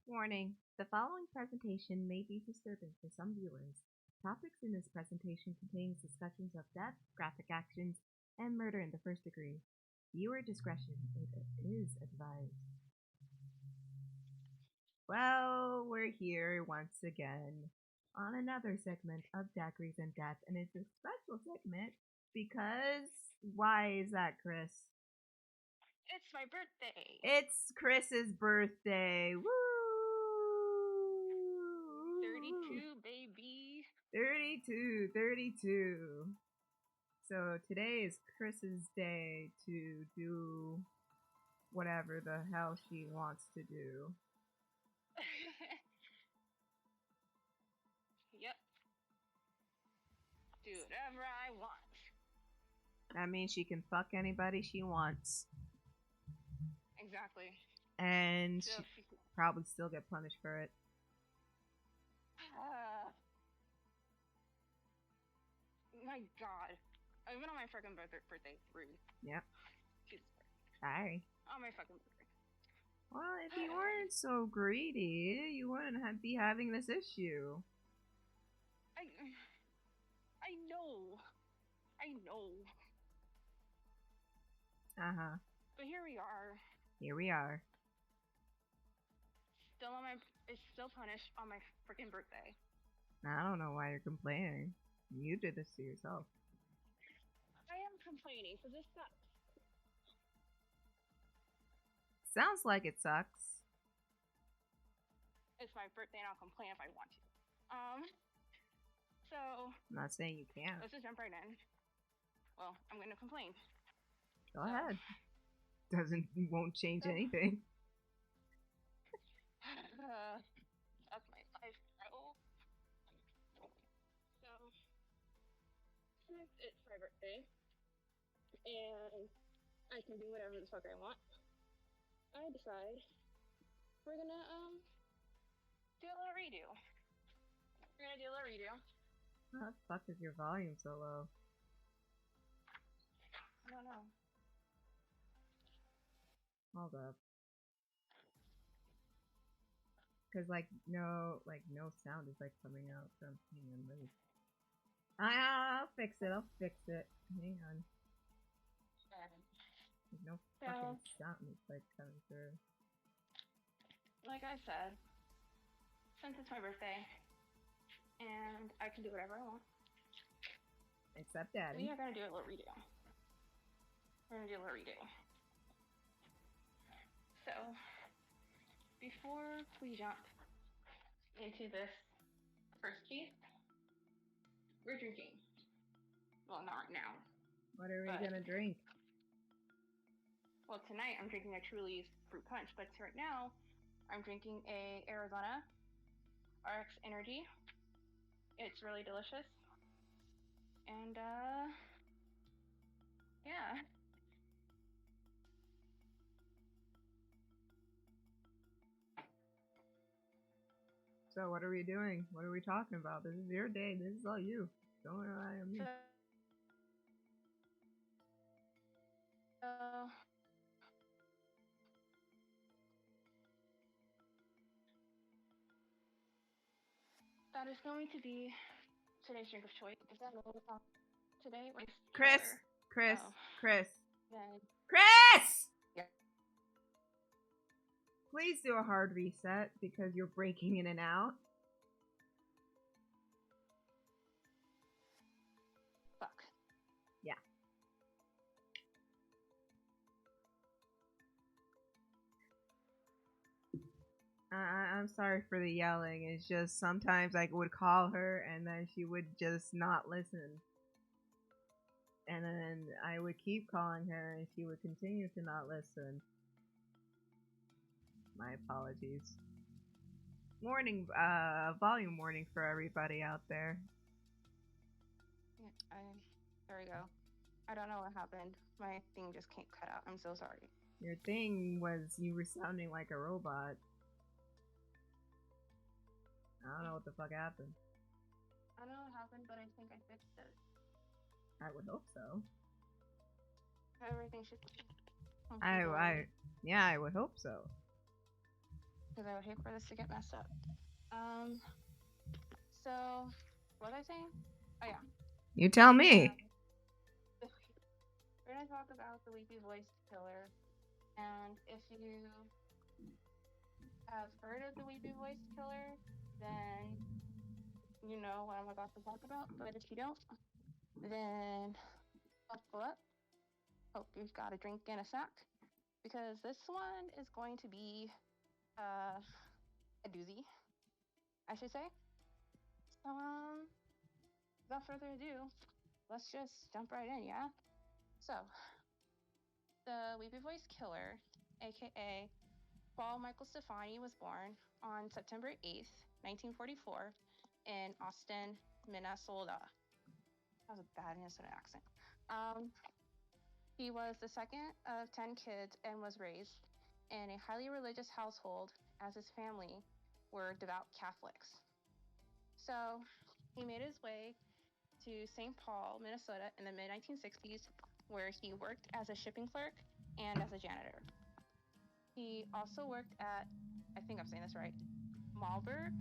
Warning: the following presentation may be disturbing for some viewers. Topics in this presentation contains discussions of death, graphic actions, and murder in the first degree. Viewer discretion is advised. Well, we're here once again on another segment of Daiquiris and Death, and it's a special segment because why is that, Kris? It's my birthday. It's Kris's birthday. Woo! 32, baby. 32. So today is Kris's day to do whatever the hell she wants to do. Yep. Do whatever I want. That means she can fuck anybody she wants. Exactly. And she probably still get punished for it. My God. I've been on my freaking birthday. Rude. Yep. Jesus. Sorry. On my fucking birthday. Well, if you weren't so greedy, you wouldn't be having this issue. I know. Uh-huh. But here we are. It's still punished on my freaking birthday. I don't know why you're complaining. You did this to yourself. I am complaining because this sucks. Sounds like it sucks. It's my birthday and I'll complain if I want to. So... I'm not saying you can't. Let's just jump right in. Well, I'm gonna complain. Go ahead. Won't change anything. That's my life, bro. So, since it's my birthday, and I can do whatever the fuck I want, I decide we're gonna, do a little redo. How the fuck is your volume so low? I don't know. Hold up. Cause no sound is coming out from. Hang on, wait. I'll fix it. Hang on. There's no fucking sound coming through. Like I said, since it's my birthday, and I can do whatever I want. Except Daddy. We are gonna do a little redo. So, before we jump into this first piece, we're drinking. Well, not right now. What are we gonna drink? Well, tonight I'm drinking a Truly's fruit punch, but right now I'm drinking a Arizona RX Energy. It's really delicious. And, yeah. So what are we doing? What are we talking about? This is your day. This is all you. Don't rely on me. That is going to be today's drink of choice. Is that what we're today? Kris! Yeah. Please do a hard reset because you're breaking in and out. Fuck. Yeah. I'm sorry for the yelling. It's just sometimes I would call her and then she would just not listen. And then I would keep calling her and she would continue to not listen. My apologies. Warning, volume warning for everybody out there. Yeah, there we go. I don't know what happened. My thing just can't cut out. I'm so sorry. Your thing was you were sounding like a robot. I don't know what the fuck happened. I don't know what happened, but I think I fixed it. I would hope so. Everything should. I would hope so. because I would hate for this to get messed up. So what was I saying? Oh yeah. You tell me. We're gonna talk about the weepy voiced killer, and if you have heard of the weepy voiced killer, then you know what I'm about to talk about. But if you don't, then buckle up. Hope you've got a drink and a snack, because this one is going to be a doozy, I should say. So without further ado, let's just jump right in, yeah? So, the weepy voiced killer, aka Paul Michael Stefani, was born on September 8th, 1944, in Austin, Minnesota. That was a bad Minnesota accent. He was the second of 10 kids and was raised in a highly religious household, as his family were devout Catholics. So he made his way to St. Paul, Minnesota in the mid 1960s, where he worked as a shipping clerk and as a janitor. He also worked at, I think I'm saying this right, Malberg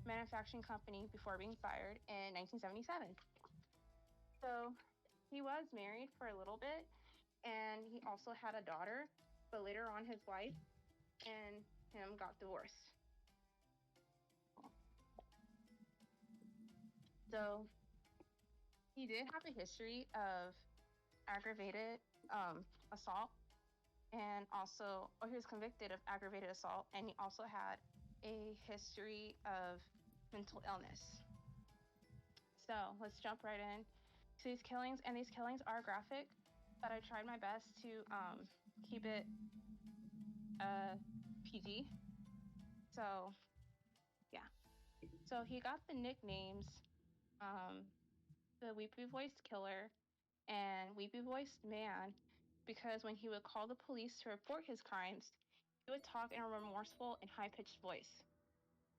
Manufacturing Company before being fired in 1977. So he was married for a little bit, and he also had a daughter, but later on his wife and him got divorced. So he did have a history of aggravated assault, and also, he was convicted of aggravated assault, and he also had a history of mental illness. So let's jump right in to these killings, and these killings are graphic, but I tried my best to keep it PG. So yeah, so he got the nicknames the Weepy Voiced Killer and Weepy Voiced Man because when he would call the police to report his crimes, he would talk in a remorseful and high-pitched voice.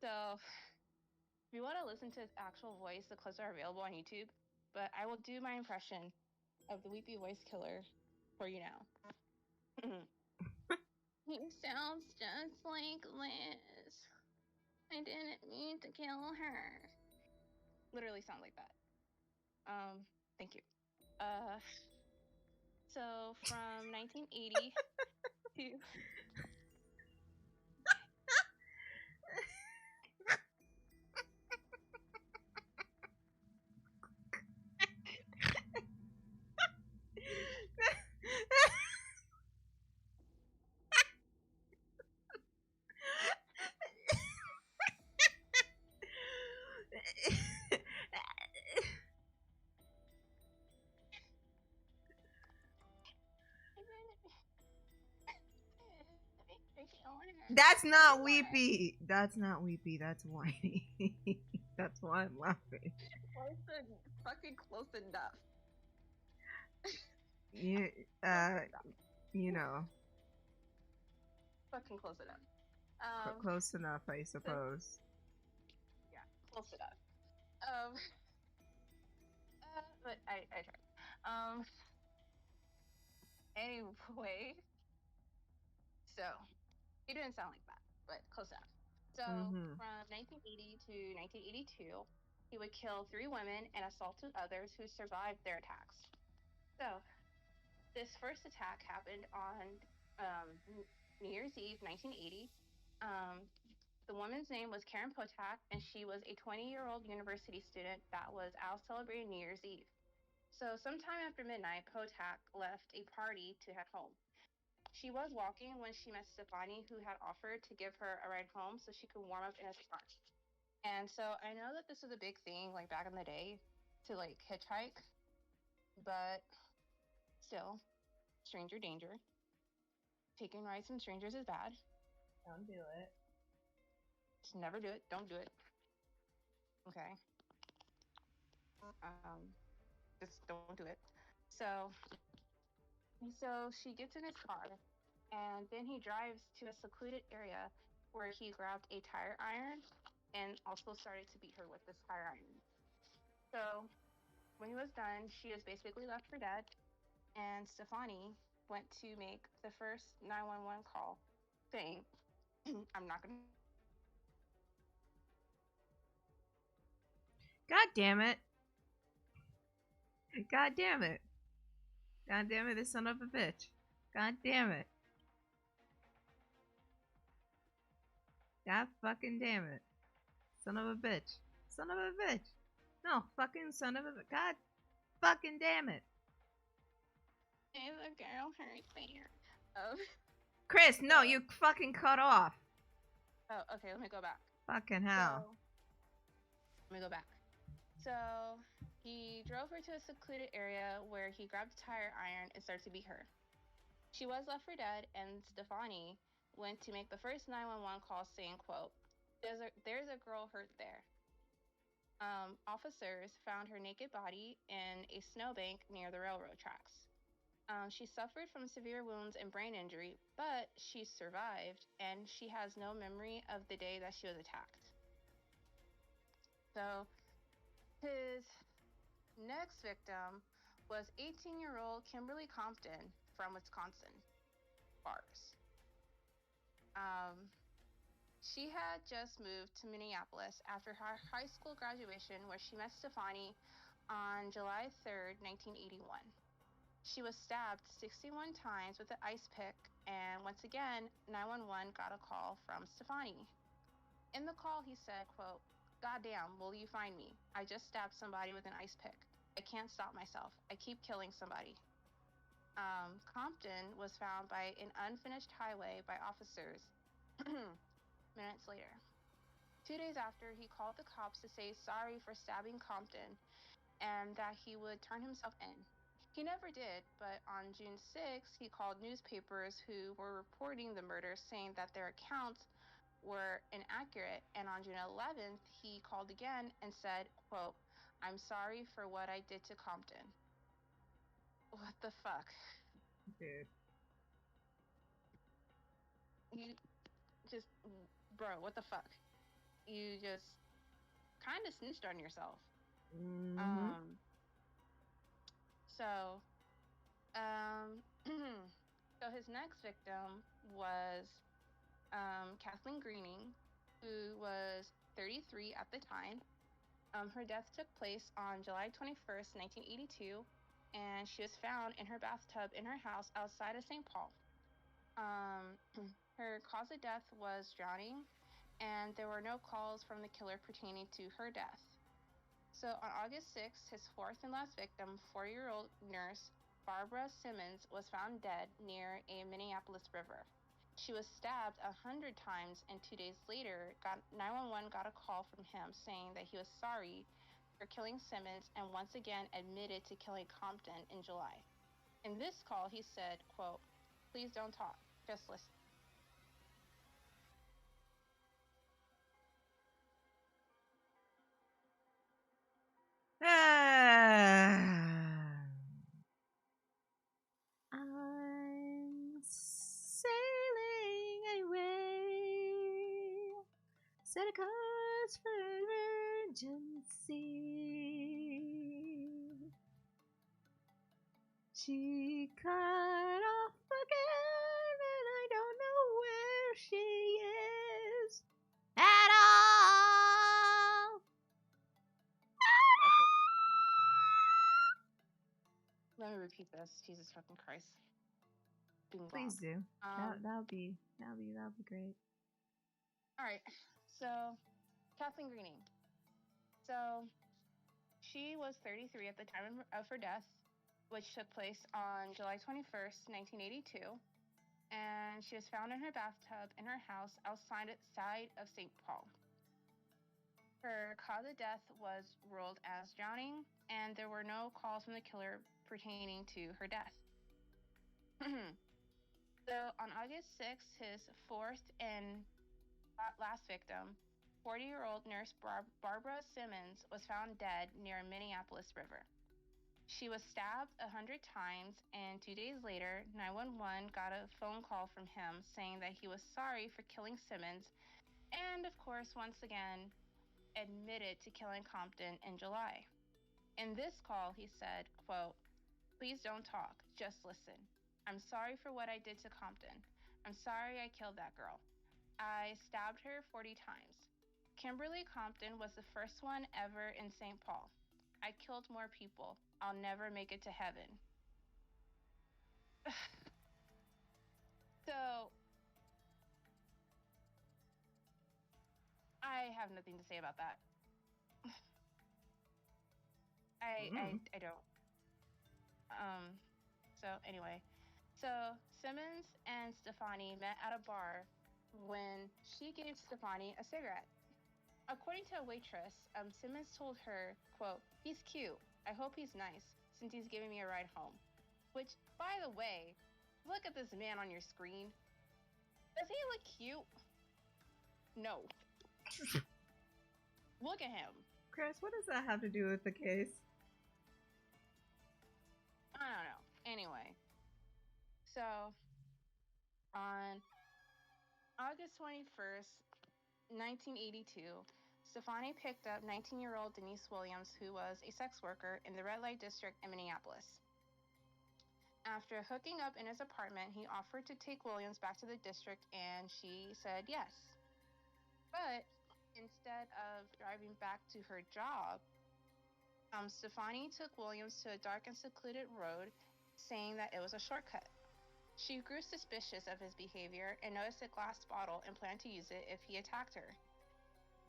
So if you want to listen to his actual voice, the clips are available on YouTube, but I will do my impression of the Weepy Voiced Killer for you now. He sounds just like Liz. I didn't mean to kill her. Literally sounds like that. Thank you. So from 1980 to That's not weepy. That's not weepy. That's whiny. That's why I'm laughing. Fucking close enough. You, you know. Fucking close enough. Close enough, I suppose. Yeah, close enough. But I tried. Anyway, so he didn't sound like that, but close enough. So from 1980 to 1982, he would kill 3 women and assault 2 others who survived their attacks. So this first attack happened on New Year's Eve, 1980. The woman's name was Karen Potak, and she was a 20-year-old university student that was out celebrating New Year's Eve. So sometime after midnight, Potak left a party to head home. She was walking when she met Stefani, who had offered to give her a ride home so she could warm up in his car. And so I know that this was a big thing, like back in the day, to like hitchhike, but still, stranger danger. Taking rides from strangers is bad. Don't do it. Just never do it. Don't do it. Okay. Just don't do it. So she gets in his car, and then he drives to a secluded area where he grabbed a tire iron and also started to beat her with this tire iron. So when he was done, she was basically left for dead, and Stefani went to make the first 911 call saying I'm not gonna. God damn it. God damn it. God damn it, this son of a bitch. God damn it. God fucking damn it. Son of a bitch. Son of a bitch. No, fucking son of a bitch. God fucking damn it. The girl hurt there. Oh. Kris, no, you fucking cut off. Oh, okay, let me go back. Fucking hell. Let me go back. So, he drove her to a secluded area where he grabbed a tire iron and started to beat her. She was left for dead, and Stefani went to make the first 911 call saying, quote, there's a girl hurt there. Officers found her naked body in a snowbank near the railroad tracks. She suffered from severe wounds and brain injury, but she survived, and she has no memory of the day that she was attacked. So, his next victim was 18-year-old Kimberly Compton from Wisconsin. Bars. She had just moved to Minneapolis after her high school graduation, where she met Stefani on July 3rd, 1981. She was stabbed 61 times with an ice pick, and once again, 911 got a call from Stefani. In the call, he said, quote, "Goddamn, will you find me? I just stabbed somebody with an ice pick. I can't stop myself. I keep killing somebody." Compton was found by an unfinished highway by officers minutes later. 2 days after, he called the cops to say sorry for stabbing Compton and that he would turn himself in. He never did, but on June 6th, he called newspapers who were reporting the murder, saying that their accounts were inaccurate. And on June 11th, he called again and said, quote, "I'm sorry for what I did to Compton." What the fuck? Dude. You just, bro, what the fuck? You just kind of snitched on yourself. Mm-hmm. So, so his next victim was Kathleen Greening, who was 33 at the time. Her death took place on July 21st, 1982, and she was found in her bathtub in her house outside of St. Paul. Her cause of death was drowning, and there were no calls from the killer pertaining to her death. So on August 6th, his fourth and last victim, 4-year-old nurse Barbara Simmons, was found dead near a Minneapolis river. She was stabbed 100 times, and 2 days later, 911 got a call from him saying that he was sorry for killing Simmons and once again admitted to killing Compton in July. In this call, he said, quote, "Please don't talk, just listen." I'm sailing away, set a course for emergency. She cut off again, and I don't know where she is at all. Let me repeat this. Jesus fucking Christ. Please do. That'll be great. All right. So, Kathleen Greening. So, she was 33 at the time of her death, which took place on July 21st, 1982. And she was found in her bathtub in her house outside of St. Paul. Her cause of death was ruled as drowning, and there were no calls from the killer pertaining to her death. So on August 6th, his fourth and last victim, 40-year-old nurse Barbara Simmons, was found dead near a Minneapolis river. She was stabbed 100 times, and 2 days later, 911 got a phone call from him saying that he was sorry for killing Simmons, and of course, once again, admitted to killing Compton in July. In this call, he said, quote, "Please don't talk, just listen. I'm sorry for what I did to Compton. I'm sorry I killed that girl. I stabbed her 40 times. Kimberly Compton was the first one ever in St. Paul. I killed more people. I'll never make it to heaven. So, I have nothing to say about that. I don't. So anyway, so Simmons and Stefani met at a bar when she gave Stefani a cigarette. According to a waitress, Simmons told her, quote, "He's cute. I hope he's nice, since he's giving me a ride home." Which, by the way, look at this man on your screen. Does he look cute? No. Look at him. Kris, what does that have to do with the case? I don't know. Anyway, so on August 21st, 1982, Stefani picked up 19-year-old Denise Williams, who was a sex worker in the red light district in Minneapolis. After hooking up in his apartment, he offered to take Williams back to the district, and she said yes. But instead of driving back to her job, Stefani took Williams to a dark and secluded road, saying that it was a shortcut. She grew suspicious of his behavior and noticed a glass bottle and planned to use it if he attacked her.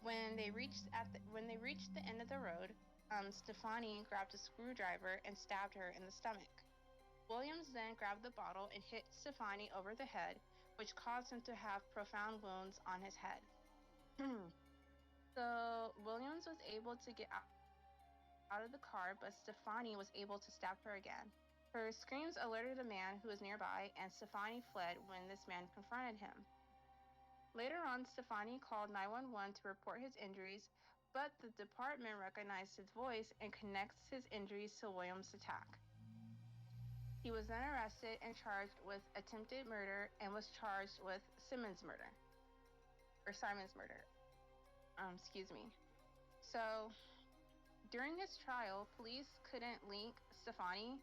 When they reached the end of the road, Stefani grabbed a screwdriver and stabbed her in the stomach. Williams then grabbed the bottle and hit Stefani over the head, which caused him to have profound wounds on his head. So Williams was able to get out of the car, but Stefani was able to stab her again. Her screams alerted a man who was nearby, and Stefani fled when this man confronted him. Later on, Stefani called 911 to report his injuries, but the department recognized his voice and connects his injuries to Williams' attack. He was then arrested and charged with attempted murder and was charged with Simon's murder. So, during his trial, police couldn't link Stefani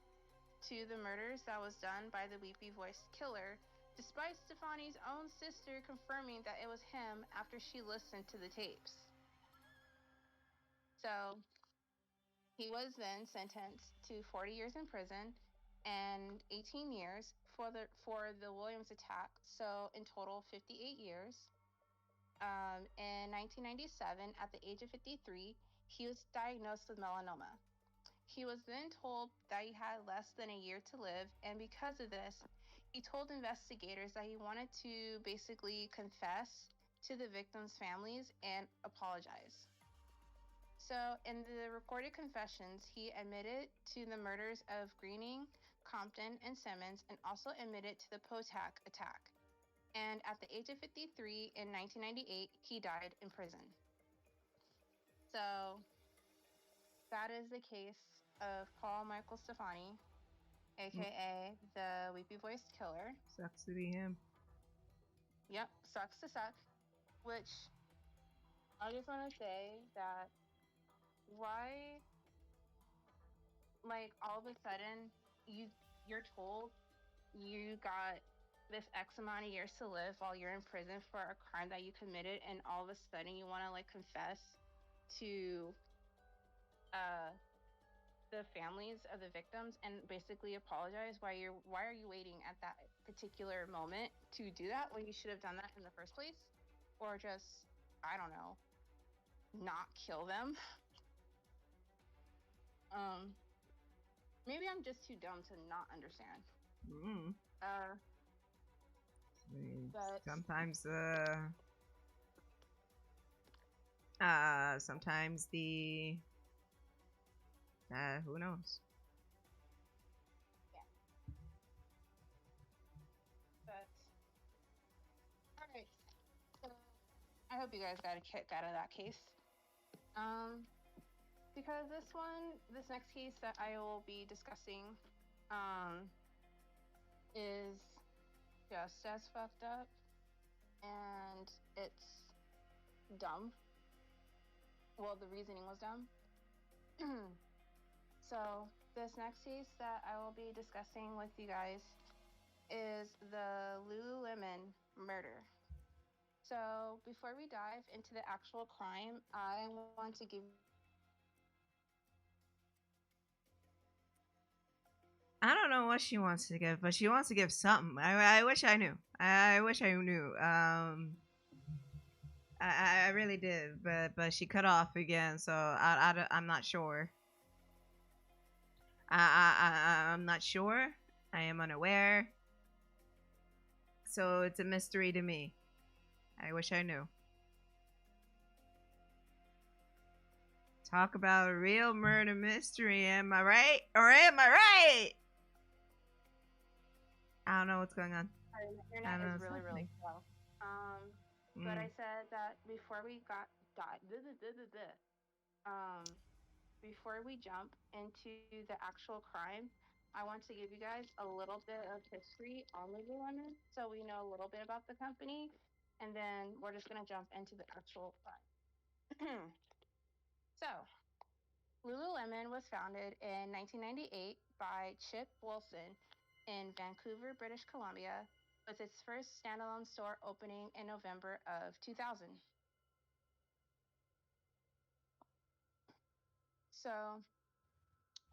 to the murders that was done by the weepy-voiced killer, despite Stefani's own sister confirming that it was him after she listened to the tapes. So, he was then sentenced to 40 years in prison and 18 years for the Williams attack, so in total 58 years. In 1997, at the age of 53, he was diagnosed with melanoma. He was then told that he had less than a year to live, and because of this, he told investigators that he wanted to basically confess to the victims' families and apologize. So, in the recorded confessions, he admitted to the murders of Greening, Compton, and Simmons, and also admitted to the Potak attack. And at the age of 53 in 1998, he died in prison. So, that is the case of Paul Michael Stefani, aka the weepy-voiced killer. Sucks to be him. Yep, sucks to suck. Which, I just want to say that why, like, all of a sudden you're told you got this X amount of years to live while you're in prison for a crime that you committed, and all of a sudden you want to like confess to the families of the victims and basically apologize. Why are you waiting at that particular moment to do that when you should have done that in the first place? Or just, I don't know, not kill them? Maybe I'm just too dumb to not understand. But sometimes the who knows? Yeah. But alright. So I hope you guys got a kick out of that case. Because this next case that I will be discussing is just as fucked up, and it's dumb. Well, the reasoning was dumb. So this next case that I will be discussing with you guys is the Lululemon murder. So before we dive into the actual crime, I want to give you guys a little bit of I don't know what she wants to give, but she wants to give something. I wish I knew. I wish I knew. I really did, but she cut off again, so I'm not sure. I'm not sure. I am unaware. So it's a mystery to me. I wish I knew. Talk about a real murder mystery, am I right? Or am I right? I don't know what's going on. Sorry, my I internet don't know is what's really, really happening. slow. But I said that before we before we jump into the actual crime, I want to give you guys a little bit of history on Lululemon so we know a little bit about the company, and then we're just gonna jump into the actual crime. So, Lululemon was founded in 1998 by Chip Wilson in Vancouver, British Columbia, with its first standalone store opening in November of 2000. So,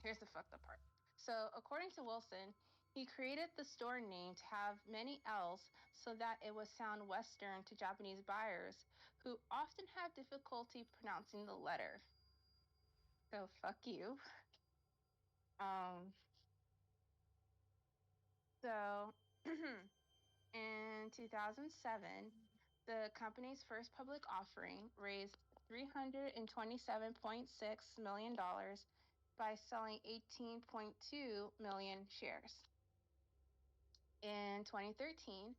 here's the fucked up part. So, according to Wilson, he created the store name to have many L's so that it would sound Western to Japanese buyers who often have difficulty pronouncing the letter. So, fuck you. Um, so, in 2007, the company's first public offering raised $327.6 million by selling 18.2 million shares. In 2013,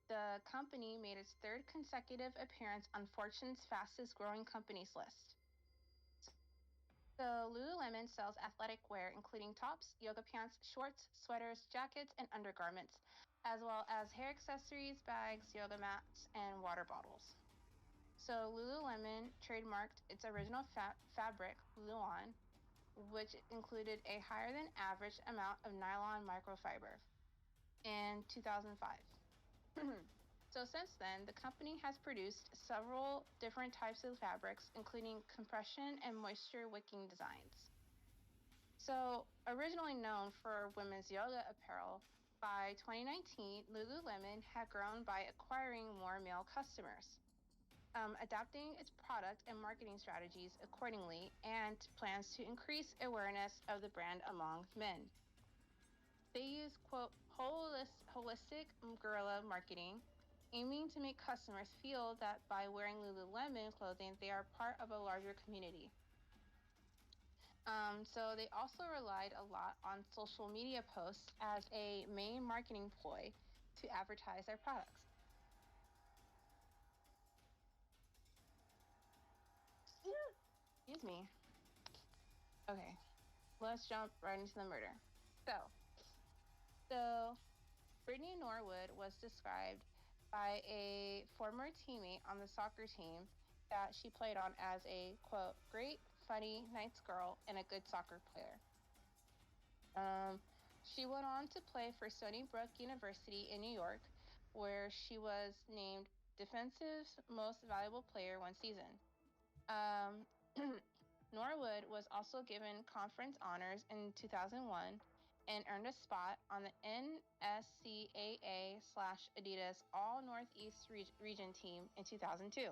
the company made its third consecutive appearance on Fortune's fastest growing companies list. So, Lululemon sells athletic wear, including tops, yoga pants, shorts, sweaters, jackets, and undergarments, as well as hair accessories, bags, yoga mats, and water bottles. So, Lululemon trademarked its original fabric, Luon, which included a higher than average amount of nylon microfiber, in 2005. So since then, the company has produced several different types of fabrics, including compression and moisture wicking designs. So originally known for women's yoga apparel, by 2019, Lululemon had grown by acquiring more male customers, adapting its product and marketing strategies accordingly, and plans to increase awareness of the brand among men. They use, quote, holistic guerrilla marketing, aiming to make customers feel that by wearing Lululemon clothing, they are part of a larger community. So they also relied a lot on social media posts as a main marketing ploy to advertise their products. Excuse me. Okay, let's jump right into the murder. So Brittany Norwood was described by a former teammate on the soccer team that she played on as a, quote, great, funny, nice girl and a good soccer player. She went on to play for Stony Brook University in New York, where she was named Defensive Most Valuable Player one season. Um, Norwood was also given conference honors in 2001 and earned a spot on the NSCAA/Adidas All Northeast Region team in 2002.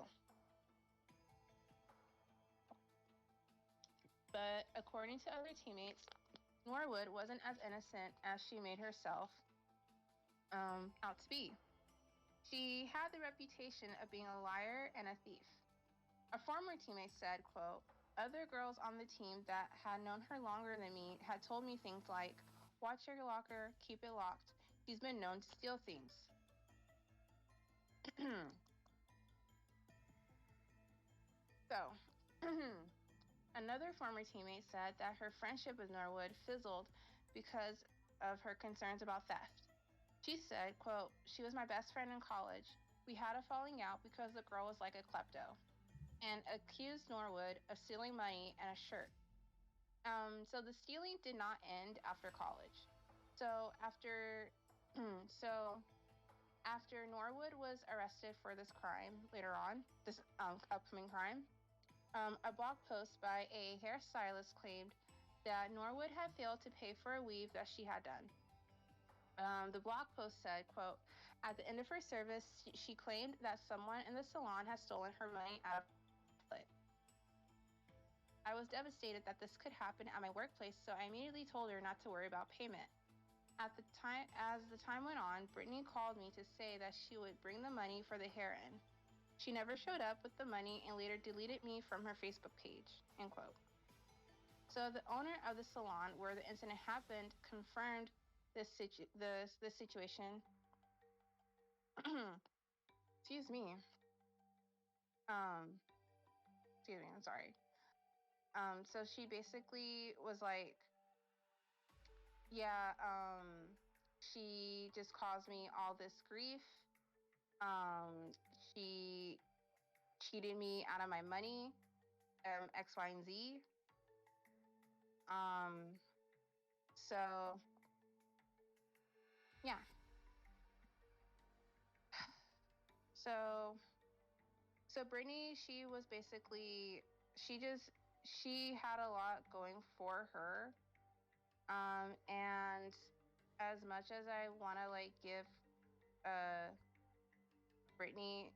But according to other teammates, Norwood wasn't as innocent as she made herself out to be. She had the reputation of being a liar and a thief. A former teammate said, quote, other girls on the team that had known her longer than me had told me things like, watch your locker, keep it locked. She's been known to steal things. So, another former teammate said that her friendship with Norwood fizzled because of her concerns about theft. She said, quote, she was my best friend in college. We had a falling out because the girl was like a klepto, and accused Norwood of stealing money and a shirt. So the stealing did not end after college. So after After Norwood was arrested for this crime later on, this upcoming crime, a blog post by a hairstylist claimed that Norwood had failed to pay for a weave that she had done. The blog post said, quote, "At the end of her service, she claimed that someone in the salon had stolen her money out of her wallet. I was devastated that this could happen at my workplace, so I immediately told her not to worry about payment. As the time went on, Brittany called me to say that she would bring the money for the hair in. She never showed up with the money and later deleted me from her Facebook page," end quote. So the owner of the salon where the incident happened confirmed this situation. Excuse me. Excuse me, I'm sorry. So she basically was like, yeah, she just caused me all this grief. She cheated me out of my money, X, Y, and Z. So yeah. So Brittany, she was basically, she had a lot going for her. And as much as I want to like give Brittany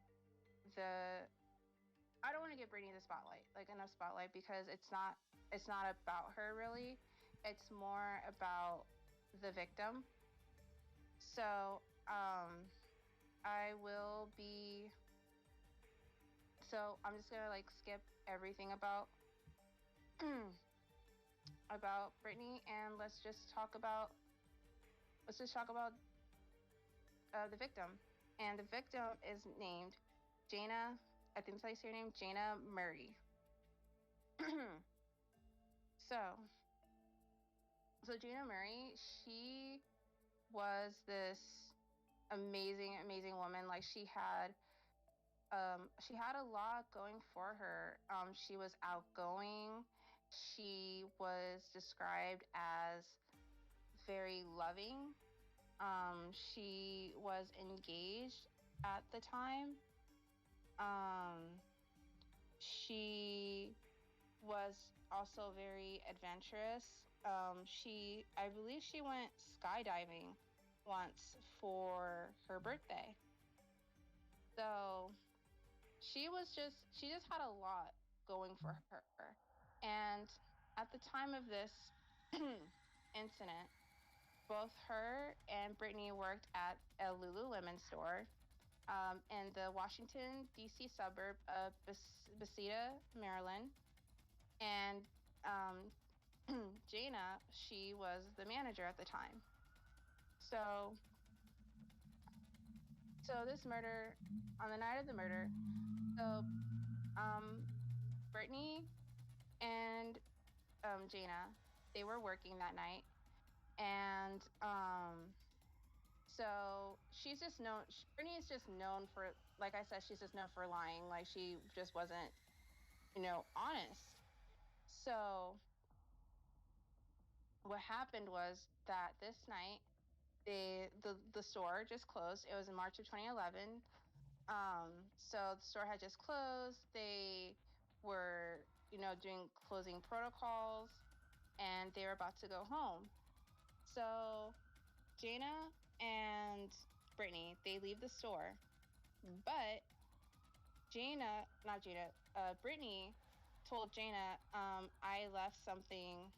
I don't want to give Brittany the spotlight, like enough spotlight, because it's not about her really. It's more about the victim. So I'm just gonna like skip everything about about Brittany, and let's just talk about the victim. And the victim is named Jana. I think that's how you say her name, Jana Murray. So Jana Murray, she was this amazing woman. Like she had a lot going for her. She was outgoing. She was described as very loving. She was engaged at the time. She was also very adventurous. I believe she went skydiving once for her birthday. So she just had a lot going for her. And at the time of this incident, both her and Brittany worked at a Lululemon store in the Washington, D.C. suburb of Bethesda, Maryland. And Jana, she was the manager at the time. So this murder, on the night of the murder, so Brittany and Jana, they were working that night. And so Brittany is just known for, like I said, she's just known for lying. Like she just wasn't, honest. So what happened was that this night, the store just closed. It was in March of 2011. So the store had just closed. They were, doing closing protocols, and they were about to go home. So Jana and Brittany, they leave the store, but Brittany told Jana, I left something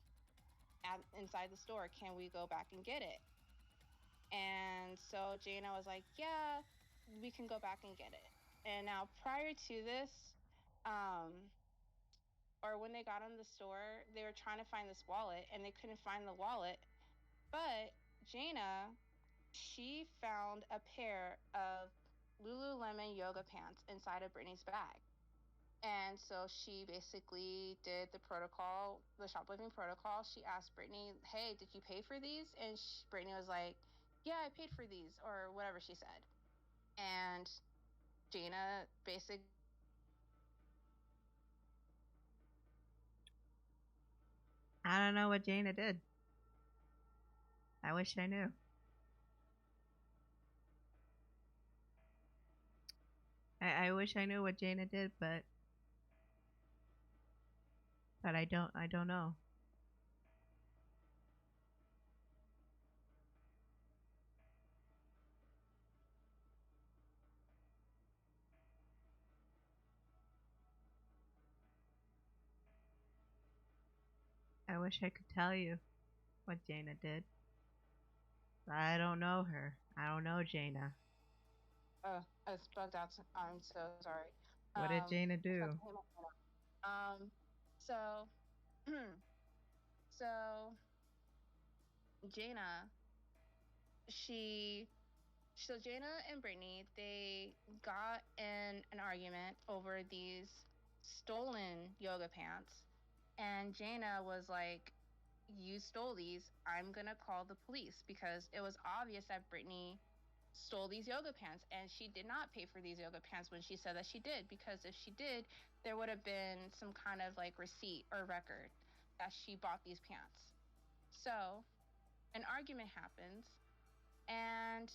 inside the store. Can we go back and get it? And so Jana was like, yeah, we can go back and get it. And now prior to this, or when they got in the store, they were trying to find this wallet and they couldn't find the wallet. But Jana, she found a pair of Lululemon yoga pants inside of Brittany's bag. And so she basically did the shoplifting protocol. She asked Brittany, hey, did you pay for these? And Brittany was like, yeah, I paid for these, or whatever she said. And Jana basically... I don't know what Jana did. I wish I knew. I wish I knew what Jaina did, but I don't know. I wish I could tell you what Jaina did. But I don't know her. I don't know Jaina. Oh, I was bugged out. I'm so sorry. What did Jaina I forgot do? to hit my phone. So, so Jaina, she, so Jaina and Brittany, they got in an argument over these stolen yoga pants, and Jaina was like, "You stole these. I'm gonna call the police," because it was obvious that Brittany stole these yoga pants, and she did not pay for these yoga pants when she said that she did, because if she did, there would have been some kind of like receipt or record that she bought these pants. So an argument happens, and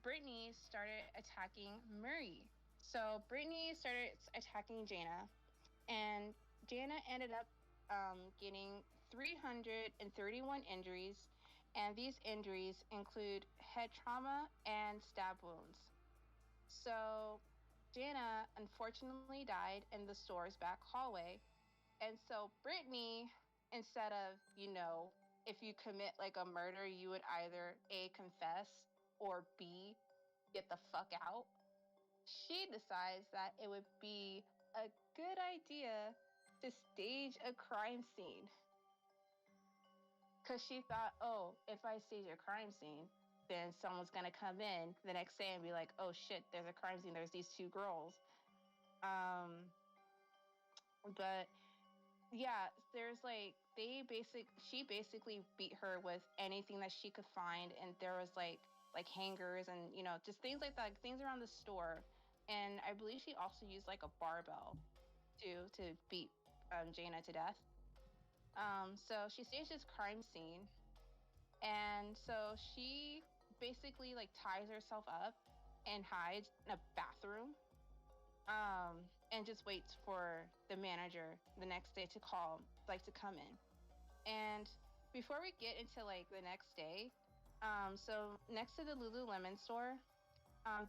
Brittany started attacking Murray. So Brittany started attacking Jaina, and Jaina ended up getting 331 injuries, and these injuries include head trauma and stab wounds. So Jana unfortunately died in the store's back hallway. And so Brittany, instead of, if you commit like a murder, you would either A, confess, or B, get the fuck out. She decides that it would be a good idea to stage a crime scene. Because she thought, oh, if I stage a crime scene, then someone's going to come in the next day and be like, oh shit, there's a crime scene. There's these two girls. But yeah, there's like, she basically beat her with anything that she could find. And there was like hangers and, just things like that, like things around the store. And I believe she also used like a barbell too to beat Jaina to death. So she staged this crime scene, and so she basically like ties herself up and hides in a bathroom, and just waits for the manager the next day to call, like to come in. And before we get into like the next day, so next to the Lululemon store,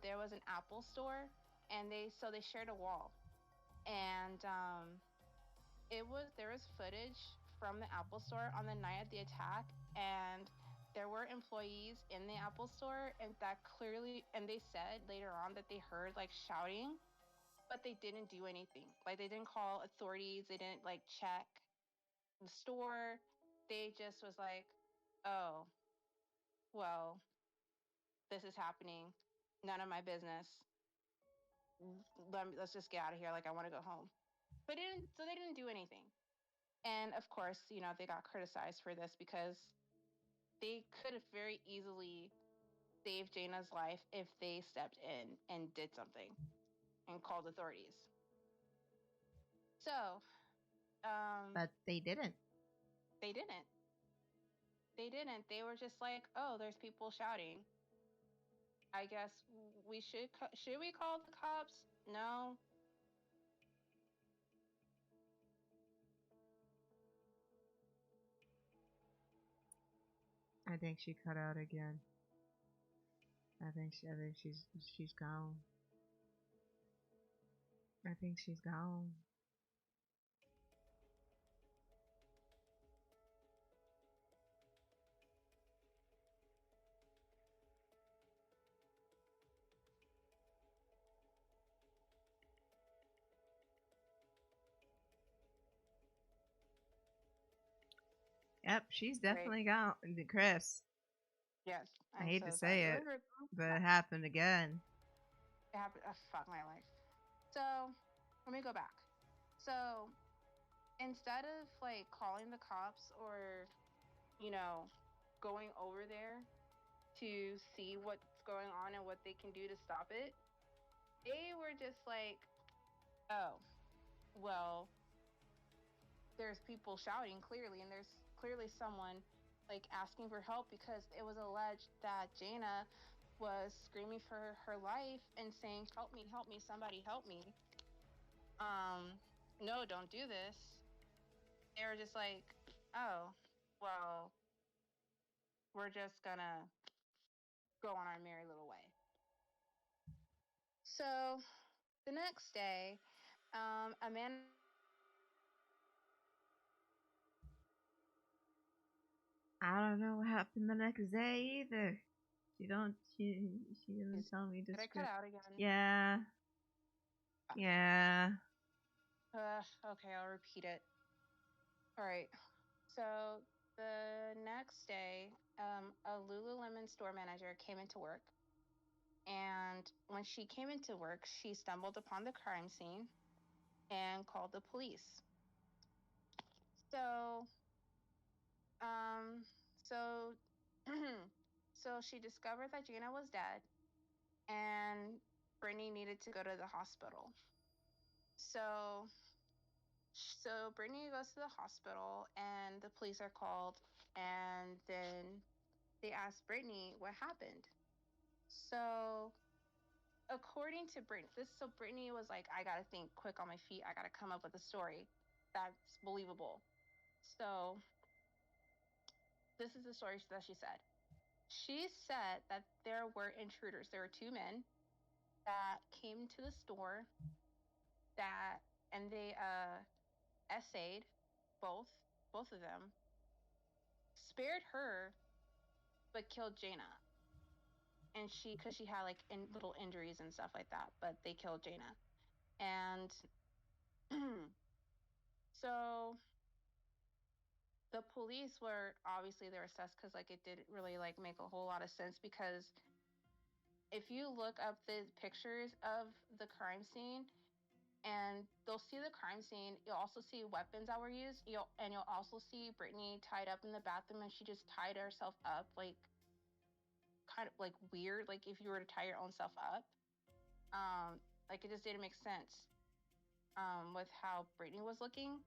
there was an Apple store, and they shared a wall, and there was footage from the Apple store on the night of the attack, and there were employees in the Apple store, and they said later on that they heard like shouting, but they didn't do anything. Like they didn't call authorities, they didn't like check the store. They just was like, oh, well, this is happening. None of my business. Let's just get out of here. Like I want to go home. So they didn't do anything. And of course, they got criticized for this because they could have very easily saved Jaina's life if they stepped in and did something and called authorities. So, But they didn't. They didn't. They didn't. They were just like, "Oh, there's people shouting. I guess should we call the cops? No." I think she cut out again. I think she's gone. I think she's gone. Yep, she's definitely gone. Kris, Yes. I I'm hate so to say sorry. it, but it happened again. It happened. Oh, fuck my life. So, let me go back. So, instead of like calling the cops or, going over there to see what's going on and what they can do to stop it, they were just like, oh, well, there's people shouting clearly, and there's clearly someone like asking for help, because it was alleged that Jaina was screaming for her life and saying, help me, somebody help me. No, don't do this. They were just like, oh, well, we're just gonna go on our merry little way. So the next day, a man. I don't know what happened the next day either. She didn't tell me the Did I script. cut out again? Yeah. Yeah. Okay, I'll repeat it. All right. So the next day, a Lululemon store manager came into work. And when she came into work, she stumbled upon the crime scene and called the police. So, um, so, so she discovered that Gina was dead, and Brittany needed to go to the hospital. So, so Brittany goes to the hospital, and the police are called, and then they ask Brittany what happened. So, according to Brittany was like, I gotta think quick on my feet. I gotta come up with a story that's believable. So, this is the story that she said. She said that there were intruders. There were two men that came to the store and they essayed both of them, spared her, but killed Jaina. And because she had like little injuries and stuff like that, but they killed Jaina. And so the police were obviously they were sus because like it didn't really like make a whole lot of sense, because if you look up the pictures of the crime scene, and they'll see the crime scene, you'll also see weapons that were used. You'll also see Brittany tied up in the bathroom, and she just tied herself up like kind of like weird, like if you were to tie your own self up. Like it just didn't make sense with how Brittany was looking.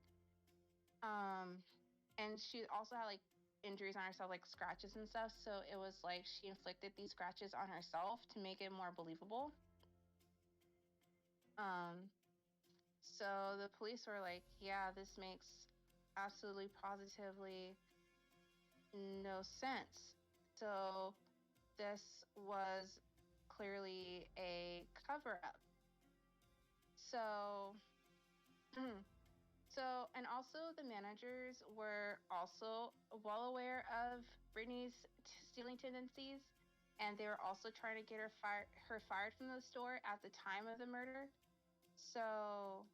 And she also had like injuries on herself, like scratches and stuff. So it was like she inflicted these scratches on herself to make it more believable. So the police were like, yeah, this makes absolutely positively no sense. So this was clearly a cover up. So and also the managers were also well aware of Brittany's stealing tendencies, and they were also trying to get her fired from the store at the time of the murder. So,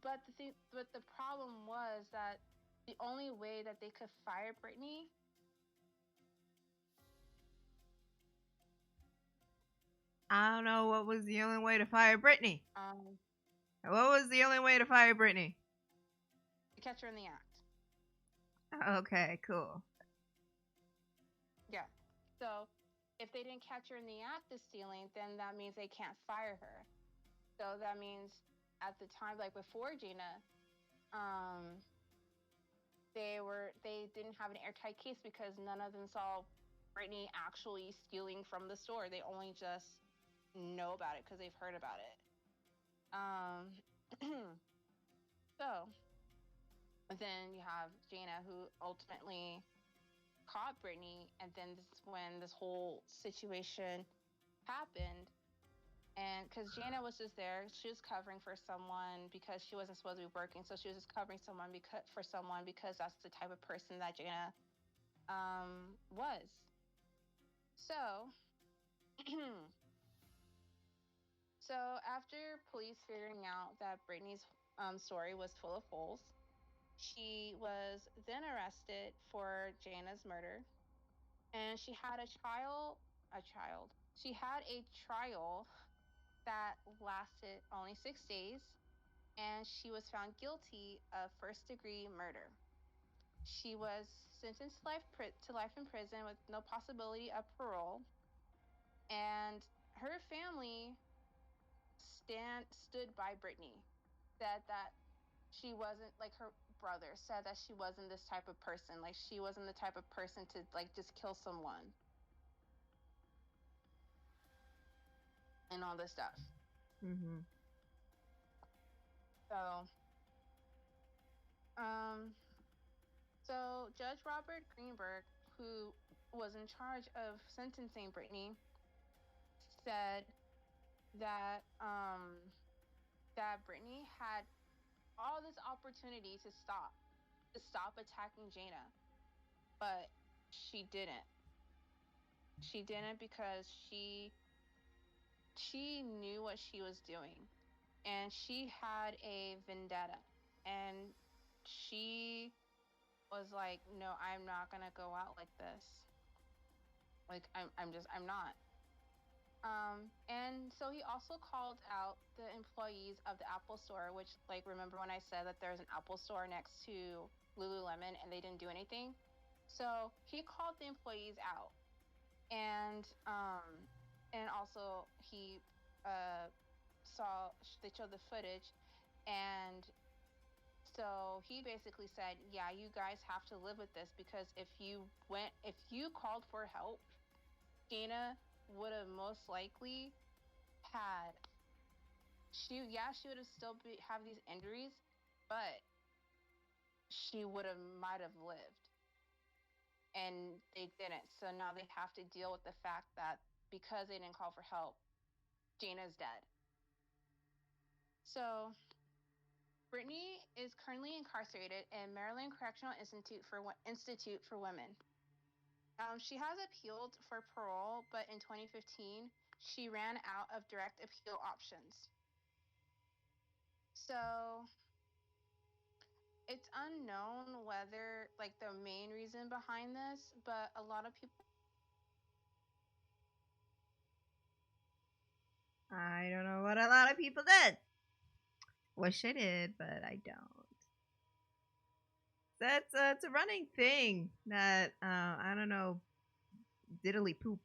but the problem was that the only way that they could fire Brittany. I don't know what was the only way to fire Brittany. What was the only way to fire Brittany? To catch her in the act. Okay, cool. Yeah. So if they didn't catch her in the act of stealing, then that means they can't fire her. So that means at the time, like before Gina, they didn't have an airtight case because none of them saw Brittany actually stealing from the store. They only just know about it because they've heard about it. So then you have Jaina, who ultimately caught Brittany, and then this is when this whole situation happened. And because Jaina was just there, she was covering for someone because she wasn't supposed to be working, so she was just covering for someone because that's the type of person that Jaina was. So, so after police figuring out that Brittany's story was full of holes, she was then arrested for Jaina's murder, and she had a trial. She had a trial that lasted only 6 days, and she was found guilty of first-degree murder. She was sentenced to life in prison with no possibility of parole, and her family stood by Brittany, said that she wasn't like her brother said that she wasn't this type of person. Like she wasn't the type of person to like just kill someone and all this stuff. Mm-hmm. So, so Judge Robert Greenberg, who was in charge of sentencing Brittany, said that that Brittany had all this opportunity to stop attacking Jaina, but she didn't. She didn't because she knew what she was doing, and she had a vendetta, and she was like, no, I'm not gonna go out like this. Like I'm not. And so he also called out the employees of the Apple store, which, like, remember when I said that there's an Apple store next to Lululemon and they didn't do anything? So he called the employees out, and also he they showed the footage, and so he basically said, yeah, you guys have to live with this, because if you called for help, Jaina would have most likely had she would have still have these injuries, but she might have lived, and they didn't. So now they have to deal with the fact that because they didn't call for help, Jaina's dead. So Brittany is currently incarcerated in Maryland Correctional Institute for Women. She has appealed for parole, but in 2015, she ran out of direct appeal options. So it's unknown whether, like, the main reason behind this, but a lot of people. I don't know what a lot of people did. Wish I did, but I don't. That's it's a running thing that I don't know, diddly poop.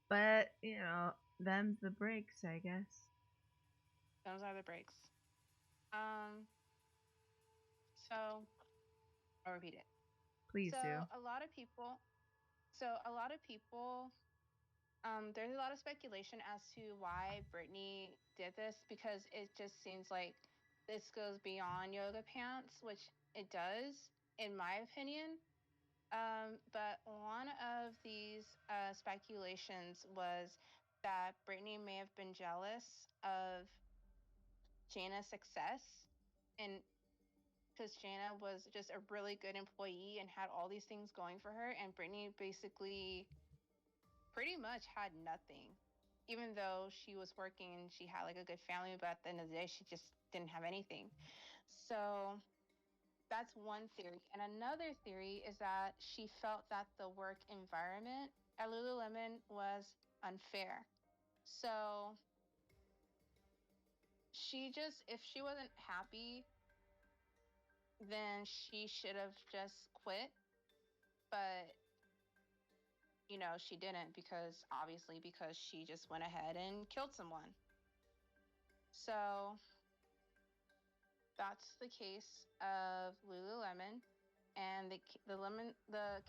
But you know, them's the breaks, I guess. Those are the breaks. So I'll repeat it. Please do. A lot of people. There's a lot of speculation as to why Brittany did this, because it just seems like this goes beyond yoga pants, which it does, in my opinion. But one of these speculations was that Brittany may have been jealous of Jaina's success, and because Jaina was just a really good employee and had all these things going for her, and Brittany basically pretty much had nothing, even though she was working and she had like a good family, but at the end of the day, she just didn't have anything. So that's one theory. And another theory is that she felt that the work environment at Lululemon was unfair. So if she wasn't happy, then she should have just quit. But, you know, she didn't, because she just went ahead and killed someone. So that's the case of Lululemon, and the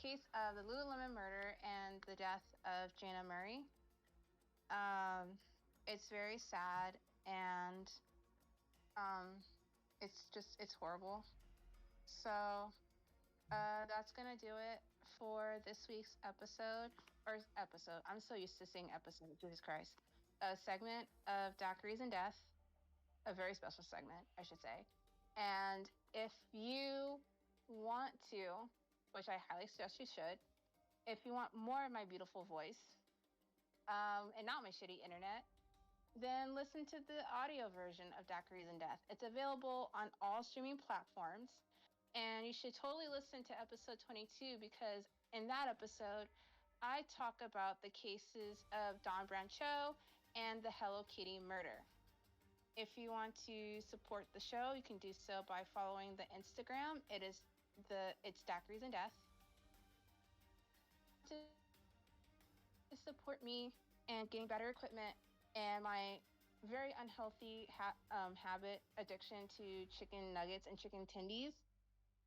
case of the Lululemon murder and the death of Jaina Murray. It's very sad, and it's horrible. So that's gonna do it for this week's episode. I'm so used to saying episode, Jesus Christ. A segment of Daiquiris and Death. A very special segment, I should say. And if you want to, which I highly suggest you should, if you want more of my beautiful voice, and not my shitty internet, then listen to the audio version of Daiquiris and Death. It's available on all streaming platforms, and you should totally listen to episode 22, because in that episode, I talk about the cases of Don Brancho and the Hello Kitty murder. If you want to support the show, you can do so by following the Instagram. It's Daiquiris and Death. To support me and getting better equipment and my very unhealthy habit addiction to chicken nuggets and chicken tendies,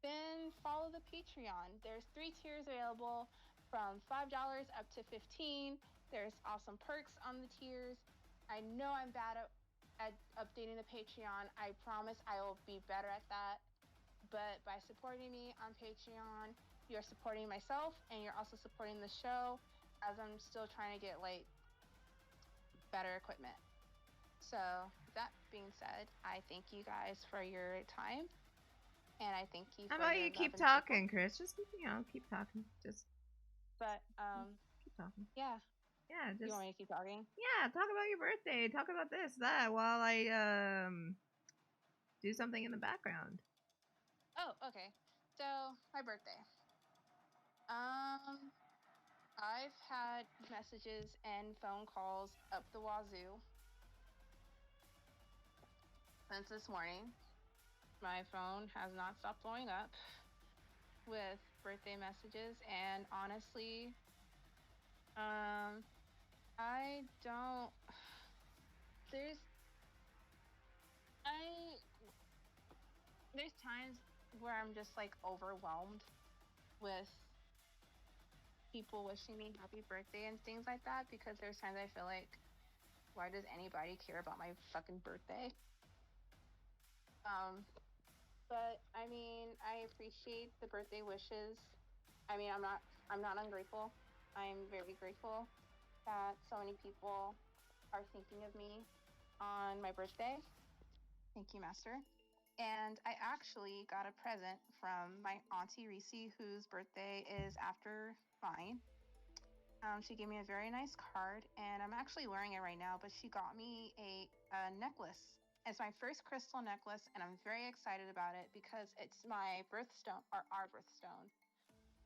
then follow the Patreon. There's 3 tiers available from $5 up to 15. There's awesome perks on the tiers. I know I'm bad at updating the Patreon. I promise I will be better at that. But by supporting me on Patreon, you're supporting myself and you're also supporting the show as I'm still trying to get like better equipment. So that being said, I thank you guys for your time. And I thank you. How for about the you love keep and talking, support. Kris? Just keep talking. Just But keep talking. yeah. Yeah, You just want me to keep talking? yeah. Talk about your birthday. Talk about this, that, while I do something in the background. Oh, okay. So my birthday. I've had messages and phone calls up the wazoo since this morning. My phone has not stopped blowing up with birthday messages, and honestly, I don't. There's I there's times where I'm just like overwhelmed with people wishing me happy birthday and things like that, because there's times I feel like, why does anybody care about my fucking birthday? But I mean, I appreciate the birthday wishes. I mean, I'm not ungrateful. I'm very grateful that so many people are thinking of me on my birthday. Thank you, Master. And I actually got a present from my auntie Reese, whose birthday is after mine. She gave me a very nice card, and I'm actually wearing it right now. But she got me a necklace. It's my first crystal necklace, and I'm very excited about it because it's my birthstone, or our birthstone.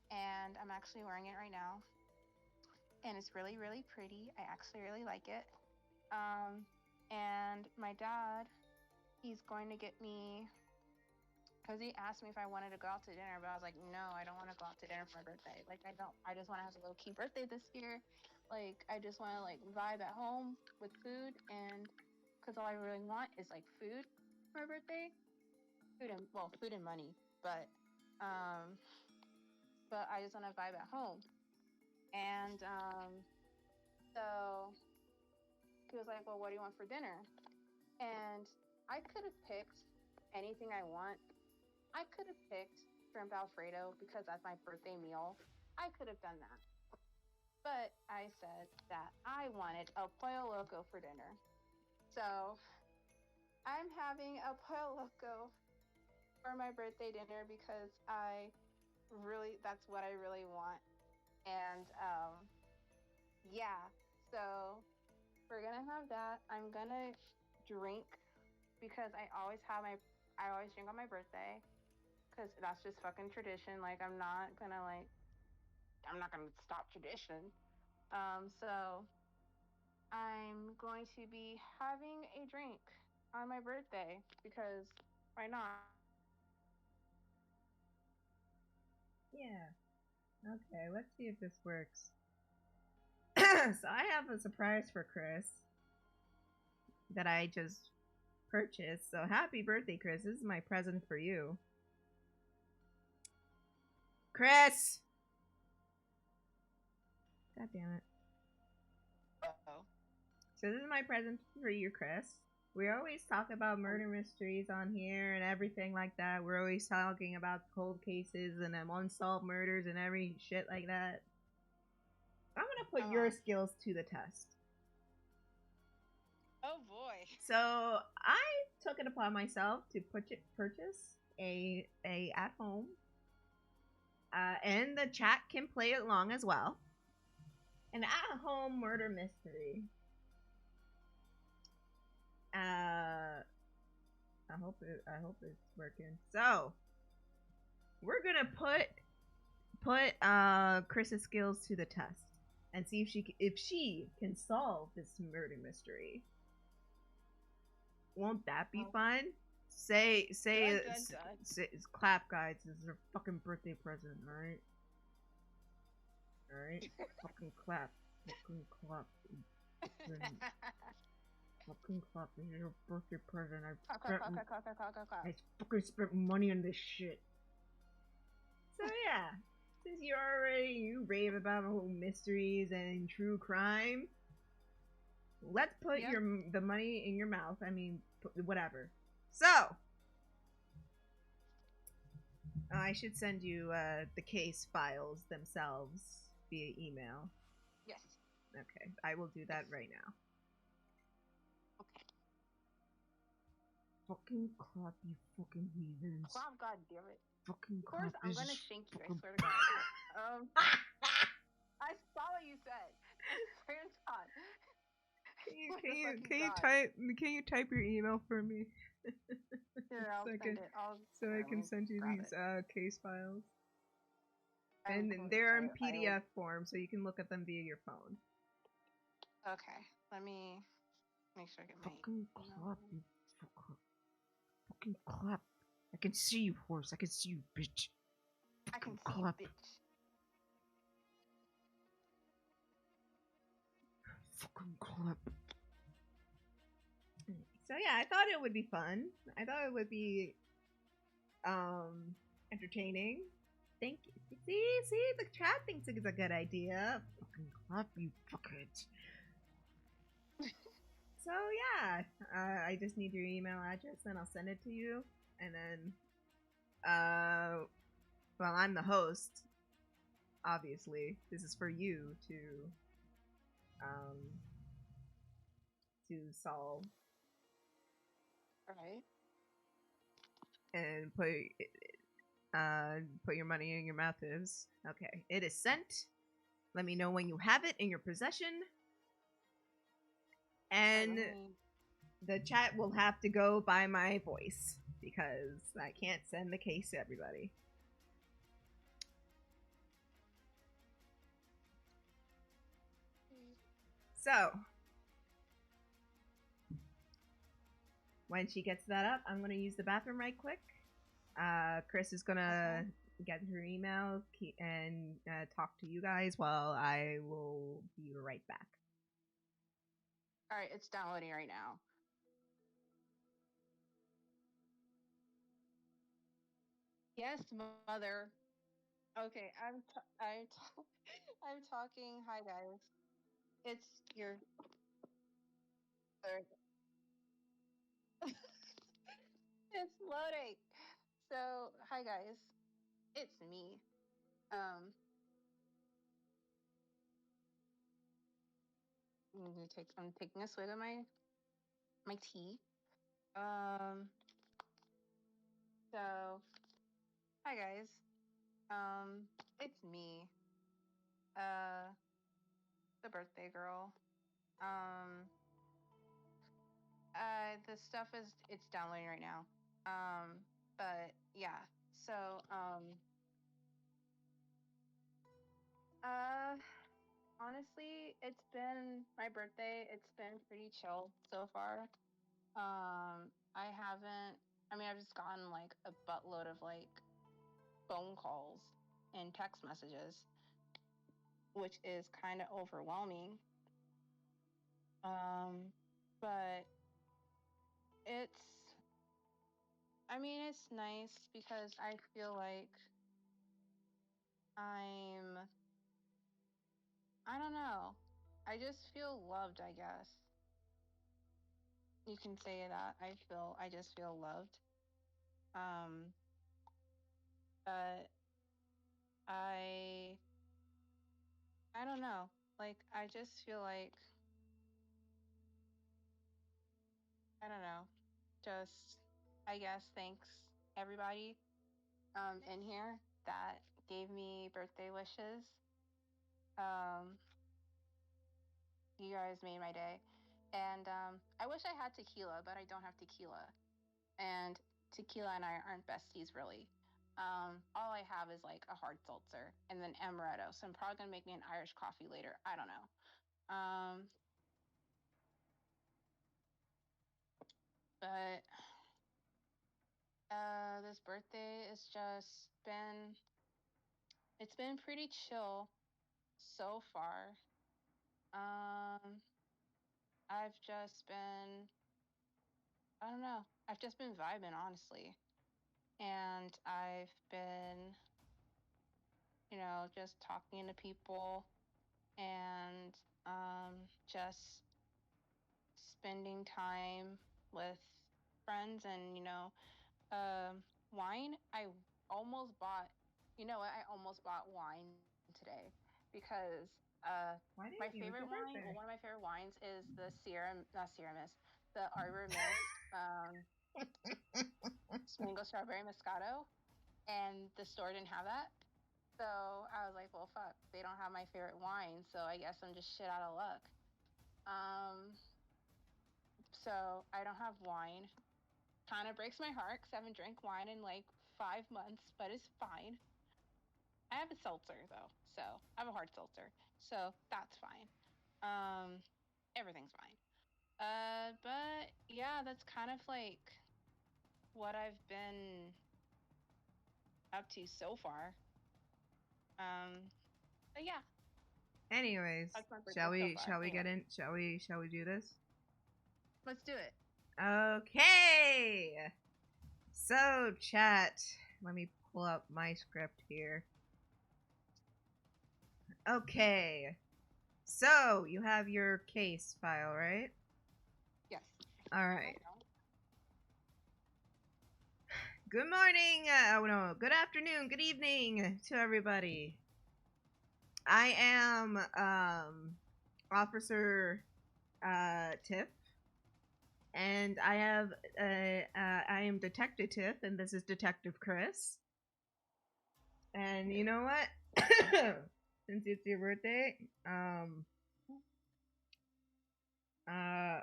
And I'm actually wearing it right now, and it's really, really pretty. I actually really like it. And my dad, he's going to get me, because he asked me if I wanted to go out to dinner, but I was like, no, I don't want to go out to dinner for my birthday. Like, I don't. I just want to have a low key birthday this year. Like, I just want to like vibe at home with food, and because all I really want is like food for my birthday, food and money, but I just want to vibe at home. And so he was like, well, what do you want for dinner? And I could have picked anything I want. I could have picked shrimp Alfredo because that's my birthday meal. I could have done that. But I said that I wanted a pollo loco for dinner. So I'm having a pollo loco for my birthday dinner because that's what I really want. And yeah, so we're gonna have that. I'm gonna drink because I always drink on my birthday because that's just fucking tradition. Like, I'm not gonna stop tradition. So I'm going to be having a drink on my birthday because why not? Yeah. Okay. Let's see if this works. So I have a surprise for Kris that I just purchased. So happy birthday, Kris! This is my present for you. Kris! God damn it. Uh-oh. So this is my present for you, Kris. We always talk about murder mysteries on here and everything like that. We're always talking about cold cases and unsolved murders and every shit like that. I'm gonna put your skills to the test. Oh boy. So I took it upon myself to purchase a at home, and the chat can play along as well. An at home murder mystery. I hope it's working. So we're gonna put Kris's skills to the test and see if she can solve this murder mystery. Won't that be fun? Say clap, guys. This is her fucking birthday present, alright? Alright? Fucking clap. Fucking clap. fucking clap. This is your birthday present. Clap, clap, clap, clap, clap, clap, clap, clap. I fucking spent money on this shit. So yeah, since you rave about mysteries and true crime, let's put the money in your mouth. I mean, whatever. So I should send you the case files themselves via email. Yes. Okay, I will do that right now. Okay. Fucking clap, you fucking heathens. Clap, god damn it. Fucking Of course, clap. I'm gonna shank you, I swear to God. I saw what you said. I swear to God. Can you type your email for me? Here, I'll send it. So I can send you these case files. I'm And they're in PDF form, so you can look at them via your phone. Okay, let me make sure I get my... Fucking clap, you fucker. Fucking clap. I can see you, horse. I can see you, bitch. I can see you, bitch. Fucking clap. So yeah, I thought it would be fun. I thought it would be entertaining. Thank you. See, the chat thinks it's a good idea. Fucking clap, you fuckheads. So yeah, I just need your email address, and I'll send it to you. And then, well, I'm the host. Obviously, this is for you to solve. Right. And put your money in your mouth is. Okay, it is sent. Let me know when you have it in your possession. And the chat will have to go by my voice because I can't send the case to everybody. So, when she gets that up, I'm going to use the bathroom right quick. Kris is going to get her email and talk to you guys while I will be right back. Alright, it's downloading right now. Yes, mother. Okay, I'm talking. Hi, guys. It's your... It's loading. So, hi, guys. It's me. I'm taking a swig of my tea. So, hi, guys. It's me. The birthday girl. The stuff it's downloading right now. But yeah. So, honestly, it's been my birthday. It's been pretty chill so far. I've just gotten like a buttload of like phone calls and text messages, which is kind of overwhelming. But it's nice because I feel like I don't know. I just feel loved, I guess. You can say that. I just feel loved. But I don't know. Like, I just feel like, I don't know. Just, I guess, thanks everybody in here that gave me birthday wishes. You guys made my day. And I wish I had tequila, but I don't have tequila. And tequila and I aren't besties, really. All I have is like a hard seltzer and then amaretto. So I'm probably gonna make me an Irish coffee later. I don't know. But this birthday is just it's been pretty chill so far. I've just been, I don't know, I've just been vibing, honestly. And I've been, just talking to people and just spending time with friends and, wine. I almost bought, I almost bought wine today because Why didn't my you? It's favorite your wine, birthday. well, one of my favorite wines is the not Sierra Mist, the Arbor Mist Mango Strawberry Moscato, and the store didn't have that. So I was like, well, fuck, they don't have my favorite wine, so I guess I'm just shit out of luck. So I don't have wine. Kind of breaks my heart because I haven't drank wine in like 5 months, but it's fine. I have a seltzer though, so I have a hard seltzer, so that's fine. Everything's fine. But yeah, that's kind of like what I've been up to so far. But yeah, Anyways, that's my birthday shall so we far. shall we Anyway, get in? Shall we do this? let's do it. Okay. So, chat, let me pull up my script here. Okay. So, you have your case file, right? Yes. All right. Good morning. No. Good afternoon. Good evening to everybody. I am Officer Tiff, and I am Detective Tiff, and this is Detective Kris. And you know what? Since it's your birthday, hang on.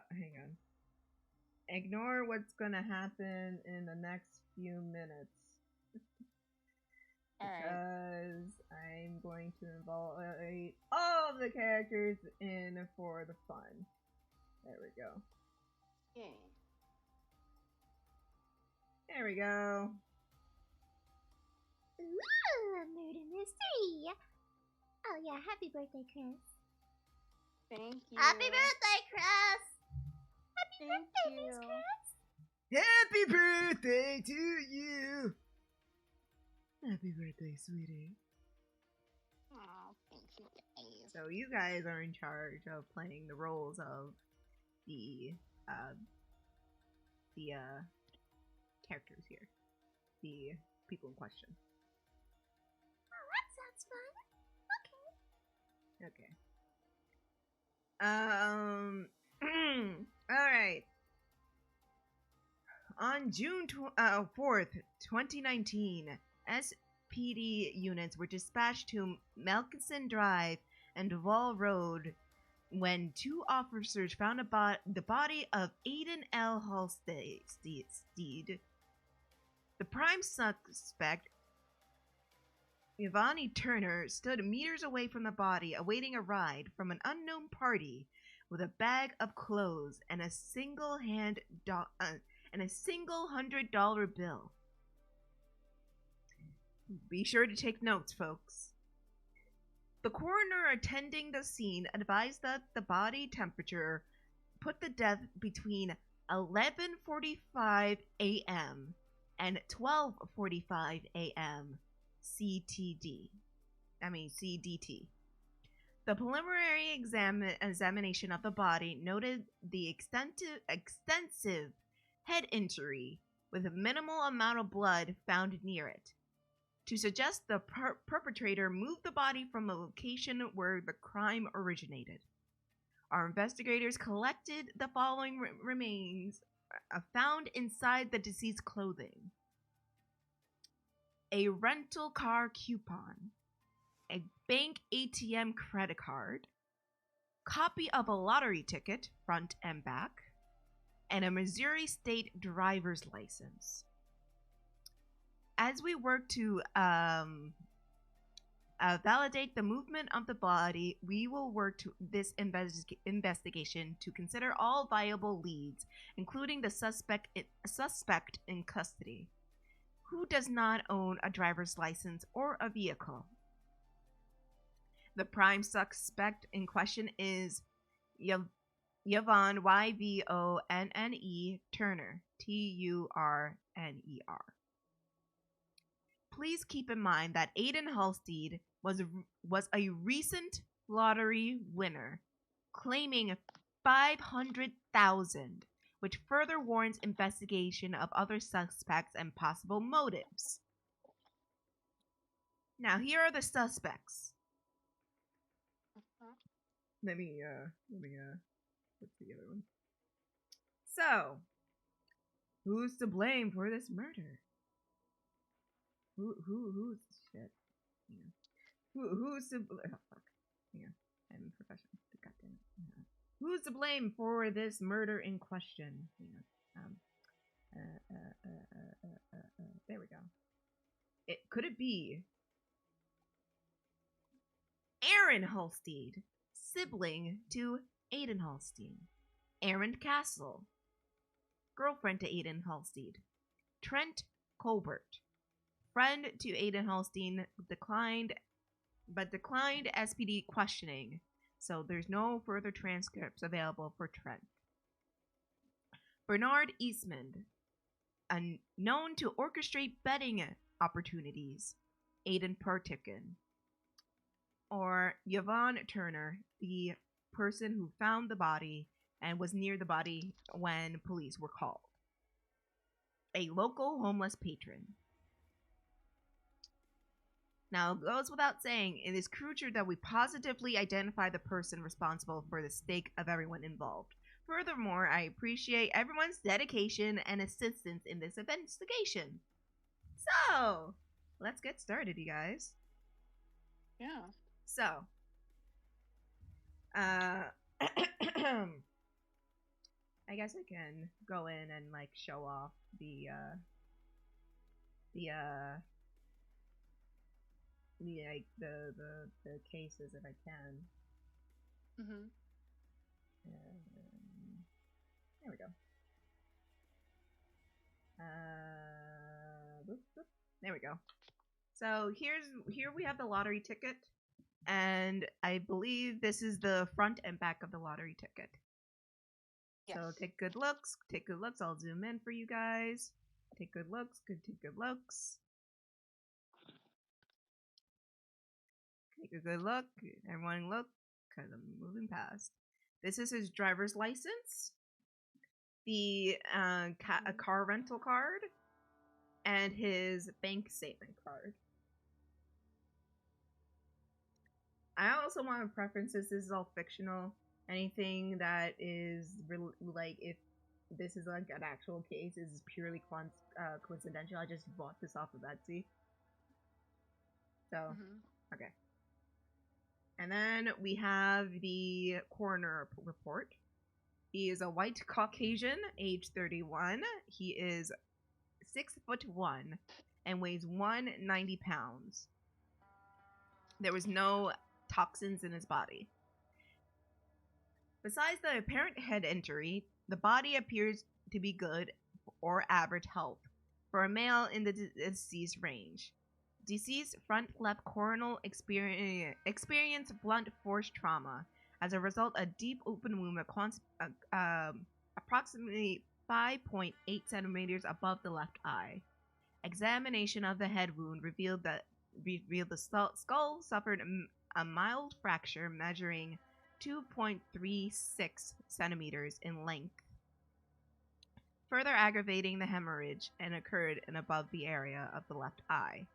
Ignore what's gonna happen in the next few minutes. Because I'm going to involve all of the characters in for the fun. There we go. Yeah. There we go. Ooh, a murder mystery. Oh yeah, happy birthday, Kris. Thank you. Happy birthday, Kris. Thank Happy you. birthday, Miss Kris. Happy birthday to you. Happy birthday, sweetie. Oh, thank you guys. So you guys are in charge of playing the roles of the characters here, the people in question. Oh, that sounds Okay. All right. On June 4th, 2019, SPD units were dispatched to Melkinson Drive and Duval Road when two officers found the body of Aiden L. Halstead. The prime suspect, Yvonne Turner, stood meters away from the body, awaiting a ride from an unknown party with a bag of clothes and a single $100 bill. Be sure to take notes, folks. The coroner attending the scene advised that the body temperature put the death between 11:45 a.m. and 12:45 a.m. CDT. The preliminary examination of the body noted the extensive head injury with a minimal amount of blood found near it, to suggest the perpetrator moved the body from the location where the crime originated. Our investigators collected the following remains found inside the deceased's clothing: a rental car coupon, a bank ATM credit card, copy of a lottery ticket, front and back, and a Missouri State driver's license. As we work to validate the movement of the body, we will work to this investigation to consider all viable leads, including the suspect in custody, who does not own a driver's license or a vehicle. The prime suspect in question is Yvonne, Yvonne Turner, Turner. Please keep in mind that Aiden Halstead was a recent lottery winner, claiming 500,000, which further warrants investigation of other suspects and possible motives. Now, here are the suspects. Let me what's the other one? So, who's to blame for this murder? Who's shit? Yeah. Who's to oh fuck. Yeah, I'm professional. God damn it. Yeah. Who's to blame for this murder in question? Yeah. There we go. Could it be Aaron Halstead, sibling to Aiden Halstead? Aaron Castle, girlfriend to Aiden Halstead. Trent Colbert, friend to Aiden Halstead, declined SPD questioning, so there's no further transcripts available for Trent. Bernard Eastman, known to orchestrate betting opportunities, Aiden Partikin. Or Yvonne Turner, the person who found the body and was near the body when police were called. A local homeless patron. Now, it goes without saying, it is crucial that we positively identify the person responsible for the stake of everyone involved. Furthermore, I appreciate everyone's dedication and assistance in this investigation. So, let's get started, you guys. Yeah. So, I guess I can go in and like show off the cases if I can. Mhm. There we go. There we go. So here we have the lottery ticket, and I believe this is the front and back of the lottery ticket. Yes. So take good looks. Take good looks. I'll zoom in for you guys. Take good looks. Take good looks. Take a good look. Everyone look, because I'm moving past. This is his driver's license, a car rental card, and his bank statement card. I also want to preference this is all fictional. Anything that is like, if this is like an actual case, is purely coincidental. I just bought this off of Etsy. So, okay. And then we have the coroner report. He is a white Caucasian, age 31. He is 6'1" and weighs 190 pounds. There was no toxins in his body. Besides the apparent head injury, the body appears to be good or average health for a male in the deceased range. Deceased front left coronal experienced blunt force trauma. As a result, a deep open wound approximately 5.8 centimeters above the left eye. Examination of the head wound revealed the skull suffered a mild fracture measuring 2.36 centimeters in length, further aggravating the hemorrhage, and occurred in above the area of the left eye.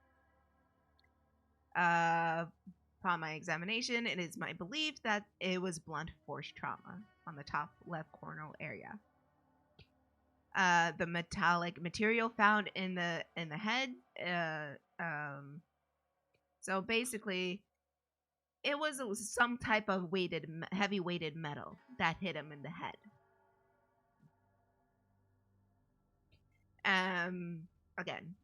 Upon my examination, it is my belief that it was blunt force trauma on the top left coronal area. The metallic material found in the head, so basically, it was some type of heavy weighted metal that hit him in the head. Again,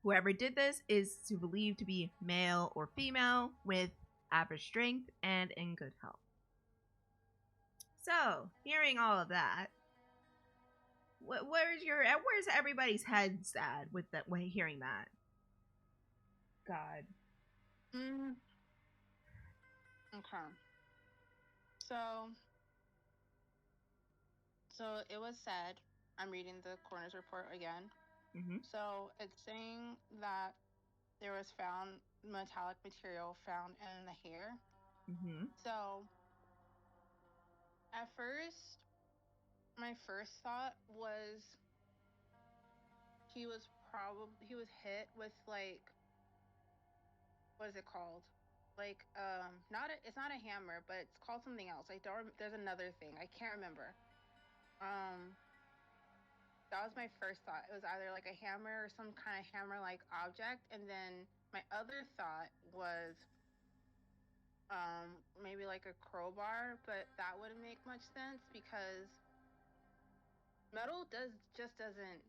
whoever did this is believed to be male or female with average strength and in good health. So, hearing all of that, where's everybody's heads at with that when hearing that? God. Okay. So, So it was said, I'm reading the coroner's report again. Mm-hmm. So it's saying that there was found metallic material found in the hair. Mm-hmm. So at first, my first thought was he was hit with like, what is it called? Like it's not a hammer, but it's called something else. There's another thing. I can't remember. That was my first thought. It was either like a hammer or some kind of hammer-like object, and then my other thought was maybe like a crowbar, but that wouldn't make much sense because metal doesn't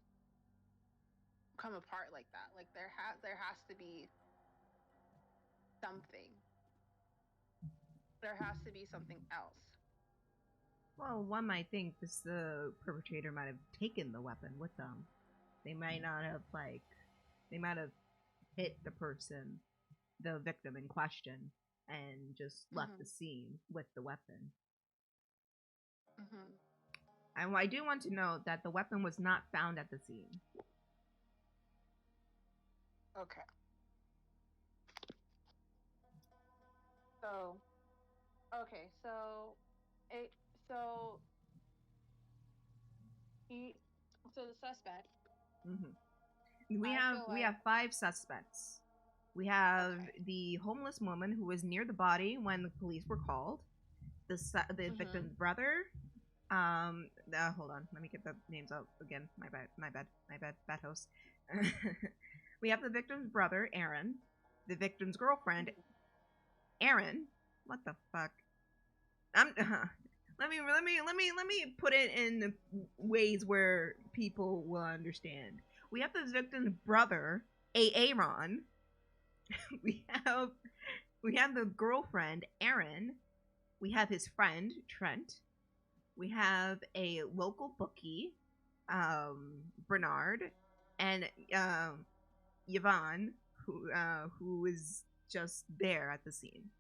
come apart like that. Like there has to be something. There has to be something else. Well, one might think the perpetrator might have taken the weapon with them. They might not have they might have hit the victim in question, and just left the scene with the weapon. Mm-hmm. And I do want to note that the weapon was not found at the scene. Okay. So the suspect. Mm-hmm. I We have 5 suspects. We have the homeless woman who was near the body when the police were called. The victim's brother. Hold on, let me get the names out again. My bad host. We have the victim's brother, Aaron. The victim's girlfriend, Aaron. What the fuck? Let me put it in ways where people will understand. We have the victim's brother, Aaron. we have the girlfriend, Erin. We have his friend, Trent. We have a local bookie, Bernard, and Yvonne, who is just there at the scene.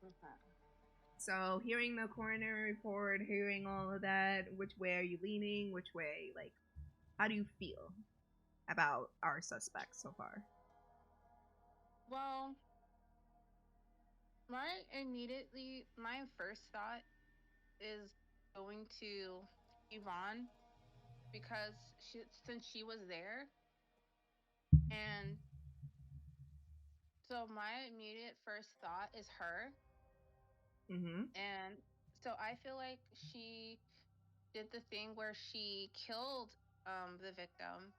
Okay. So, hearing the coroner report, hearing all of that, which way are you leaning? Which way, like, how do you feel about our suspects so far? Well, my first thought is going to Yvonne because since she was there, and so my immediate first thought is her. Mm-hmm. And so I feel like she did the thing where she killed the victim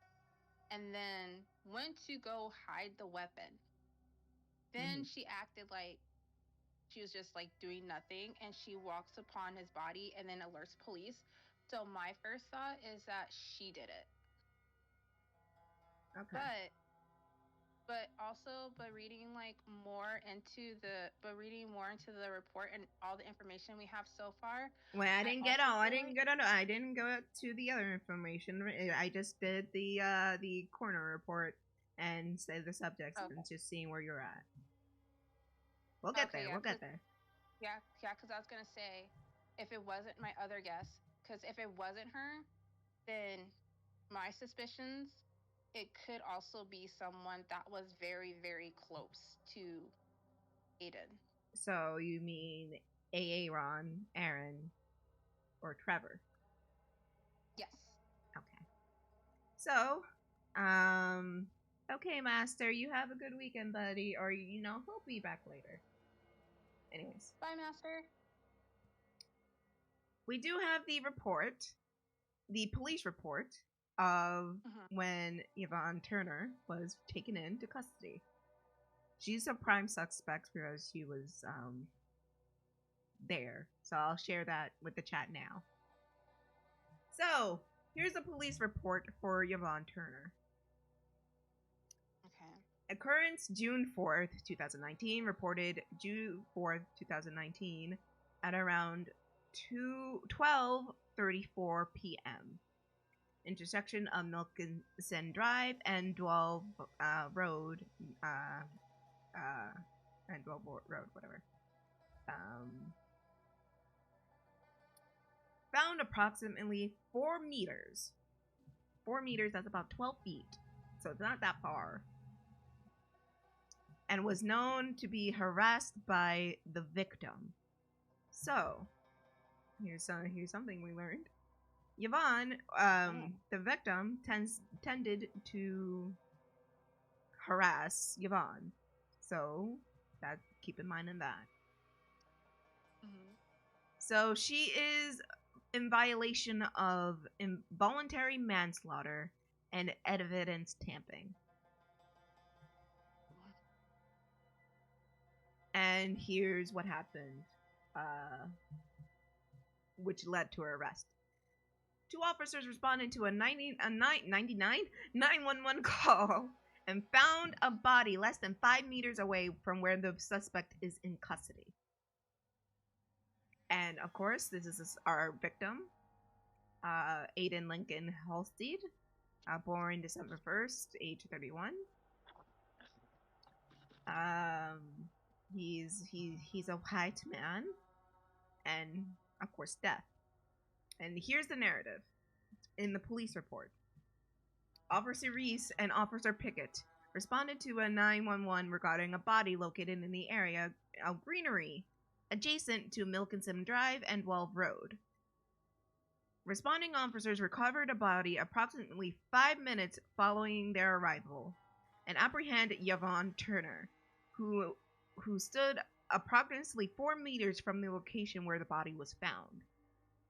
and then went to go hide the weapon. Then she acted like she was just like doing nothing, and she walks upon his body and then alerts police. So my first thought is that she did it. Okay. But reading more into the report and all the information we have so far. Well, I didn't go to the other information. I just did the coroner report and say the subjects and just seeing where you're at. We'll get there. We'll get there. Yeah, because I was gonna say, if it wasn't my other guess, because if it wasn't her, then my suspicions, it could also be someone that was very, very close to Aiden. So you mean Aaron, Aaron, or Trevor? Yes. Okay. So, okay, Master, you have a good weekend, buddy, or he'll be back later. Anyways. Bye, Master. We do have the police report of when Yvonne Turner was taken into custody. She's a prime suspect because she was there. So I'll share that with the chat now. So, here's a police report for Yvonne Turner. Okay. Occurrence June 4th, 2019. Reported June 4th, 2019 at around 12:34 p.m. Intersection of Milkinson Drive and Dwell Road, whatever. found approximately 4 meters. 4 meters, that's about 12 feet. So it's not that far. And was known to be harassed by the victim. So, here's something we learned. Yvonne, the victim, tended to harass Yvonne. So, keep in mind in that. Mm-hmm. So, she is in violation of involuntary manslaughter and evidence tampering. And here's what happened, which led to her arrest. 2 officers responded to a 911 call and found a body less than 5 meters away from where the suspect is in custody. And of course, this is our victim, Aiden Lincoln Halstead, born December 1st, age 31. He's a white man, and of course deaf. And here's the narrative in the police report. Officer Reese and Officer Pickett responded to a 911 regarding a body located in the area of greenery adjacent to Milkinson Drive and Welve Road. Responding officers recovered a body approximately 5 minutes following their arrival and apprehended Yvonne Turner, who stood approximately 4 meters from the location where the body was found.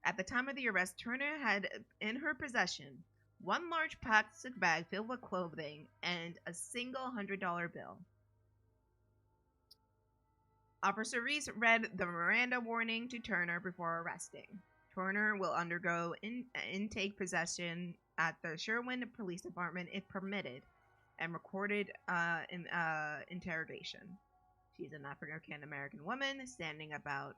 At the time of the arrest, Turner had in her possession 1 large plastic bag filled with clothing and a single $100 bill. Officer Reese read the Miranda warning to Turner before arresting. Turner will undergo intake possession at the Sherwin Police Department if permitted and recorded interrogation. She's an African American woman, standing about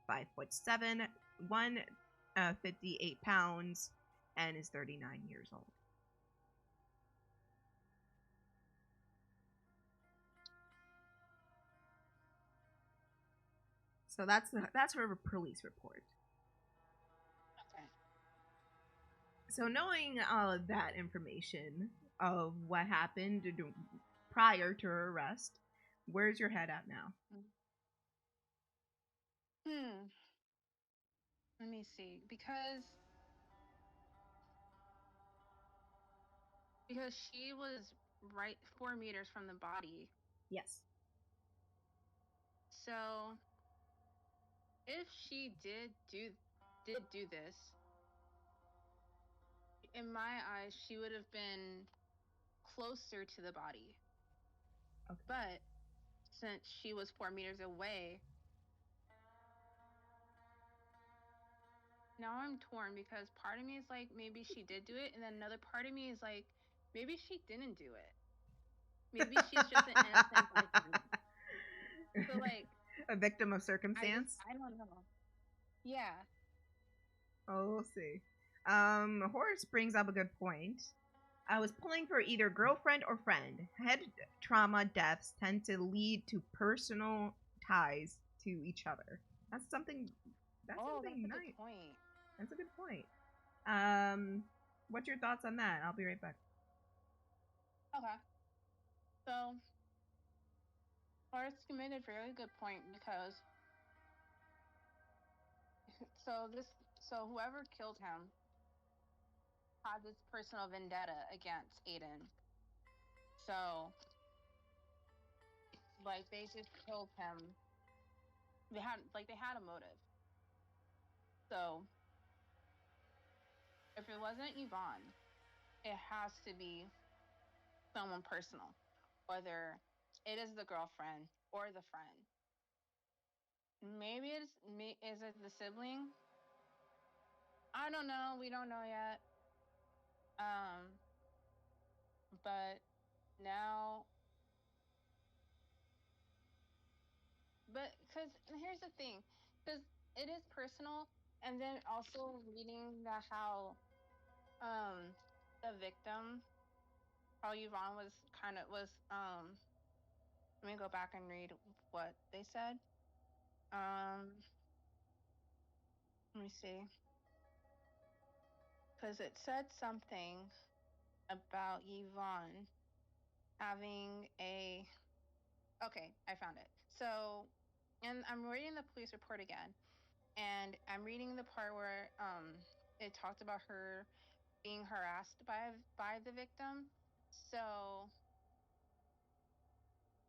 5'7", 158 pounds, and is 39 years old. So that's her police report. Okay. So knowing all of that information of what happened prior to her arrest, where's your head at now? Let me see. Because she was right 4 meters from the body. Yes. So if she did do this, in my eyes, she would have been closer to the body. Okay. But since she was 4 meters away, now I'm torn because part of me is like, maybe she did do it, and then another part of me is like, maybe she didn't do it. Maybe she's just an innocent person. So like a victim of circumstance? I don't know. Yeah. Oh, we'll see. Horace brings up a good point. I was pulling for either girlfriend or friend. Head trauma deaths tend to lead to personal ties to each other. That's something nice. Good point. That's a good point. What's your thoughts on that? I'll be right back. Okay. So, Horace made a very good point because whoever killed him had this personal vendetta against Aiden. So, like, they just killed him. They had a motive. So, if it wasn't Yvonne, it has to be someone personal, whether it is the girlfriend or the friend. Maybe is it the sibling? I don't know. We don't know yet. But now, because here's the thing, because it is personal, and then also reading that how, the victim, how Yvonne was let me go back and read what they said. Let me see. because it said something about Yvonne having a. Okay, I found it. So, and I'm reading the police report again, and I'm reading the part where it talked about her being harassed by the victim. So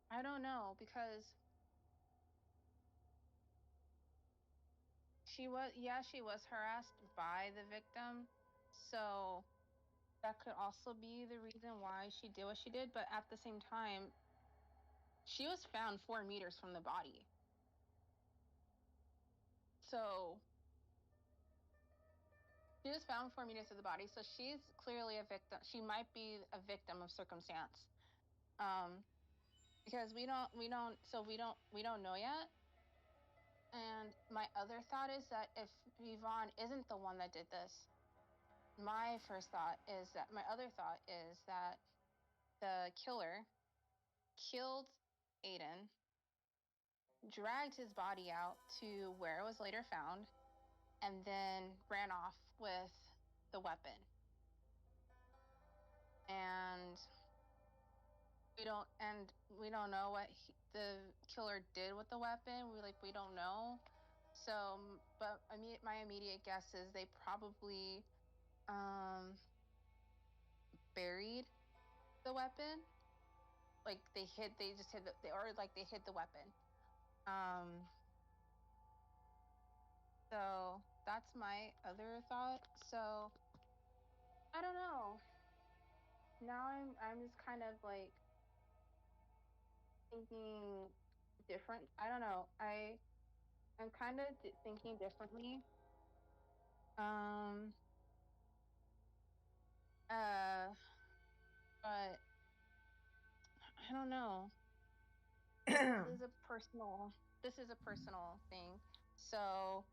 I don't know, because she was harassed by the victim. So that could also be the reason why she did what she did. But at the same time, she was found 4 meters from the body. So she was found 4 meters of the body. So she's clearly a victim. She might be a victim of circumstance. Because we don't know yet. And my other thought is that if Yvonne isn't the one that did this, my other thought is that the killer killed Aiden, dragged his body out to where it was later found, and then ran off with the weapon. And we don't know what the killer did with the weapon. We don't know. So, but my immediate guess is they probably buried the weapon. Like they just hid they hid the weapon. So that's my other thought. So I don't know. Now I'm just kind of like thinking different. I don't know. I'm kind of thinking differently. Um. But I don't know. This is a personal thing. So,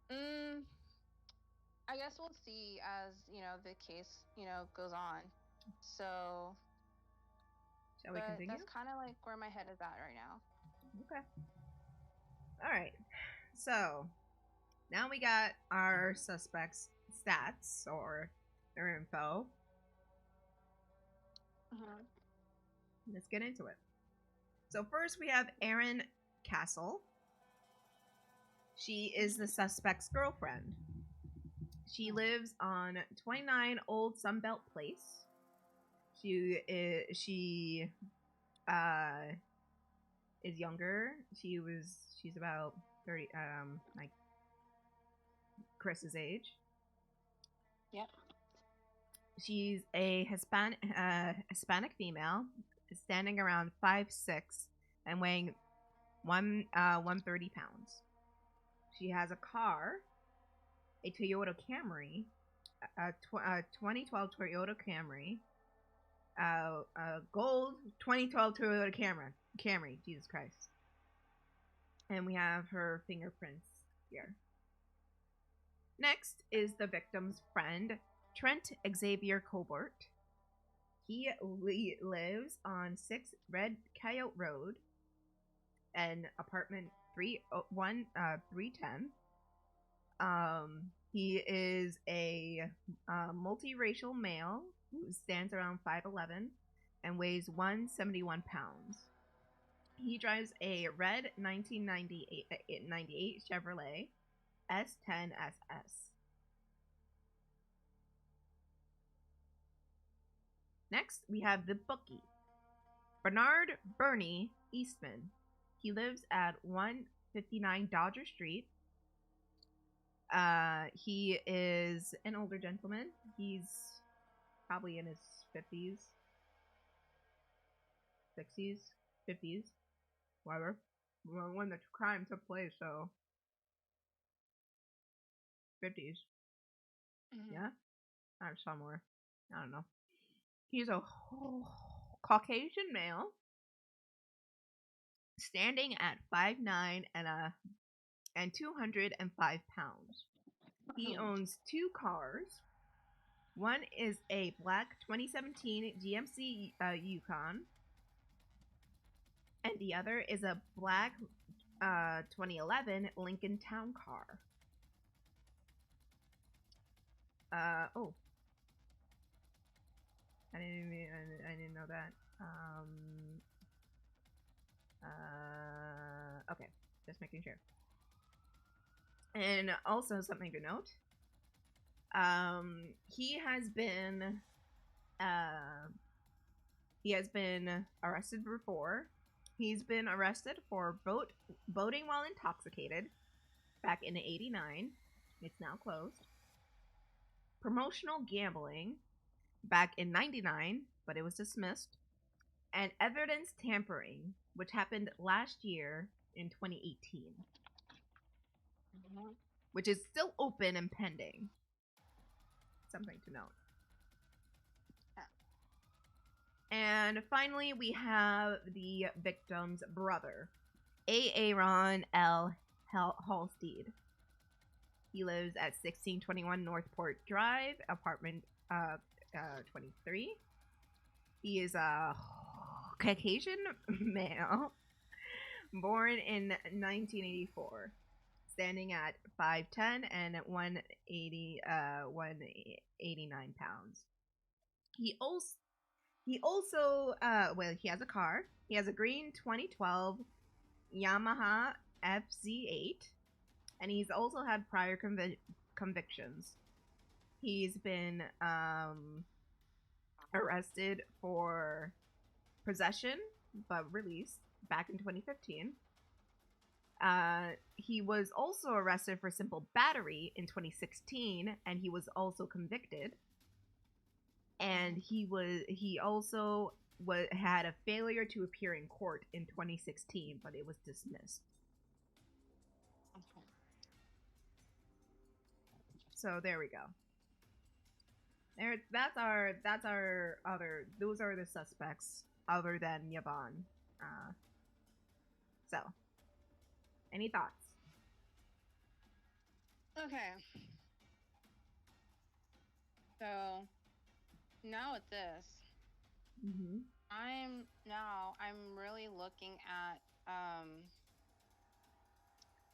I guess we'll see as, the case, goes on. So, Shall we continue? That's kind of like where my head is at right now. Okay. All right. So, now we got our suspects' stats or their info. Let's get into it. So first we have Erin Castle. She is the suspect's girlfriend. She lives on 29 Old Sunbelt Place. She is younger. She's about 30, like Chris's age. Yep. She's a Hispanic female, standing around 5'6" and weighing 130 pounds. She has a car, a Toyota Camry, a 2012 Toyota Camry, a gold 2012 Toyota Camry, Jesus Christ. And we have her fingerprints here. Next is the victim's friend, Trent Xavier Colbert. He lives on 6 Red Coyote Road and apartment 310. He is a multiracial male who stands around 5'11" and weighs 171 pounds. He drives a red 1998 Chevrolet S10 SS. Next, we have the bookie, Bernard Bernie Eastman. He lives at 159 Dodger Street. He is an older gentleman. He's probably in his 50s, 60s, 50s, whatever. When the crime took place, so 50s. Yeah? Or somewhere. I don't know. He's a Caucasian male, standing at 5'9" and 205 pounds. He owns 2 cars. One is a black 2017 GMC Yukon, and the other is a black 2011 Lincoln Town Car. Oh. I didn't know that. Okay. Just making sure. And also something to note. He has been arrested before. He's been arrested for boating while intoxicated back in '89. It's now closed. Promotional gambling back in '99, but it was dismissed. And evidence tampering, which happened last year in 2018. Mhm. Which is still open and pending. Something to note. And finally, we have the victim's brother, Aaron L. Halstead. He lives at 1621 Northport Drive, apartment 23. He is a Caucasian male, born in 1984, standing at 5'10" and 189 pounds. He also he has a car. He has a green 2012 Yamaha FZ8, and he's also had prior convictions. He's been arrested for possession but released back in 2015. He was also arrested for simple battery in 2016, and he was also convicted. And he also had a failure to appear in court in 2016, but it was dismissed. Okay. So there we go. Those are the suspects other than Yvonne. So any thoughts? Okay. So now with this, Mm-hmm. I'm really looking at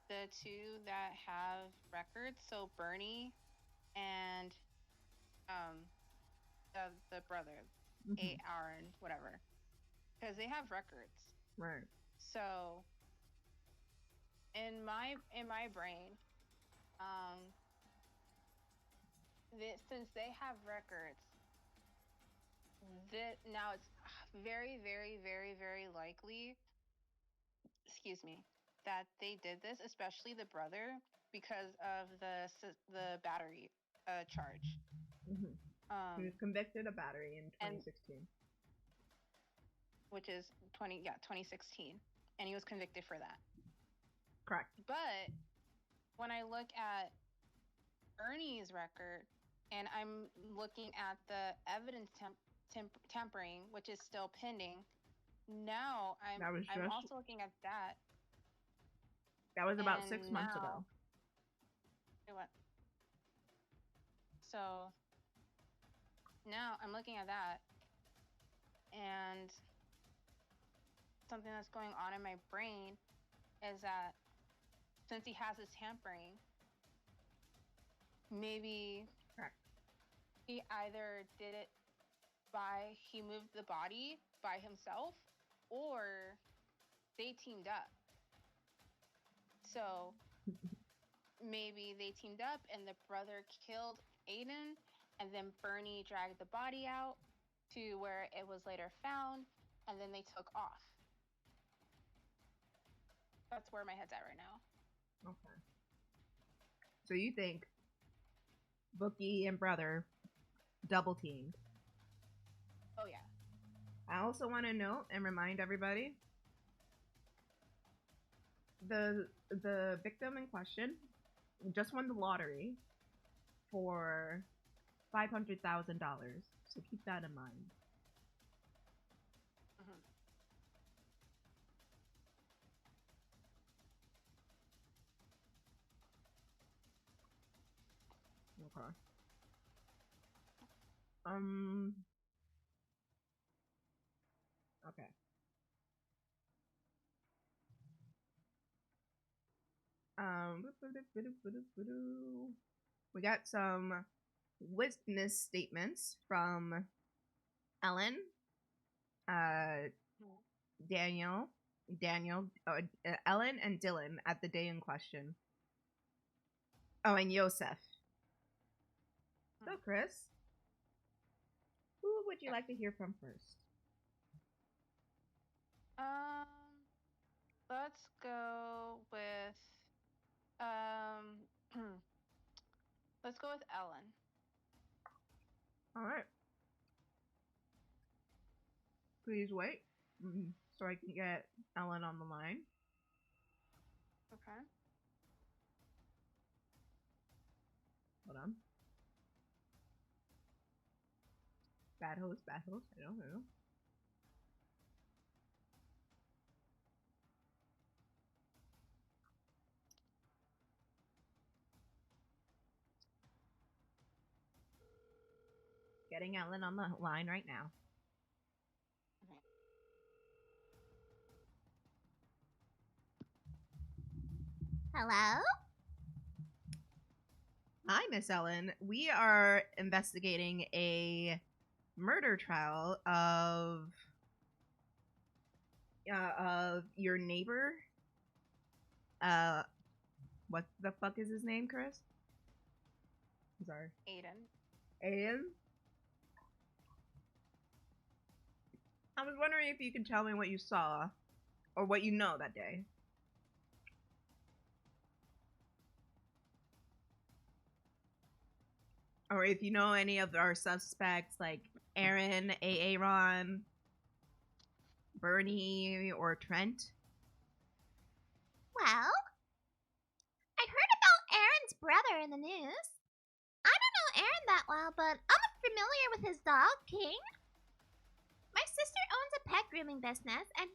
the two that have records. So Bernie and the brother, Mm-hmm. Aaron, whatever, because they have records. Right. So in my brain, since they have records, now it's very, very, very, very likely, excuse me, that they did this, especially the brother, because of the battery charge. Mm-hmm. He was convicted of battery in 2016. Which is 2016, and he was convicted for that. Correct. But when I look at Ernie's record, and I'm looking at the evidence tampering, which is still pending. Now I'm also looking at that. That was about 6 months ago. What? So now I'm looking at that, and something that's going on in my brain is that since he has this tampering, maybe Correct. He either did it he moved the body by himself, or they teamed up. So maybe they teamed up and the brother killed Aiden, and then Bernie dragged the body out to where it was later found, and then they took off. That's where my head's at right now. Okay. So you think Bookie and brother double teamed? Oh yeah. I also want to note and remind everybody, the victim in question just won the lottery for $500,000. So keep that in mind. Okay. Okay. We witness statements from Ellen, Daniel, Ellen, and Dylan at the day in question. Oh, and Yosef. So, Kris, who would you like to hear from first? Let's go with let's go with Ellen. All right. Please wait, so I can get Ellen on the line. Okay. Hold on. Bad host. I don't know. Getting Ellen on the line right now. Hello? Hi, Miss Ellen. We are investigating a murder trial of your neighbor. What the fuck is his name, Kris? I'm sorry. Aiden? I was wondering if you could tell me what you saw, or what you know that day. Or if you know any of our suspects, like Aaron, Aaron, Bernie, or Trent. Well, I heard about Aaron's brother in the news. I don't know Aaron that well, but I'm familiar with his dog, King. My sister owns a pet grooming business and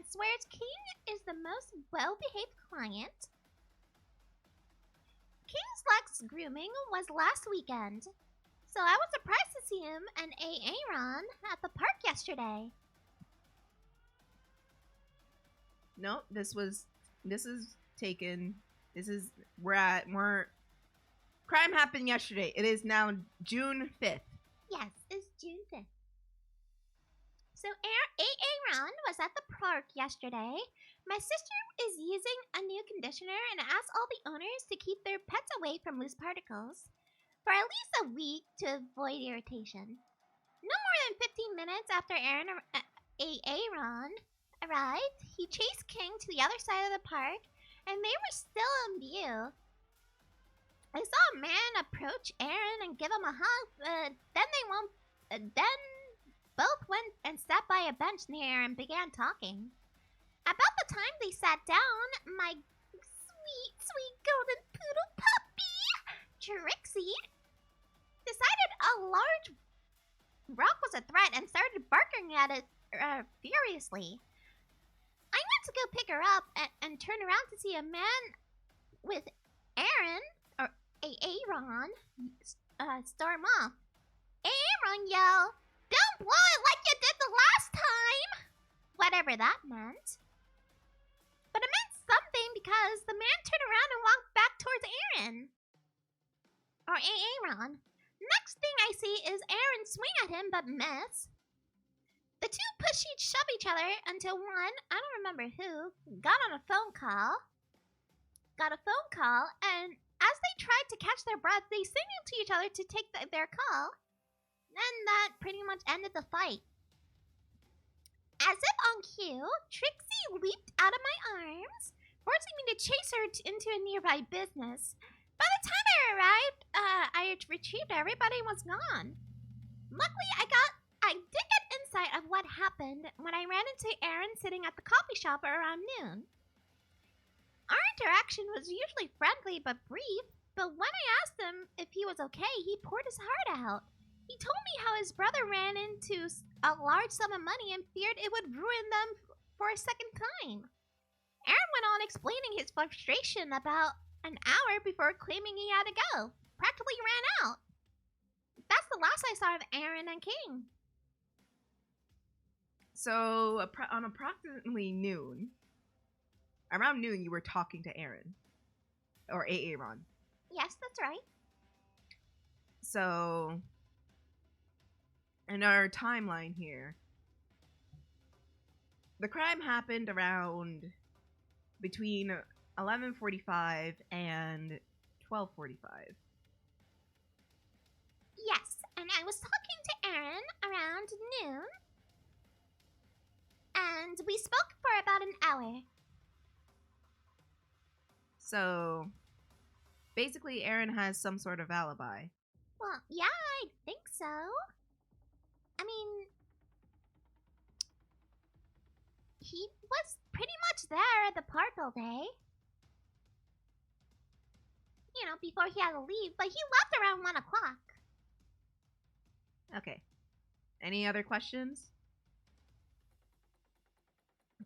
swears King is the most well-behaved client. King's last grooming was last weekend, so I was surprised to see him and Aaron at the park yesterday. No, crime happened yesterday. It is now June 5th. Yes, it's June 5th. So Aaron was at the park yesterday. My sister is using a new conditioner and asked all the owners to keep their pets away from loose particles for at least a week to avoid irritation. No more than 15 minutes after Aaron arrived, he chased King to the other side of the park, and they were still in view. I saw a man approach Aaron and give him a hug, but then both went and sat by a bench near and began talking. About the time they sat down, my sweet, sweet golden poodle puppy, Trixie, decided a large rock was a threat and started barking at it furiously. I went to go pick her up and turn around to see a man with Aaron storm off. Aaron yelled, "Don't blow it like you did the last time!" Whatever that meant. But it meant something because the man turned around and walked back towards Aaron. Or Aaron. Next thing I see is Aaron swing at him but miss. The two push shove each other until one, I don't remember who, got a phone call, and as they tried to catch their breath, they signaled to each other to take their call, and that pretty much ended the fight. As if on cue, Trixie leaped out of my arms, forcing me to chase her into a nearby business. By the time I arrived, I retrieved everybody was gone. Luckily, I did get insight of what happened when I ran into Aaron sitting at the coffee shop around noon. Our interaction was usually friendly but brief, but when I asked him if he was okay, he poured his heart out. He told me how his brother ran into a large sum of money and feared it would ruin them for a second time. Aaron went on explaining his frustration about an hour before claiming he had to go. Practically ran out. That's the last I saw of Aaron and King. So, on approximately noon, around noon, you were talking to Aaron. Or Aaron. Yes, that's right. So, in our timeline here, the crime happened around between 11:45 and 12:45. Yes, and I was talking to Aaron around noon, and we spoke for about an hour. So, basically, Aaron has some sort of alibi. Well, yeah, I think so. I mean, he was pretty much there at the park all day. You know, before he had to leave, but he left around 1 o'clock. Okay. Any other questions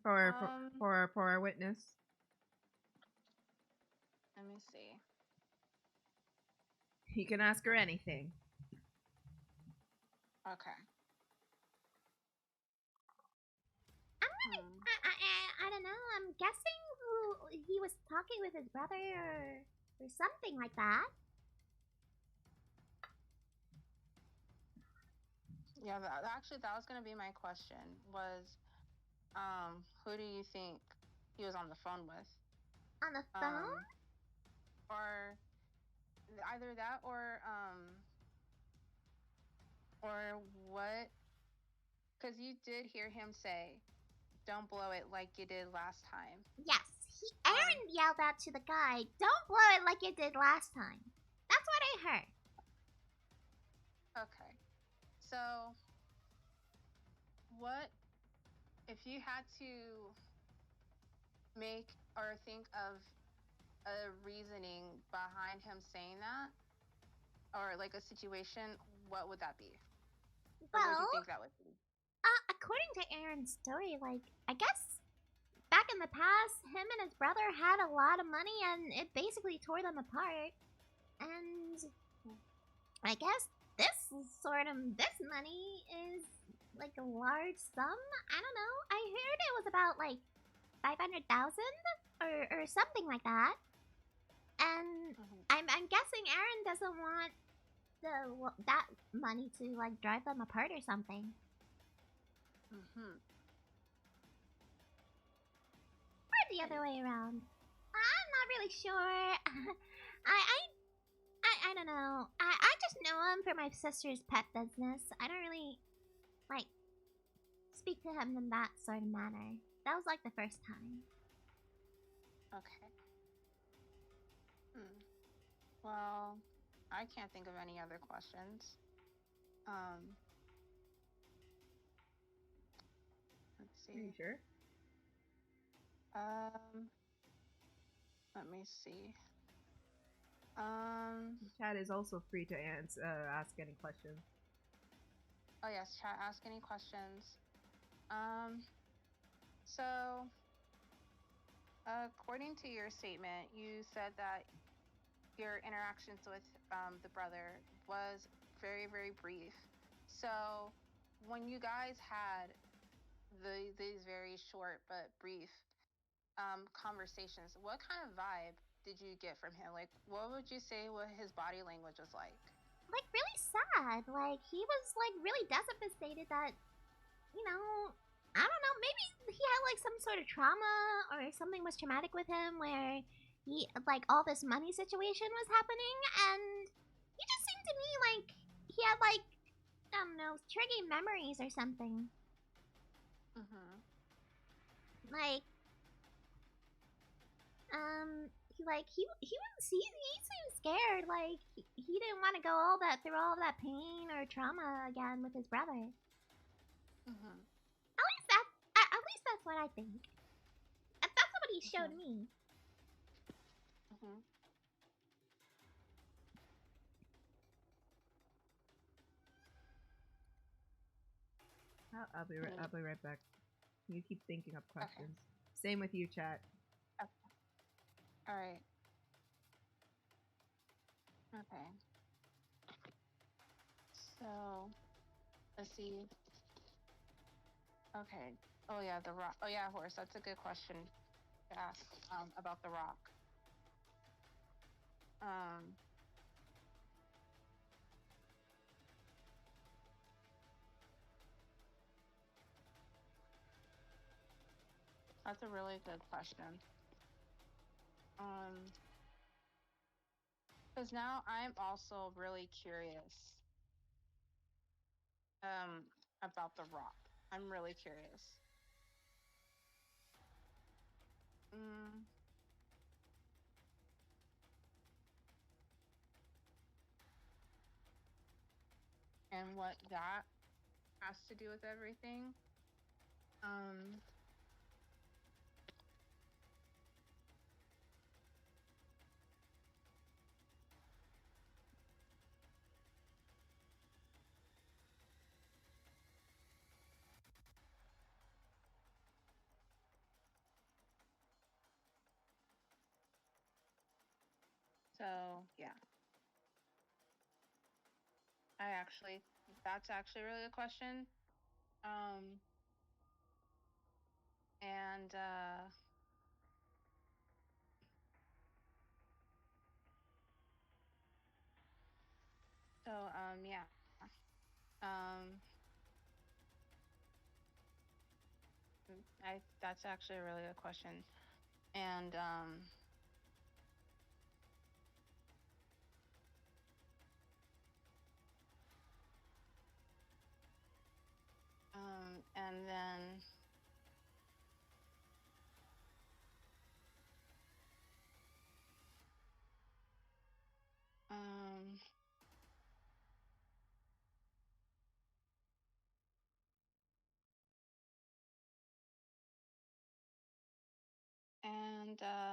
for our witness? Let me see. You can ask her anything. Okay. I don't know. I'm guessing who he was talking with his brother or something like that. Yeah, actually, that was gonna be my question. Was, who do you think he was on the phone with? On the phone? Or either that, or what? Because you did hear him say, "Don't blow it like you did last time." Yes, Aaron yelled out to the guy, "Don't blow it like you did last time." That's what I heard. Okay. So, what if you had to make or think of a reasoning behind him saying that, or like a situation? What would that be? Or what do you think that would be? According to Aaron's story, like, I guess back in the past, him and his brother had a lot of money and it basically tore them apart. And I guess this money is like a large sum. I don't know. I heard it was about like 500,000 or something like that. And I'm guessing Aaron doesn't want that money to like drive them apart or something. Or the other way around. I'm not really sure. I don't know. I just know him for my sister's pet business. I don't really like speak to him in that sort of manner. That was like the first time. Okay. Well, I can't think of any other questions. Let's see. Are you sure? Let me see. Chat is also free to ask any questions. Oh yes, chat, ask any questions. So, according to your statement, you said that your interactions with the brother was very, very brief. So, when you guys had these very short but brief conversations, what kind of vibe did you get from him? Like, what would you say what his body language was like? Like, really sad. Like, he was, like, really devastated that, you know, I don't know, maybe he had, like, some sort of trauma or something was traumatic with him where he, like, all this money situation was happening, and he just seemed to me like he had, like, I don't know, triggering memories or something. Like, he seemed scared. Like he didn't want to go through all that pain or trauma again with his brother. At least that's what I think. That's what he showed me. I'll be right back. You keep thinking up questions. Okay. Same with you, chat. Okay. All right. Okay. So, let's see. Okay. Oh yeah, the rock. Oh yeah, horse. That's a good question to ask about the rock. That's a really good question. Because now I'm also really curious about the rock. I'm really curious. And what that has to do with everything. So yeah. That's actually a really good question. And so yeah. That's actually a really good question. And and then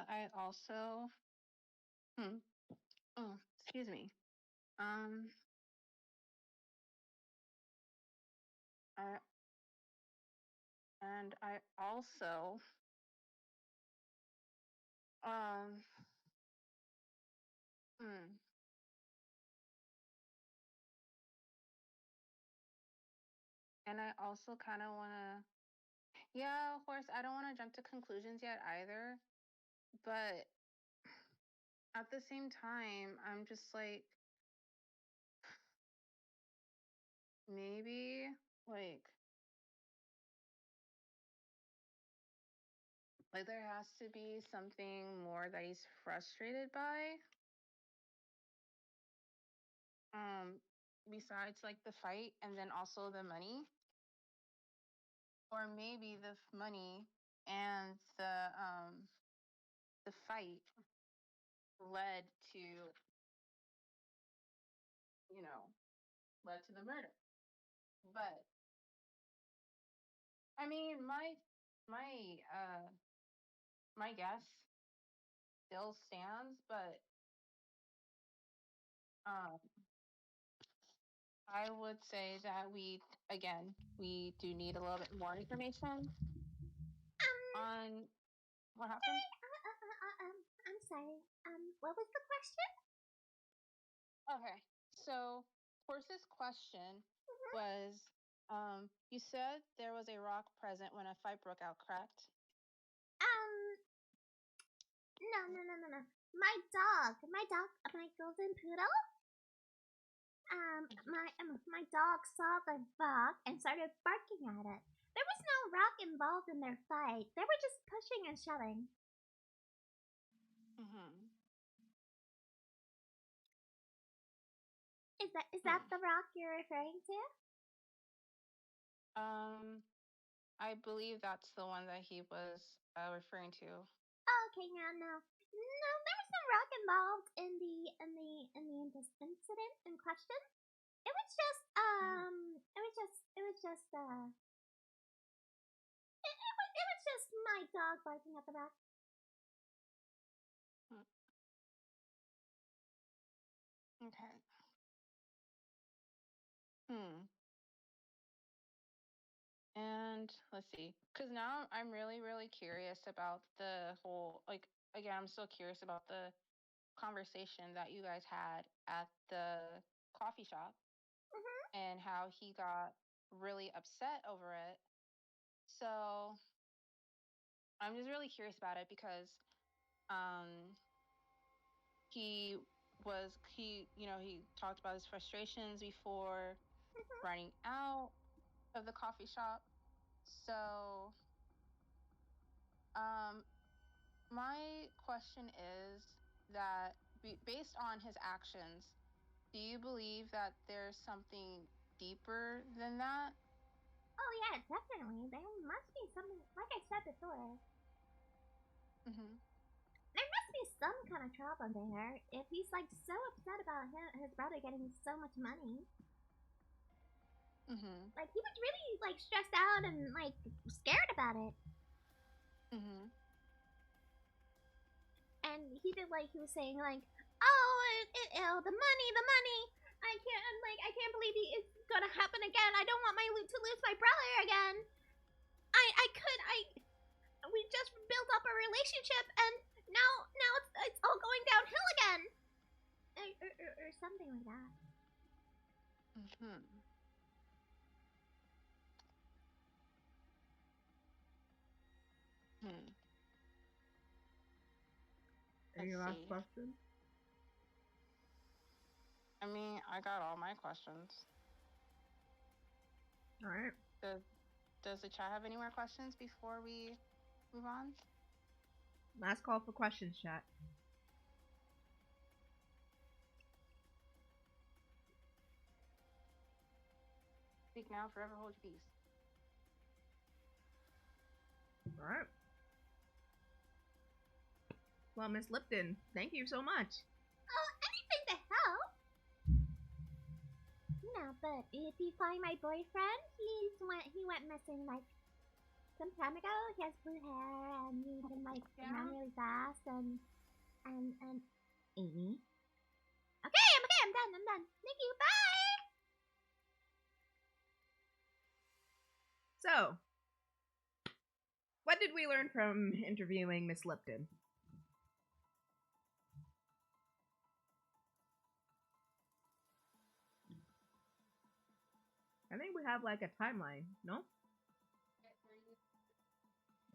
I also oh, excuse me. I also and I also kind of want to, yeah, of course, I don't want to jump to conclusions yet either, but at the same time, I'm just like, maybe like there has to be something more that he's frustrated by. Besides like the fight and then also the money. Or maybe the money and the fight led to, led to the murder. But I mean, my guess still stands, but I would say that we do need a little bit more information on what happened. I'm sorry. What was the question? Okay, so Horse's question was, you said there was a rock present when a fight broke out, correct? No. My dog, my golden poodle. My dog saw the rock and started barking at it. There was no rock involved in their fight. They were just pushing and shoving. Is that the rock you're referring to? I believe that's the one that he was referring to. Oh, okay, yeah, no, there was no rock involved in the incident in question. It was just my dog barking at the rock. Okay. And let's see, because now I'm really, really curious about the whole, like, again, I'm still curious about the conversation that you guys had at the coffee shop and how he got really upset over it. So I'm just really curious about it because he talked about his frustrations before running out of the coffee shop. So My question is that based on his actions, do you believe that there's something deeper than that? Oh yeah, definitely. There must be something. Like I said before, Mm-hmm. there must be some kind of trouble there. If he's like so upset about his brother getting so much money, Mm-hmm. like he was really like stressed out and like scared about it. Mm-hmm. And he did like he was saying like, oh, the money, the money. I can't believe it's gonna happen again. I don't want to lose my brother again. We just built up a relationship, and now it's all going downhill again, or something like that. Mm-hmm. Hmm. Any Let's last see. questions? I mean, I got all my questions. All right. Does the chat have any more questions before we move on? Last call for questions, chat. Speak now, forever hold your peace. All right. Well, Miss Lipton, thank you so much. Oh, anything to help. No, but if you find my boyfriend, he went missing like some time ago. He has blue hair and he can like run really fast and Amy. Okay, I'm done. Thank you. Bye. So, what did we learn from interviewing Miss Lipton? I think we have like a timeline, no?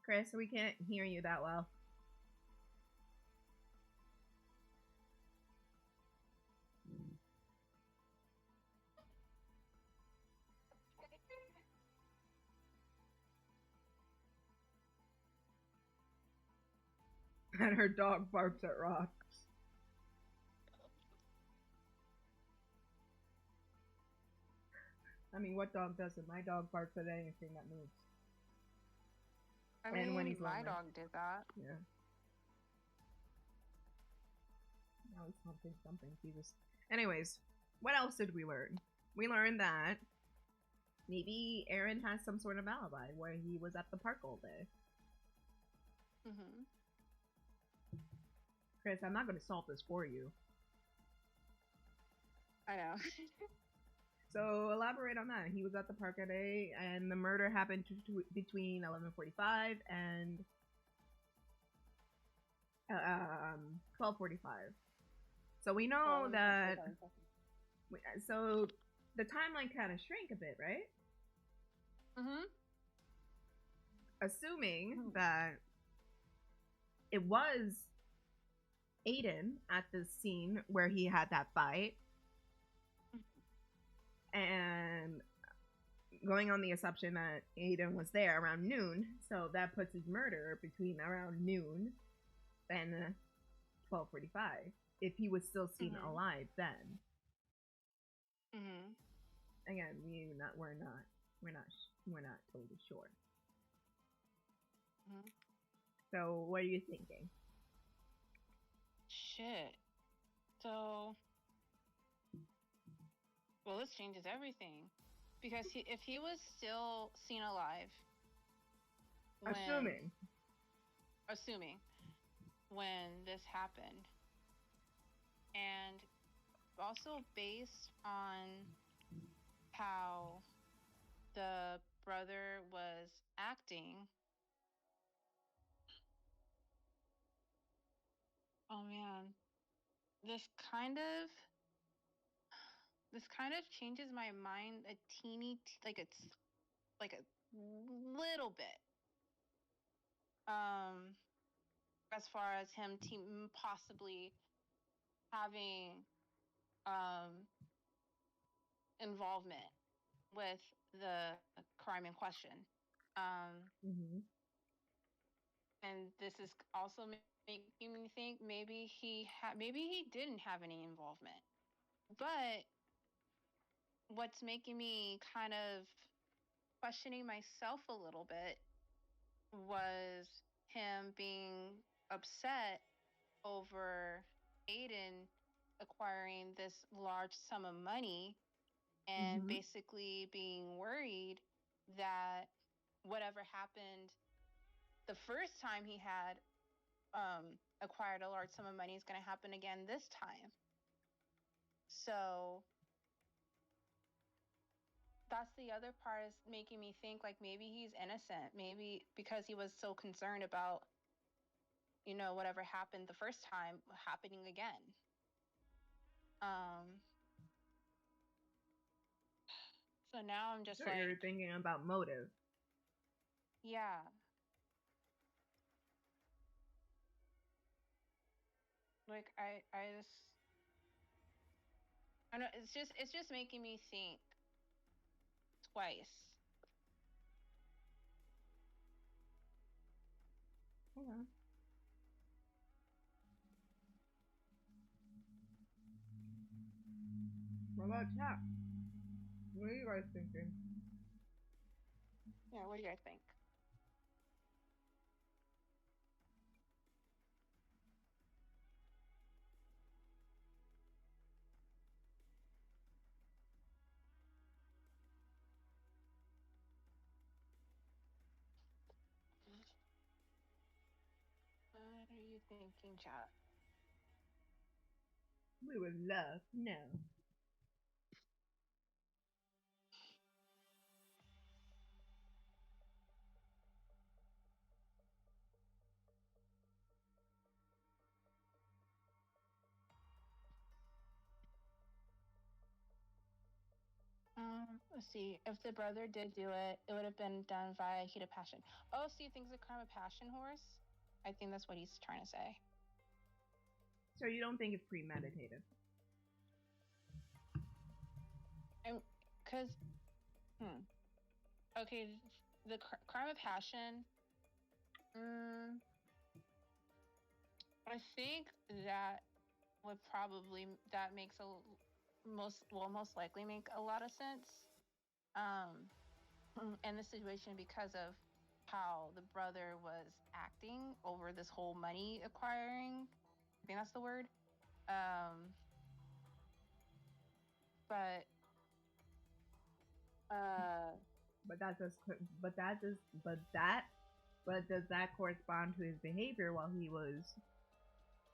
Kris, we can't hear you that well. And her dog barks at rocks. I mean, what dog doesn't? My dog barks at anything that moves. I And mean, when he's my lonely. dog did that. Yeah. Now he's something. Jesus. Anyways, what else did we learn? We learned that maybe Aaron has some sort of alibi where he was at the park all day. Mm-hmm. Kris, I'm not going to solve this for you. I know. So elaborate on that. He was at the park a day, and the murder happened between 11:45 and 12:45. So we know that. So the timeline kind of shrank a bit, right? Mm-hmm. Assuming that it was Aiden at the scene where he had that fight, and going on the assumption that Aiden was there around noon, so that puts his murder between around noon and 12:45. If he was still seen alive then. Mm-hmm. Again, we're not totally sure. Mm-hmm. So what are you thinking? Shit. So, well, this changes everything, because if he was still seen alive, assuming when this happened, and also based on how the brother was acting. Oh man, this kind of changes my mind a teeny, like it's like a little bit. As far as him possibly having involvement with the crime in question. and this is also making me think maybe he didn't have any involvement. But what's making me kind of questioning myself a little bit was him being upset over Aiden acquiring this large sum of money and basically being worried that whatever happened the first time he had acquired a large sum of money is going to happen again this time. So that's the other part, is making me think like maybe he's innocent. Maybe because he was so concerned about, whatever happened the first time happening again. So now I'm just so you're thinking about motive. Yeah. Like I know it's just making me think twice. Okay. What about chat? What are you guys thinking? Yeah, what do you guys think? What are you thinking, chat? We would love to know. Let's see. If the brother did do it, it would have been done via heat of passion. Oh, so you think it's a crime of passion, Horse? I think that's what he's trying to say. So you don't think it's premeditated? Because, okay, the crime of passion. I think that would probably makes most likely make a lot of sense. In this situation, because of how the brother was acting over this whole money acquiring. I think that's the word. But does that correspond to his behavior while he was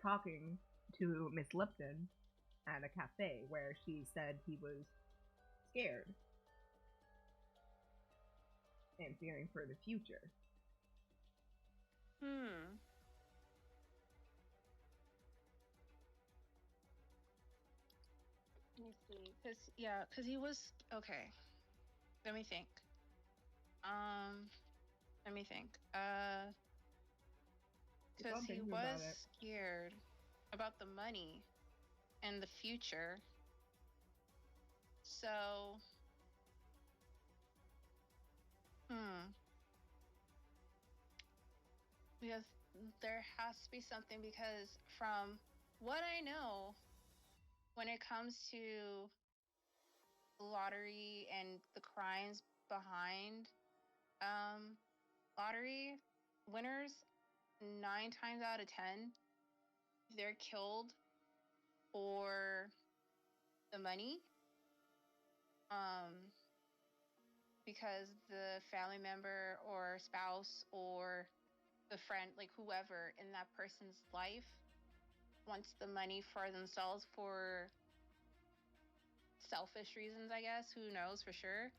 talking to Miss Lipton at a cafe where she said he was scared and fearing for the future? Let me see. Because he was okay. Let me think. Because he was scared about the money and the future. So, because there has to be something, because from what I know, when it comes to lottery and the crimes behind lottery winners, 9 times out of 10, they're killed for the money. Because the family member or spouse or the friend, like whoever in that person's life, wants the money for themselves for selfish reasons, I guess. Who knows for sure?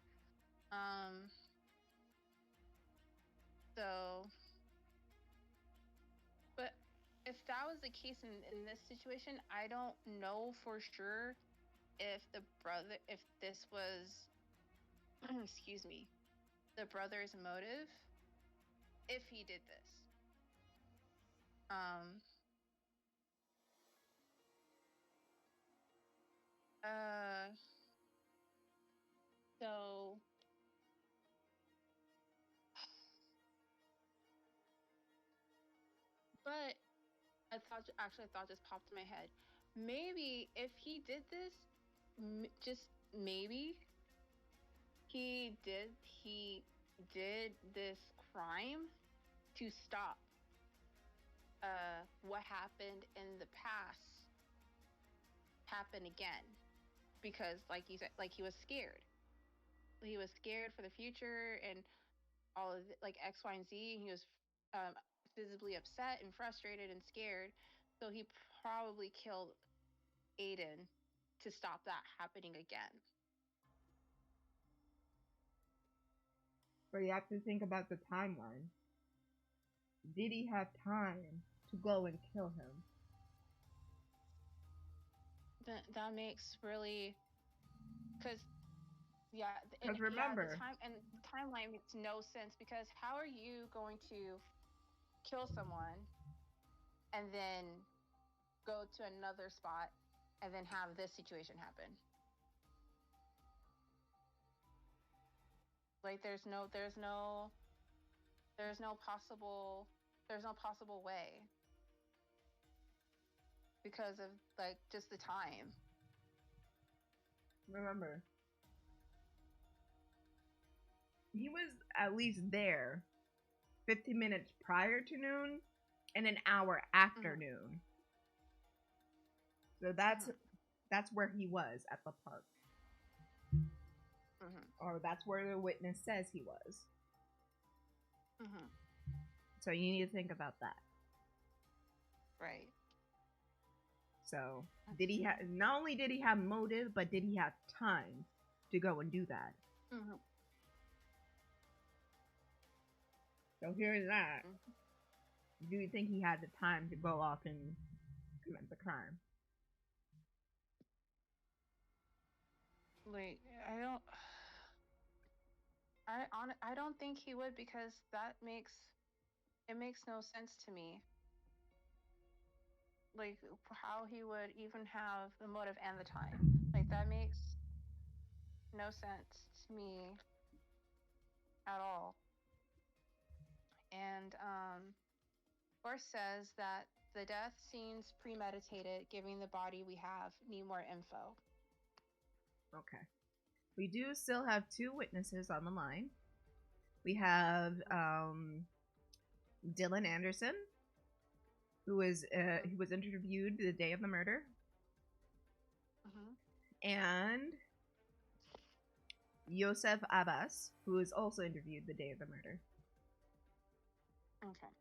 But if that was the case in this situation, I don't know for sure if this was, excuse me, the brother's motive, if he did this. So actually a thought just popped in my head. Maybe if he did this, just maybe he did this crime to stop what happened in the past happen again, because like you said, like he was scared for the future and all of like X, Y, and Z. He was visibly upset and frustrated and scared, so he probably killed Aiden to stop that happening again. But you have to think about the timeline. Did he have time to go and kill him? That makes really, because remember, the timeline makes no sense, because how are you going to kill someone and then go to another spot and then have this situation happen? Like there's no possible way, because of like just the time. Remember, he was at least there 50 minutes prior to noon and an hour after noon. So that's where he was at the park. Or that's where the witness says he was. So you need to think about that. Right. So did he have? Not only did he have motive, but did he have time to go and do that? So here's that. Do you think he had the time to go off and commit the crime? Like I don't think he would, because it makes no sense to me. Like how he would even have the motive and the time. Like that makes no sense to me at all. And Force says that the death seems premeditated, given the body we have. Need more info. Okay. We do still have two witnesses on the line. We have Dylan Anderson, who was interviewed the day of the murder, and Yosef Abbas, who was also interviewed the day of the murder. Okay.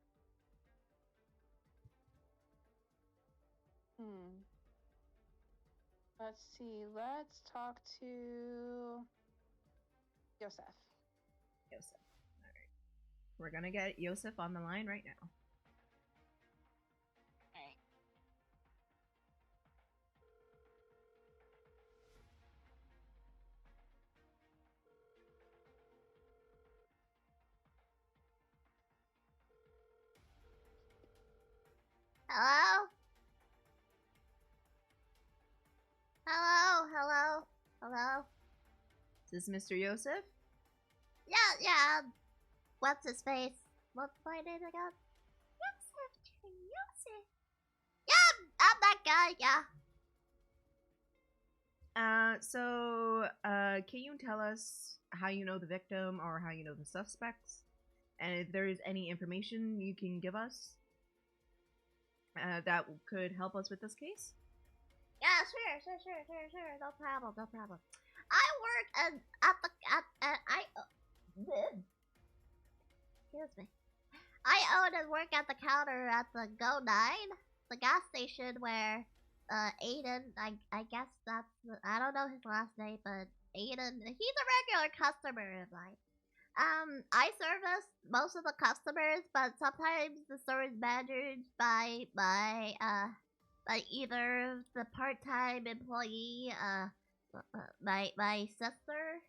Let's see. Let's talk to Yosef. All right. We're gonna get Yosef on the line right now. All right. Hello? Hello? Hello? Is this Mr. Yosef? Yeah. What's his face? What's my name again? Yosef. Yeah, I'm that guy, yeah. Can you tell us how you know the victim or how you know the suspects? And if there is any information you can give us that could help us with this case? Yeah, sure. No problem. I work excuse me. I own and work at the counter at the Go 9, the gas station where Aiden, I guess I don't know his last name, but Aiden, he's a regular customer of mine. I service most of the customers, but sometimes the store is managed by either the part-time employee, my sister,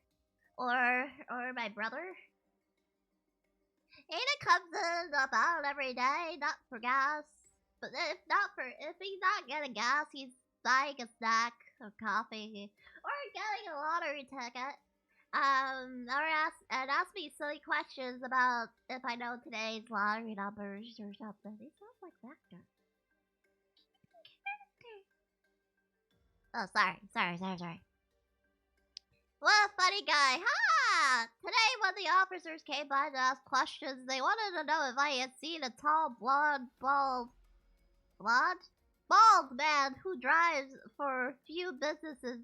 or my brother. Aiden comes in about every day, not for gas, but if he's not getting gas, he's buying a snack or coffee or getting a lottery ticket. Or ask me silly questions about if I know today's lottery numbers or something. He sounds like that guy. Oh, sorry. What a funny guy. Ha! Today when the officers came by to ask questions, they wanted to know if I had seen a tall, bald man who drives for a few businesses,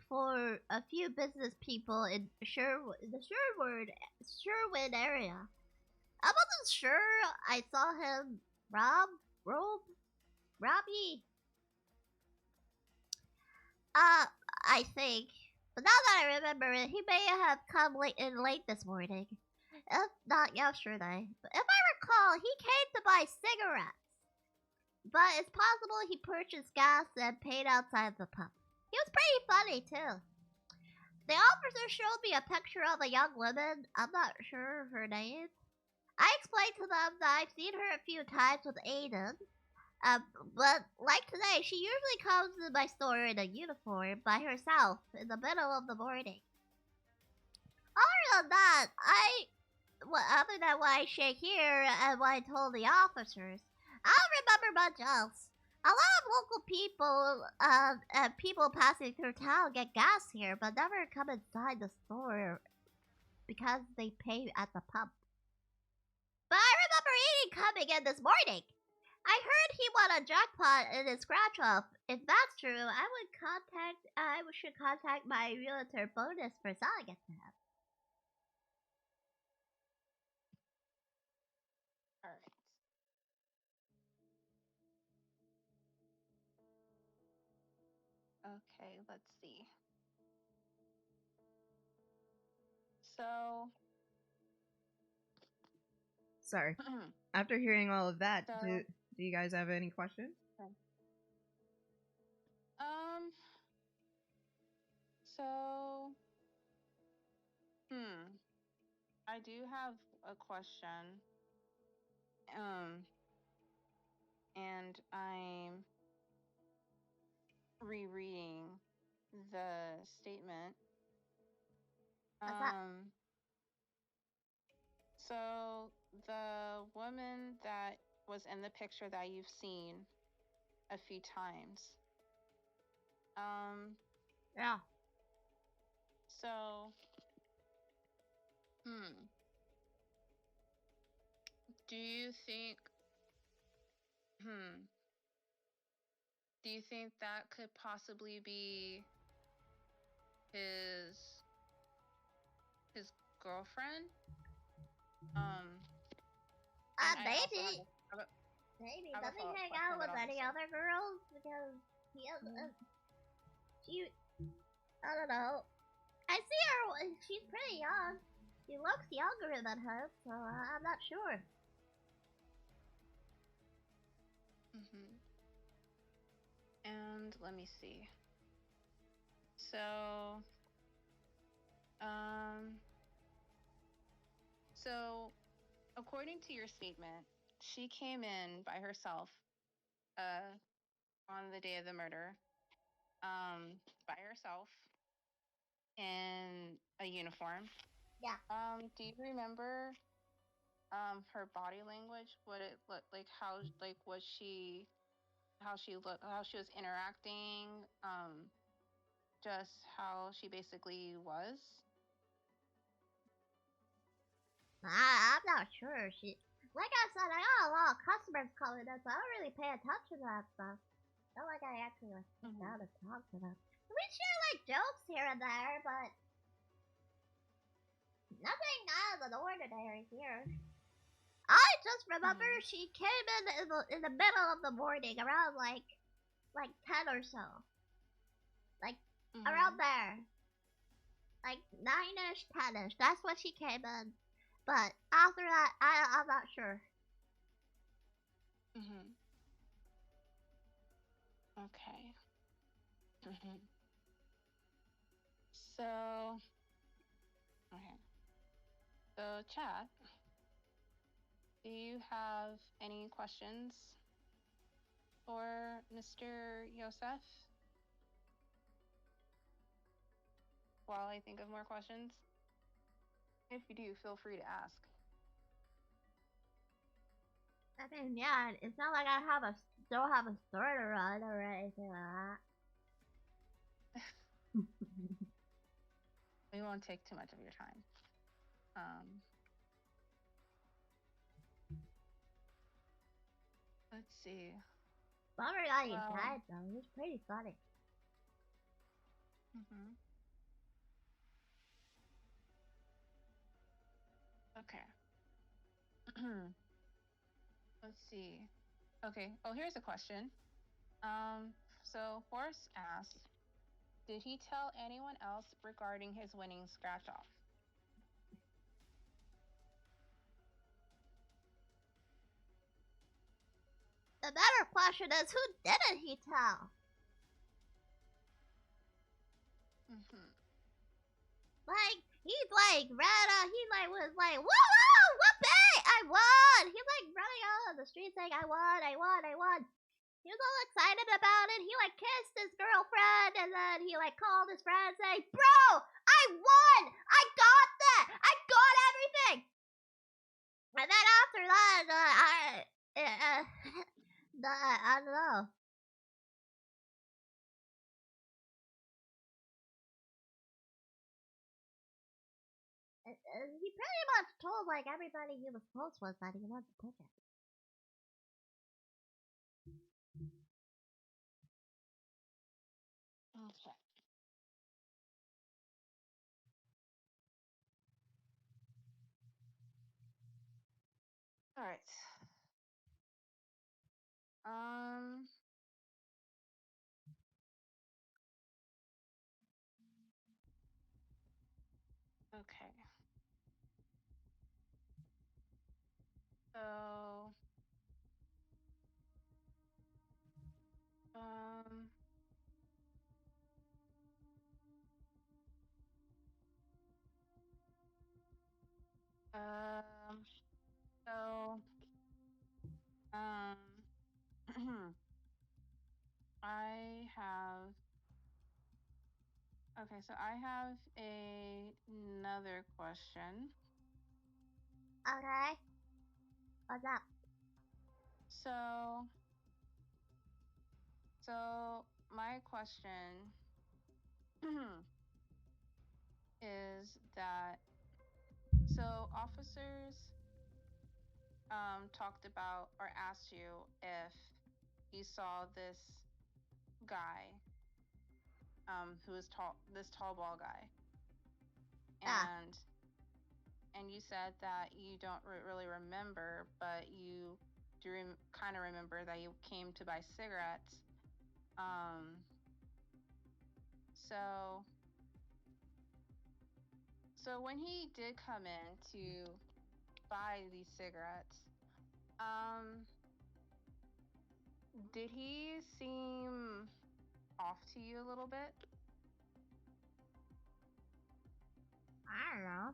for a few business people in the Sherwood area. I wasn't sure I saw him. Robbie. I think. But now that I remember it, he may have come late this morning. If not yesterday. But if I recall, he came to buy cigarettes. But it's possible he purchased gas and paid outside the pub. He was pretty funny, too. The officer showed me a picture of a young woman. I'm not sure of her name. I explained to them that I've seen her a few times with Aiden. But like today, she usually comes to my store in a uniform by herself in the middle of the morning. Other than that, other than what I share here and what I told the officers, I don't remember much else. A lot of local people, people passing through town get gas here, but never come inside the store because they pay at the pub. But I remember Aiden coming in this morning. I heard he won a jackpot in his scratch off. If that's true, I should contact my realtor bonus for selling it to him. Alright. Okay, let's see. So. Sorry. After hearing all of that, do you guys have any questions? So. I do have a question. And I'm rereading the statement. So the woman that was in the picture that you've seen a few times. Yeah. So, do you think that could possibly be his girlfriend? Maybe. Maybe. Does he hang out with any other girls? Because he has, I don't know. I see her, she's pretty young. She looks younger than her, so I'm not sure. And let me see. So, according to your statement, she came in by herself, on the day of the murder, by herself, in a uniform. Yeah. Do you remember, her body language? What it looked like? How she looked? How she was interacting? Just how she basically was? I'm not sure. Like I said, I got a lot of customers calling us, so I don't really pay attention to that stuff. Not like I actually sit down and talk to them. We share like jokes here and there, but nothing out of the ordinary here. I just remember she came in the middle of the morning, around like 10 or so, like around there, like 9ish, 10ish. That's when she came in. But after that, I'm not sure. Okay. So, okay. So, chat, do you have any questions for Mr. Yosef? While I think of more questions? If you do, feel free to ask. I mean, yeah, it's not like I don't have a story to run or anything like that. We won't take too much of your time. Let's see. Bummer that he died, though. He was pretty funny. Okay. Let's see. Okay. Oh, here's a question. So Forrest asks, did he tell anyone else regarding his winning scratch off? The better question is, who didn't he tell? Like, he's like, was like, whoa, whoopee, I won! He's like running out of the street saying, I won. He was all excited about it. He like kissed his girlfriend, and then he like called his friend saying, bro, I won! I got that! I got everything! And then after that, I don't know. He pretty much told like everybody he was close with that he wanted the ticket. Okay. All right. Okay. So, so, I have. Okay, so I have another question. Okay. What's up? So my question is that officers talked about or asked you if you saw this guy who is tall, this tall ball guy, and you said that you don't really remember, but you do kind of remember that you came to buy cigarettes. So when he did come in to buy these cigarettes, did he seem off to you a little bit? I don't know.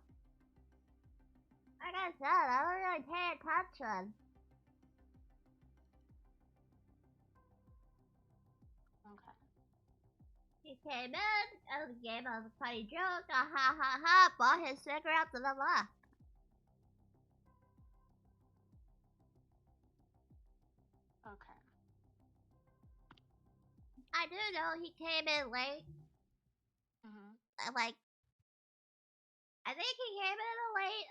Like I said, I don't really pay attention. Okay. He came in and gave us a funny joke, ha, bought his cigarettes and then left. Okay. I do know he came in late. Like, I think he came in late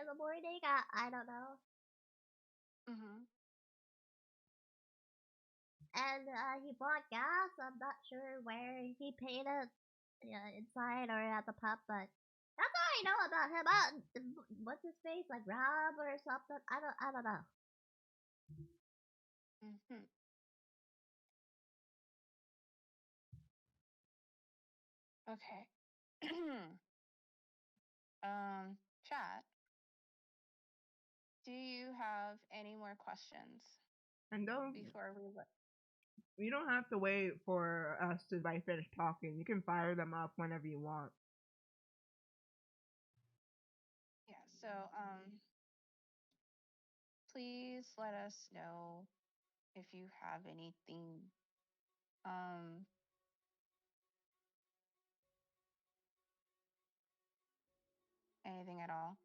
in the morning. I don't know. And he bought gas. I'm not sure where he paid it, inside or at the pub, but that's all I know about him. What's his face? Like Rob or something? I don't know. Okay. Chat. Do you have any more questions? And before you don't have to wait for us to finish talking. You can fire them up whenever you want. Yeah. So please let us know if you have anything anything at all.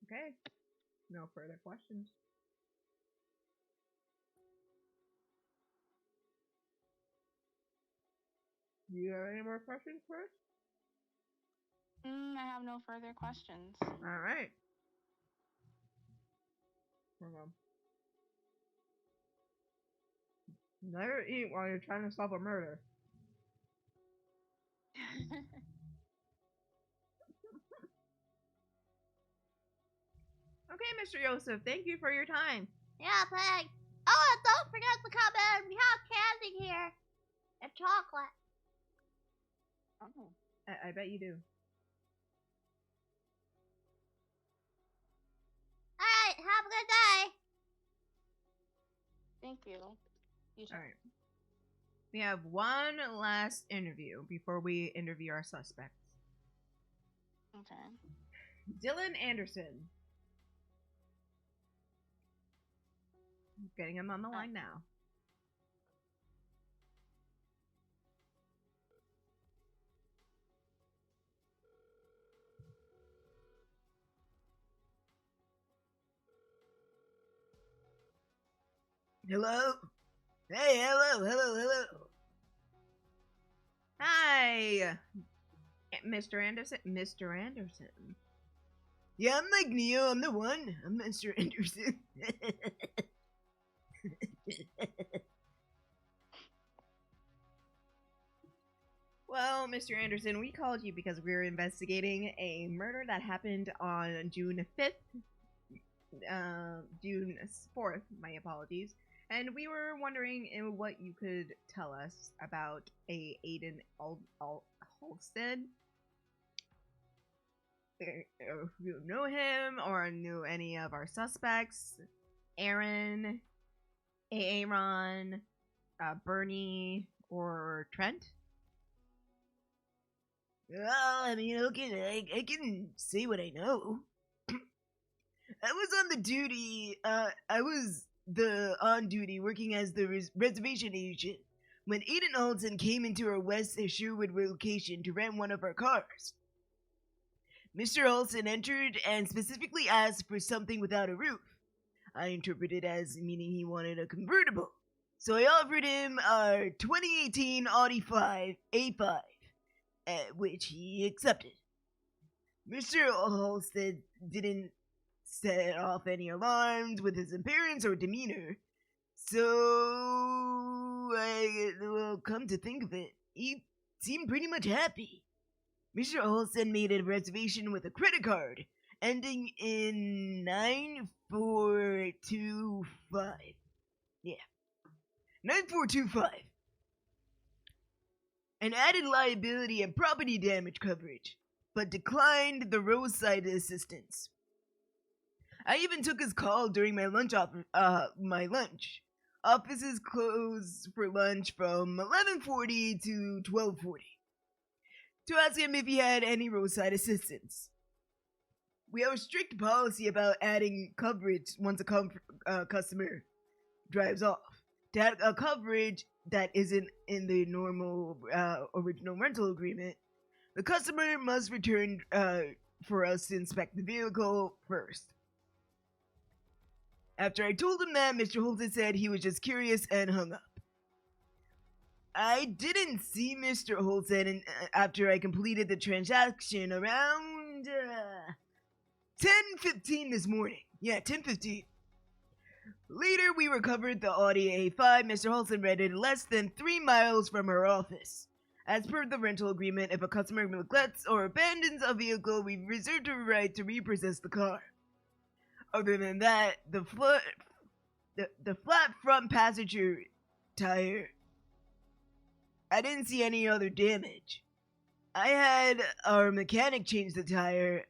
Okay. No further questions. Do you have any more questions, Chris? I have no further questions. All right. Never eat while you're trying to solve a murder. Okay, Mr. Joseph, thank you for your time. Yeah, thanks. Oh, and don't forget to come in. We have candy here. And chocolate. Oh. I bet you do. Alright, have a good day. Thank you. You too. All right. We have one last interview before we interview our suspects. Okay. Dylan Anderson. Getting him on the line now. Hello? Hey, hello. Hi, Mr. Anderson. Mr. Anderson. Yeah, I'm like Neo, I'm the one. I'm Mr. Anderson. Well, Mr. Anderson, we called you because we were investigating a murder that happened on June 5th. June 4th, my apologies. And we were wondering what you could tell us about a Aiden Halstead. If you know him or knew any of our suspects. Aaron, Aaron, Bernie, or Trent. Well, I mean, okay, I can say what I know. I was on the duty, I was on duty working as the reservation agent when Aiden Alton came into our West Sherwood location to rent one of our cars. Mr. Alton entered and specifically asked for something without a roof. I interpreted as meaning he wanted a convertible. So I offered him our 2018 Audi 5 A5, which he accepted. Mr. Halstead didn't set off any alarms with his appearance or demeanor. So, well, come to think of it, he seemed pretty much happy. Mr. Olsen made a reservation with a credit card, ending in 9425. Yeah. 9425. And added liability and property damage coverage, but declined the roadside assistance. I even took his call during my lunch. Offices close for lunch from 11:40 to 12:40. To ask him if he had any roadside assistance. We have a strict policy about adding coverage once a customer drives off. To add a coverage that isn't in the normal original rental agreement, the customer must return for us to inspect the vehicle first. After I told him that, Mr. Holton said he was just curious and hung up. I didn't see Mr. Holton after I completed the transaction around 10:15 this morning. Yeah, 10:15. Later, we recovered the Audi A5 Mr. Holton rented less than 3 miles from her office. As per the rental agreement, if a customer neglects or abandons a vehicle, we reserve the right to repossess the car. Other than that, the flat front passenger tire, I didn't see any other damage. I had our mechanic change the tire,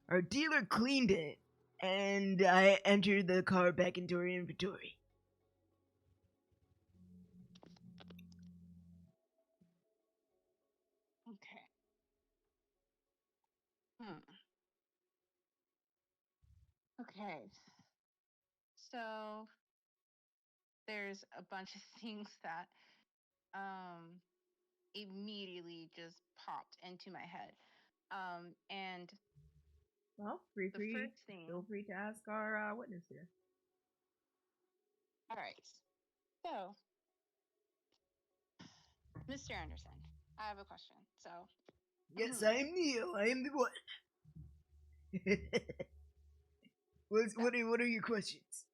our dealer cleaned it, and I entered the car back into our inventory. Okay. Okay. So there's a bunch of things that immediately just popped into my head. And Well, the first thing. feel free to ask our witness here. All right. So, Mr. Anderson, I have a question. So, Yes, I am Neo. I am the one. What are your questions?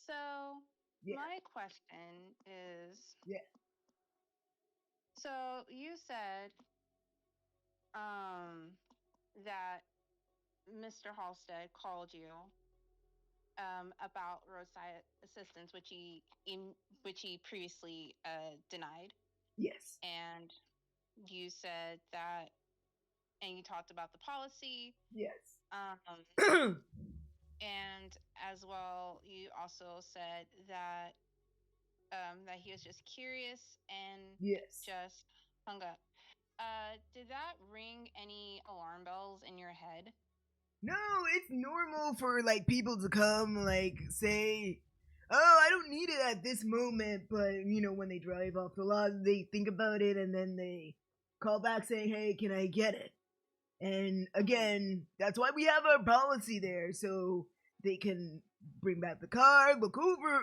so Yeah. my question is, Yeah. so you said, that Mr. Halstead called you, about roadside assistance, which he previously denied, Yes. and you said that, and you talked about the policy, Yes. and as well, you also said that that he was just curious and Yes. just hung up. Did that ring any alarm bells in your head? No, it's normal for like people to come like say, "Oh, I don't need it at this moment," but when they drive off the lot, they think about it and then they call back saying, "Hey, can I get it?" And again, that's why we have our policy there, so they can bring back the car,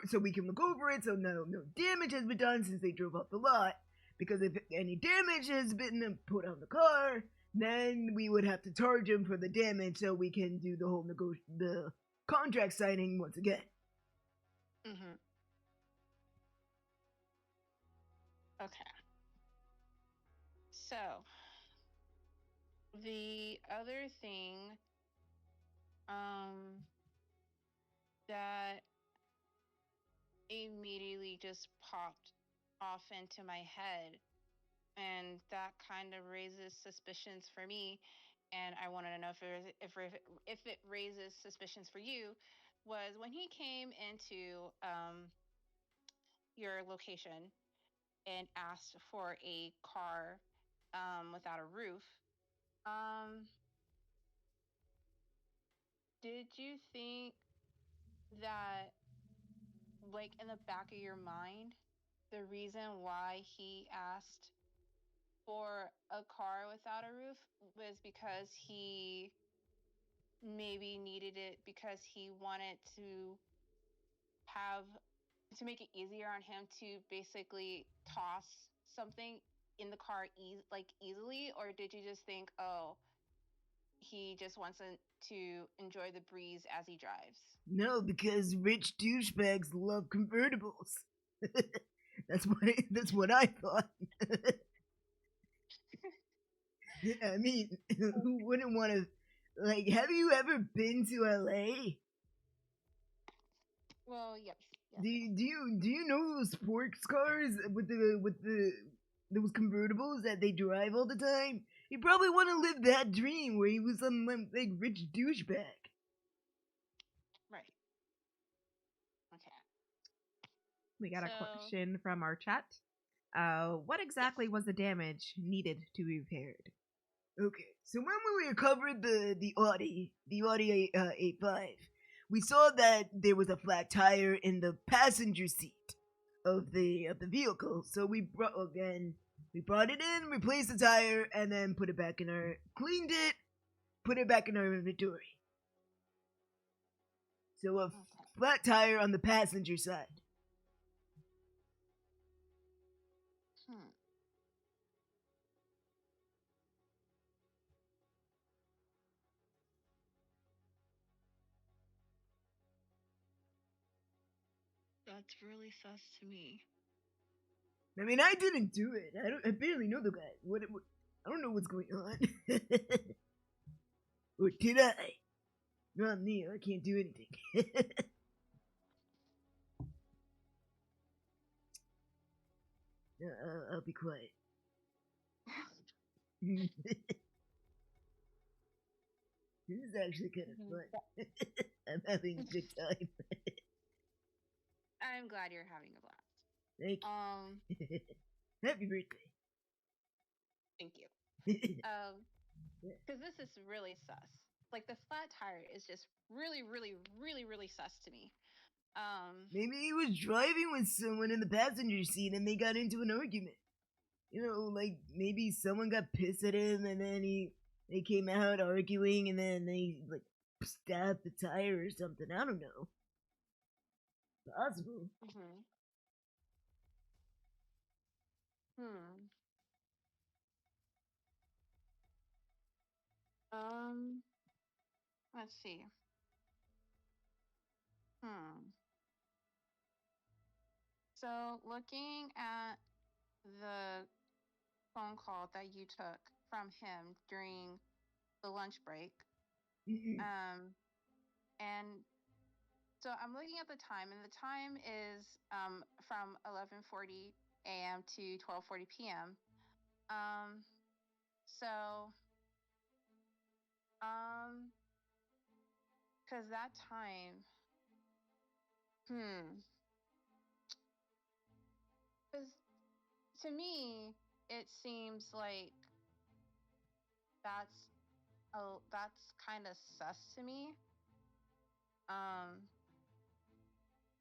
so we can look over it, so no damage has been done since they drove off the lot. Because if any damage has been put on the car, then we would have to charge them for the damage, so we can do the whole the contract signing once again. Mm-hmm. Okay. So, the other thing, that immediately just popped off into my head, and that kind of raises suspicions for me, and I wanted to know if it raises suspicions for you, was when he came into your location and asked for a car without a roof. Did you think that, like, in the back of your mind, the reason why he asked for a car without a roof was because he maybe needed it, because he wanted have to make it easier on him to basically toss something in the car easily? Or did you just think, oh, he just wants to enjoy the breeze as he drives? No, because rich douchebags love convertibles. That's what I thought. I mean, who wouldn't want to? Like, have you ever been to LA? Well, yes. Do you know those sports cars with those convertibles that they drive all the time? You probably want to live that dream where he was some like rich douchebag. Right. Okay. We got a So- question from our chat. What exactly was the damage needed to be repaired? Okay, so when we recovered the Audi 85, we saw that there was a flat tire in the passenger seat of the vehicle. So we brought it in, replaced the tire, and then cleaned it, put it back in our inventory. So a flat tire on the passenger side. That's really sus to me. I mean, I didn't do it. I barely know the guy. I don't know what's going on. Or did I? Not me. I can't do anything. I'll be quiet. This is actually kind of fun. I'm having a good time. I'm glad you're having a blast. Thank you. Happy birthday. Thank you. Because this is really sus. Like, the flat tire is just really, really, really, really sus to me. Maybe he was driving with someone in the passenger seat and they got into an argument. Like maybe someone got pissed at him and then they came out arguing and then they like stabbed the tire or something. I don't know. Possible. Let's see. So, looking at the phone call that you took from him during the lunch break, Mhm. and so I'm looking at the time, and the time is from 11:40 a.m. to 12:40 p.m. So, because that time, because to me, it seems like that's that's kind of sus to me.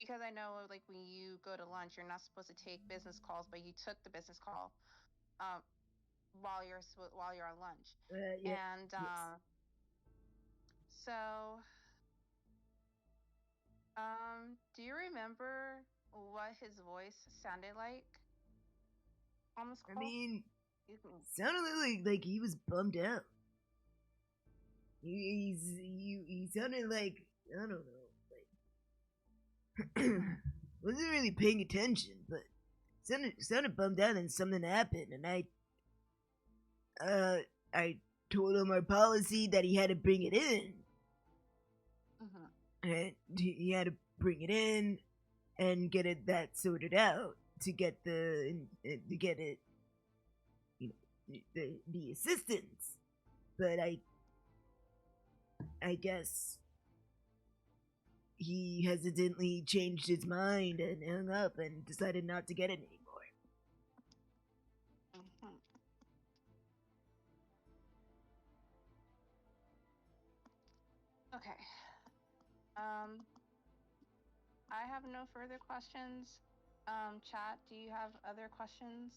Because I know, like, when you go to lunch, you're not supposed to take business calls, but you took the business call, um, while you're on lunch, Yeah. and Yes. so, do you remember what his voice sounded like on this I call? mean, sounded like he was bummed out. He sounded like, I don't know, like wasn't really paying attention, but sounded bummed out and something happened, and I told him our policy that he had to bring it in, and he had to bring it in and get that sorted out to get it, you know, the assistance. But I guess he hesitantly changed his mind and hung up and decided not to get it anymore. Okay. I have no further questions. Chat, do you have other questions?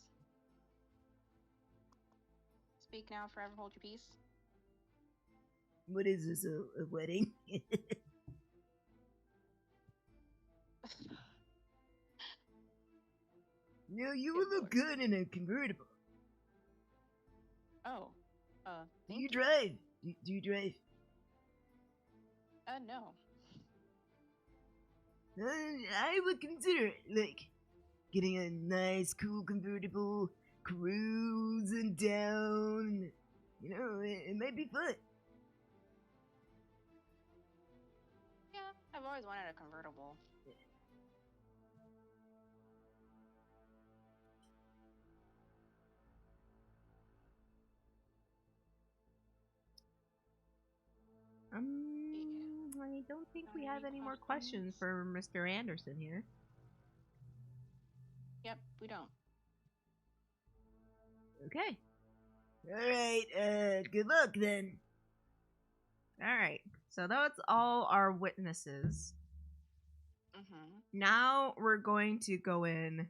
Speak now, forever hold your peace. What is this, a wedding? No, you would look good in a convertible. Oh, Do you drive? Do you drive? No. I would consider it, like, getting a nice, cool convertible, cruising down. You know, it might be fun. Yeah, I've always wanted a convertible. I don't think we have any more questions for Mr. Anderson here. Yep, we don't. Okay. Alright, good luck then. Alright. So that's all our witnesses. Now we're going to go in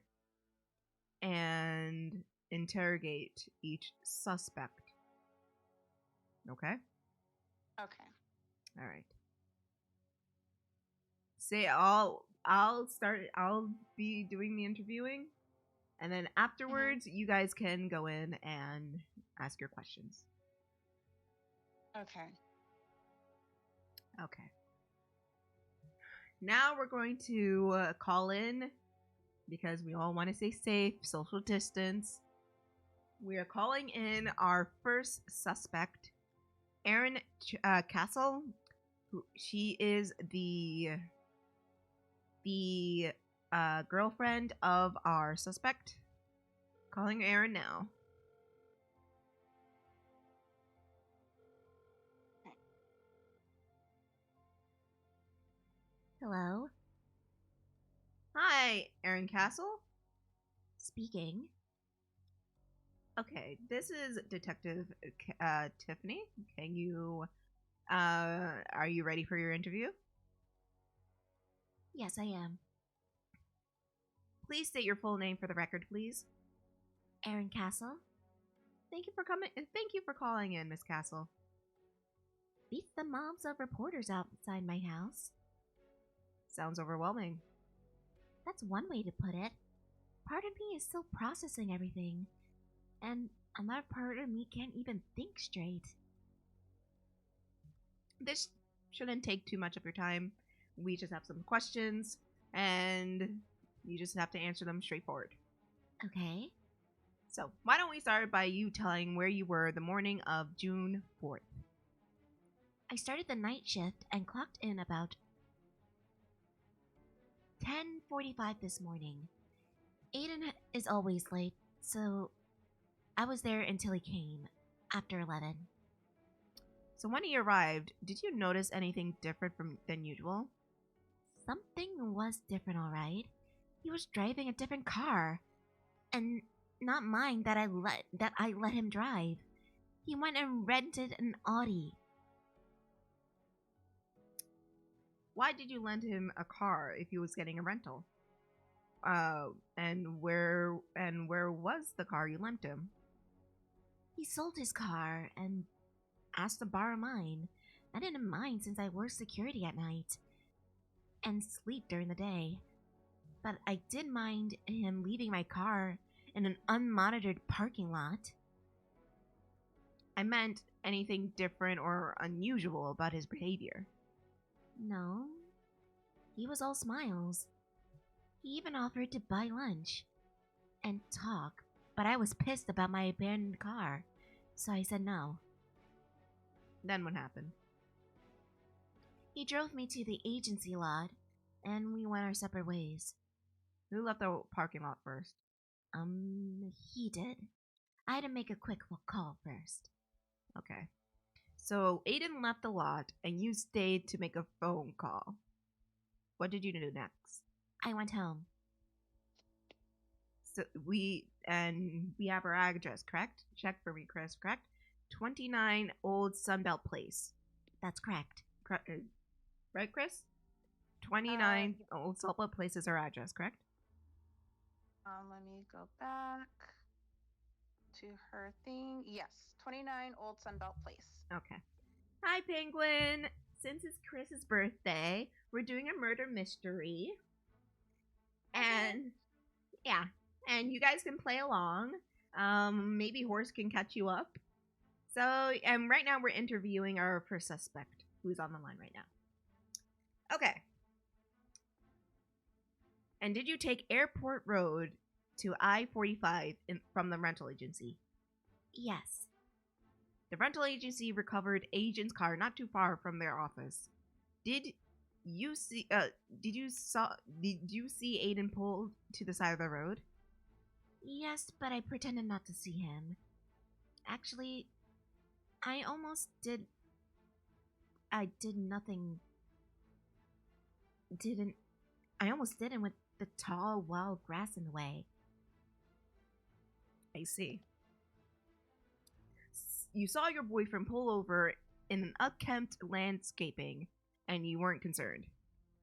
and interrogate each suspect. Okay? Okay. Alright. Say I'll be doing the interviewing, and then afterwards you guys can go in and ask your questions. Okay. Okay. Now we're going to call in, because we all want to stay safe, social distance. We are calling in our first suspect, Erin Castle. She is the girlfriend of our suspect. Calling Erin now. Hello? Hi, Erin Castle. Speaking. Okay, this is Detective Tiffany. Can you, are you ready for your interview? Yes, I am. Please state your full name for the record, please. Erin Castle? Thank you for coming, and thank you for calling in, Miss Castle. Beats the mobs of reporters outside my house. Sounds overwhelming. That's one way to put it. Part of me is still processing everything, and another part of me can't even think straight. This shouldn't take too much of your time. We just have some questions, and you just have to answer them straightforward. Okay. So, why don't we start by you telling where you were the morning of June 4th? I started the night shift and clocked in about 10:45 this morning. Aiden is always late, so I was there until he came, after 11. So when he arrived, did you notice anything different than usual? Something was different, all right. He was driving a different car, and not mine that I let him drive. He went and rented an Audi. Why did you lend him a car if he was getting a rental? And where was the car you lent him? He sold his car and asked to borrow mine. I didn't mind since I work security at night and sleep during the day. But I did mind him leaving my car in an unmonitored parking lot. I meant anything different or unusual about his behavior. No. He was all smiles. He even offered to buy lunch and talk, but I was pissed about my abandoned car, so I said no. Then what happened? He drove me to the agency lot, and we went our separate ways. Who left the parking lot first? He did. I had to make a quick call first. Okay. So Aiden left the lot, and you stayed to make a phone call. What did you do next? I went home. So we have our address, correct? Check for me, Kris, correct? 29 Old Sunbelt Place. That's correct. Right, Kris? 29 Old Sunbelt Place is our address, correct? Let me go back to her thing. Yes, 29 Old Sunbelt Place. Okay. Hi, Penguin. Since it's Chris's birthday, we're doing a murder mystery. And yeah, and you guys can play along. Maybe Horse can catch you up. So, and right now we're interviewing our first suspect, who's on the line right now. Okay. And did you take Airport Road to I-45 from the rental agency? Yes. The rental agency recovered Agent's car not too far from their office. Did you see Aiden pulled to the side of the road? Yes, but I pretended not to see him. Actually, I almost did. I almost didn't with the tall, wild grass in the way. I see. You saw your boyfriend pull over in an unkempt landscaping, and you weren't concerned.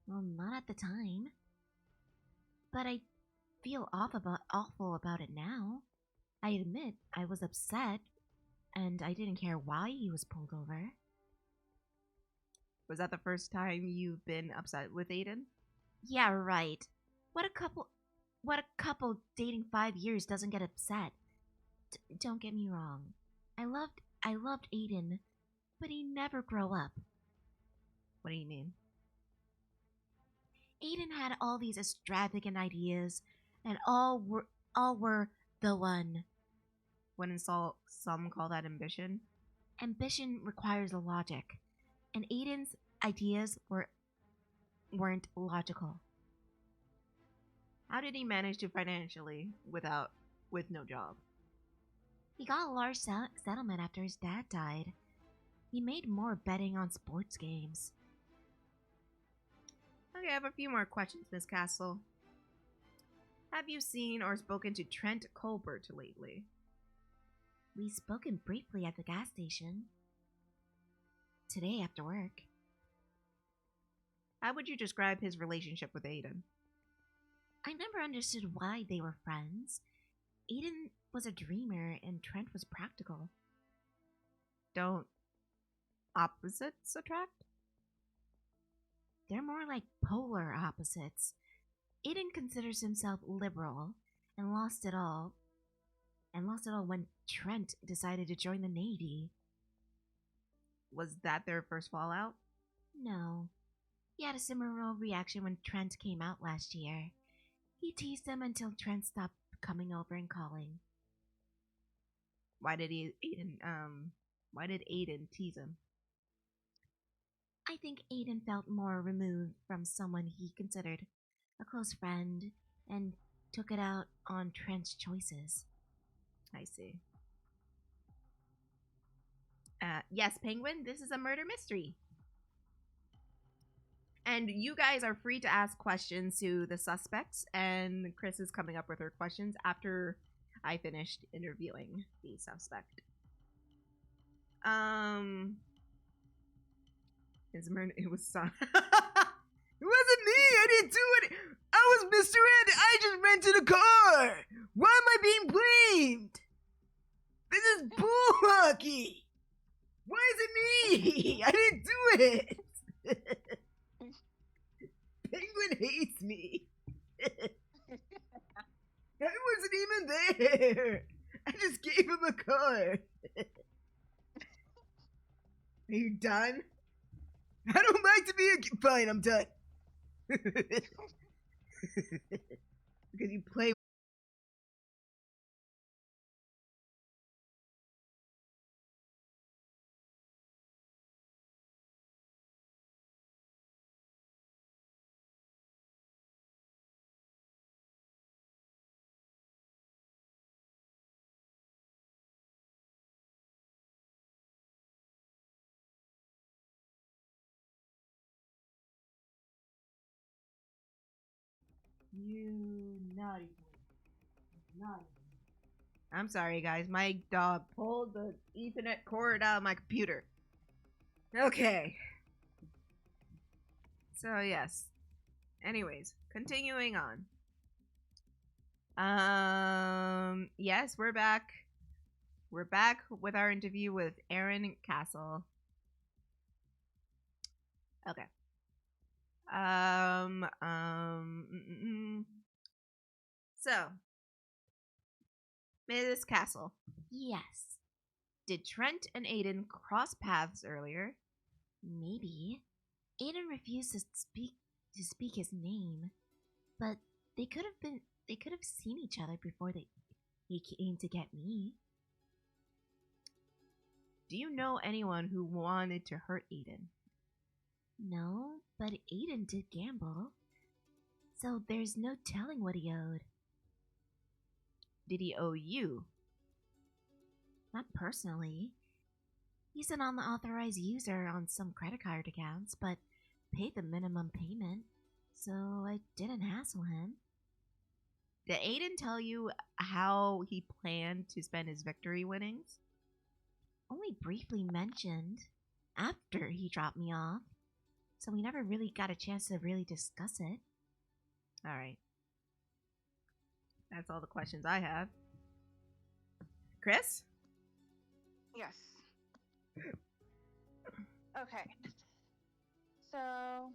Well, not at the time. But I feel awful about it now. I admit I was upset, and I didn't care why he was pulled over. Was that the first time you've been upset with Aiden? Yeah, right. What a couple dating 5 years doesn't get upset. Don't get me wrong. I loved Aiden, but he never grew up. What do you mean? Aiden had all these extravagant ideas, and all were the one. Wouldn't some call that ambition? Ambition requires logic, and Aiden's ideas weren't logical. How did he manage to financially with no job? He got a large settlement after his dad died. He made more betting on sports games. Okay, I have a few more questions, Miss Castle. Have you seen or spoken to Trent Colbert lately? We've spoken briefly at the gas station. Today after work. How would you describe his relationship with Aiden? I never understood why they were friends. Aiden was a dreamer and Trent was practical. Don't opposites attract? They're more like polar opposites. Aiden considers himself liberal and lost it all when Trent decided to join the Navy. Was that their first fallout? No. He had a similar reaction when Trent came out last year. He teased him until Trent stopped coming over and calling. Why did Aiden tease him? I think Aiden felt more removed from someone he considered a close friend and took it out on Trent's choices. I see. Yes, Penguin, this is a murder mystery. And you guys are free to ask questions to the suspects, and Kris is coming up with her questions after I finished interviewing the suspect. It was son. It wasn't me. I didn't do it. I was Mr. Ed. I just rented a car. Why am I being blamed? This is bull hockey. Why is it me? I didn't do it. Penguin hates me. I wasn't even there. I just gave him a car. Are you done? I don't like to be a... Fine, I'm done. Because you play... You naughty boy. Naughty. I'm sorry, guys. My dog pulled the Ethernet cord out of my computer. Okay. So, yes. Anyways, continuing on. Yes, we're back. We're back with our interview with Aaron Castle. Okay. So, Ms. Castle. Yes. Did Trent and Aiden cross paths earlier? Maybe. Aiden refused to speak his name, but they could have seen each other before he came to get me. Do you know anyone who wanted to hurt Aiden? No, but Aiden did gamble, so there's no telling what he owed. Did he owe you? Not personally. He's an unauthorized user on some credit card accounts, but paid the minimum payment, so I didn't hassle him. Did Aiden tell you how he planned to spend his victory winnings? Only briefly mentioned after he dropped me off, so we never really got a chance to really discuss it. Alright. That's all the questions I have. Kris? Yes. Okay. So,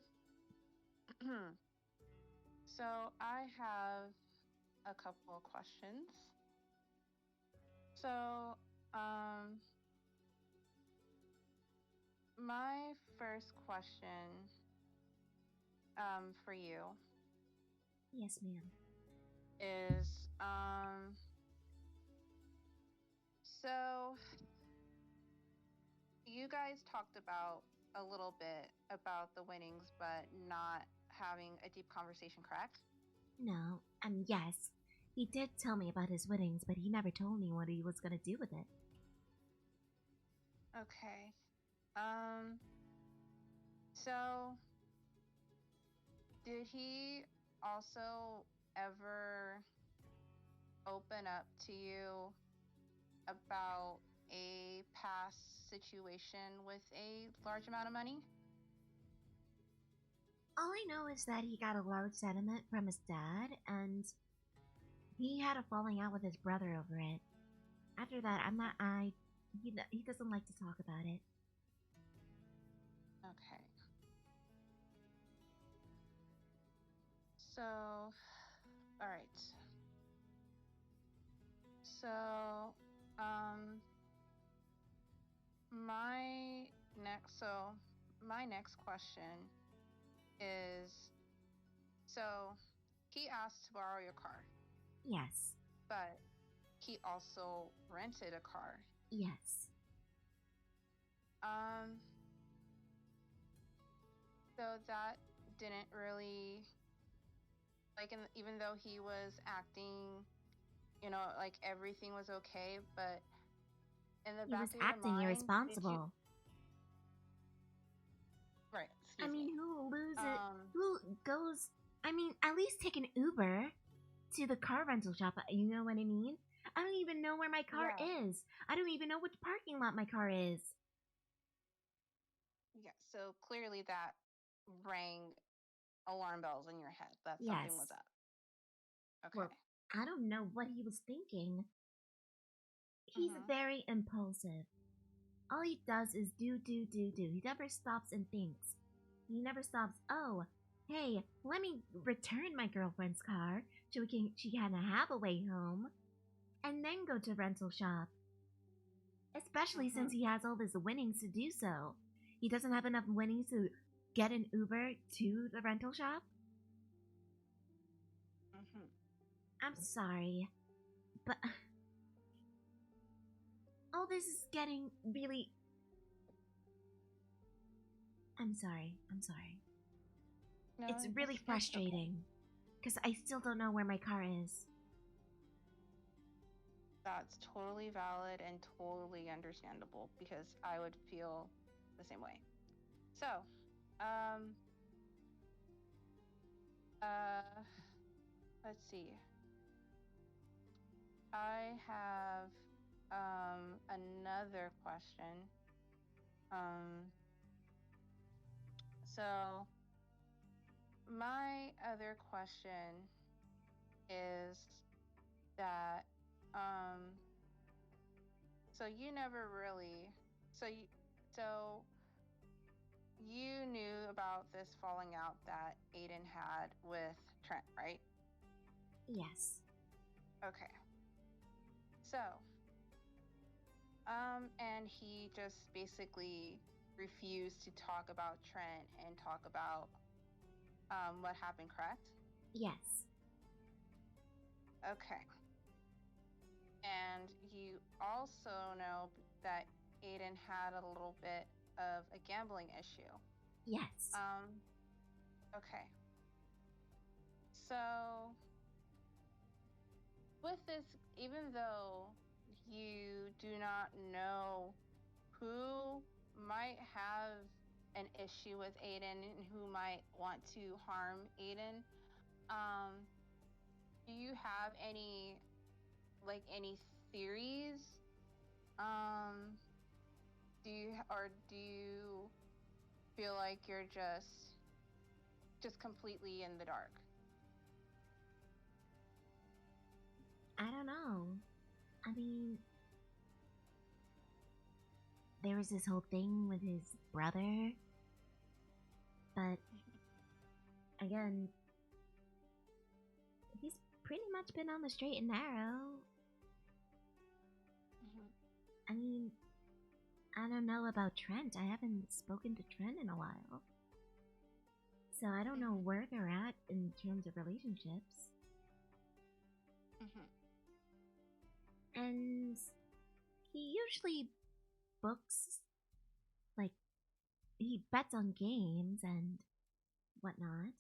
so I have a couple of questions. So, my first question, for you Yes, ma'am. is, so you guys talked about a little bit about the winnings, but not having a deep conversation, correct? No, yes. He did tell me about his winnings, but he never told me what he was gonna do with it. Okay. So did he also ever open up to you about a past situation with a large amount of money? All I know is that he got a large settlement from his dad, and he had a falling out with his brother over it. After that, he doesn't like to talk about it. Okay. So, all right. So, my my next question is, so he asked to borrow your car, Yes. but he also rented a car. Yes. So that didn't really, like, even though he was acting, like everything was okay, but in the He back was of your acting mind, irresponsible. Right. I Excuse mean, me. who loses? Who goes? I mean, at least take an Uber to the car rental shop. You know what I mean? I don't even know where my car Yeah. is. I don't even know which parking lot my car is. Yeah. So clearly that rang alarm bells in your head that Yes. something was up. Okay. Well, I don't know what he was thinking. He's very impulsive. All he does is do. He never stops and thinks. He never stops. Oh, hey, let me return my girlfriend's car so she can have a way home, and then go to rental shop. Especially since he has all his winnings to do so. He doesn't have enough winnings to get an Uber to the rental shop. I'm sorry, but all this is getting really... I'm sorry. No, It's really frustrating, because I still don't know where my car is. That's totally valid and totally understandable, because I would feel the same way. So, let's see. I have another question. So my other question is that so you never really so you knew about this falling out that Aiden had with Trent, right? Yes. Okay. So, and he just basically refused to talk about Trent and talk about what happened, correct? Yes. Okay. And you also know that Aiden had a little bit of a gambling issue. Yes. Okay. So, with this, even though you do not know who might have an issue with Aiden and who might want to harm Aiden, do you have any theories? Do you feel like you're just completely in the dark? I don't know. I mean, there was this whole thing with his brother, but again, he's pretty much been on the straight and narrow. I mean, I don't know about Trent. I haven't spoken to Trent in a while, so I don't know where they're at in terms of relationships. And he usually books, like, he bets on games and whatnot.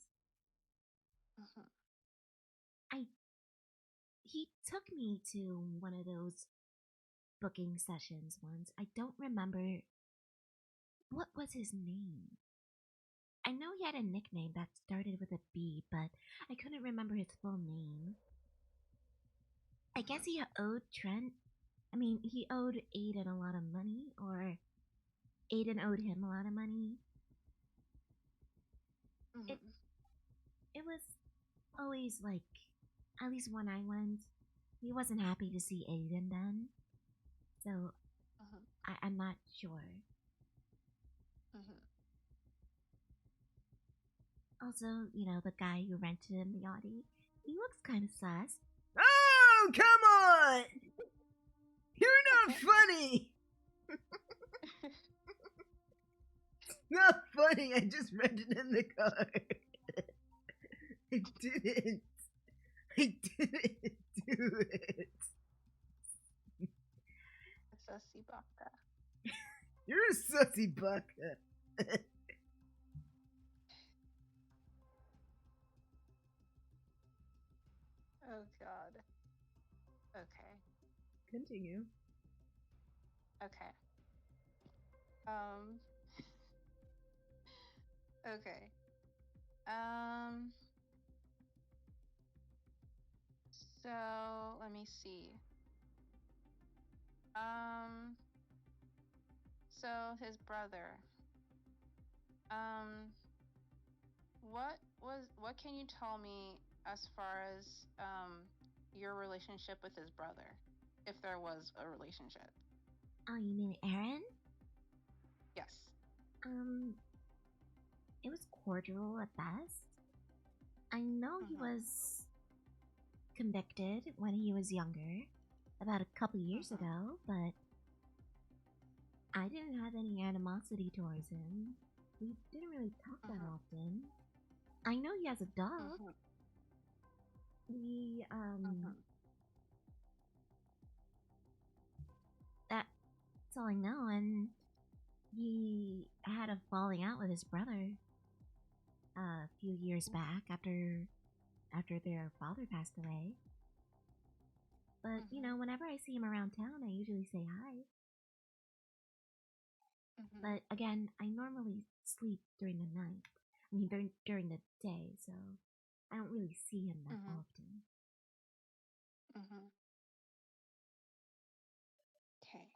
He took me to one of those booking sessions once. I don't remember what was his name. I know he had a nickname that started with a B, but I couldn't remember his full name. I guess he owed he owed Aiden a lot of money, or Aiden owed him a lot of money. It was always like, at least when I went, he wasn't happy to see Aiden then. So, I'm not sure. Also, the guy who rented him the Audi, he looks kind of sus. Oh, come on! You're not funny! not funny. I just read it in the card. I didn't. I didn't do it. Sussy baka. You're a sussy baka. Oh god. Okay. Continue. Okay. Okay. So let me see. So his brother. What can you tell me as far as your relationship with his brother, if there was a relationship? Oh, you mean Aaron? Yes. It was cordial at best. I know he Mhm. was convicted when he was younger, about a couple years Mhm. ago, but I didn't have any animosity towards him. We didn't really talk that Mhm. often. I know he has a dog. Mhm. We, Mhm. that's all I know, and he had a falling out with his brother a few years back after their father passed away. But, you know, whenever I see him around town, I usually say hi. Mhm. But again, I normally sleep during the night. I mean, during the day, so I don't really see him that Mhm. often. Mhm. Okay.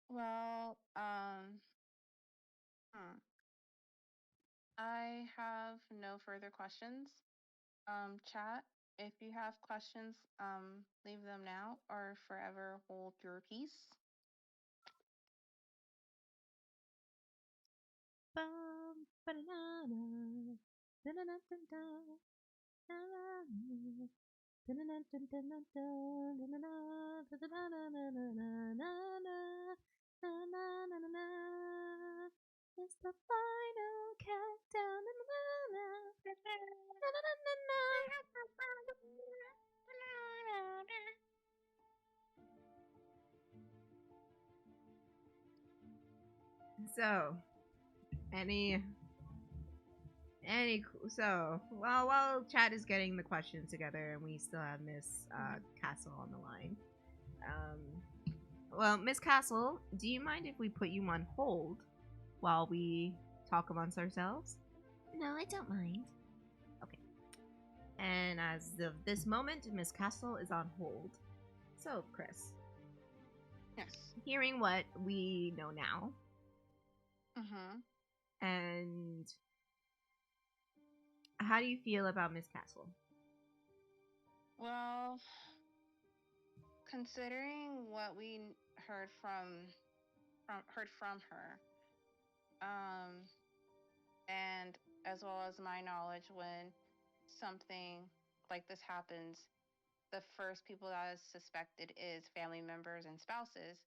Well, I have no further questions. Chat, if you have questions, leave them now or forever hold your peace. Bum, ba-da-na-na, da-na-na-dun-da, na-na-na, da-na-na-dun-dun-dun-dun, da-na-na, da-da-na-na-na-na-na-na, na-na-na-na-na. It's the final countdown. Na-na-na-na, na-na-na-na-na. So, so while Chad is getting the questions together, and we still have Miss Castle on the line. Well, Miss Castle, do you mind if we put you on hold while we talk amongst ourselves? No, I don't mind. And as of this moment, Miss Castle is on hold. So, Chris, Yes. hearing what we know now, and how do you feel about Miss Castle? Well, considering what we heard from her, and as well as my knowledge, when something like this happens, the first people that is suspected is family members and spouses.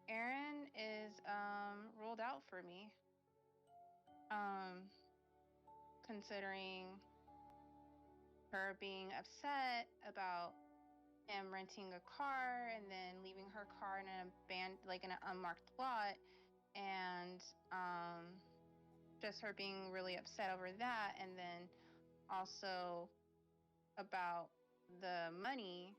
Erin is ruled out for me. Considering her being upset about him renting a car and then leaving her car in an unmarked lot, and just her being really upset over that, and then also about the money,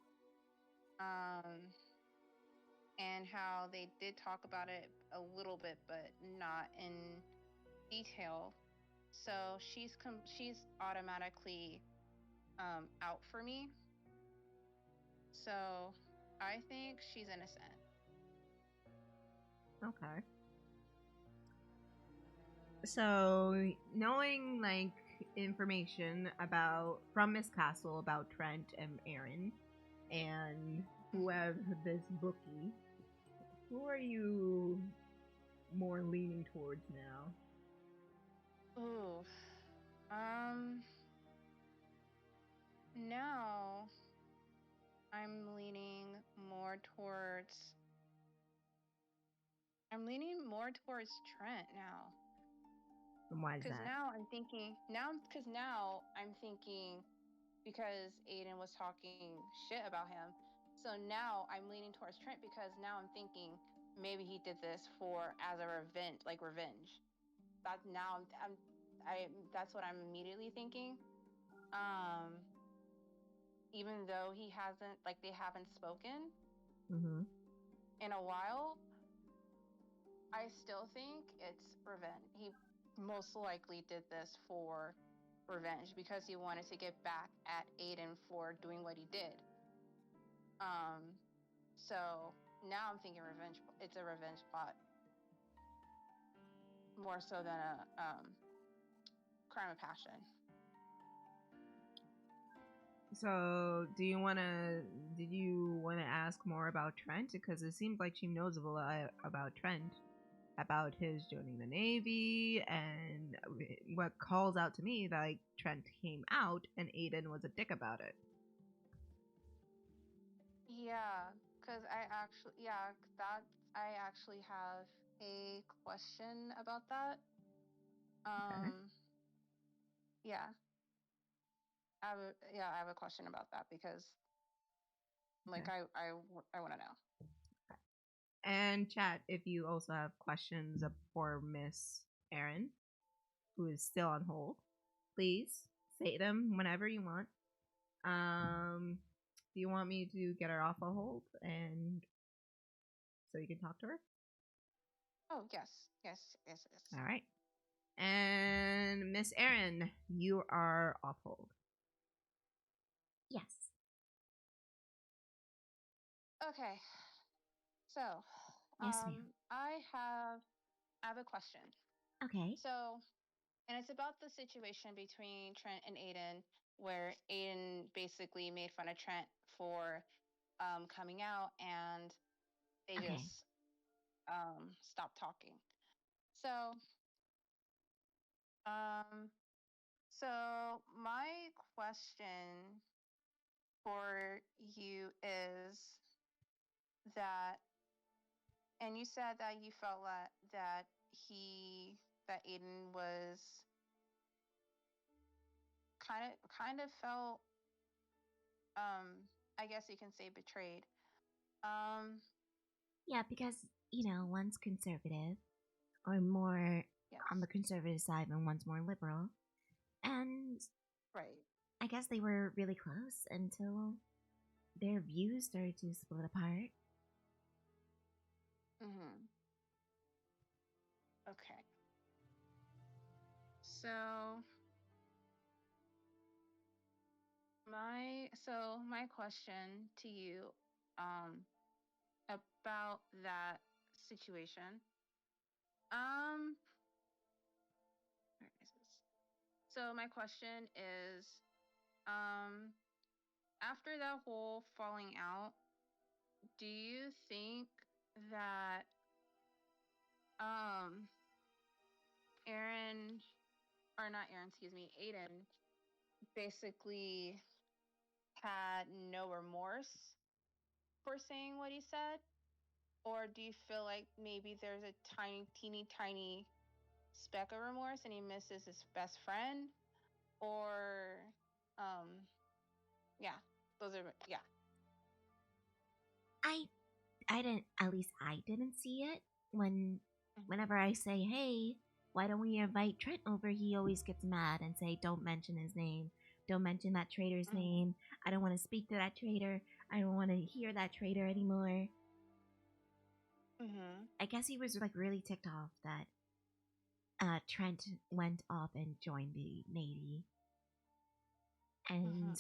and how they did talk about it a little bit, but not in detail. So she's automatically out for me. So I think she's innocent. Okay. So, knowing like information about from Miss Castle about Trent and Aaron and who have this bookie, who are you more leaning towards now? Ooh. Now I'm leaning more more towards. I'm leaning more towards Trent now. And why is Because that? now I'm thinking. Because Aiden was talking shit about him. So now I'm leaning towards Trent because now I'm thinking maybe he did this as a revenge. That's what I'm immediately thinking. Even though they haven't spoken Mm-hmm. in a while, I still think it's revenge. He most likely did this for revenge because he wanted to get back at Aiden for doing what he did. So now I'm thinking revenge. It's a revenge plot more so than a crime of passion. So, did you want to ask more about Trent? Because it seems like she knows a lot about Trent, about his joining the Navy, and what calls out to me that like, Trent came out and Aiden was a dick about it. Yeah, because I actually have a question about that. Okay. Yeah. I have a question about that because, like, Okay. I want to know. And chat if you also have questions for Miss Erin, who is still on hold. Please say them whenever you want. Do you want me to get her off a hold and so you can talk to her? Oh, yes. All right. And Miss Erin, you are off hold. Yes. Okay. So, Yes, ma'am. I have a question. Okay. So, and it's about the situation between Trent and Aiden, where Aiden basically made fun of Trent for coming out, and they Okay. just stopped talking. So, my question for you is that, and you said that you felt that Aiden was kind of felt, I guess you can say, betrayed. Yeah, because, one's conservative or more Yes. on the conservative side and one's more liberal. And Right. I guess they were really close until their views started to split apart. Mm-hmm. Okay. So my question to you about that situation. Where is this? So my question is, after that whole falling out, do you think that Aiden basically had no remorse for saying what he said? Or do you feel like maybe there's a teeny tiny speck of remorse and he misses his best friend? Or, yeah, yeah. At least I didn't see it. Whenever I say, hey, why don't we invite Trent over, he always gets mad and say, don't mention his name. Don't mention that traitor's name. I don't want to speak to that traitor. I don't want to hear that traitor anymore. I guess he was like really ticked off that Trent went off and joined the Navy. And,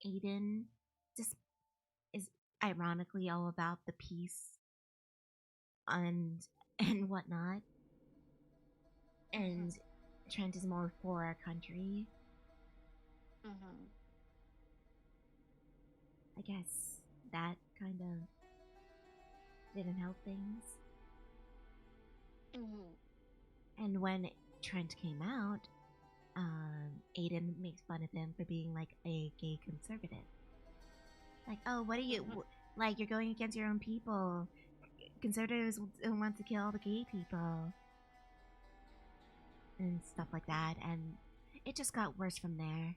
Aiden just is ironically all about the peace and whatnot. And Trent is more for our country. I guess that kind of didn't help things. And when Trent came out, Aiden makes fun of him for being like a gay conservative. Like, oh, what are you like? You're going against your own people. Conservatives want to kill all the gay people and stuff like that, and it just got worse from there.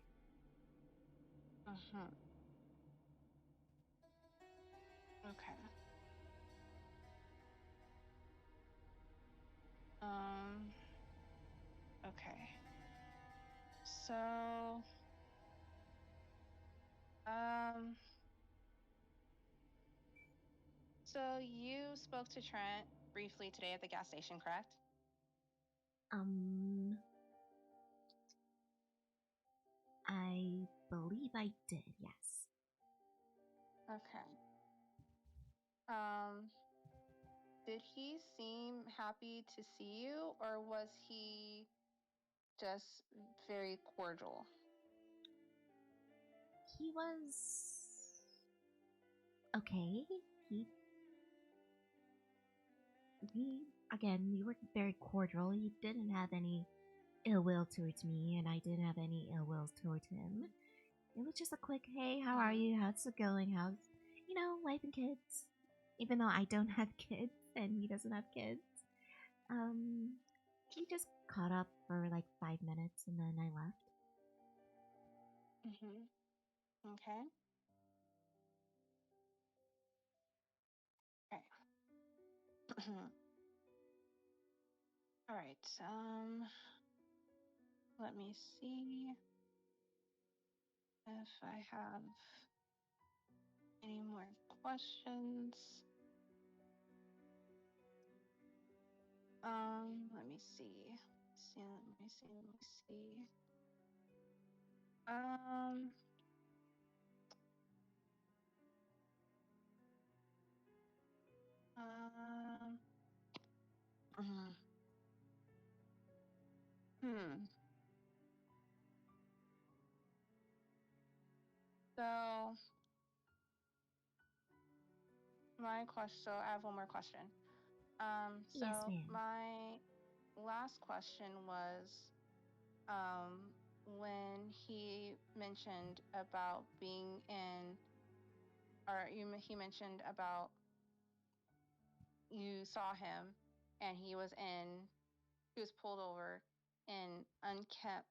Okay. Okay. So, so you spoke to Trent briefly today at the gas station, correct? I believe I did, yes. Okay. Did he seem happy to see you, or was he just very cordial? He was okay. We were very cordial. He didn't have any ill will towards me, and I didn't have any ill wills towards him. It was just a quick, hey, how are you? How's it going? How's, life and kids? Even though I don't have kids and he doesn't have kids. We just caught up for like 5 minutes and then I left. Okay. Okay. All right. Let me see if I have any more questions. Let me see. So so I have one more question. So yes, ma'am. My last question was, when he mentioned about being in, he mentioned about you saw him and he was pulled over in unkept,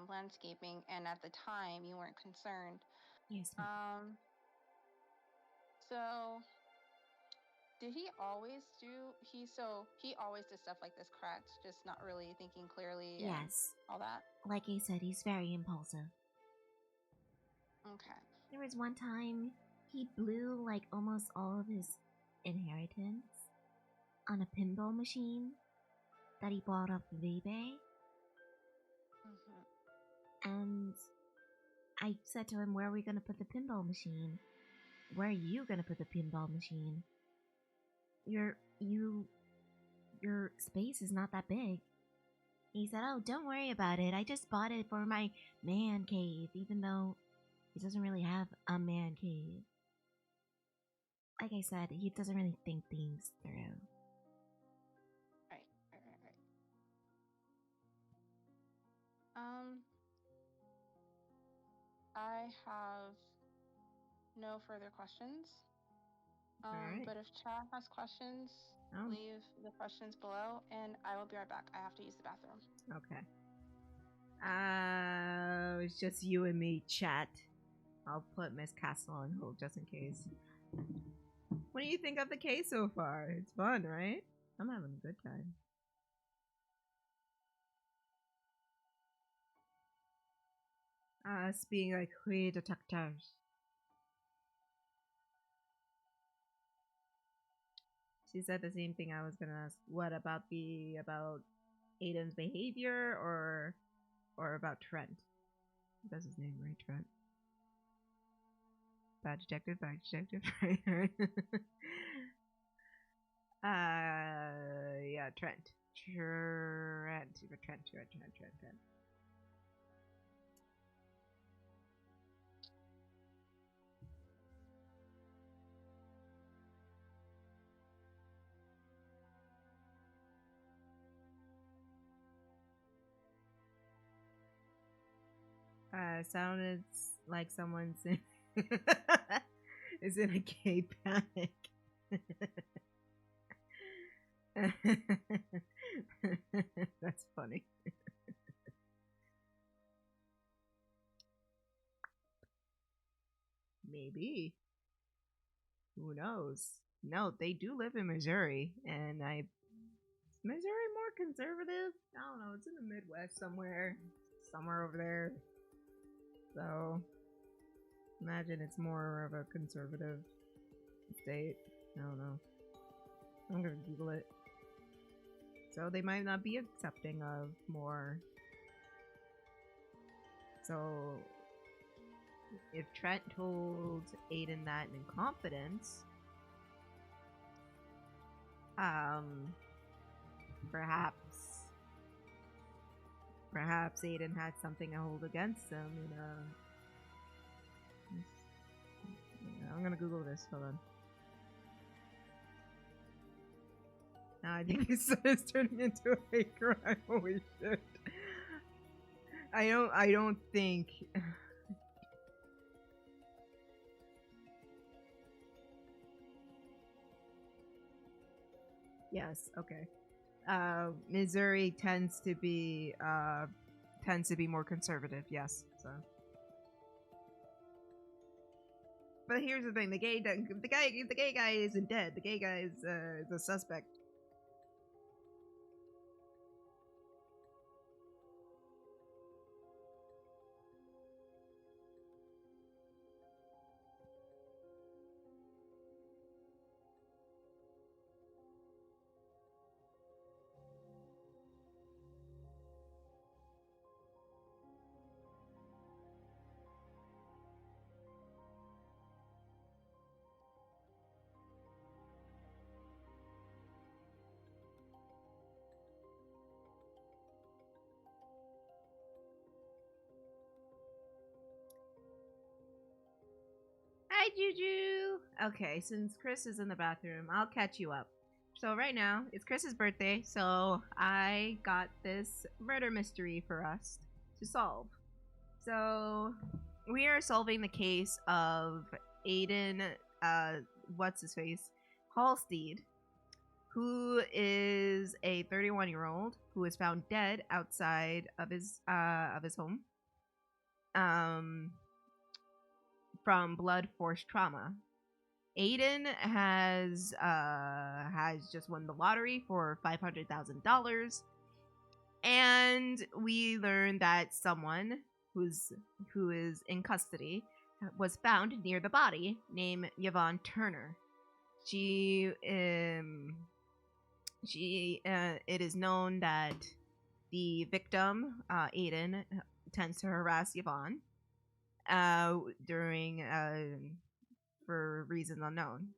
landscaping, and at the time you weren't concerned. Yes, ma'am. So did he always he always did stuff like this, correct? Just not really thinking clearly. Yes. And all that. Like I said, he's very impulsive. Okay. There was one time he blew like almost all of his inheritance on a pinball machine that he bought off of eBay. And I said to him, where are we going to put the pinball machine? Where are you going to put the pinball machine? Your space is not that big. He said, oh, don't worry about it. I just bought it for my man cave, even though he doesn't really have a man cave. Like I said, he doesn't really think things through. Right. I have no further questions. Alright. But if chat has questions, leave the questions below, and I will be right back. I have to use the bathroom. Okay. It's just you and me, chat. I'll put Miss Castle on hold just in case. What do you think of the case so far? It's fun, right? I'm having a good time. Us being like queer detectives. She said the same thing I was gonna ask. What about Aiden's behavior or about Trent? That's his name, right? Trent. Bad detective, right? Yeah, Trent. Sounded like someone's in is in a gay panic. That's funny. Maybe. Who knows? No, they do live in Missouri, and is Missouri more conservative? I don't know. It's in the Midwest somewhere over there. So, imagine it's more of a conservative state. I don't know. I'm gonna Google it. So they might not be accepting of more. So if Trent told Aiden that in confidence, perhaps Aiden had something to hold against him, you know. I'm gonna Google this, hold on. Now I think his son is turning into a hate crime. Holy shit. I don't think Yes, okay. Missouri tends to be more conservative, yes. So But here's the thing, the gay guy isn't dead. The gay guy is a suspect. Hi, Juju! Okay, since Kris is in the bathroom, I'll catch you up. So right now, it's Kris's birthday, so I got this murder mystery for us to solve. So, we are solving the case of Aiden, what's-his-face, Halstead, who is a 31-year-old who was found dead outside of his home. From blood force trauma. Aiden has just won the lottery for $500,000, and we learned that someone who is in custody was found near the body, named Yvonne Turner. It is known that the victim, Aiden, tends to harass Yvonne for reasons unknown.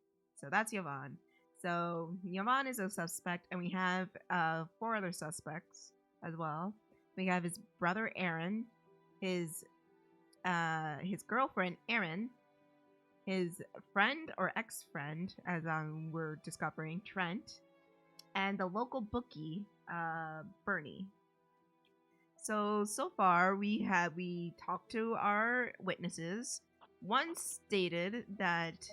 So that's Yvonne. So Yvonne is a suspect, and we have 4 other suspects as well. We have his brother Aaron, his girlfriend Erin, his friend or ex-friend, as we're discovering, Trent, and the local bookie, Bernie. So far we talked to our witnesses. One stated that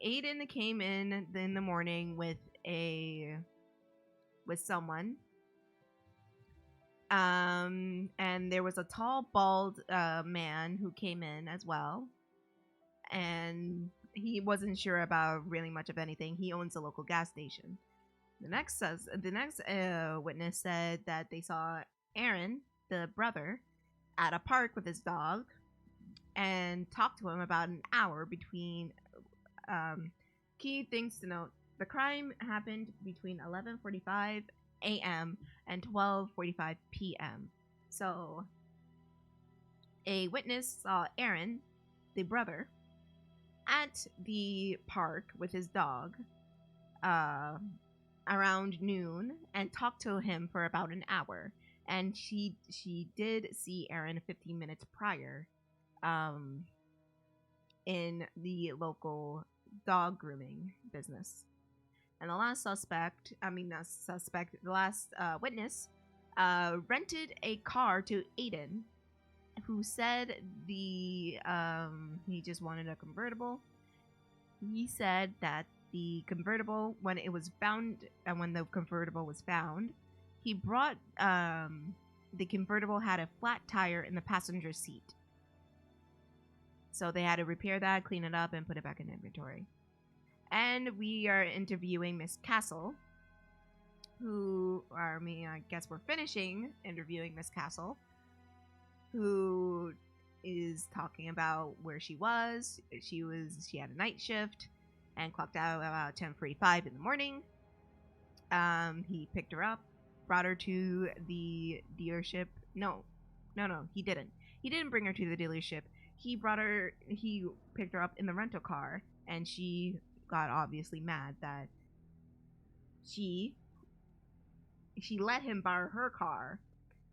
Aiden came in the morning with someone. And there was a tall, bald man who came in as well. And he wasn't sure about really much of anything. He owns a local gas station. The next witness said that they saw Aaron, the brother, at a park with his dog, and talked to him about an hour between key things to note. The crime happened between 11:45 a.m. and 12:45 p.m. So a witness saw Aaron, the brother, at the park with his dog around noon and talked to him for about an hour. And she did see Aaron 15 minutes prior in the local dog grooming business. And the last witness rented a car to Aiden who said he just wanted a convertible. He said that the convertible, when it was found, and when the convertible was found, he brought the convertible had a flat tire in the passenger seat. So they had to repair that, clean it up, and put it back in inventory. And we are interviewing Miss Castle, I guess we're finishing interviewing Miss Castle, who is talking about where she was. She had a night shift and clocked out about 10:45 in the morning. He picked her up, brought her to the dealership. No, he didn't. He didn't bring her to the dealership. He picked her up in the rental car, and she got obviously mad that she let him borrow her car,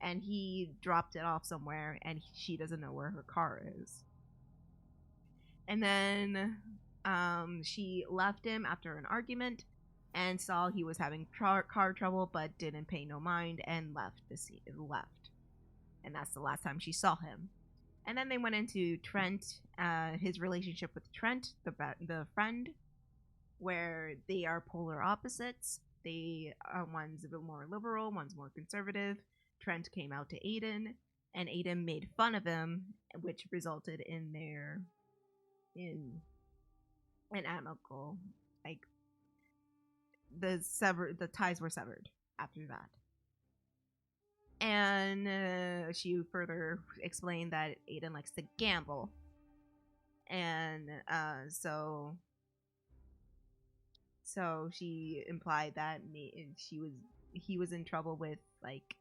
and he dropped it off somewhere, and she doesn't know where her car is. And then she left him after an argument and saw he was having car trouble, but didn't pay no mind and left. And that's the last time she saw him. And then they went into Trent, his relationship with Trent, the friend, where they are polar opposites. One's a bit more liberal, one's more conservative. Trent came out to Aiden, and Aiden made fun of him, which resulted in an amicable, like, the ties were severed after that. And she further explained that Aiden likes to gamble, and so she implied that he was in trouble with like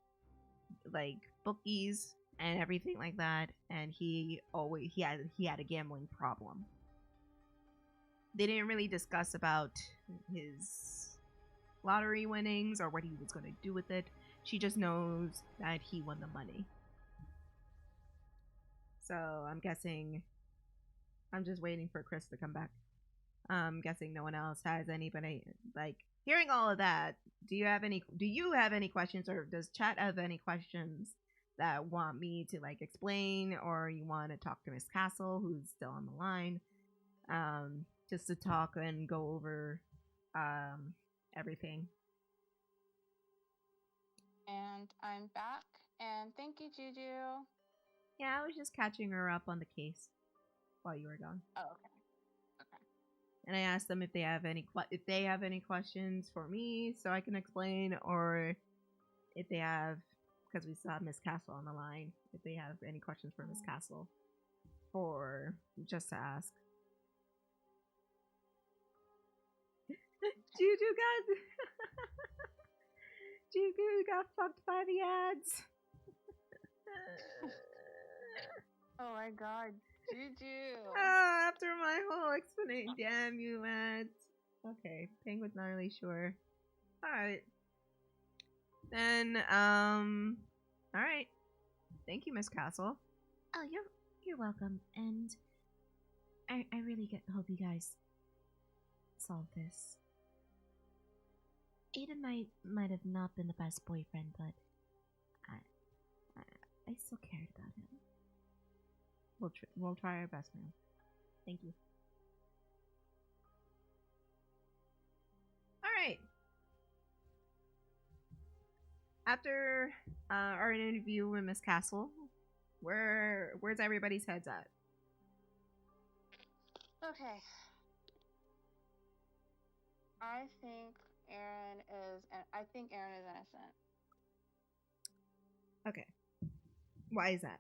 bookies and everything like that, and he had a gambling problem. They didn't really discuss about his lottery winnings or what he was going to do with it. She just knows that he won the money. So I'm just waiting for Kris to come back. I'm guessing no one else has anybody. Like, hearing all of that, do you have any questions, or does chat have any questions that want me to like explain, or you want to talk to Miss Castle, who's still on the line, just to talk and go over everything? And I'm back, and thank you, Juju. Yeah, I was just catching her up on the case while you were gone. Oh, okay. And I asked them if they have any questions for me so I can explain, or if they have, because we still have Miss Castle on the line, if they have any questions for Miss Castle, or just to ask. Juju got fucked by the ads. Oh my god, Juju. After my whole explanation, damn you, ads. Okay, Penguin's not really sure. Alright. Then, alright. Thank you, Miss Castle. Oh, you're welcome, and I really hope you guys solve this. Aiden might have not been the best boyfriend, but I still cared about him. We'll try our best, ma'am. Thank you. All right. After our interview with Miss Castle, where's everybody's heads at? Okay. I think Aaron is innocent. Okay. Why is that?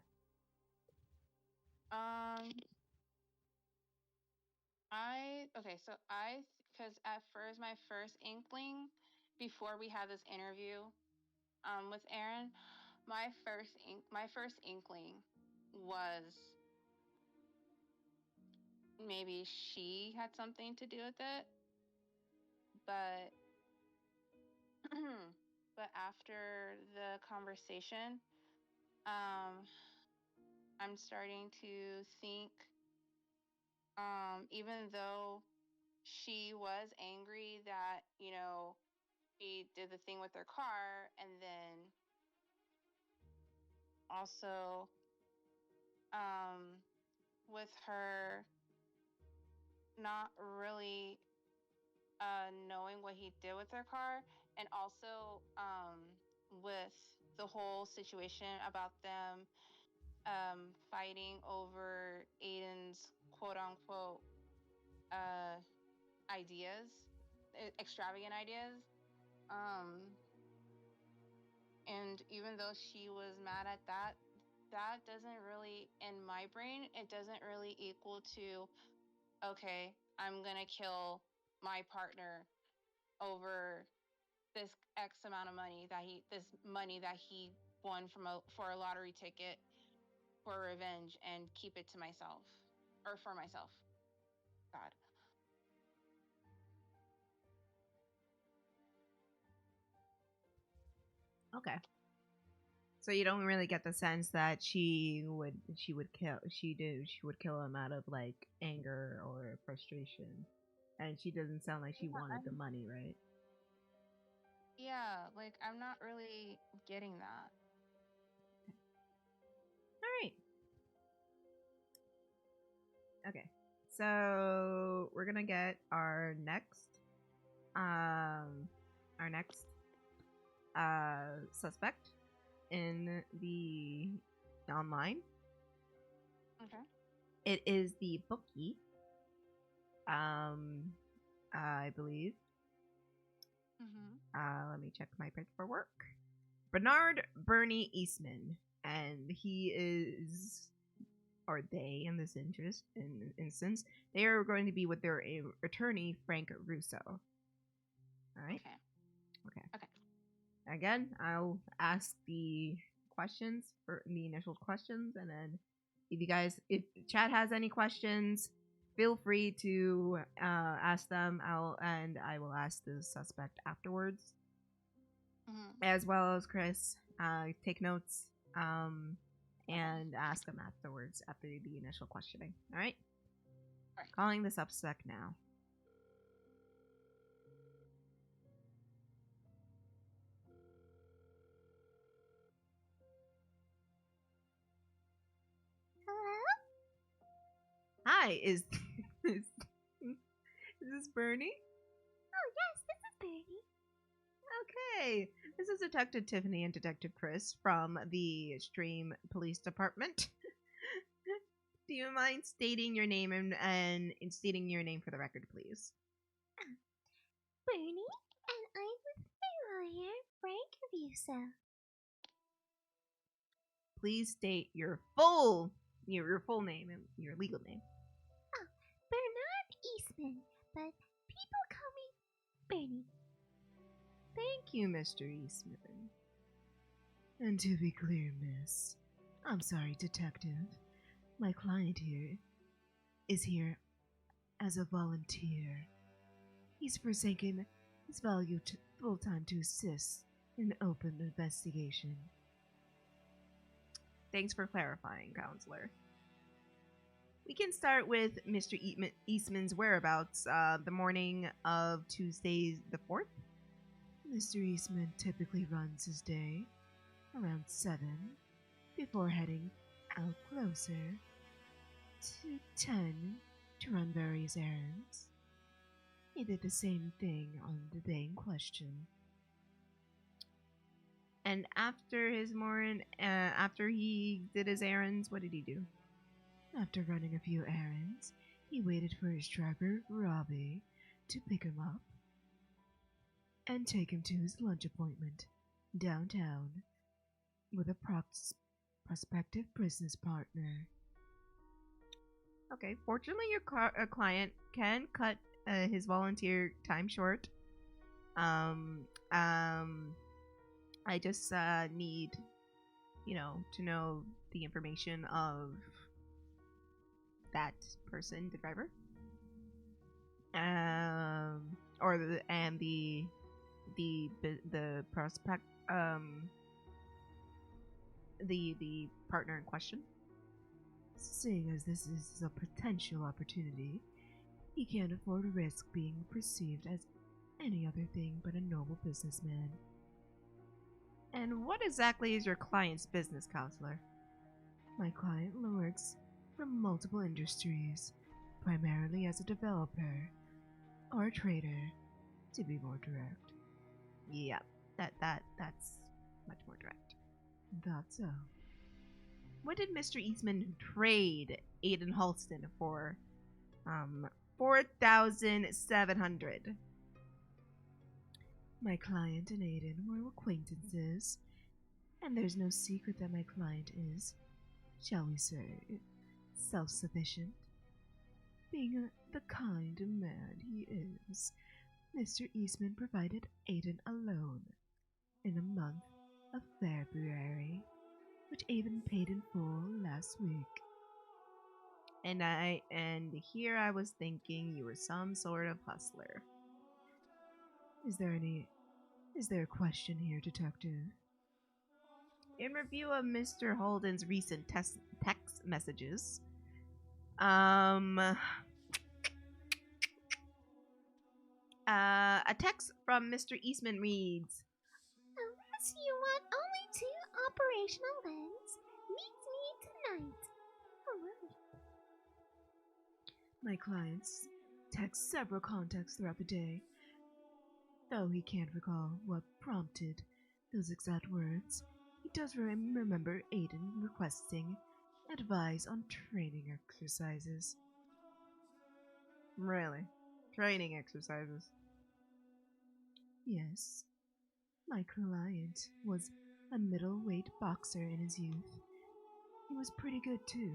Because at first, my first inkling, before we had this interview, with Aaron, my first inkling was maybe she had something to do with it, but but after the conversation, I'm starting to think, even though she was angry that, she did the thing with her car, and then also with her not really knowing what he did with her car, and also with the whole situation about them fighting over Aiden's quote unquote ideas, extravagant ideas. And even though she was mad at that, that doesn't really, in my brain, it doesn't really equal to, okay, I'm gonna kill my partner over this X amount of money this money that he won for a lottery ticket for revenge and keep it to myself or for myself. God. Okay. So you don't really get the sense that she would kill him out of like anger or frustration, and she doesn't sound like she wanted the money, right? Yeah, like I'm not really getting that. All right. Okay. So we're gonna get our next suspect in the online. Okay. It is the bookie. I believe. Let me check my paperwork. Bernard Bernie Eastman, and he is, or they in this instance, they are going to be with their attorney Frank Russo. All right. Okay. Again, I'll ask the questions for the initial questions, and then if chat has any questions, feel free to ask them. I will ask the suspect afterwards, as well as Kris. Take notes and ask them afterwards after the initial questioning. All right. Calling the suspect now. Hi, is this Bernie? Oh, yes, this is Bernie. Okay, this is Detective Tiffany and Detective Kris from the Stream Police Department. Do you mind stating your name and stating your name for the record, please? Bernie, and I'm with my lawyer, Frank Russo. Please state your full name and your legal name. Oh, Bernard Eastman, but people call me Bernie. Thank you, Mr. Eastman. And to be clear, miss, I'm sorry, detective. My client here is here as a volunteer. He's forsaken his valuable time to assist in open investigation. Thanks for clarifying, counselor. We can start with Mr. Eastman's whereabouts the morning of Tuesday the 4th. Mr. Eastman typically runs his day around 7 before heading out closer to 10 to run various errands. He did the same thing on the day in question. And after after he did his errands, what did he do? After running a few errands, he waited for his driver, Robbie, to pick him up and take him to his lunch appointment downtown with a prospective business partner. Okay, fortunately your client can cut his volunteer time short. I just need, to know the information of that person, the driver, or the prospect, the partner in question. Seeing as this is a potential opportunity, he can't afford to risk being perceived as any other thing but a noble businessman. And what exactly is your client's business, counselor? My client works for multiple industries, primarily as a developer or a trader, to be more direct. Yeah, that's much more direct. That's so. What did Mr. Eastman trade Aiden Halston for? 4,700. My client and Aiden were acquaintances, and there's no secret that my client is, shall we say, self-sufficient. Being the kind of man he is, Mr. Eastman provided Aiden a loan in the month of February, which Aiden paid in full last week. And here I was thinking you were some sort of hustler. Is there a question here, detective? In review of Mr. Holden's recent text messages, a text from Mr. Eastman reads, Unless you want only 2 operational lens, meet me tonight. Alright. My clients text several contacts throughout the day. Though he can't recall what prompted those exact words, he does remember Aiden requesting advice on training exercises. really? Training exercises? Yes, my client was a middleweight boxer in his youth. He was pretty good too.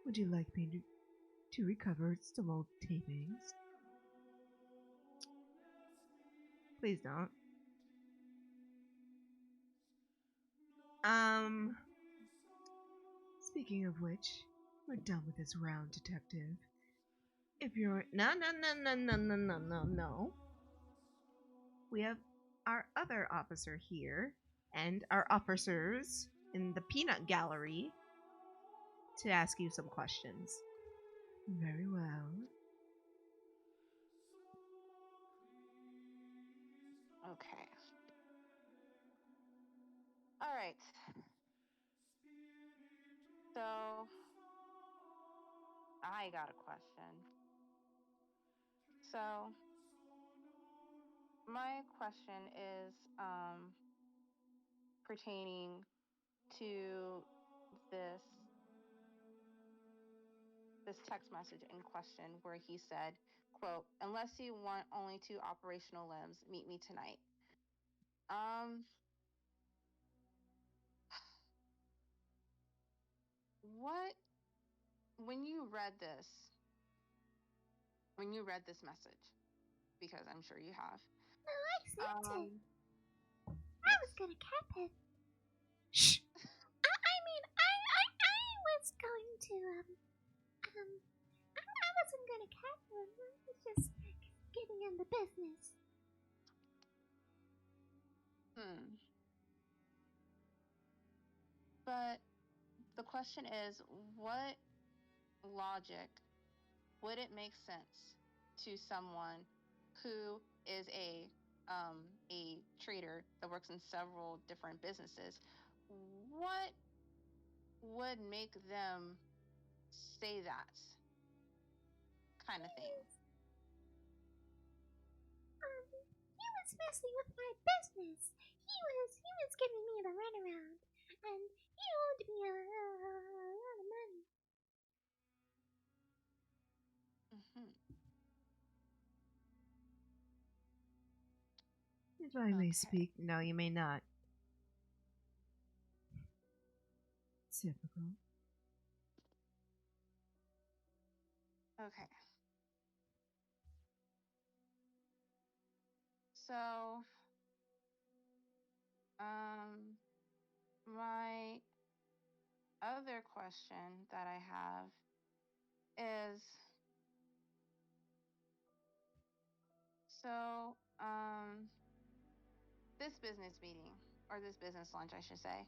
Would you like me to recover some old tapings? Please don't. Speaking of which, we're done with this round, detective. If you're... No. We have our other officer here, and our officers in the peanut gallery to ask you some questions. Very well. Okay. Alright. So, I got a question. So, my question is pertaining to this text message in question where he said, quote, unless you want only 2 operational limbs, meet me tonight. What, when you read this message, because I'm sure you have. No, I sent it. I was gonna cap it. Shh! I mean, I was going to, I wasn't gonna cap him. I was just getting in the business. But the question is, what logic would it make sense to someone who is a trader that works in several different businesses? What would make them say that kind of thing? He was messing with my business. He was giving me the runaround, and he owed me a lot of money. If I may Okay. speak, No, you may not. typical. Okay. So, my other question that I have is, so, this business meeting, or this business lunch, I should say,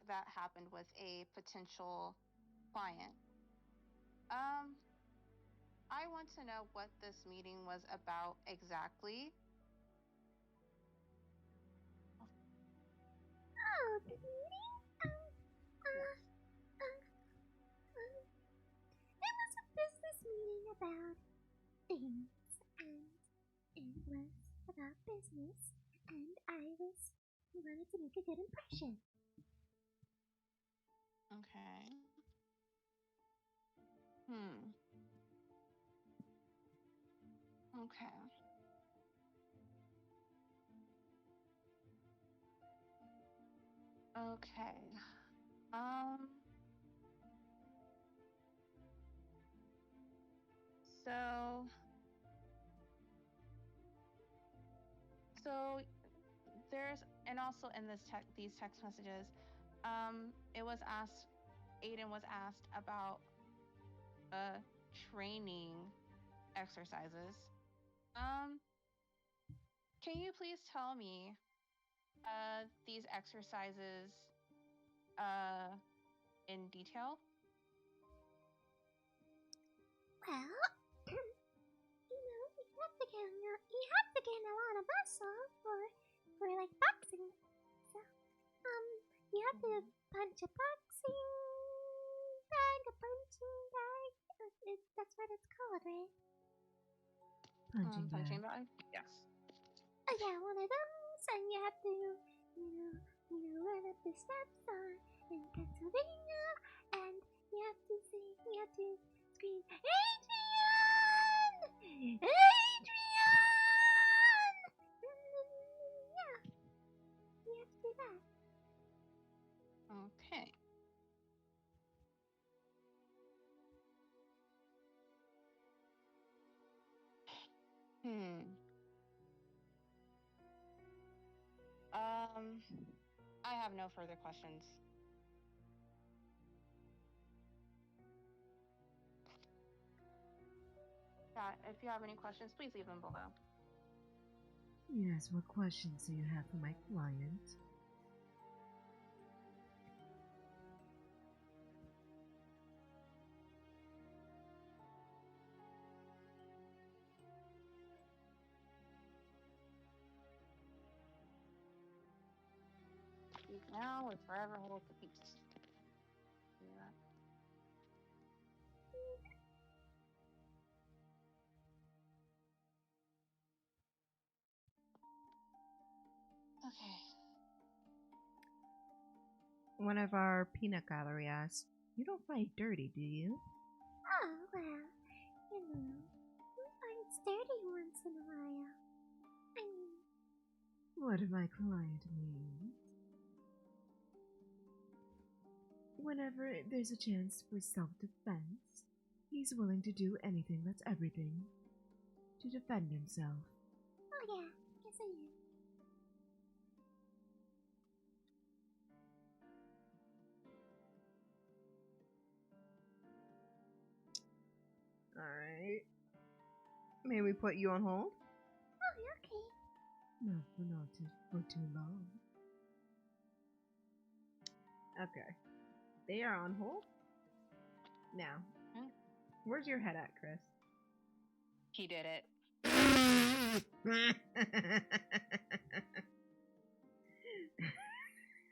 that happened with a potential client. I want to know what this meeting was about exactly. Oh, It was a business meeting about things, and it was about business, and I wanted to make a good impression. Okay. Okay. Okay. So, so there's, and also in these text messages, it was asked, Aiden was asked about training exercises. Can you please tell me these exercises in detail? Well, you have to gain a lot of muscle for like boxing. So, you have to punch a boxing bag, a punching bag. That's what it's called, right? Punching bag? Yes. Oh yeah, one of those, and you have to, run up the steps in Pennsylvania, and you have to scream, Adrian! Adrian! Yeah, you have to do that. Okay. I have no further questions. If you have any questions, please leave them below. Yes, what questions do you have for my client? Speak now or forever hold the peace. Yeah. Okay. One of our peanut gallery asks, "You don't fight dirty, do you?" Oh, well, it's dirty once in a while. I mean... What my client means? Whenever there's a chance for self-defense, he's willing to do anything that's everything to defend himself. Oh yeah, yes I am. Alright. May we put you on hold? Oh, okay. No, for too long. Okay. They are on hold. Now, where's your head at, Kris? He did it.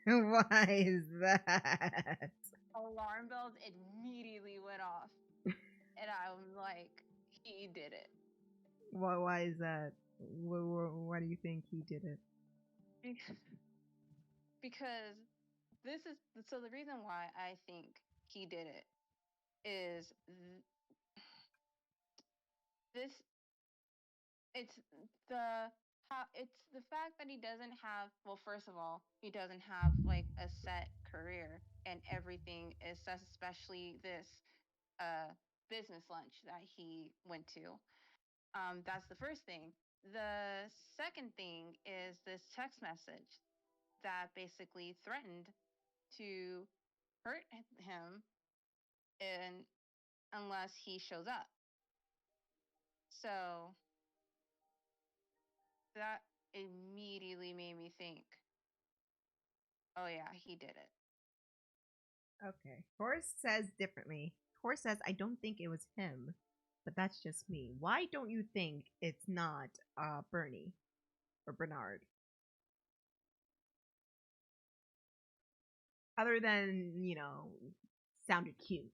Why is that? Alarm bells immediately went off. And I'm like, he did it. Why is that? Why do you think he did it? Because this is, so the reason why I think he did it is it's the fact that he doesn't have, well, first of all, he doesn't have like a set career, and everything is, especially this business lunch that he went to. That's the first thing. The second thing is this text message that basically threatened to hurt him unless he shows up. So that immediately made me think, oh yeah, he did it. Okay. Horace says differently. Horace says, I don't think it was him, but that's just me. Why don't you think it's not Bernie or Bernard? Other than, sounded cute.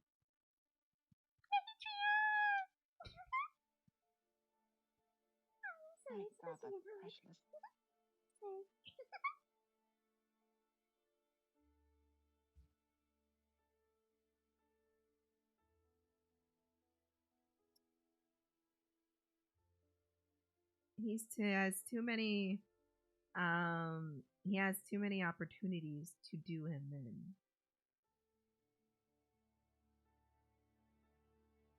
Oh my god, that's precious. Has too many he has too many opportunities to do him in.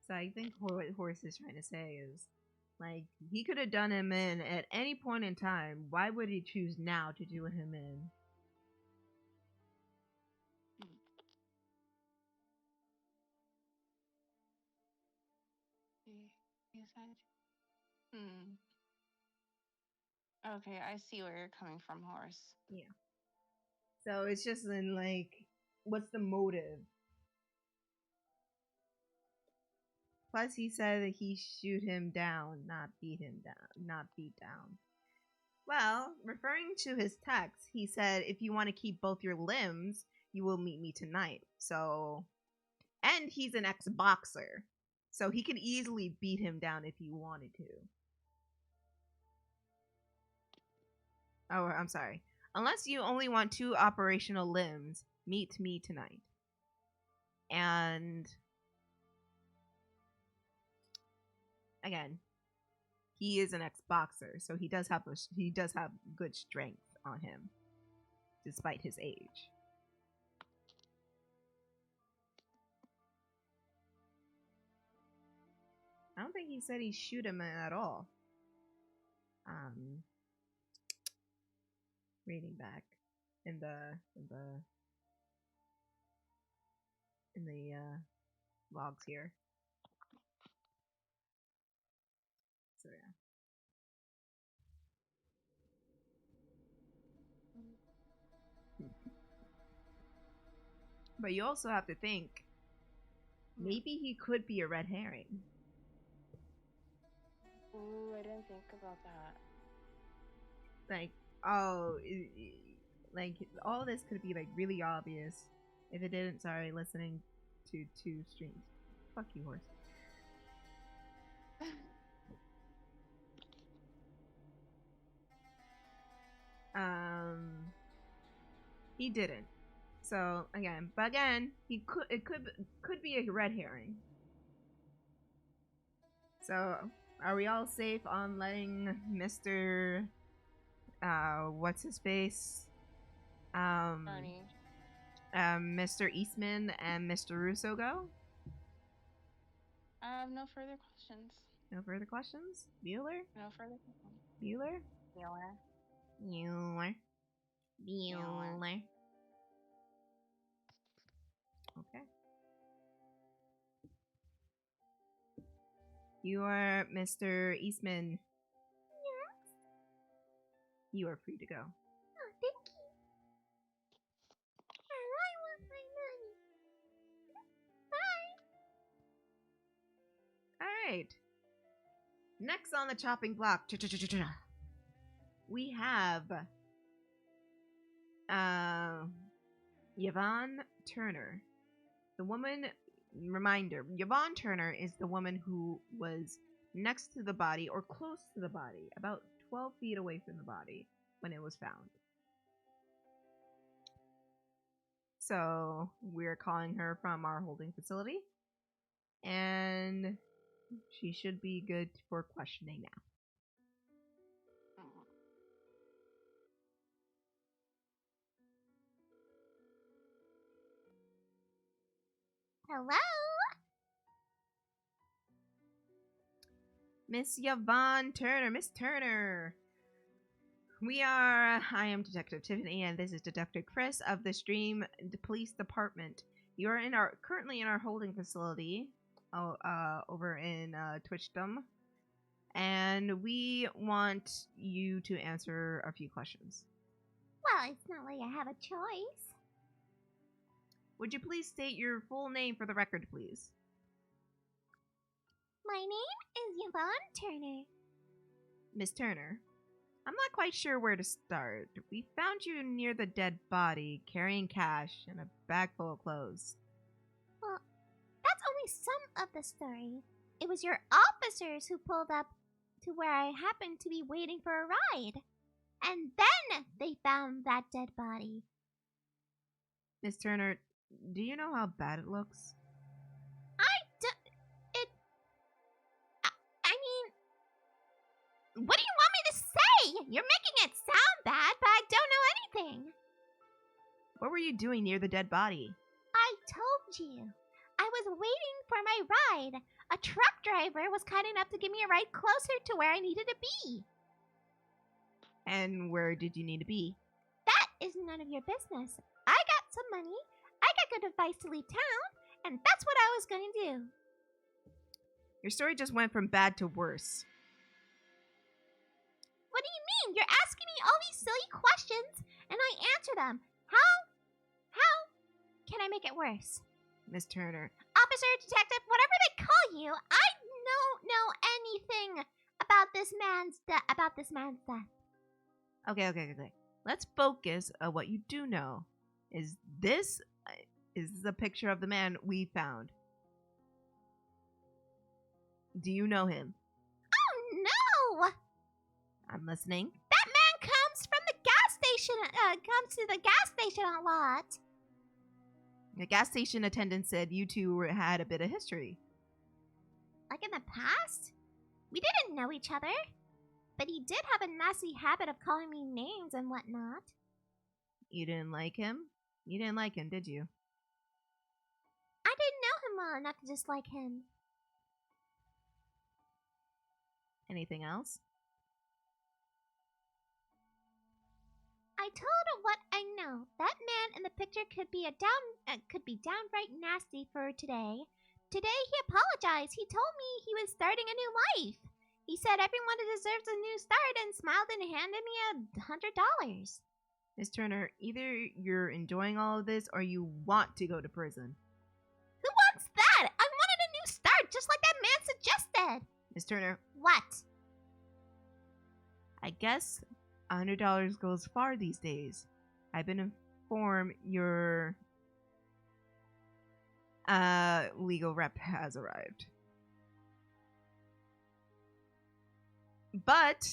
So I think what Horse is trying to say is, like, he could have done him in at any point in time. Why would he choose now to do him in? Okay, I see where you're coming from, Horse. Yeah. So it's just in, like, what's the motive? Plus, he said that he shoot him down, not beat him down, not beat down. Well, referring to his text, he said, if you want to keep both your limbs, you will meet me tonight. So, and he's an ex-boxer. So he could easily beat him down if he wanted to. Oh, I'm sorry. Unless you only want 2 operational limbs, meet me tonight. And again, he is an ex-boxer, so he does have good strength on him, despite his age. I don't think he said he shoot him at all. Reading back in the logs here. So yeah. But you also have to think, maybe he could be a red herring. Ooh, I didn't think about that. Like, like, all this could be, like, really obvious if it didn't, listening to 2 streams. Fuck you, Horse. He didn't. So again, it could be a red herring. So are we all safe on letting Mr. What's his face? Barney. Mr. Eastman and Mr. Russo go? No further questions. No further questions? Bueller? No further questions. Bueller? Bueller. Bueller. Okay. You are Mr. Eastman. Yes? You are free to go. Oh, thank you. And I want my money. Bye. Alright. Next on the chopping block, we have Yvonne Turner. The woman, reminder, Yvonne Turner is the woman who was next to the body or close to the body, about 12 feet away from the body when it was found. So we're calling her from our holding facility, and she should be good for questioning now. Hello? Miss Yvonne Turner. Miss Turner. I am Detective Tiffany, and this is Detective Kris of the Stream Police Department. You are currently in our holding facility over in Twitchdom, and we want you to answer a few questions. Well, it's not like I have a choice. Would you please state your full name for the record, please? My name is Yvonne Turner. Miss Turner, I'm not quite sure where to start. We found you near the dead body, carrying cash and a bag full of clothes. Well, that's only some of the story. It was your officers who pulled up to where I happened to be waiting for a ride. And then they found that dead body. Miss Turner, do you know how bad it looks? What do you want me to say? You're making it sound bad, but I don't know anything. What were you doing near the dead body? I told you. I was waiting for my ride. A truck driver was kind enough to give me a ride closer to where I needed to be. And where did you need to be? That is none of your business. I got some money, I got good advice to leave town, and that's what I was going to do. Your story just went from bad to worse. What do you mean? You're asking me all these silly questions, and I answer them. How can I make it worse? Miss Turner. Officer, detective, whatever they call you, I don't know anything about this man's death. Okay. Let's focus on what you do know. Is this a picture of the man we found? Do you know him? Oh no! I'm listening. That man comes from the gas station. Comes to the gas station a lot. The gas station attendant said you two had a bit of history. Like in the past? We didn't know each other. But he did have a nasty habit of calling me names and whatnot. You didn't like him? You didn't like him, did you? I didn't know him well enough to dislike him. Anything else? I told him what I know. That man in the picture could be downright nasty for today. Today he apologized. He told me he was starting a new life. He said everyone deserves a new start and smiled and handed me $100. Miss Turner, either you're enjoying all of this or you want to go to prison. Who wants that? I wanted a new start, just like that man suggested. Miss Turner, What? I guess $100 goes far these days. I've been informed your legal rep has arrived. But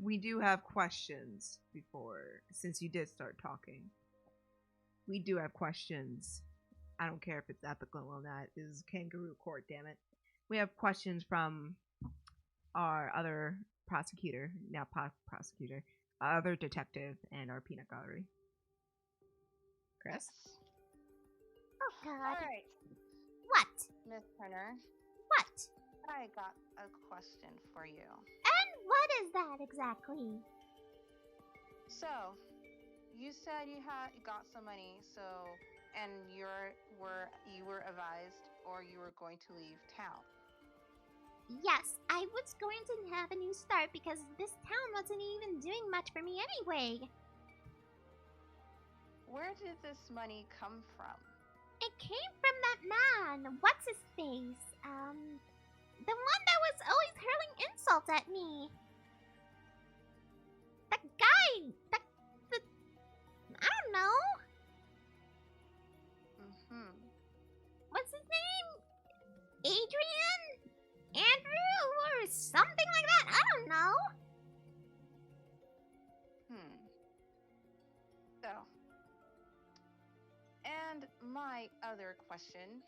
we do have questions since you did start talking. We do have questions. I don't care if it's ethical or not. This is kangaroo court, damn it. We have questions from our other prosecutor, other detective, and our peanut gallery. Kris? Oh, God. Alright, What? Miss Turner, What? I got a question for you. And what is that exactly? So, you said you got some money, and you were advised or you were going to leave town. Yes, I was going to have a new start because this town wasn't even doing much for me anyway. Where did this money come from? It came from that man. What's his face? The one that was always hurling insults at me. The guy. I don't know. What's his name? Adrian? Andrew? Or something like that? I don't know. So, and my other question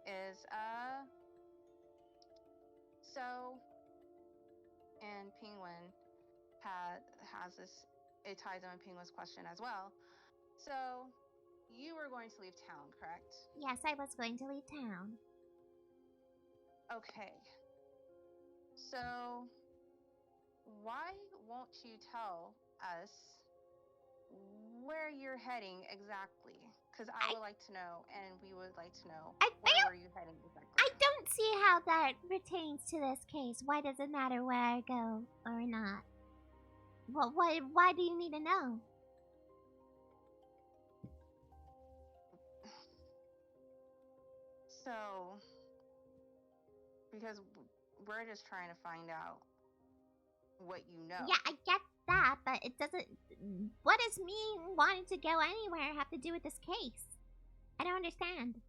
is, and Penguin has this, it ties in with Penguin's question as well. So, you were going to leave town, correct? Yes, I was going to leave town. Okay. So, why won't you tell us where you're heading exactly? Because I would like to know, and we would like to know where are you heading exactly. I don't see how that pertains to this case. Why does it matter where I go or not? Why do you need to know? So, because we're just trying to find out what you know. Yeah, I get that, but it doesn't. What does me wanting to go anywhere have to do with this case? I don't understand.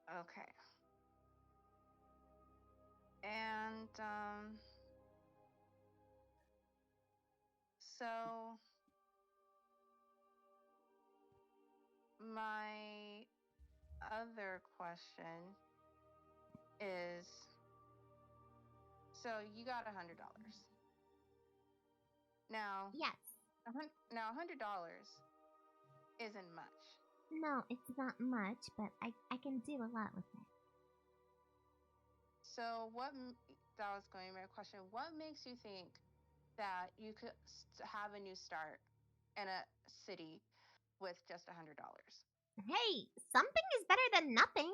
Okay. And, so my other question is, so you got $100. Now, Yes. now $100 isn't much. No, it's not much, but I can do a lot with it. So that was going to be my question. What makes you think that you could have a new start in a city with just $100? Hey, something is better than nothing.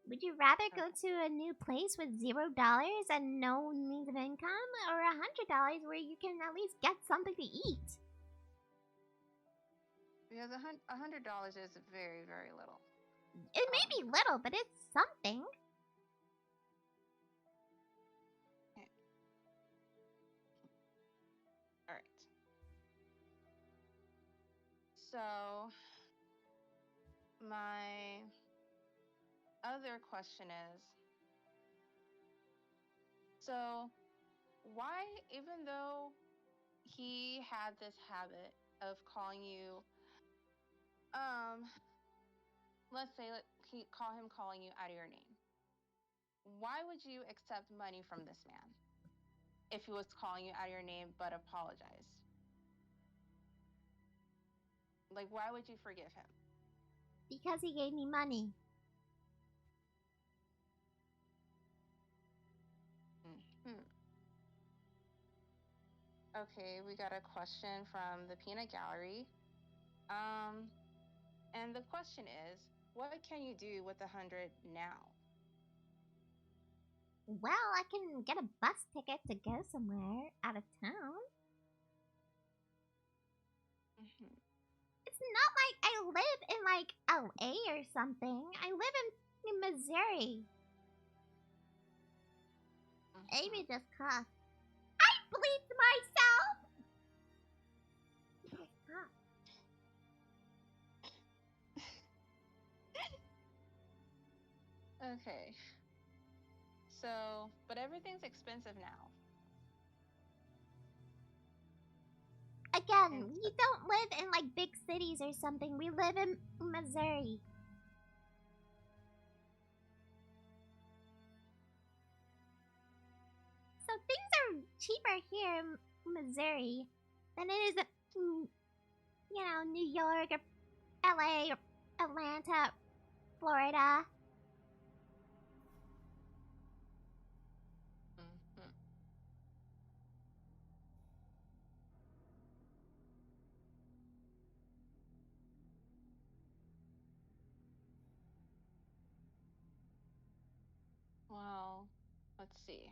Would you rather go to a new place with $0 and no means of income, or $100 where you can at least get something to eat? Because $100 is very, very little. It may be little, but it's something. Okay. All right. So my other question is, so why, even though he had this habit of calling you, let's say he calling you out of your name, why would you accept money from this man if he was calling you out of your name but apologized? Like, why would you forgive him? Because he gave me money. Okay, we got a question from the Peanut Gallery. And the question is, what can you do with 100 now? Well, I can get a bus ticket to go somewhere out of town. It's not like I live in like LA or something. I live in Missouri. Amy just coughed. I bleeped myself! Okay. So, but everything's expensive now. Again, we don't live in like big cities or something. We live in Missouri. So things are cheaper here in Missouri than it is in, New York or LA or Atlanta, Florida. Well, let's see.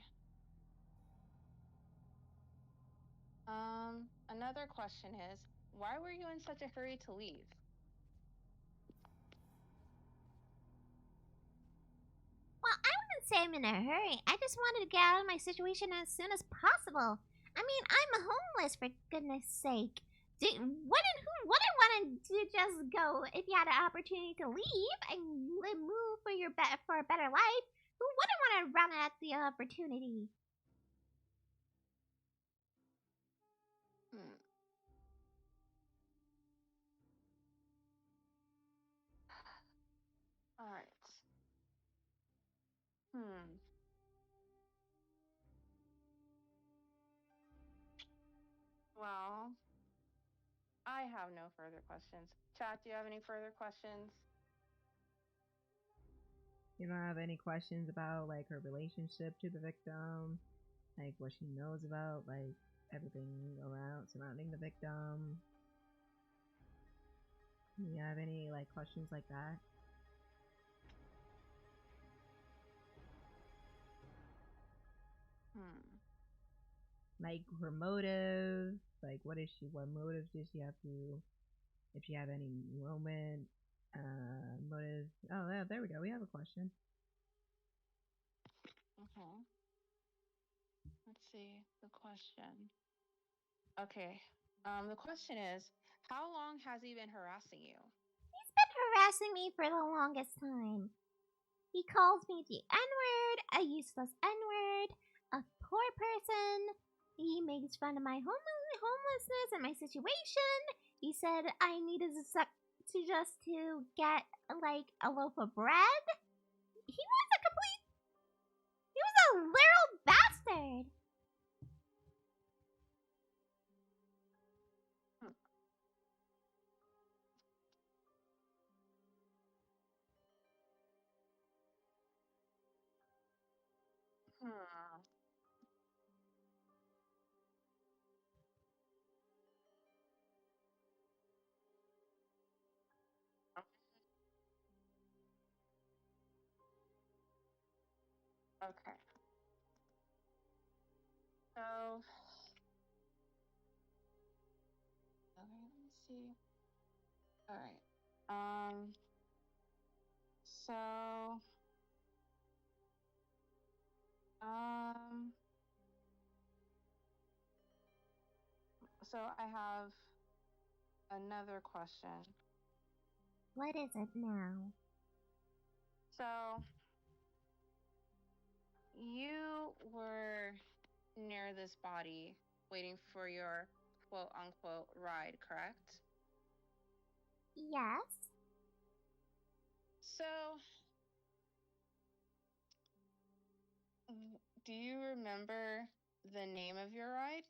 Another question is, why were you in such a hurry to leave? Well, I wouldn't say I'm in a hurry. I just wanted to get out of my situation as soon as possible. I mean, I'm homeless, for goodness sake. Who wouldn't want to just go if you had an opportunity to leave and move for a better life? Who wouldn't want to run at the opportunity? All right. Well, I have no further questions. Chat, do you have any further questions? You don't have any questions about like her relationship to the victim, like what she knows about like everything around surrounding the victim? Do you have any like questions like that? Like her motive, like what motive did she have to if she had any moment, motive. Oh, yeah, there we go. We have a question. Okay. Let's see the question. Okay. The question is, how long has he been harassing you? He's been harassing me for the longest time. He calls me the N-word, a useless N-word, a poor person. He makes fun of my homelessness and my situation. He said I needed to get like a loaf of bread. He was a literal bastard. Hmm. Okay. So, okay, let me see. All right. So, um, so I have another question. What is it now? So, you were near this body waiting for your quote unquote ride, correct? Yes. So, do you remember the name of your ride?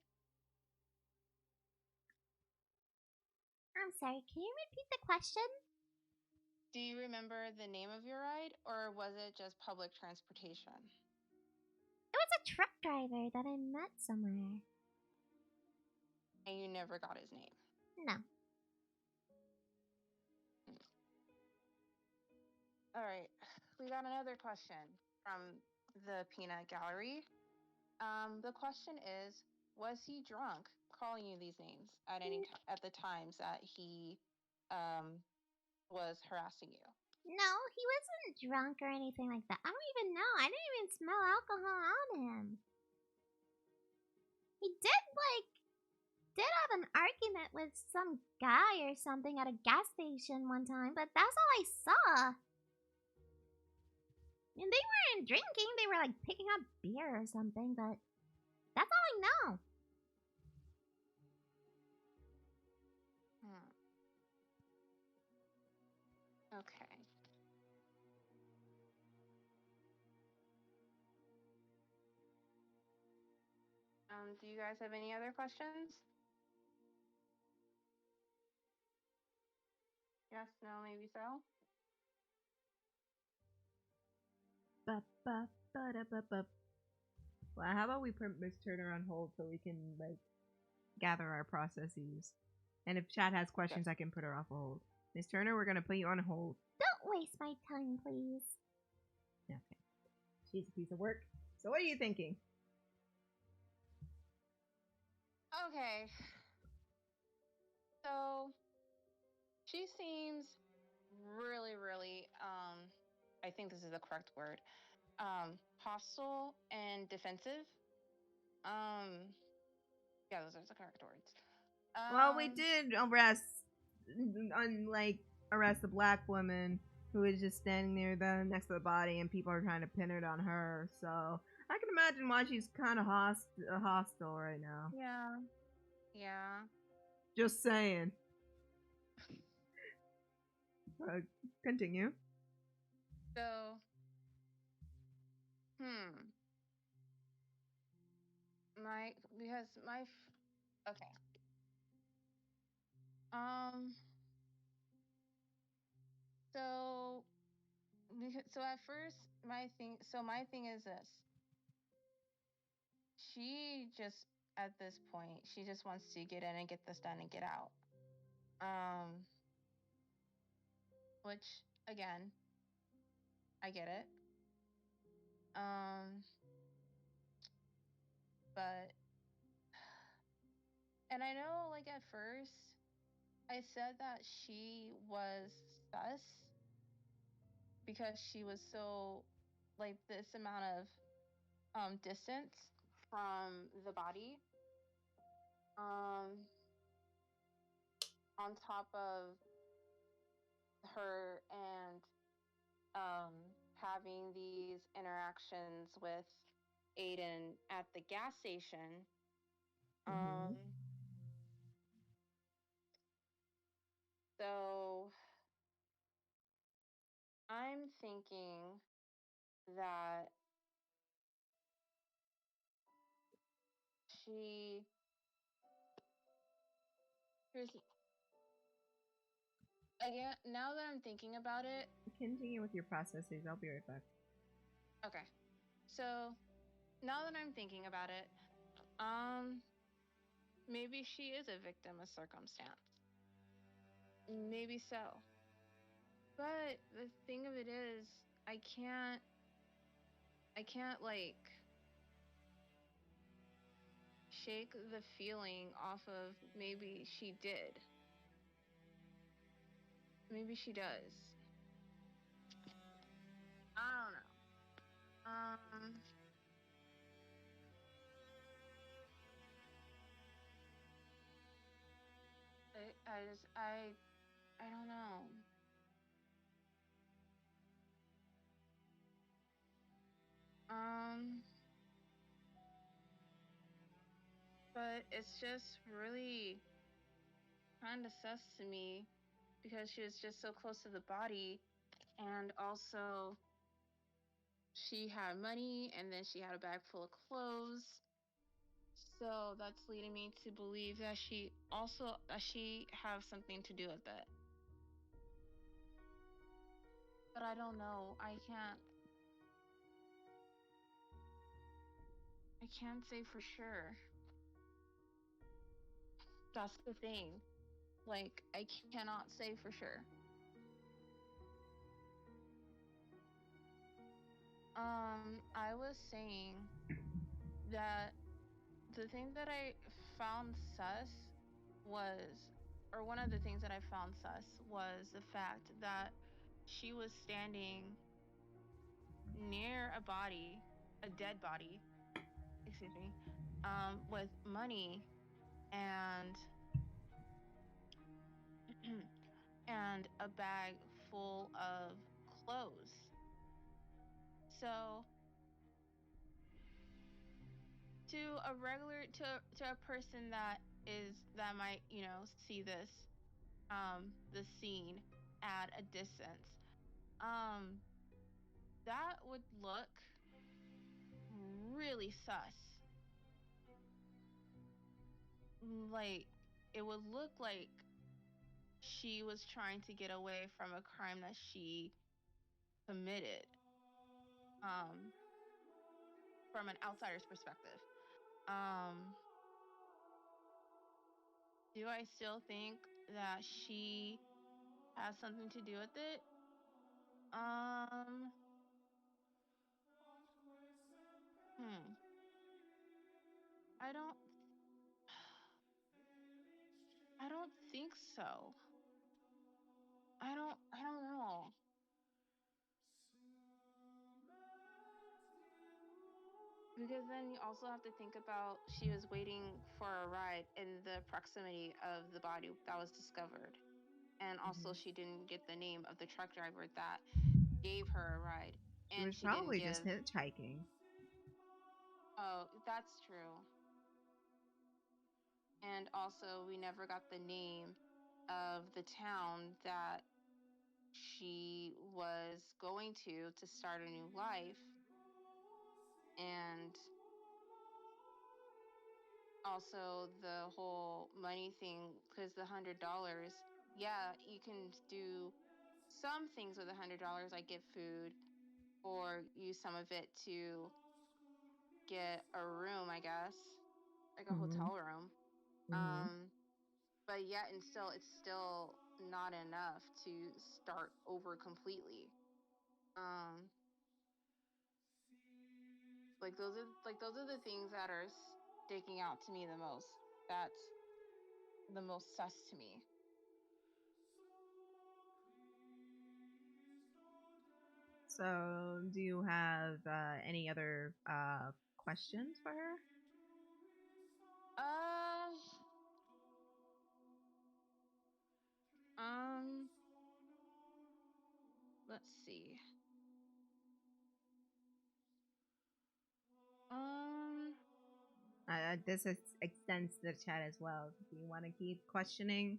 I'm sorry, can you repeat the question? Do you remember the name of your ride, or was it just public transportation? It was a truck driver that I met somewhere. And you never got his name? No. All right, we got another question from the Peanut Gallery. The question is, was he drunk calling you these names at at the times that he was harassing you? No, he wasn't drunk or anything like that. I don't even know. I didn't even smell alcohol on him. He did have an argument with some guy or something at a gas station one time, but that's all I saw. And they weren't drinking, they were like picking up beer or something, but that's all I know. Okay. Do you guys have any other questions? Yes, no, maybe so? Well, how about we put Miss Turner on hold so we can like gather our processes, and if Chad has questions, I can put her off hold. Miss Turner, we're gonna put you on hold. Don't waste my time, please. Okay. She's a piece of work. So what are you thinking? Okay. So she seems really, really, I think this is the correct word, hostile and defensive. Yeah, those are the correct words. Well, we did arrest a black woman who was just standing there next to the body, and people are trying to pin it on her. So I can imagine why she's kind of hostile right now. Yeah. Yeah. Just saying. Continue. So, okay. So, so at first, my thing is this. She just, at this point, she just wants to get in and get this done and get out. Which, again, I get it. But, and I know, like, at first, I said that she was sus because she was so like this amount of distance from the body. On top of her and having these interactions with Aiden at the gas station. Mhm. So I'm thinking that she here's again now that I'm thinking about it. Continue with your processes. I'll be right back. Okay. So now that I'm thinking about it, maybe she is a victim of circumstance. Maybe so. But the thing of it is, I can't like shake the feeling off of maybe she did. Maybe she does. I don't know. I don't know. But it's just really kind of sus to me because she was just so close to the body, and also she had money, and then she had a bag full of clothes. So that's leading me to believe that she have something to do with it. But I don't know. I can't say for sure. That's the thing. Like, I cannot say for sure. I was saying that the thing that I found sus was, or one of the things that I found sus was the fact that she was standing near a dead body, excuse me, with money and and a bag full of clothes. So to a person that might see the scene at a distance, um that would look really sus. Like, it would look like she was trying to get away from a crime that she committed, um from an outsider's perspective. um do I still think that she has something to do with it? um hmm I don't I don't think so. I don't know. Because then you also have to think about she was waiting for a ride in the proximity of the body that was discovered. And also Mhm. she didn't get the name of the truck driver that gave her a ride. She And was she didn't probably just give hitchhiking. Oh, that's true. And also we never got the name of the town that she was going to start a new life. And also the whole money thing, because the $100, yeah, you can do some things with $100, like get food or use some of it to get a room, I guess, like a Mhm. hotel room. Mhm. um but yet and still it's still not enough to start over completely. um those are the things that are sticking out to me the most. That's the most sus to me. So, do you have any other questions for her? Let's see. This extends to the chat as well. Do you want to keep questioning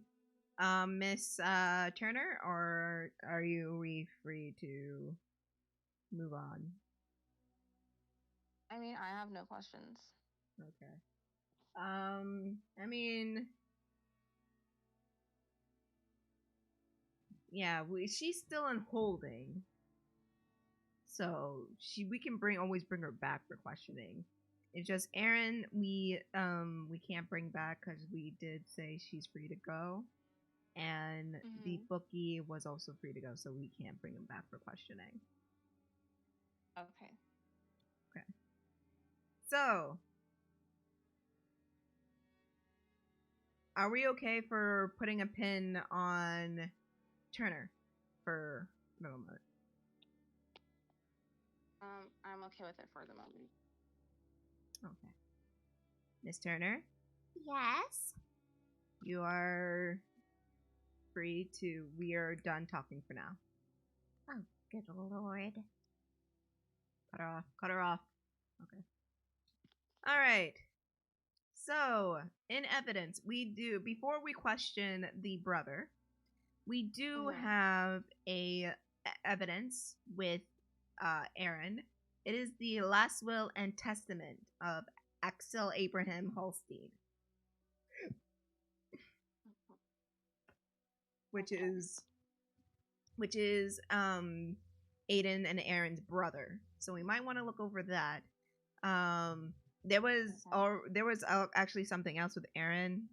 Miss Turner, or are you free to move on? I mean, I have no questions. Okay. I mean, yeah, she's still in holding, so we can always bring her back for questioning. It's just Aaron, we can't bring back because we did say she's free to go, and the bookie was also free to go, so we can't bring him back for questioning. Okay. Okay. So, are we okay for putting a pin on Turner for the moment? I'm okay with it for the moment. Okay. Miss Turner? Yes? You are free to... We are done talking for now. Oh, good lord. Cut her off. Cut her off. Okay. Alright. So, in evidence, we do... Before we question the brother, we do have a evidence with Aaron. It is the last will and testament of Axel Abraham Holstein, which is Aiden and Aaron's brother. So we might want to look over that. There was actually something else with Aaron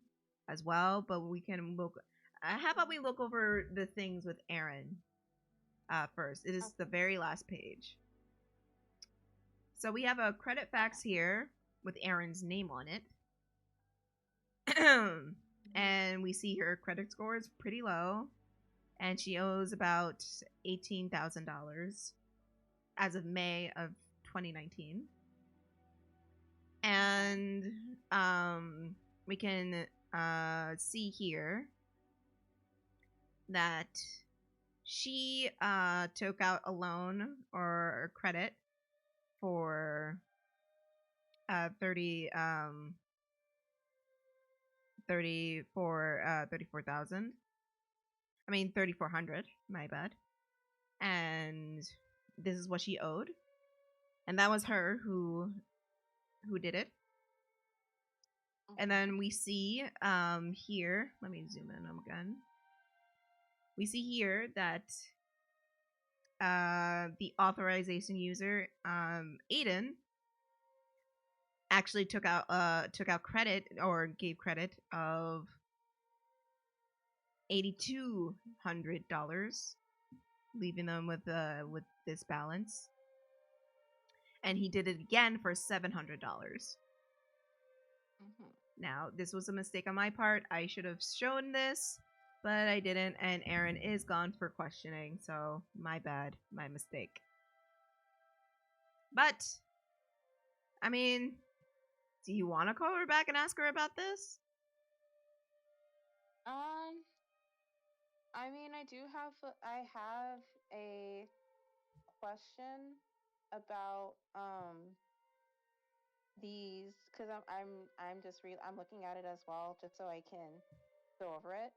as well, but we can look. How about we look over the things with Aaron first? It is the very last page. So we have a credit fax here with Aaron's name on it. And we see her credit score is pretty low. And she owes about $18,000 as of May of 2019. And we can see here that she took out a loan or credit for $34,000. I mean $3,400. My bad. And this is what she owed, and that was her who did it. And then we see here. Let me zoom in again. We see here that the authorization user, Aiden, actually took out credit or gave credit of $8,200, leaving them with this balance. And he did it again for $700. Now, this was a mistake on my part. I should have shown this, but I didn't, and Aaron is gone for questioning, so my bad, my mistake. But, I mean, do you want to call her back and ask her about this? I mean, I have a question about these, because I'm looking at it as well just so I can go over it.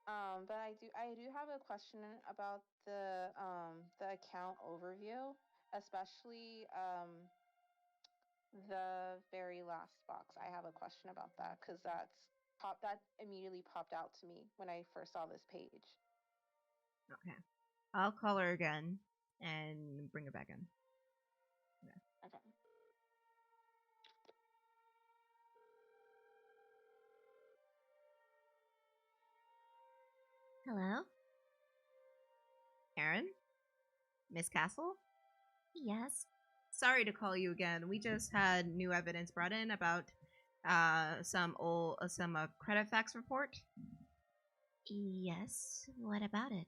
But I do have a question about the account overview, especially the very last box. I have a question about that because that immediately popped out to me when I first saw this page. Okay. I'll call her again and bring her back in. Okay. Hello? Aaron? Miss Castle? Yes. Sorry to call you again. We just had new evidence brought in about some credit fax report. Yes. What about it?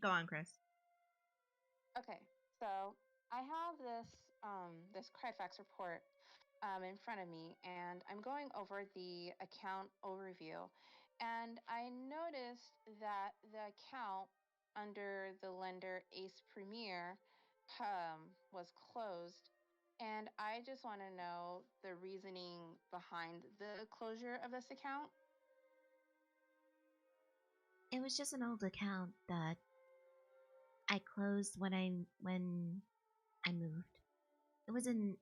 Go on, Kris. Okay, so I have this Crifax report in front of me, and I'm going over the account overview, and I noticed that the account under the lender Ace Premier was closed, and I just want to know the reasoning behind the closure of this account. It was just an old account that I closed when I moved. It was in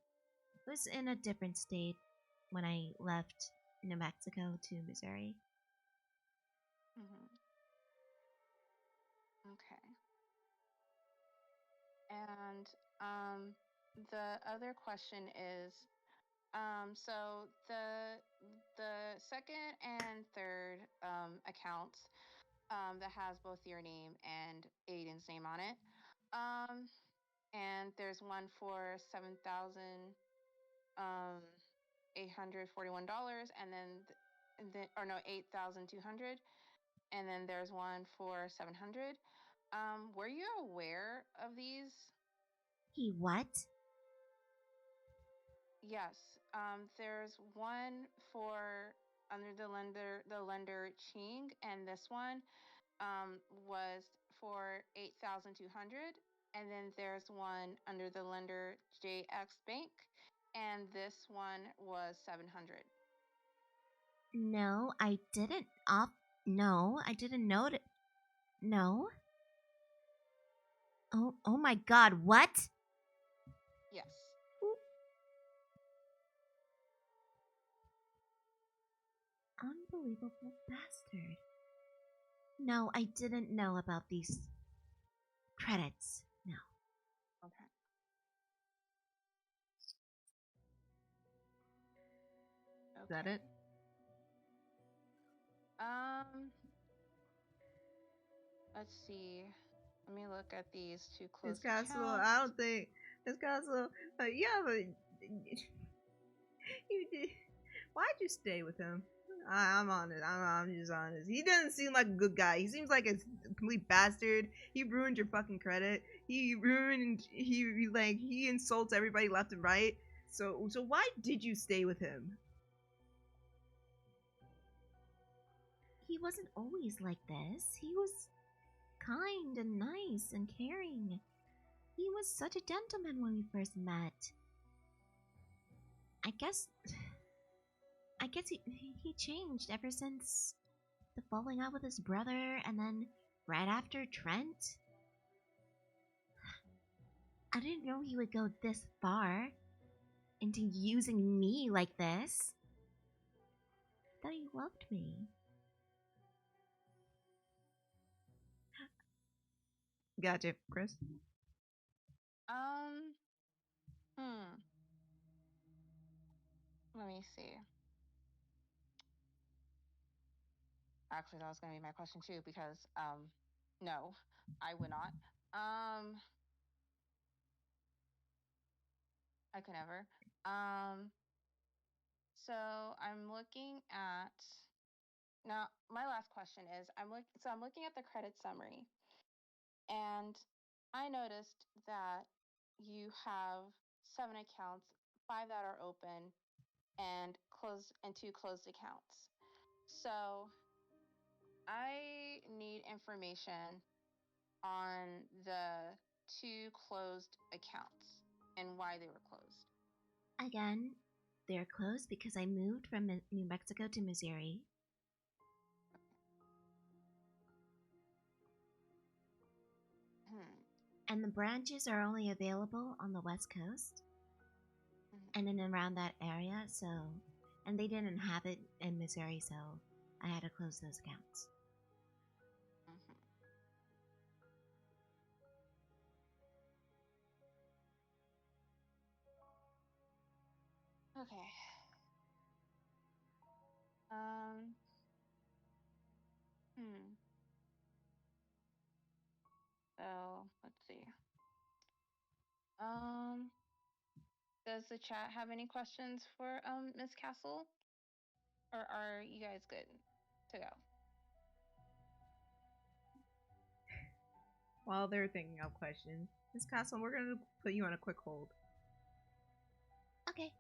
a different state when I left New Mexico to Missouri. Mm-hmm. Okay. And the other question is, so the second and third accounts that has both your name and Aiden's name on it. And there's one for $7,841, and then or no, 8,200, and then there's one for 700. Were you aware of these? He what? Yes. There's one for under the lender Ching, and this one was for 8,200, and then there's one under the lender JX Bank, and this one was 700. No, I didn't. No, I didn't know it. No. Oh my God! What? Yes. Unbelievable bastard. No, I didn't know about these credits. No. Okay. Is that it? Let's see. Let me look at these two Miss closed Castle, accounts. I don't think Miss Castle. Yeah, but you did. Why'd you stay with him? I'm honest. I'm just honest. He doesn't seem like a good guy. He seems like a complete bastard. He ruined your fucking credit. He insults everybody left and right. So why did you stay with him? He wasn't always like this. He was kind and nice and caring. He was such a gentleman when we first met. I guess he changed ever since the falling out with his brother, and then right after Trent. I didn't know he would go this far into using me like this. I thought he loved me. Gotcha, Kris. Let me see. Actually, that was going to be my question too, because no, I would not. I could never. So I'm looking at now. My last question is, I'm looking at the credit summary, and I noticed that you have 7 accounts, 5 that are open, and 2 closed accounts. So I need information on the 2 closed accounts and why they were closed. Again, they're closed because I moved from New Mexico to Missouri. And the branches are only available on the West Coast and in around that area, and they didn't have it in Missouri, so I had to close those accounts. Okay. So let's see. Does the chat have any questions for Miss Castle, or are you guys good to go? while they're thinking of questions. Miss Castle, we're gonna put you on a quick hold. Okay.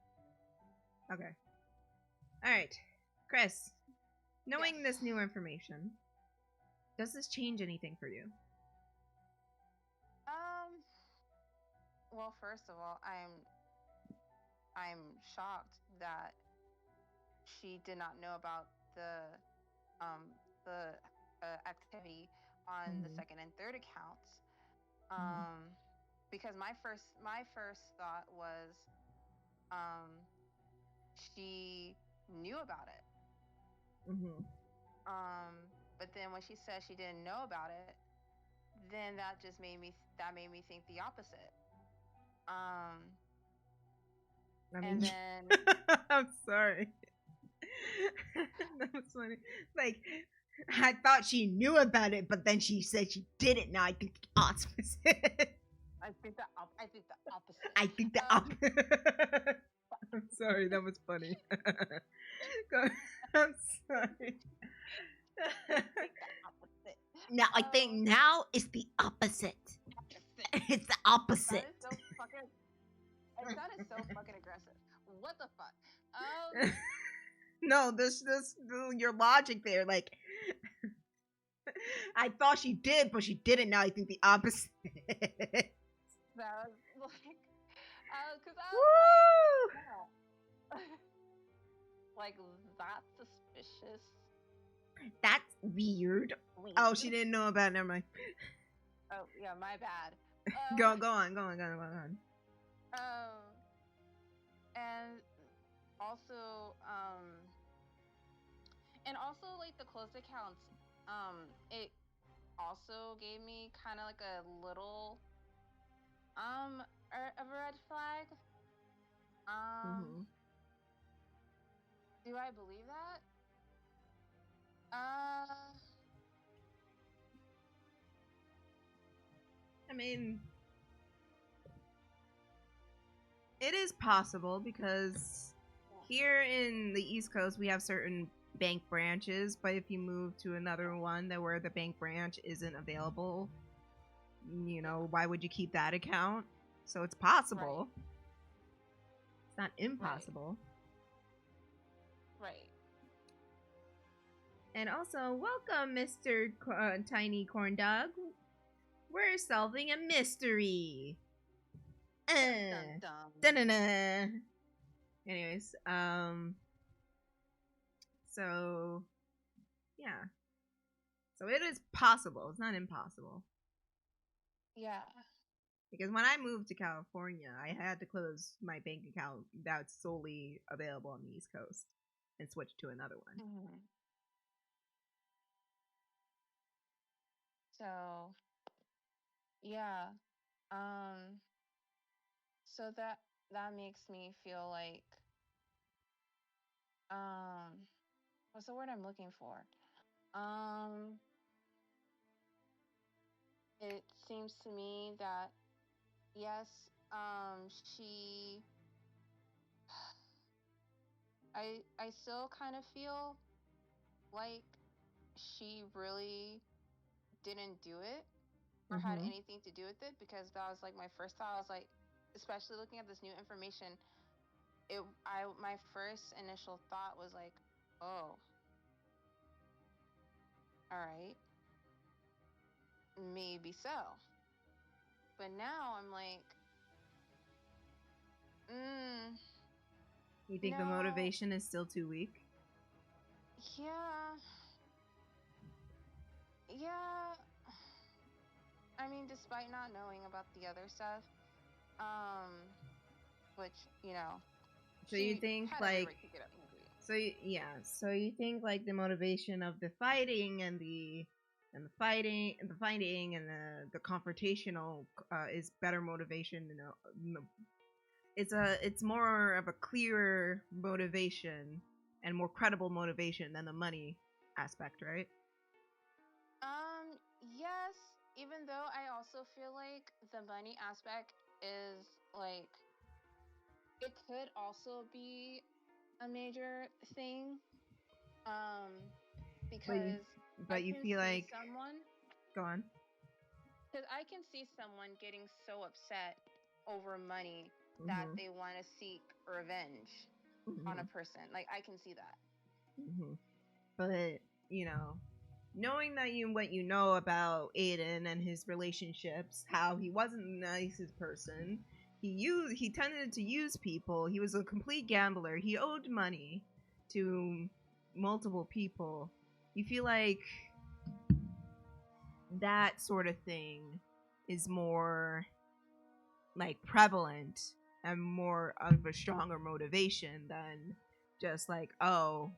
Okay. Alright. Kris, knowing Yes. this new information, does this change anything for you? Well, first of all, I'm shocked that she did not know about the activity on the Mhm. second and third accounts. Mhm. Because my first thought was she knew about it. Mhm. But then when she said she didn't know about it, then that just made me think the opposite. I And mean, then I'm sorry. That was funny. Like, I thought she knew about it, but then she said she didn't. Now I think the opposite. I think the opposite. I think the opposite. I'm sorry, that was funny. I'm sorry. I think the opposite. Now I think now it's the opposite. It's the opposite. That is so fucking aggressive. What the fuck? No, this your logic there. Like, I thought she did, but she didn't. Now I think the opposite. That was like, cause I Woo! was like, that's suspicious. That's weird. Oh, she didn't know about it. Never mind. Oh yeah, my bad. Go on. And also like the closed accounts, it also gave me kind of like a little of a red flag. Do I believe that? I mean, it is possible because here in the East Coast we have certain bank branches, but if you move to another one that where the bank branch isn't available, you know, why would you keep that account? So it's possible. Right. It's not impossible. Right. And also, welcome, Mr. Tiny Corn Dog. We're solving a mystery. Dun, dun. Da-na-na. Anyways, so yeah. So it is possible. It's not impossible. Yeah. Because when I moved to California, I had to close my bank account that's solely available on the East Coast and switch to another one. Mm-hmm. So, yeah. So that makes me feel like what's the word I'm looking for? It seems to me that yes, she I still kind of feel like she really didn't do it or had anything to do with it, because that was like my first thought. I was like, especially looking at this new information, my first initial thought was like, oh, all right, maybe so. But now I'm like, You think the no. motivation is still too weak? Yeah. I mean, despite not knowing about the other stuff, which, you know, So you think like, so you think like the motivation of the fighting and the fighting and the confrontational is better motivation than it's more of a clearer motivation and more credible motivation than the money aspect, right? Yes, even though I also feel like the money aspect is like, it could also be a major thing, because But you feel like someone go on. Because I can see someone getting so upset over money that they want to seek revenge on a person. Like, I can see that. But, you know, knowing that what you know about Aiden and his relationships, how he wasn't the nicest person, he tended to use people. He was a complete gambler. He owed money to multiple people. You feel like that sort of thing is more like prevalent and more of a stronger motivation than just like, oh,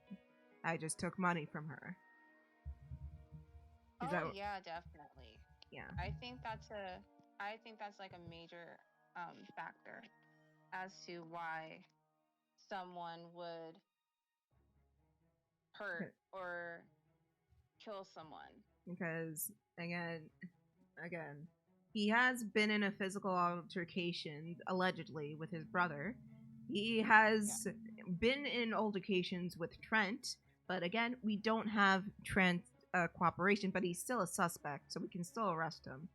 I just took money from her. Yeah, definitely. Yeah. I think that's like a major factor as to why someone would hurt or kill someone. Because again, he has been in a physical altercation allegedly with his brother. He has been in altercations with Trent, but again, we don't have Trent's cooperation, but he's still a suspect, so we can still arrest him.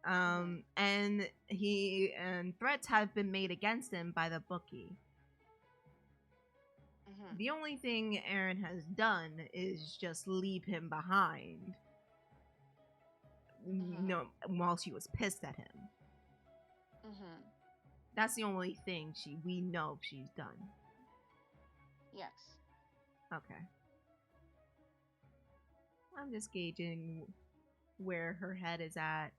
And threats have been made against him by the bookie. The only thing Aaron has done is just leave him behind. No, while she was pissed at him. That's the only thing we know she's done. Yes. Okay. I'm just gauging where her head is at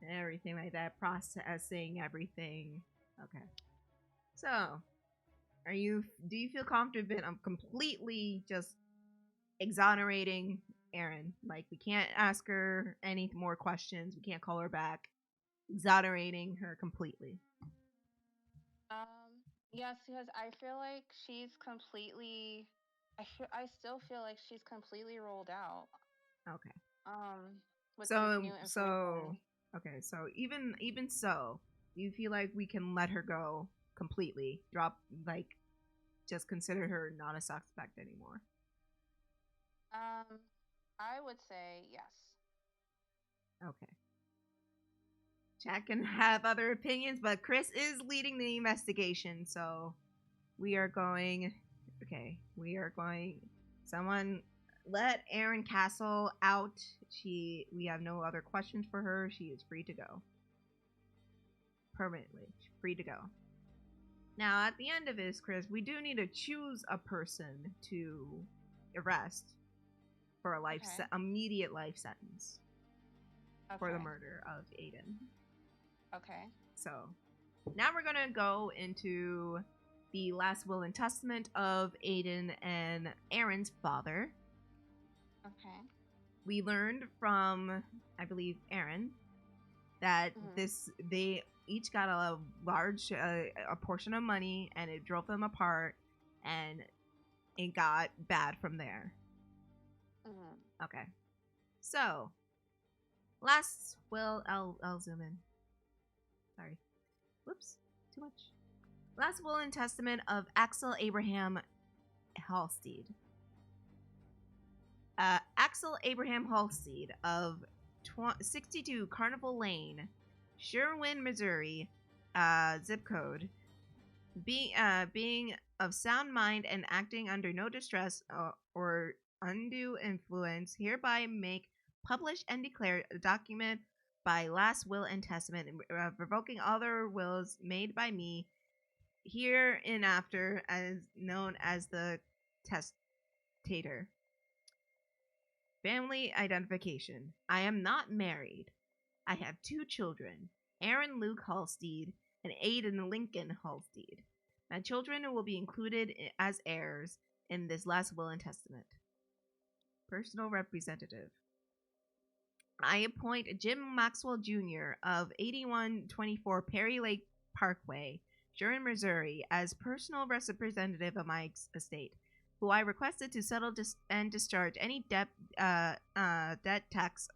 and everything like that, processing everything. Okay. So, do you feel confident of completely just exonerating Aaron? Like, we can't ask her any more questions. We can't call her back. Exonerating her completely. Yes, because I feel like she's completely. I still feel like she's completely rolled out. Okay. With this new information. Okay. So even so, you feel like we can let her go completely? Just consider her not a suspect anymore. I would say yes. Okay. Jack can have other opinions, but Kris is leading the investigation, so we are going. Someone let Erin Castle out. We have no other questions for her. She is free to go. Permanently free to go. Now, at the end of this, Kris, we do need to choose a person to arrest for a immediate life sentence for the murder of Aiden. Okay. So, now we're going to go into the last will and testament of Aiden and Aaron's father. Okay. We learned from, I believe, Aaron, that they each got a large a portion of money, and it drove them apart, and it got bad from there. Okay. So, last will, I'll zoom in. Sorry. Whoops. Too much. Last will and testament of Axel Abraham Halstead. Axel Abraham Halstead of 62 Carnival Lane, Sherwin, Missouri, zip code. Being of sound mind and acting under no distress or undue influence, hereby make, publish, and declare a document by last will and testament, revoking other wills made by me hereinafter, as known as the testator. Family identification. I am not married. I have 2 children, Aaron Luke Halstead and Aiden Lincoln Halstead. My children will be included as heirs in this last will and testament. Personal representative. I appoint Jim Maxwell Jr. of 8124 Perry Lake Parkway, Sherwin, Missouri, as personal representative of my estate, who I requested to settle and discharge any debt, tax,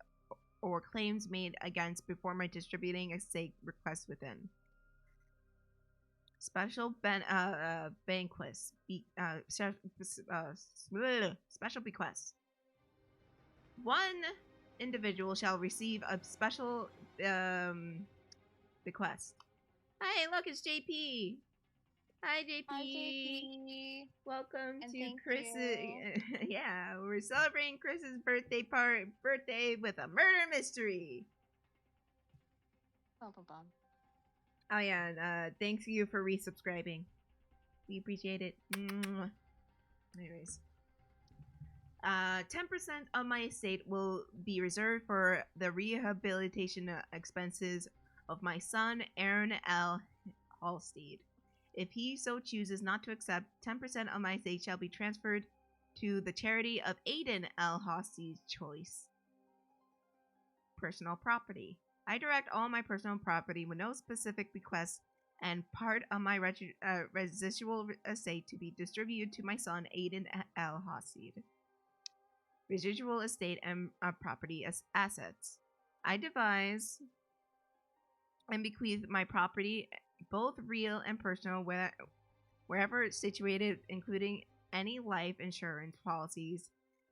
or claims made against before my distributing estate request within. Special bequests. Special bequests. 1. individual shall receive a special bequest. Hey, look, it's JP. Hi, JP. Hi, JP. Welcome And to thank Chris's. you. Yeah, we're celebrating Chris's birthday with a murder mystery. Bum, bum, bum. Oh yeah, and thanks you for resubscribing. We appreciate it. Mwah. Anyways, 10% of my estate will be reserved for the rehabilitation expenses of my son, Aaron L. Halstead. If he so chooses not to accept, 10% of my estate shall be transferred to the charity of Aiden L. Halstead's choice. Personal property. I direct all my personal property with no specific bequests and part of my residual estate to be distributed to my son, Aiden L. Halstead. Residual estate and property as assets. I devise and bequeath my property, both real and personal, wherever it's situated, including any life insurance policies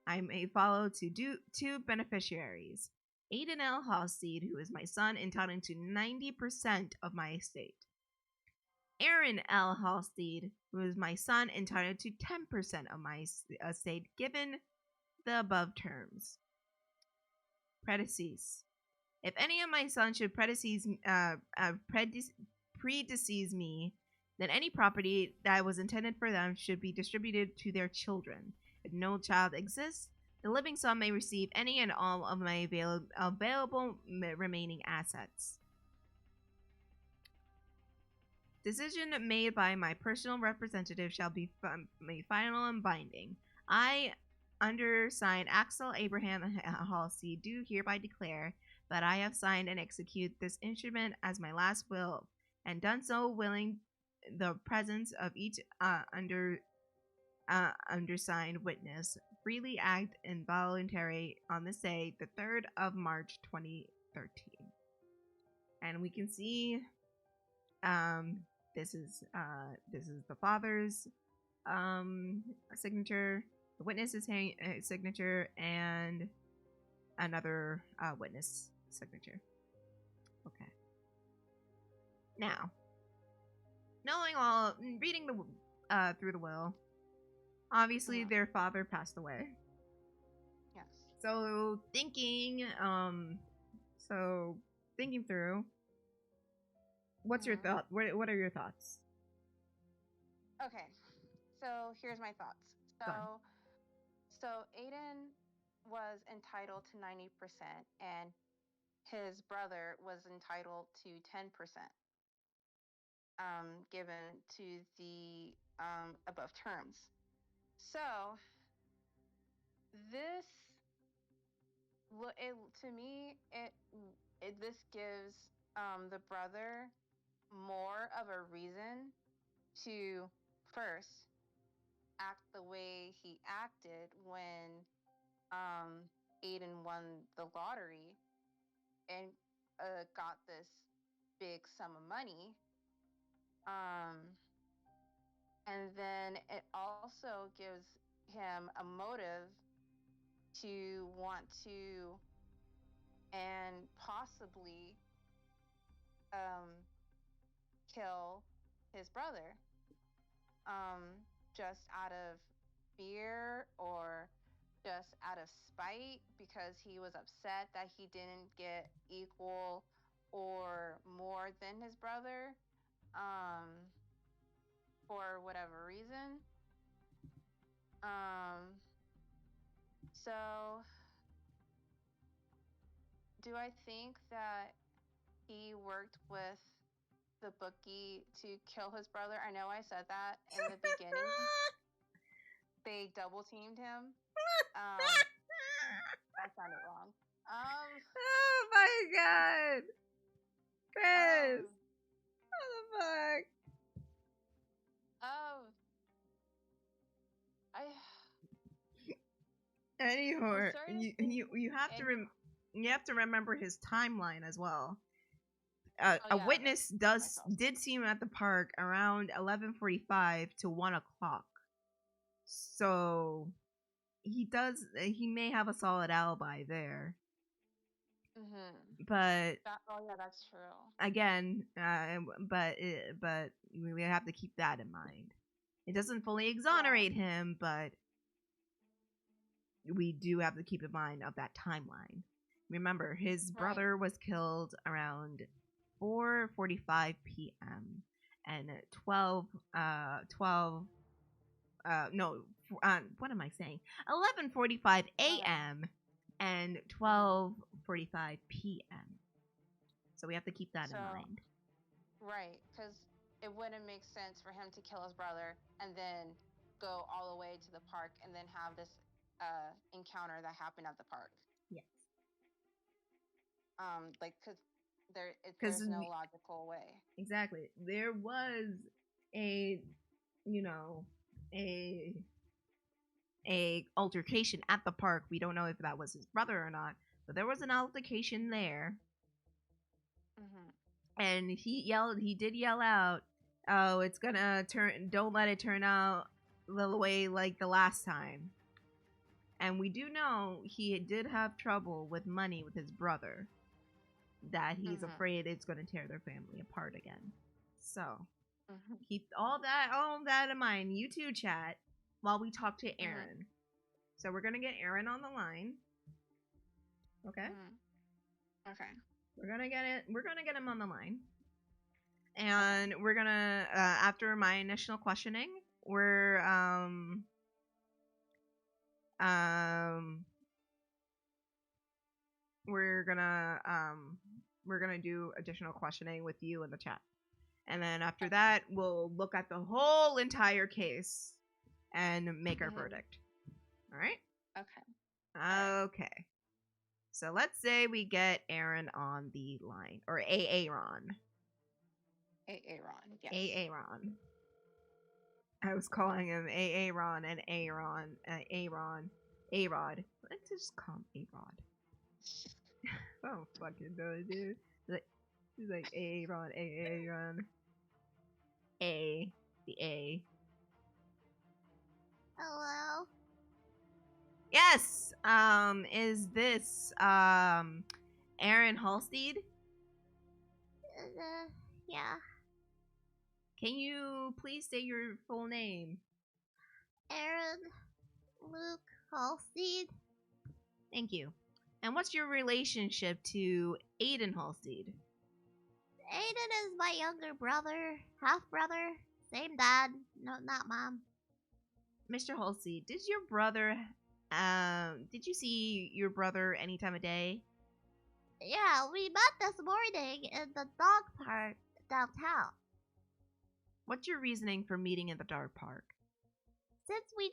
I may follow to two beneficiaries. Aiden L. Halstead, who is my son, entitled to 90% of my estate. Aaron L. Halstead, who is my son, entitled to 10% of my estate, given the above terms. Predecease. If any of my sons should predecease me, then any property that was intended for them should be distributed to their children. If no child exists, the living son may receive any and all of my available remaining assets. Decision made by my personal representative shall be final and binding. I, undersigned Axel Abraham Halsey, do hereby declare that I have signed and execute this instrument as my last will, and done so willing the presence of each undersigned witness, freely act involuntary on this day, the 3rd of March 2013. And we can see this is the father's signature, the witness's signature, and another witness signature. Okay. Now, reading the through the will, obviously their father passed away. Yes. So thinking through, what's your thought? What are your thoughts? Okay, so here's my thoughts. So Aiden was entitled to 90%, and his brother was entitled to 10%, given to the above terms. So this, to me, this gives the brother more of a reason to first act the way he acted when Aiden won the lottery and got this big sum of money. And then it also gives him a motive to want to and possibly kill his brother, just out of fear or just out of spite because he was upset that he didn't get equal or more than his brother, for whatever reason. So do I think that he worked with the bookie to kill his brother? I know I said that in the beginning. They double teamed him. That sounded wrong. Oh my god, Kris, what the fuck? Anyhow, you have to remember his timeline as well. A witness did see him at the park around 11:45 to 1 o'clock. So he may have a solid alibi there. But Oh yeah, that's true. again, but we have to keep that in mind. It doesn't fully exonerate him, but we do have to keep in mind of that timeline. Remember, his brother was killed around 4:45 p.m. and 12 what am I saying? 11:45 a.m. and 12:45 p.m. So we have to keep that in mind. Right, because it wouldn't make sense for him to kill his brother and then go all the way to the park and then have this encounter that happened at the park. Yes. There's no logical way. Exactly. There was a altercation at the park. We don't know if that was his brother or not, but there was an altercation there. And he did yell out, "Oh, it's gonna don't let it turn out the way like the last time." And we do know he did have trouble with money with his brother, that he's afraid it's gonna tear their family apart again. So keep all that in mind. You too, chat, while we talk to Aaron. So we're gonna get Aaron on the line. Okay. Okay. We're gonna get him on the line, and we're gonna after my initial questioning, we're gonna do additional questioning with you in the chat, and then after that, we'll look at the whole entire case and make our verdict. All right. Okay. Okay. So let's say we get Aaron on the line, or Aaron. Aaron, yes. Aaron. I was calling him Aaron and Aaron. Arod. Let's just call him Arod. I don't fucking know, dude. He's like Aaron. The A. Hello? Yes. Is this Aaron Halstead? Yeah. Can you please say your full name? Aaron Luke Halstead. Thank you. And what's your relationship to Aiden Halstead? Aiden is my younger brother, half brother, same dad, no, not mom. Mr. Halstead, did you see your brother any time of day? Yeah, we met this morning in the dog park downtown. What's your reasoning for meeting in the dog park? Since when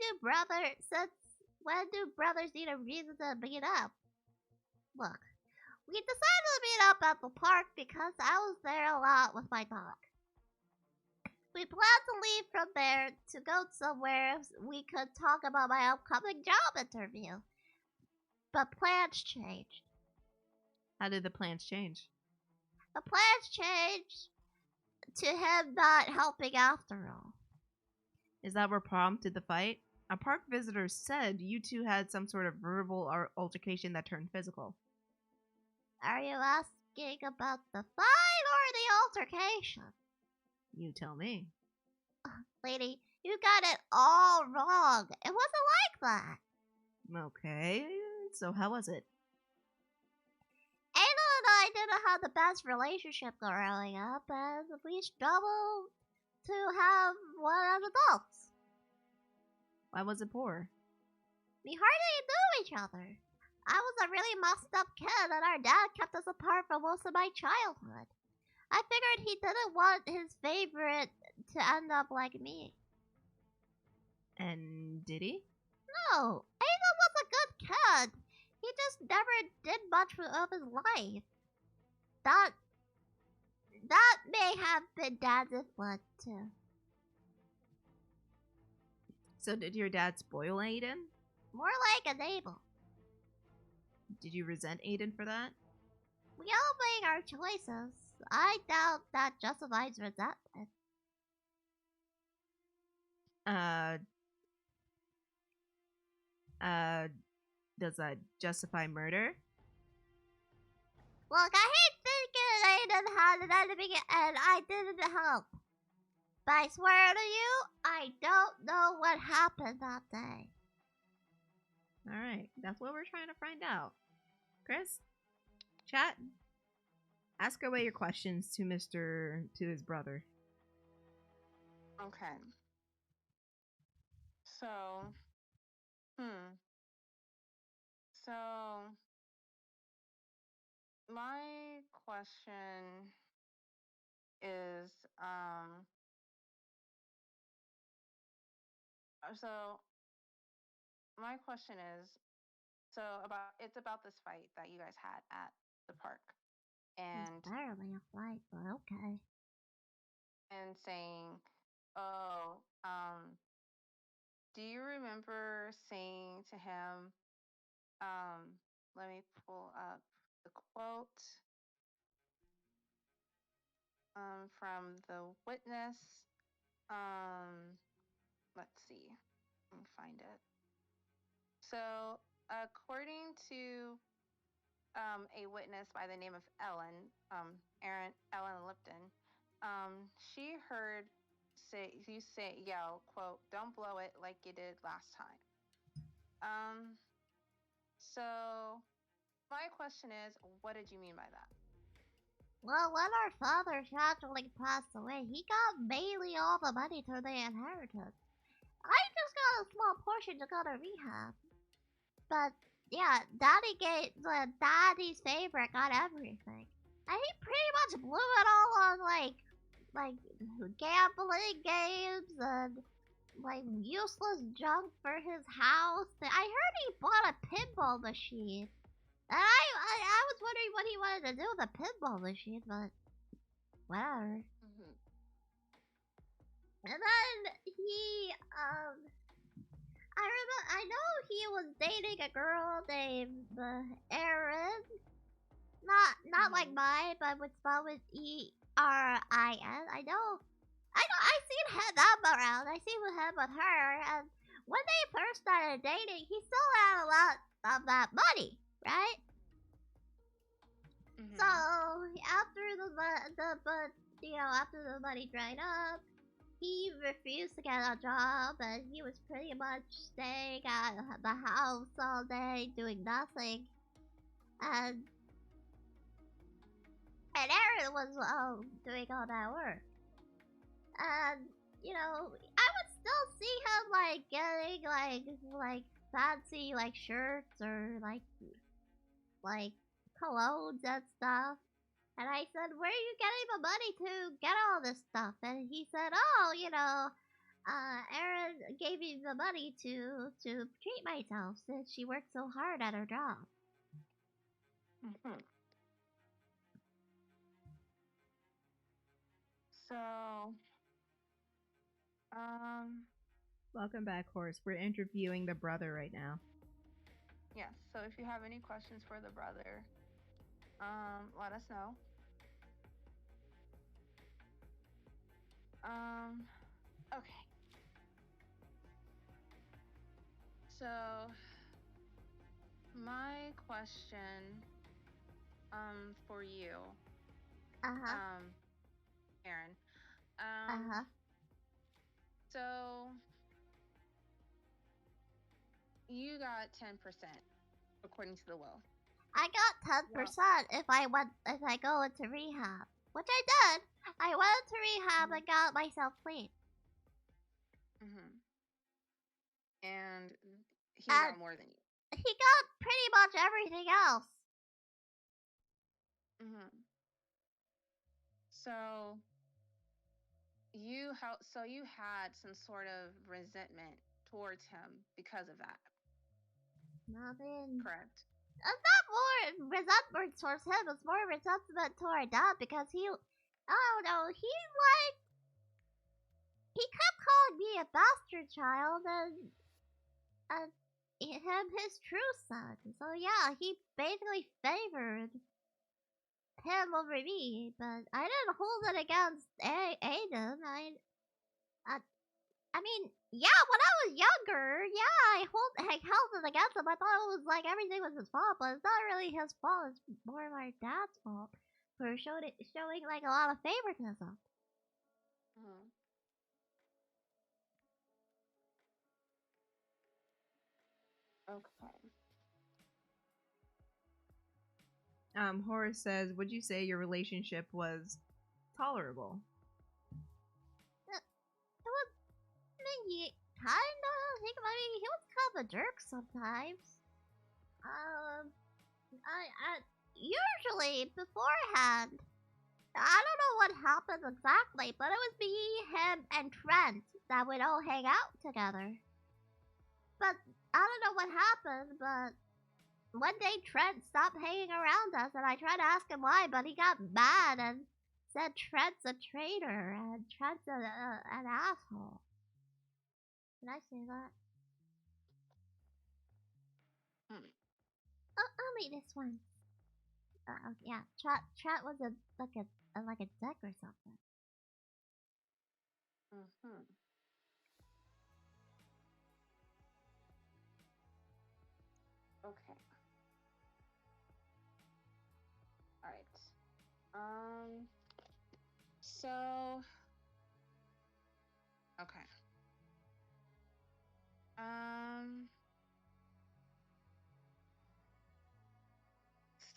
do brothers need a reason to meet up? Look, we decided to meet up at the park because I was there a lot with my dog. We planned to leave from there to go somewhere we could talk about my upcoming job interview. But plans changed. How did the plans change? The plans changed to him not helping after all. Is that what prompted the fight? A park visitor said you two had some sort of verbal altercation that turned physical. Are you asking about the fight or the altercation? You tell me. Lady, you got it all wrong. It wasn't like that. Okay, so how was it? Ayla and I didn't have the best relationship growing up, and we struggled to have one as adults. Why was it poor? We hardly knew each other. I was a really messed up kid, and our dad kept us apart for most of my childhood. I figured he didn't want his favorite to end up like me. And did he? No, Aiden was a good kid. He just never did much of his life. That may have been Dad's influence too. So did your dad spoil Aiden? More like enable. Did you resent Aiden for that? We all make our choices. I doubt that justifies resentment. Does that justify murder? Look, I hate thinking I didn't have it at the beginning, and I didn't help. But I swear to you, I don't know what happened that day. Alright, that's what we're trying to find out. Kris? Chat? Ask away your questions to his brother. Okay. So, So, my question is, my question is, it's about this fight that you guys had at the park. And It's barely a fight, but okay. And saying, oh, do you remember saying to him, let me pull up the quote from the witness. Let's see. Let me find it. So, according to a witness by the name of Ellen Lipton, she heard you yell, quote, "Don't blow it like you did last time." So my question is, what did you mean by that? Well, when our father tragically passed away, he got mainly all the money through the inheritance. I just got a small portion to go to rehab. But yeah, Daddy's favorite got everything. And he pretty much blew it all on like gambling games and like useless junk for his house. I heard he bought a pinball machine. And I was wondering what he wanted to do with a pinball machine, but whatever. Mm-hmm. And then I know he was dating a girl named Erin. Not like mine, but with spelled with ERIN. I seen them around. I seen him with her, and when they first started dating, he still had a lot of that money, right? Mm-hmm. So after after the money dried up, he refused to get a job, and he was pretty much staying at the house all day doing nothing, and Erin was doing all that work. And I would still see him like getting like fancy like shirts or like colognes and stuff. And I said, "Where are you getting the money to get all this stuff?" And he said, "Oh, Erin gave me the money to treat myself since she worked so hard at her job." Mm-hmm. So, Welcome back, Horse. We're interviewing the brother right now. Yes, so if you have any questions for the brother, let us know. Okay. So, my question, for you, Aaron, so you got 10% according to the will. I got 10% if I go into rehab, which I did. I went into rehab and got myself clean. Mm-hmm. And he got more than you. He got pretty much everything else. Mm-hmm. So you had some sort of resentment towards him because of that. Nothing. Correct. It's not more resentment towards him. It's more resentment toward Dad because he kept calling me a bastard child and him his true son. So yeah, he basically favored him over me, but I didn't hold it against Aiden. I mean, yeah, when I was younger, yeah, I held it against him. I thought it was like everything was his fault, but it's not really his fault. It's more of our dad's fault for showing like a lot of favoritism. Mhm. Okay. Horace says, would you say your relationship was tolerable? It was, I mean, he kind of, he was kind of a jerk sometimes. I usually beforehand, I don't know what happened exactly, but it was me, him, and Trent that would all hang out together. But I don't know what happened, but one day Trent stopped hanging around us, and I tried to ask him why, but he got mad and said Trent's a traitor and Trent's an asshole. Did I say that? Only this one. Yeah, Trent was like a dick or something. Mhm. Okay. All right. So. Okay.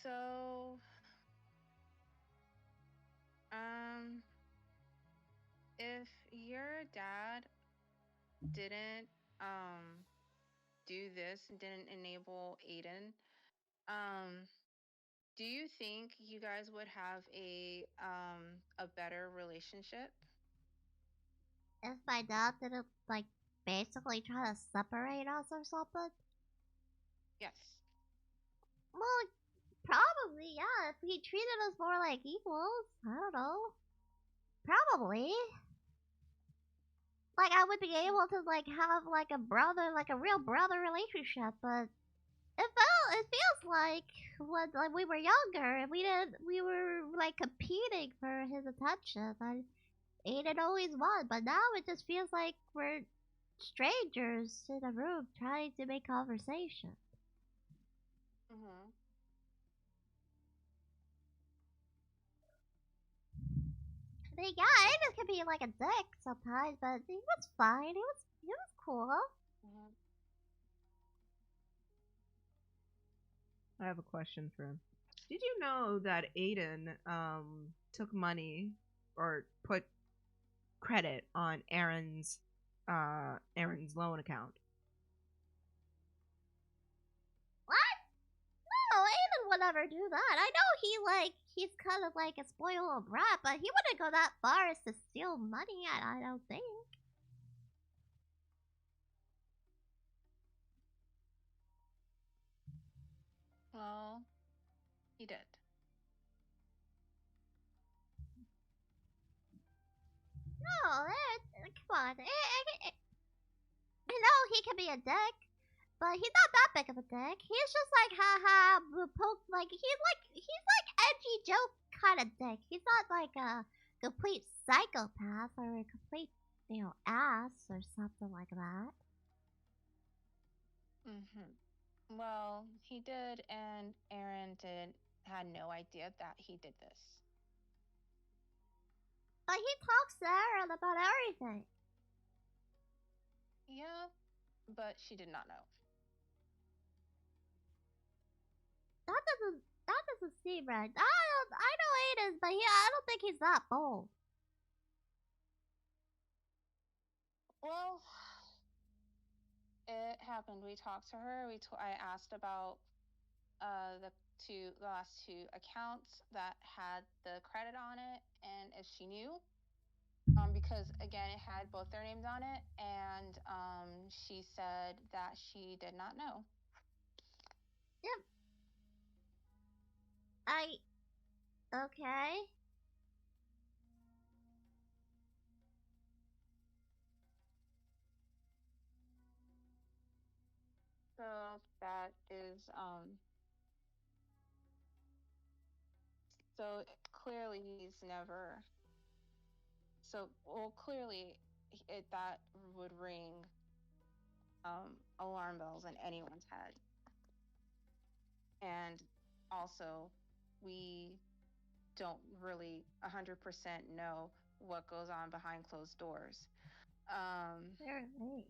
So. If your dad didn't do this and didn't enable Aiden, do you think you guys would have a better relationship? If my dad didn't like basically try to separate us or something? Yes. Well, probably, yeah. If he treated us more like equals, I don't know. Probably. Like I would be able to like have like a brother, like a real brother relationship, but it feels like when like we were younger and we were like competing for his attention. And Aiden always won, but now it just feels like we're strangers in a room trying to make conversation. Mhm. I mean, yeah, Aiden can be like a dick sometimes, but he was fine. He was cool. Mhm. I have a question for him. Did you know that Aiden took money or put credit on Aaron's loan account? What? No, Aiden would never do that. I know he's kind of like a spoiled brat, but he wouldn't go that far as to steal money. I don't think. Well, he did. No, come on. I know he can be a dick, but he's not that big of a dick. He's just like haha, poke. Like he's like edgy joke kind of dick. He's not like a complete psychopath or a complete ass or something like that. Mhm. Well, he did, and Aaron had no idea that he did this. But he talks to Aaron about everything. Yeah, but she did not know. That doesn't seem right. I know Aiden, but yeah, I don't think he's that bold. Well, it happened. We talked to her. I asked about the last two accounts that had the credit on it, and if she knew, because again it had both their names on it, and she said that she did not know. Yep. Okay. So that is so clearly he's never. So well, clearly that would ring alarm bells in anyone's head. And also, we don't really 100% know what goes on behind closed doors. Apparently.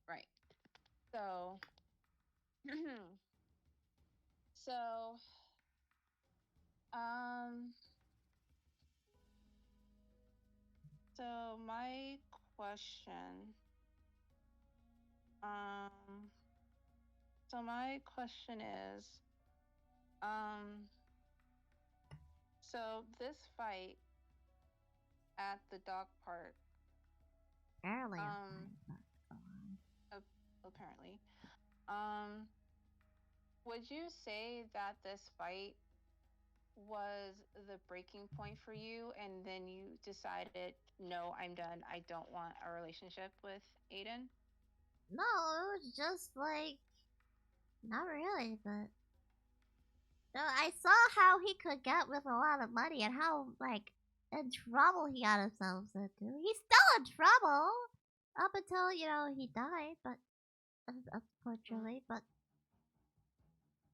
Right. So, so, um, so my question, um, so my question is, so this fight at the dog park, Barely. apparently, would you say that this fight was the breaking point for you, and then you decided, no, I'm done. I don't want a relationship with Aiden? No, it was just like not really, but no, I saw how he could get with a lot of money and how like in trouble he got himself into. He's still in trouble up until he died, but unfortunately, but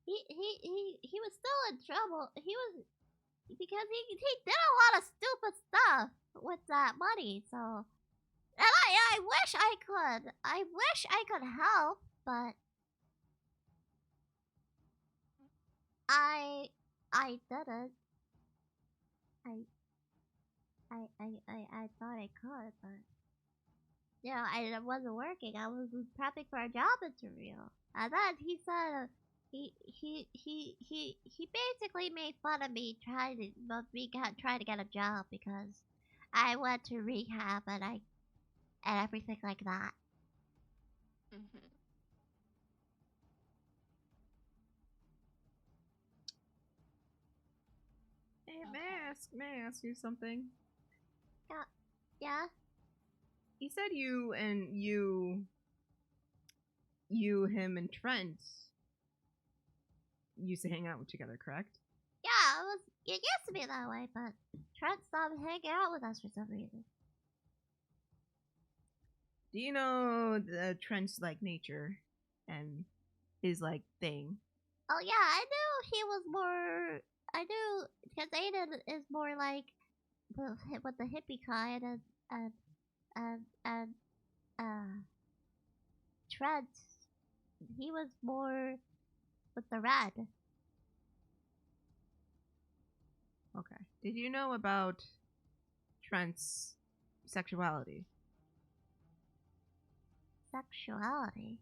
he was still in trouble. He was because he did a lot of stupid stuff with that money. So, and I wish I could help, but I didn't. I thought I could, but I wasn't working. I was prepping for a job interview, and then he said he basically made fun of me trying to get a job because I went to rehab and everything like that. Mm-hmm. Hey, Okay. may I ask you something? Yeah. You said him, and Trent used to hang out together, correct? Yeah, it used to be that way, but Trent stopped hanging out with us for some reason. Do you know the Trent's like nature and his like thing? Oh yeah, I knew he was more. I knew because Aiden is more like with the hippie kind, and Trent, he was more with the red. Okay. Did you know about Trent's sexuality? Sexuality?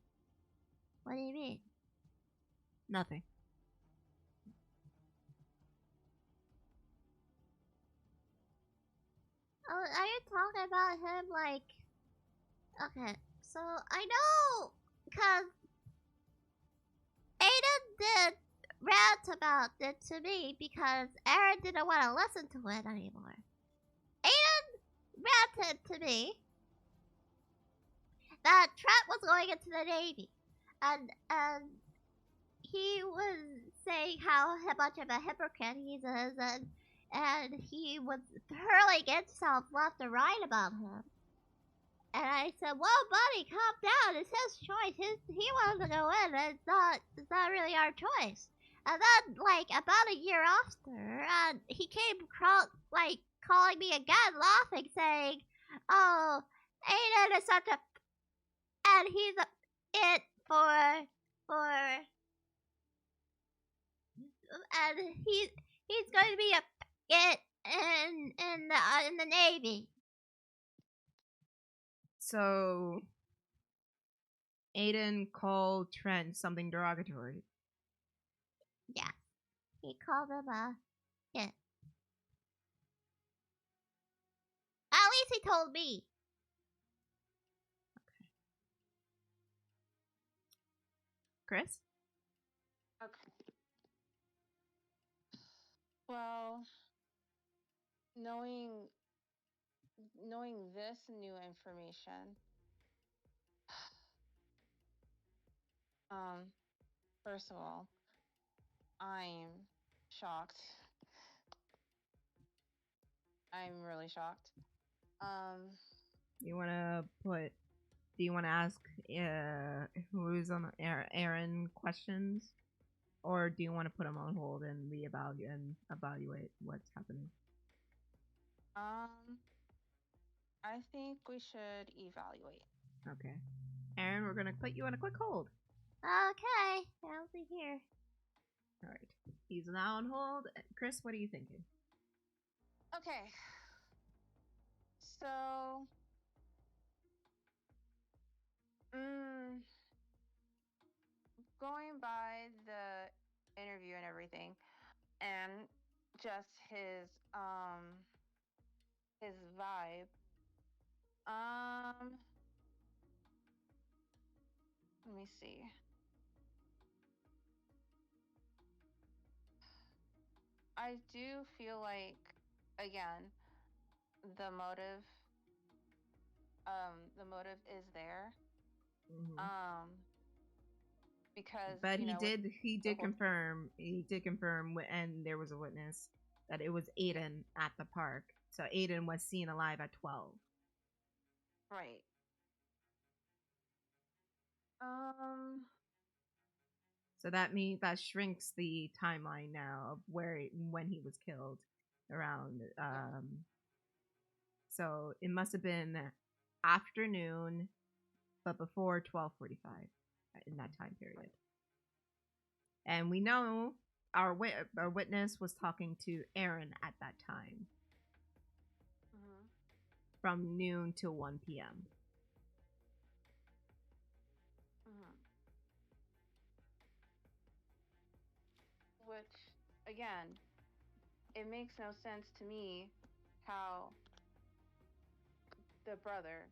What do you mean? Nothing. Oh, are you talking about him like? Okay, so I know because Aiden did rant about it to me because Aaron didn't want to listen to it anymore. Aiden ranted to me that Trent was going into the Navy, and he was saying how much of a hypocrite he is, and he was hurling insults left and right about him. And I said, "Well, buddy, calm down. It's his choice. He wants to go in. It's not really our choice." And then, like about a year after, he came calling me again, laughing, saying, "Oh, Aiden is such a," and he's it for, and he's going to be a it in the Navy. So Aiden called Trent something derogatory. Yeah, he called him a it. At least he told me. Kris? Okay. Well, knowing this new information, first of all, I'm shocked. I'm really shocked. You want to put Do you want to ask who's on Aaron questions, or do you want to put him on hold and evaluate what's happening? I think we should evaluate. Okay, Aaron, we're gonna put you on a quick hold. Okay, I'll be here. All right, he's now on hold. Kris, what are you thinking? Okay. So, going by the interview and everything, and just his vibe. Let me see. I do feel like, again, the motive is there. Mm-hmm. Because But you know, he did confirm, and there was a witness that it was Aiden at the park. So Aiden was seen alive at 12. Right. So that means that shrinks the timeline now of when he was killed around. So it must have been afternoon, but before 12:45 in that time period. And we know our witness was talking to Aaron at that time, from noon to 1 p.m. Which, again, it makes no sense to me how the brother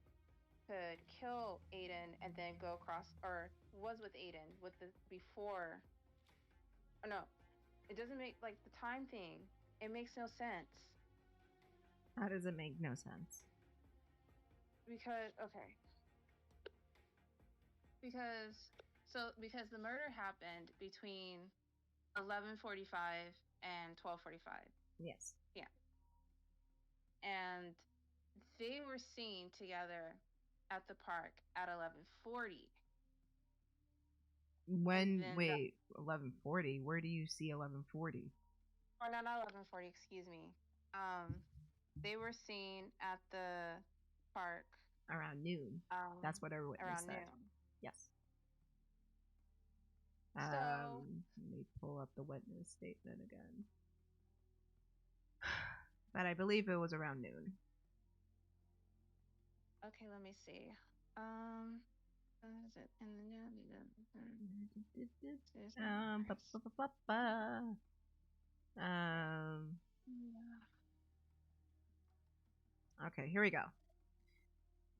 could kill Aiden and then go across, or was with Aiden with the before. Oh no, it doesn't make, like, the time thing. It makes no sense. How does it make no sense? Because because the murder happened between 11:45 and 12:45. Yes. Yeah. And they were seen together at the park at 11:40. Wait, 11:40? Where do you see 11:40? Or not 11:40, excuse me. They were seen at the park around noon. That's what our witness said. Noon. Yes. So, let me pull up the witness statement again. But I believe it was around noon. Okay, let me see. Is it in the Okay, here we go.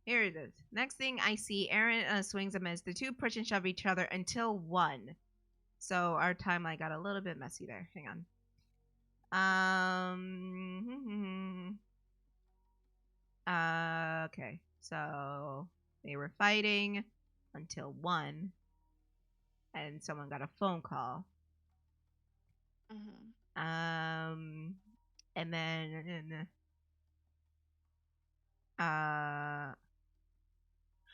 Here it is. Next thing I see, Aaron swings a miss. The two push and shove each other until 1. So our timeline got a little bit messy there. Hang on. Okay. So they were fighting until 1. And someone got a phone call. And then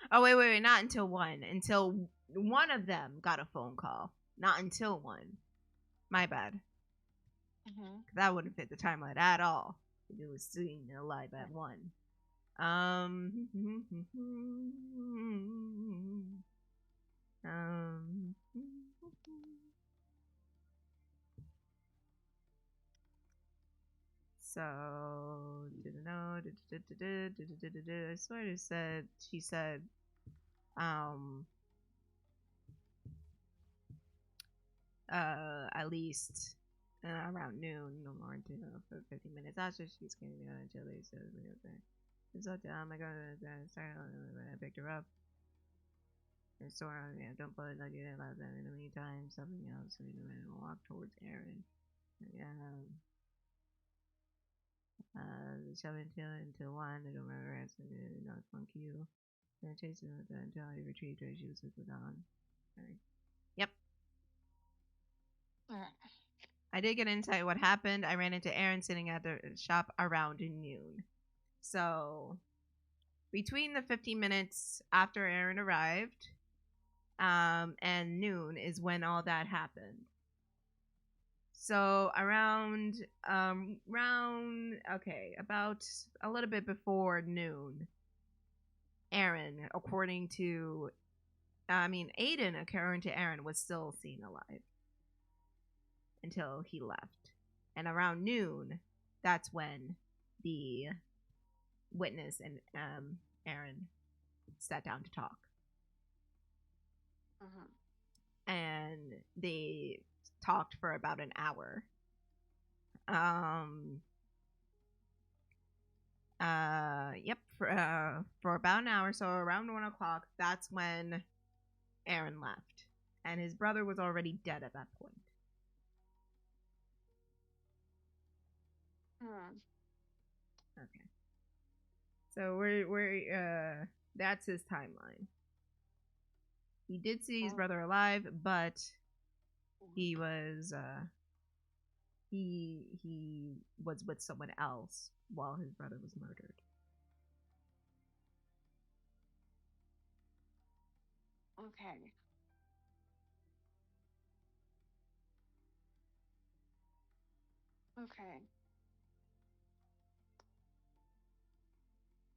oh wait, not until 1. Until one of them got a phone call. Not until 1. My bad. That wouldn't fit the timeline at all. If it was seen alive at 1. So, didn't know. I swear she said, at least around noon, no more than for 15 minutes after she's getting out until they said, it's like, oh my god, I picked her up. And so don't put it like you did last time. In the meantime, something else. So you walk towards Aaron. Shoving until 1. I don't remember. No, it's one Q. And chasing her until I retrieved her. She was with the dawn. Alright. Yep. Alright. I did get insight what happened. I ran into Aaron sitting at the shop around noon. So between the 15 minutes after Aaron arrived and noon is when all that happened. So around about a little bit before noon, Aaron, according to Aiden, according to Aaron, was still seen alive until he left. And around noon, that's when the witness and Aaron sat down to talk. And they talked for about an hour. For about an hour. So around 1 o'clock, that's when Aaron left, and his brother was already dead at that point. Okay. So we're that's his timeline. He did see his brother alive, but he was he was with someone else while his brother was murdered. Okay. Okay.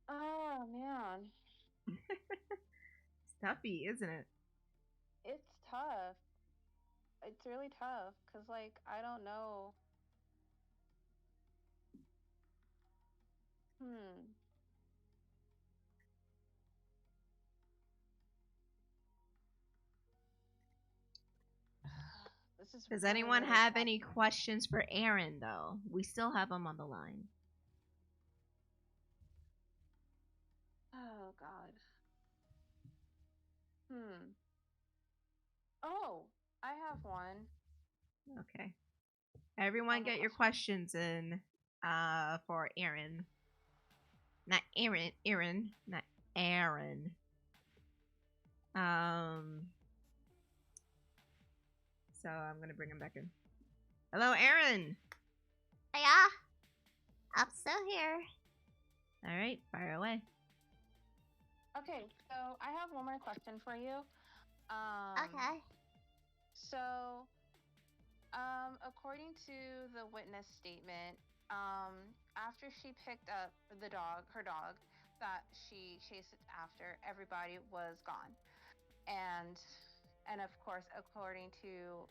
Oh man, Stuffy, isn't it? it's tough. It's really tough because, like, I don't know. This is Does really, anyone really have tough. any questions for Aaron, though? We still have him on the line. Oh God. Oh, I have one. Okay. Everyone get your questions in for Aaron. Not Aaron. Not Aaron. So I'm going to bring him back in. Hello, Aaron. Yeah, I'm still here. All right, fire away. Okay, so I have one more question for you. Okay. So, according to the witness statement, after she picked up her dog that she chased after, everybody was gone. And of course, according to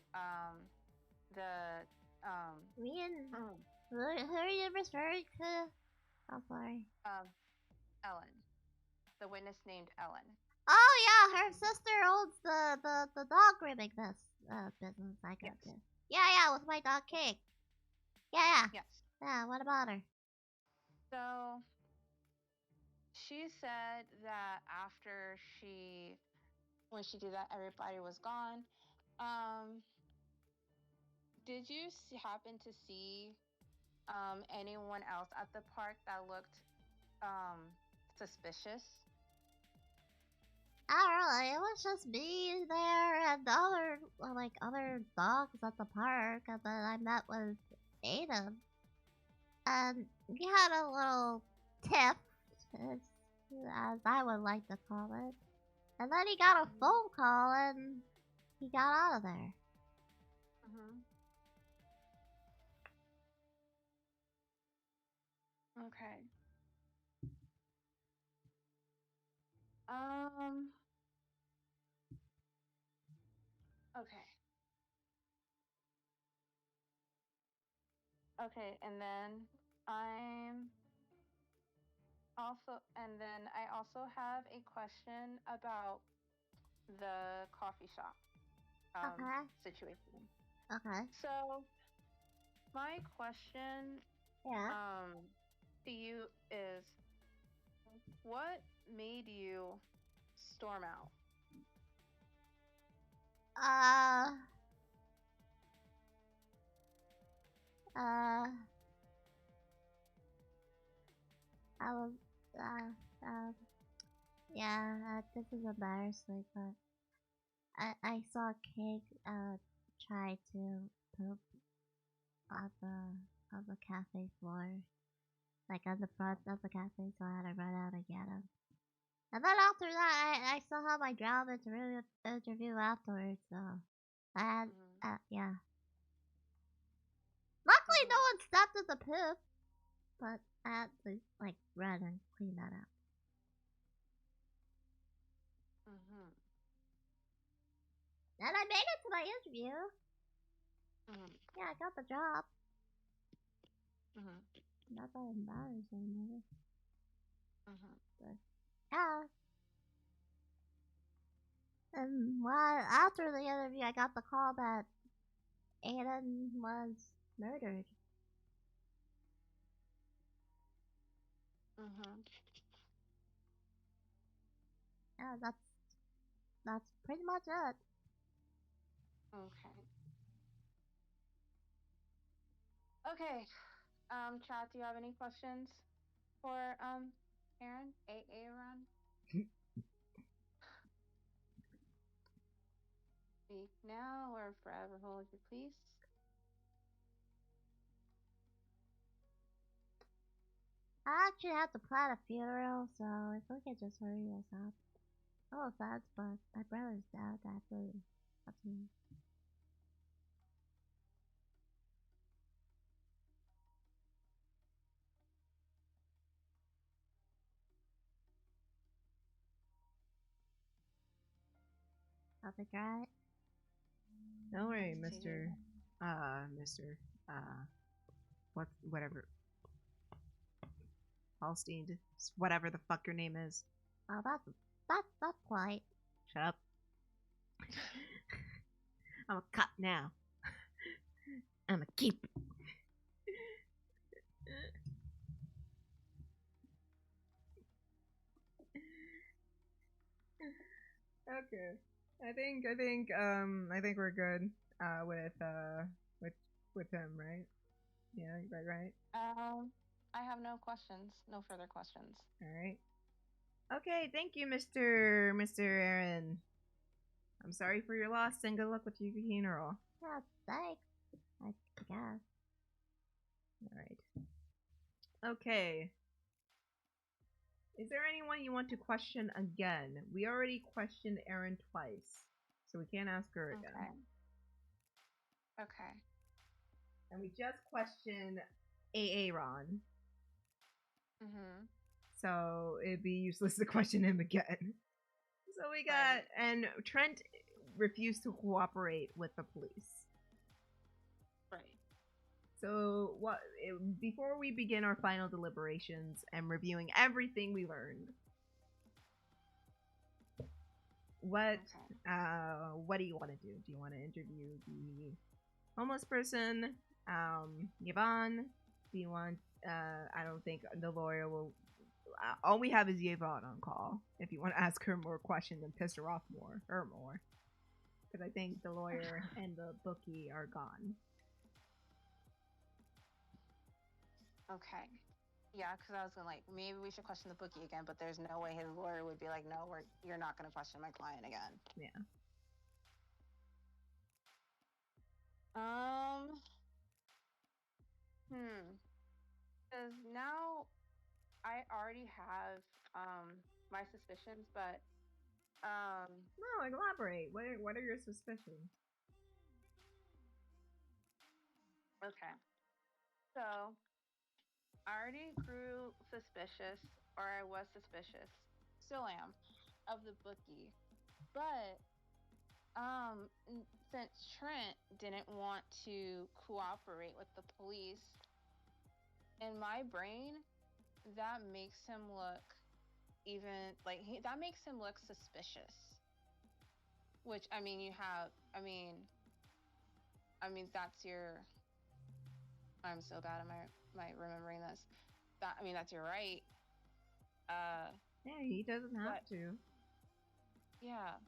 Me and who are you referring to? I'm sorry. Ellen, the witness named Ellen. Oh yeah, her sister owns the dog grooming business. I got Yes. to. Yeah, with my dog King. Yeah. Yes. Yeah, what about her? So she said that when she did that, everybody was gone. Did you happen to see anyone else at the park that looked suspicious? Not really. It was just me there and the other dogs at the park, and then I met with Aiden. And we had a little tiff, as I would like to call it. And then he got a phone call and he got out of there. Okay. Okay. Okay, and then I also have a question about the coffee shop situation. Okay. So my question to you is, what made you storm out? I was, this is embarrassing, but I saw Cake, try to poop on the cafe floor. Like on the front of the cafe, so I had to run out and get him. And then after that, I still have my job interview afterwards, so I had, yeah. Luckily, no one stepped in the poop, but I had to, like, run and clean that up. And I made it to my interview. Yeah, I got the job. Not that embarrassing, but yeah. And after the interview, I got the call that Aiden was murdered. Yeah, that's pretty much it. Okay. Chat, do you have any questions for Aaron? Aaron? Speak now or forever hold your peace. I actually have to plan a funeral, so if we could just hurry this up. No offense, but my brother's dead after. Something right? Don't worry, whatever. Hallstein, whatever the fuck your name is. Oh, that's polite. Shut up. I'm a cut now. I'm a keep. Okay. I think we're good with him, right? Yeah, right. I have no questions. No further questions. All right. Okay, thank you, Mr. Aaron. I'm sorry for your loss, and good luck with your funeral. Yeah, thanks. I guess. All right. Okay. Is there anyone you want to question again? We already questioned Aaron twice, so we can't ask her again. Okay. And we just questioned Aaron. So it'd be useless to question him again. So we got, and Trent refused to cooperate with the police. Right. So before we begin our final deliberations and reviewing everything we learned, what do you want to do? Do you want to interview the homeless person, Yvonne? Do you want? I don't think the lawyer will. All we have is Yvonne on call. If you want to ask her more questions and piss her off more, because I think the lawyer and the bookie are gone. Okay. Yeah, because I was gonna maybe we should question the bookie again, but there's no way his lawyer would be like, no, you're not gonna question my client again. Yeah. Because now I already have my suspicions, but no, elaborate. What are your suspicions? Okay. So I already grew suspicious, or I was suspicious, Still am, of the bookie, but since Trent didn't want to cooperate with the police, in my brain, that makes him look that makes him look suspicious. Which I mean, that's your. I'm so bad at my remembering this. That's your right. Yeah, he doesn't have to. Yeah.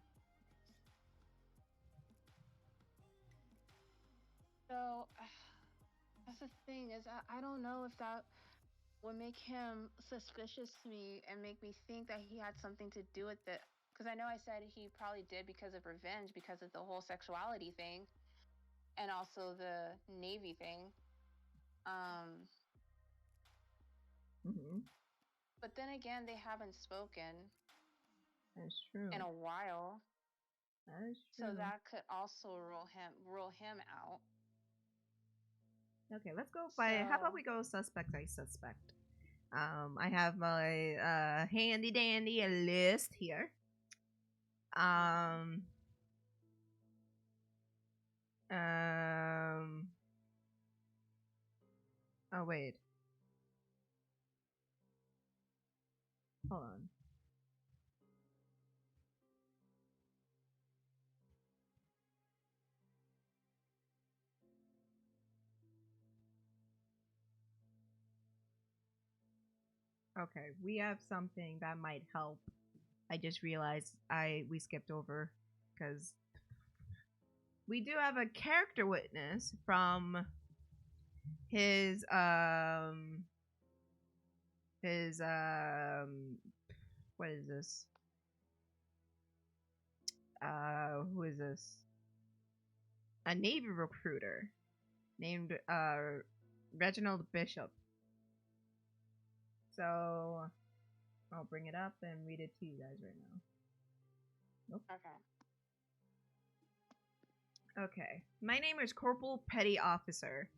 So that's the thing is I don't know if that would make him suspicious to me and make me think that he had something to do with it. Because I know I said he probably did because of revenge, because of the whole sexuality thing, and also the Navy thing. But then again, they haven't spoken, That's true. in a while. That is true. So that could also rule him out. Okay, let's go by. How about So- we go suspect by suspect? I have my handy dandy list here. Um. Oh wait. Hold on. Okay, we have something that might help. I just realized we skipped over because we do have a character witness from his what is this? Who is this? A Navy recruiter named Reginald Bishop. So I'll bring it up and read it to you guys right now. Nope. Okay. Okay. My name is Corporal Petty Officer.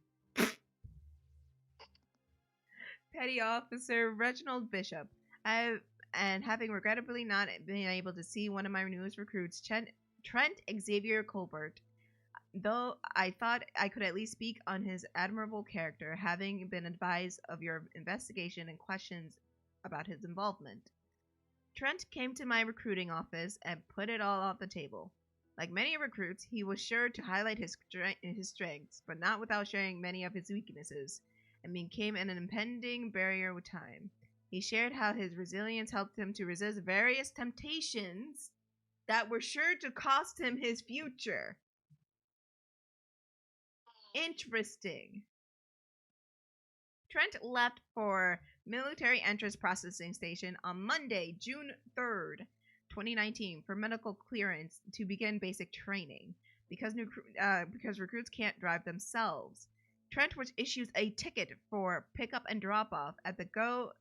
Petty Officer Reginald Bishop. And having regrettably not been able to see one of my newest recruits, Trent Xavier Colbert, though I thought I could at least speak on his admirable character, having been advised of your investigation and questions about his involvement. Trent came to my recruiting office and put it all on the table. Like many recruits, he was sure to highlight his strengths, but not without sharing many of his weaknesses, and became an impending barrier with time. He shared how his resilience helped him to resist various temptations that were sure to cost him his future. Interesting. Trent left for Military Entrance Processing Station on Monday, June 3rd, 2019, for medical clearance to begin basic training because recruits can't drive themselves. Trent was issued a ticket for pickup and drop-off at the Go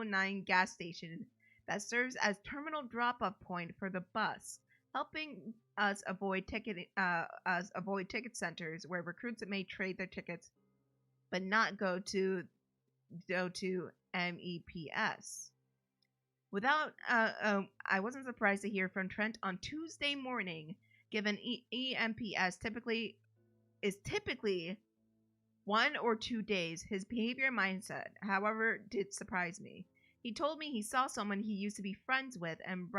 9 gas station that serves as terminal drop-off point for the bus, helping us avoid ticket centers where recruits may trade their tickets but not go to MEPS. I wasn't surprised to hear from Trent on Tuesday morning, given EMPS is typically 1 or 2 days. His behavior and mindset, however, did surprise me. He told me he saw someone he used to be friends with and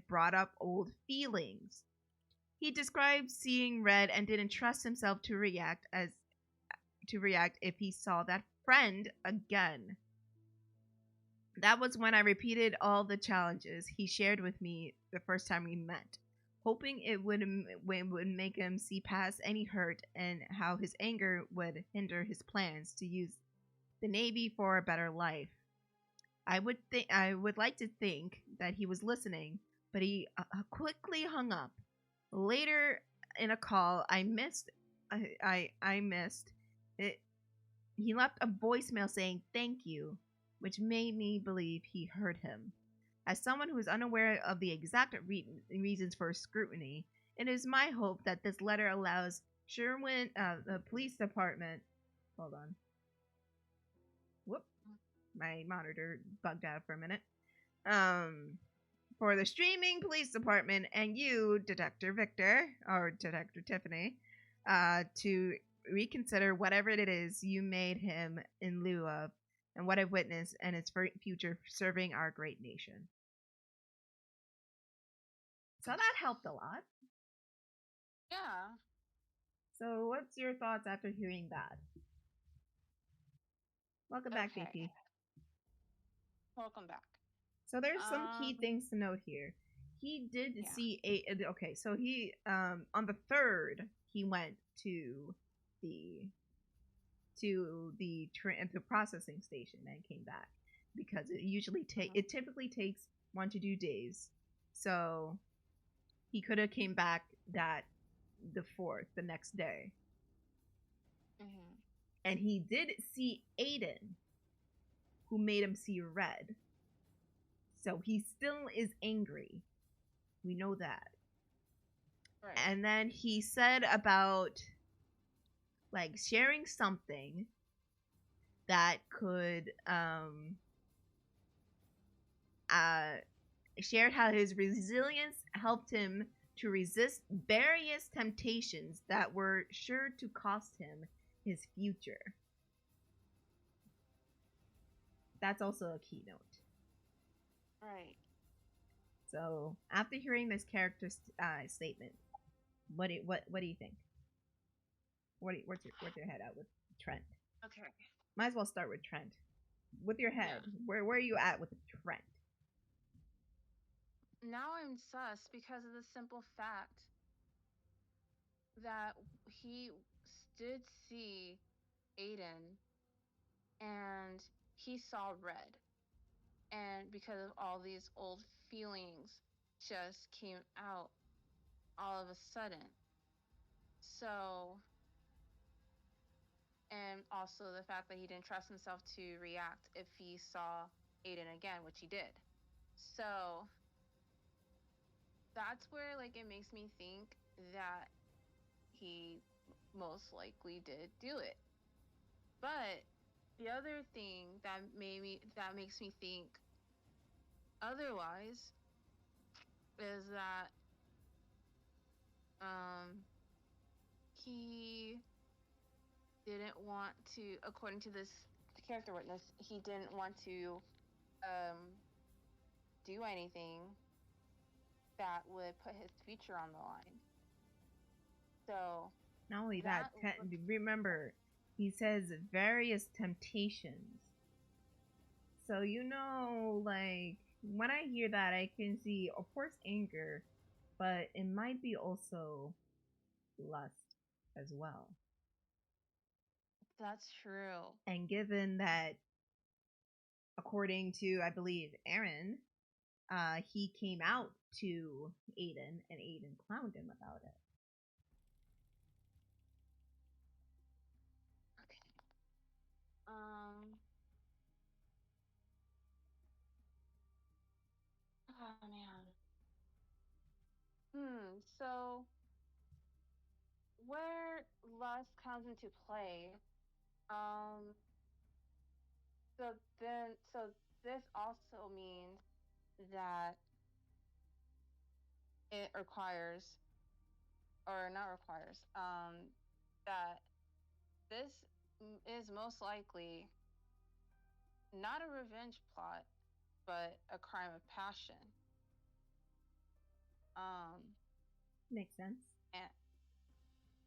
brought up old feelings. He described seeing red and didn't trust himself to react if he saw that friend again. That was when I repeated all the challenges he shared with me the first time we met, hoping it would make him see past any hurt and how his anger would hinder his plans to use the Navy for a better life. I would like to think that he was listening, but he quickly hung up. Later in a call I missed it, he left a voicemail saying thank you, which made me believe he heard him. As someone who is unaware of the exact reasons for scrutiny, it is my hope that this letter allows Sherwin, the police department. Hold on. Whoop. My monitor bugged out for a minute. For the streaming police department and you, Detective Victor, or Detective Tiffany, to reconsider whatever it is you made him in lieu of and what I've witnessed and its future serving our great nation. So that helped a lot. Yeah. So what's your thoughts after hearing that? Welcome back, Okay. JP. Welcome back. So there's some key things to note here. He did see okay, so he on the 3rd he went to the processing station and came back because it typically takes 1 to 2 days. So he could have came back the 4th, the next day. Mm-hmm. And he did see Aiden, who made him see red. So he still is angry. We know that. Right. And then he said about like sharing something that could shared how his resilience helped him to resist various temptations that were sure to cost him his future. That's also a keynote. Right. So after hearing this character statement, what do you think? Where's your head at with Trent? Okay. Might as well start with Trent. With your head, Yeah. where are you at with Trent? Now I'm sus because of the simple fact that he did see Aiden and he saw red. And because of all these old feelings just came out all of a sudden. So, and also the fact that he didn't trust himself to react if he saw Aiden again, which he did. So, that's where like it makes me think that he most likely did do it. But the other thing that makes me think otherwise is that he didn't want to, according to this character witness, he didn't want to do anything that would put his future on the line. So not only that, remember, he says various temptations. So, you know, like, when I hear that, I can see, of course, anger, but it might be also lust as well. That's true. And given that, according to, I believe, Aaron, he came out to Aiden, and Aiden clowned him about it. Okay. Oh man. So where lust comes into play, so this also means that it requires, or not requires, that this is most likely not a revenge plot, but a crime of passion. Makes sense.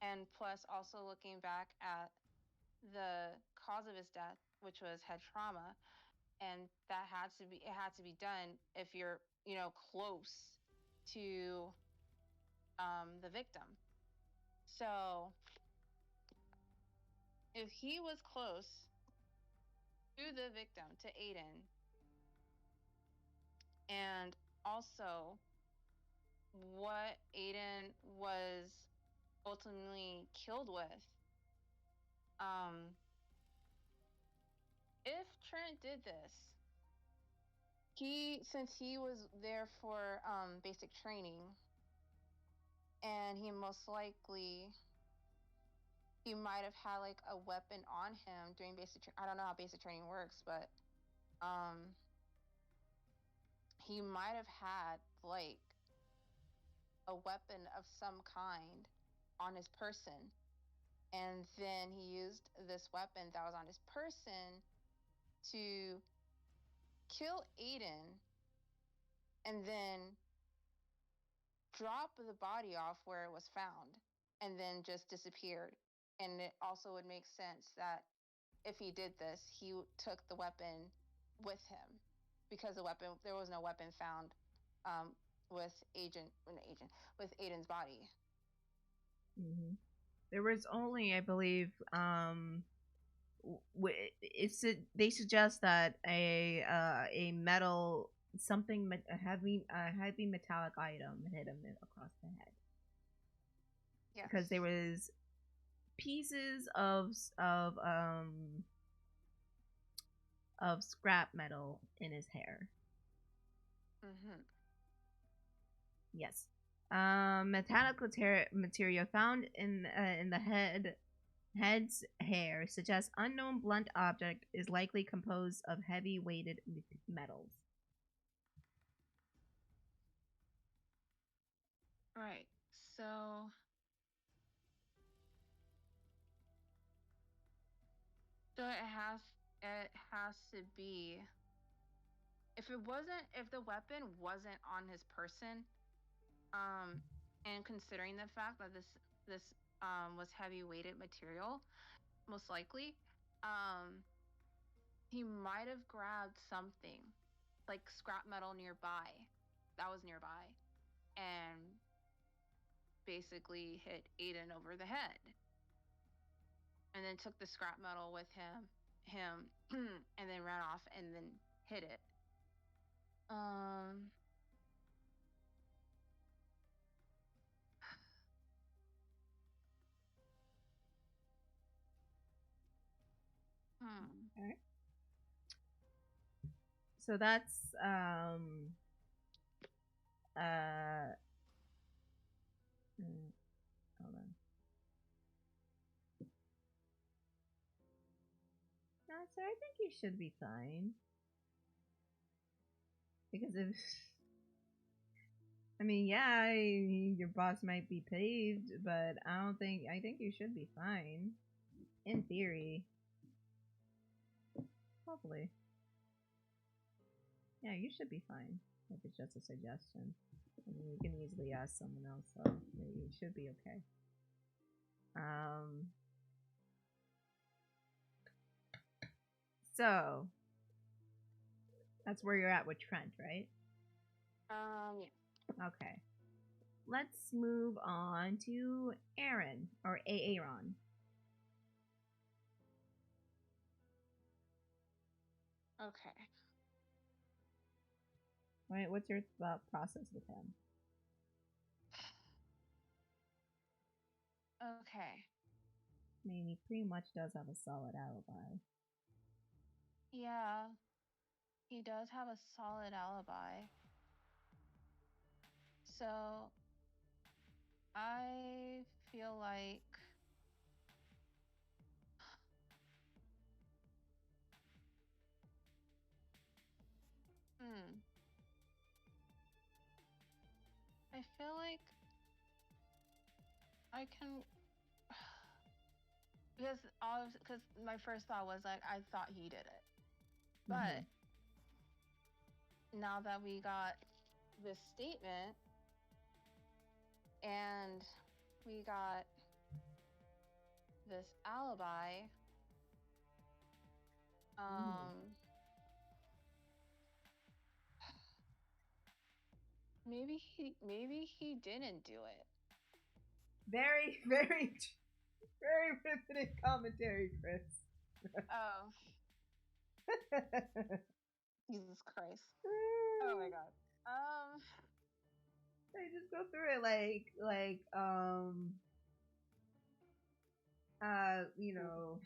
And plus, also looking back at the cause of his death, which was head trauma, and it had to be done if you're, close to the victim. So if he was close to the victim, to Aiden, and also what Aiden was ultimately killed with, if Trent did this, since he was there for basic training, and he most likely, he might have had like a weapon on him during I don't know how basic training works, but he might have had like a weapon of some kind on his person, and then he used this weapon that was on his person to kill Aiden and then drop the body off where it was found and then just disappeared. And it also would make sense that if he did this, he took the weapon with him, because there was no weapon found with Aiden's body. Mm-hmm. There was only, I believe, they suggest that a metal, something, a heavy metallic item hit him across the head. Yes. Because there was pieces of scrap metal in his hair. Mm-hmm. Yes. Metallic material found in the head's hair suggests unknown blunt object is likely composed of heavy weighted metals. Right. So it has to be, if the weapon wasn't on his person, and considering the fact that this was heavy weighted material, most likely, he might have grabbed something like scrap metal nearby that was nearby and basically hit Aiden over the head, and then took the scrap metal with him and then ran off and then hit it. Um Okay. So that's hold on. No, sir, I think you should be fine. Because if I mean, yeah, your boss might be paved, but I think you should be fine. In theory. Hopefully. Yeah, you should be fine. If it's just a suggestion. I mean, you can easily ask someone else, so you should be okay. So that's where you're at with Trent, right? yeah. Okay. Let's move on to Aaron or Aaron. Okay. Right, what's your thought process with him? Okay. I mean, he pretty much does have a solid alibi. Yeah. He does have a solid alibi. So I feel like I feel like I can, because my first thought was like I thought he did it, but now that we got this statement and we got this alibi, maybe he didn't do it. Very, very, very riveting commentary, Kris. Oh. Jesus Christ. Oh my god. They just go through it you know,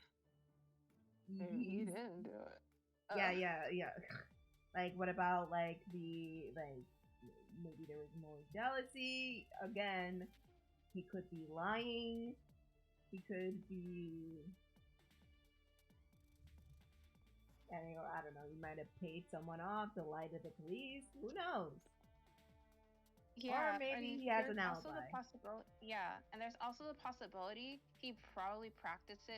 maybe he didn't do it. Yeah. Like, what about like maybe there was more jealousy. Again, he could be lying. He could be, I don't know, he might have paid someone off to lie to the police. Who knows? Yeah, or maybe he has an alibi. And there's also the possibility he probably practiced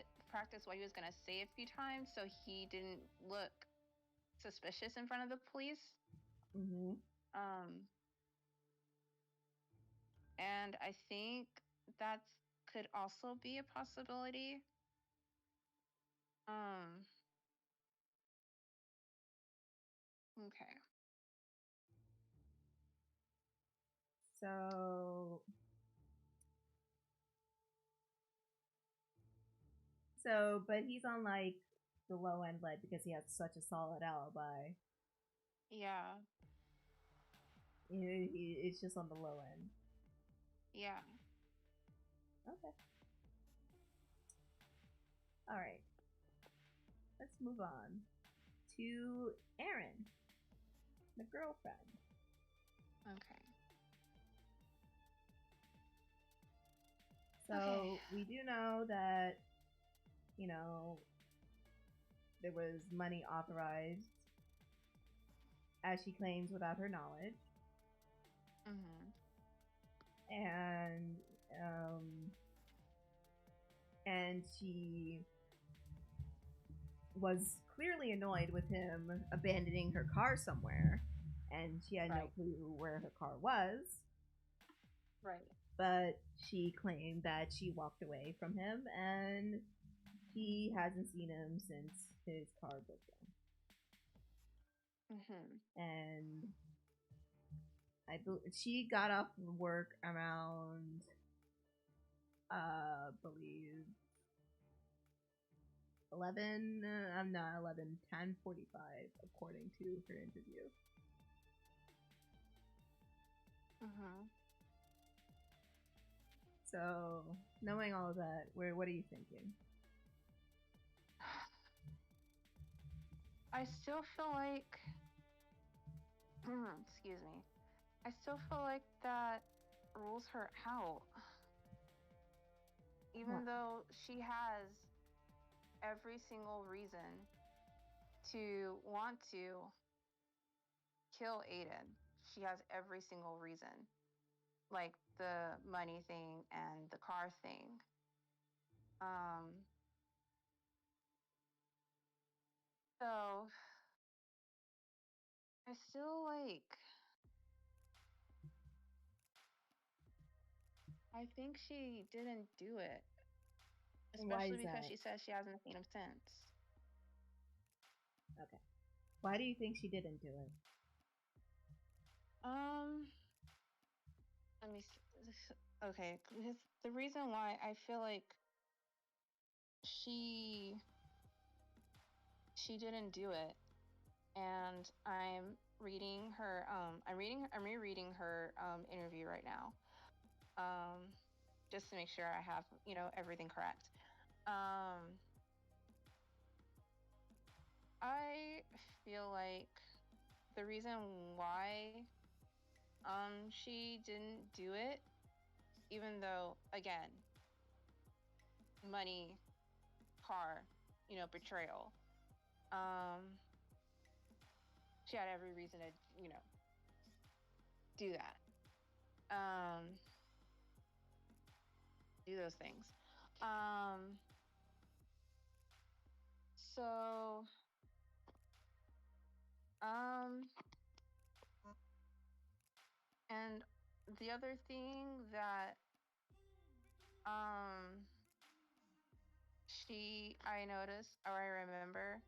what he was gonna say a few times, so he didn't look suspicious in front of the police. And I think that could also be a possibility. Okay. So, but he's on like the low end lead because he has such a solid alibi. Yeah. It's just on the low end. Yeah. Okay. All right. Let's move on to Erin, the girlfriend. Okay. So Okay. we do know that, you know, there was money authorized, as she claims, without her knowledge. Mhm. And and she was clearly annoyed with him abandoning her car somewhere, and she had no Right. clue where her car was. Right. But she claimed that she walked away from him, and he hasn't seen him since his car broke down. Mhm. And she got off work around, believe 11. I'm not 11. 10:45, according to her interview. Mhm. So, knowing all of that, what are you thinking? I still feel like excuse me. I still feel like that rules her out. Even though she has every single reason to want to kill Aiden. She has every single reason. Like the money thing and the car thing. So I still I think she didn't do it. Why Especially is because that? she says she hasn't seen him since. Okay. Why do you think she didn't do it? Let me okay, the reason why I feel like she didn't do it, and I'm reading her I'm rereading her interview right now, just to make sure I have everything correct. I feel like the reason why she didn't do it, even though again, money, car, betrayal, she had every reason to do that, do those things. So and the other thing that I noticed, or I remember,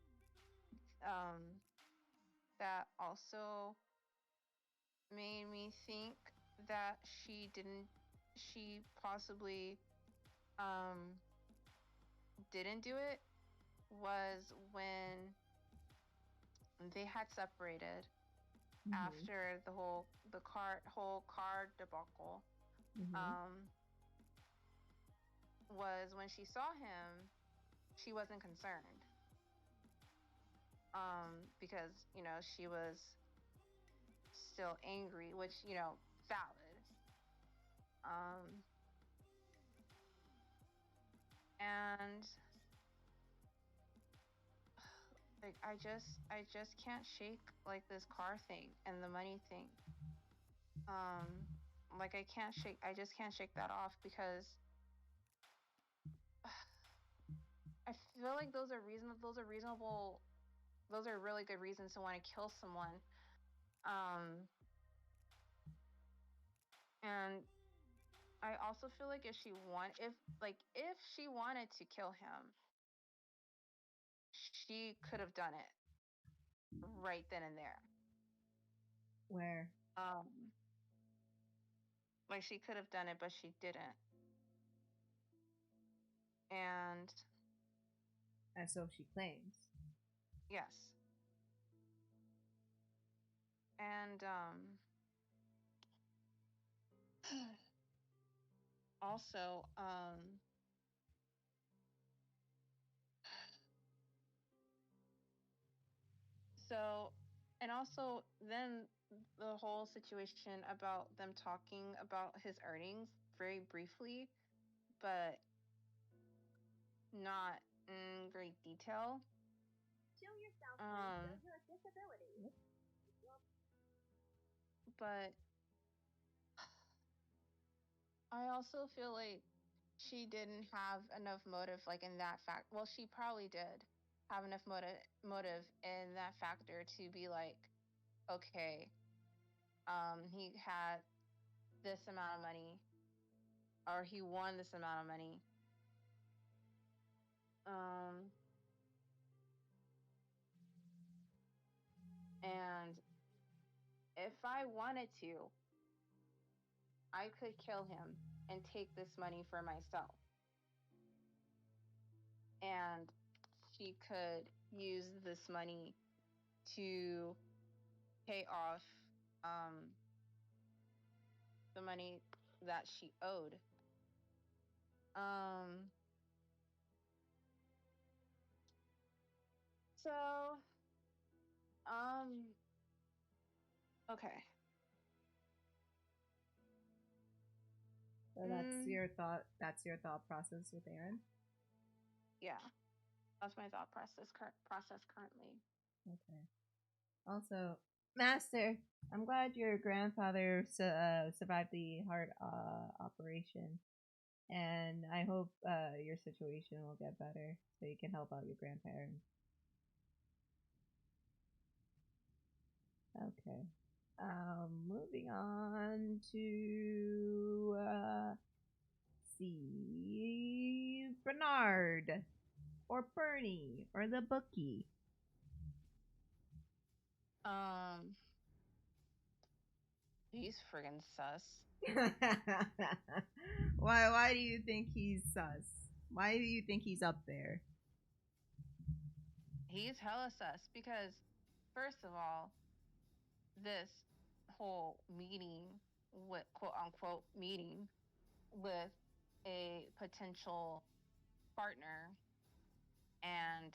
that also made me think that she possibly didn't do it, was when they had separated after the whole car debacle. Was when she saw him, she wasn't concerned, because she was still angry, which valid, and like I just can't shake like this car thing and the money thing. Like I just can't shake that off, because I feel like those are reasonable, those are really good reasons to want to kill someone. And I also feel like if she wanted to kill him, she could have done it right then and there. Where? Like she could have done it, but she didn't. And so she claims. yes. And also so, and also then the whole situation about them talking about his earnings very briefly, but not in great detail. Show yourself. Your disability. But I also feel like she didn't have enough motive, like in that fact. Well, she probably did have enough motive in that factor to be like, okay, he had this amount of money, or he won this amount of money. And if I wanted to, I could kill him and take this money for myself. And she could use this money to pay off the money that she owed. So, okay. So that's your thought. That's your thought process with Aaron. Yeah, that's my thought process currently. Okay. Also, Master, I'm glad your grandfather survived the heart operation, and I hope your situation will get better so you can help out your grandparents. Okay. Moving on to see Bernard or Bernie or the bookie. He's friggin' sus. Why do you think he's sus? Why do you think he's up there? He's hella sus because, first of all, this whole meeting with quote unquote meeting with a potential partner, and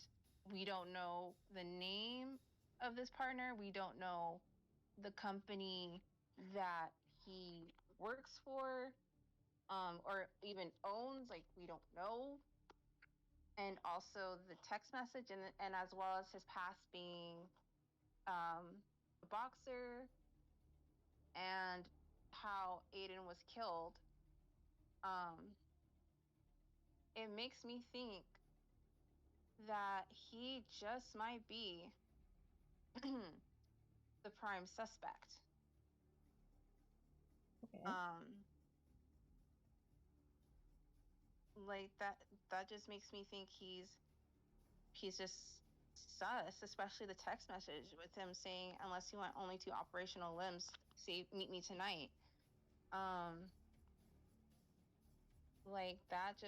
we don't know the name of this partner. We don't know the company that he works for, or even owns. Like, we don't know. And also the text message, and as well as his past being a boxer, and how Aiden was killed. It makes me think that he just might be the prime suspect. Okay. Like that just makes me think he's just sus, especially the text message with him saying, unless you want only 2 operational limbs, say meet me tonight. Like that's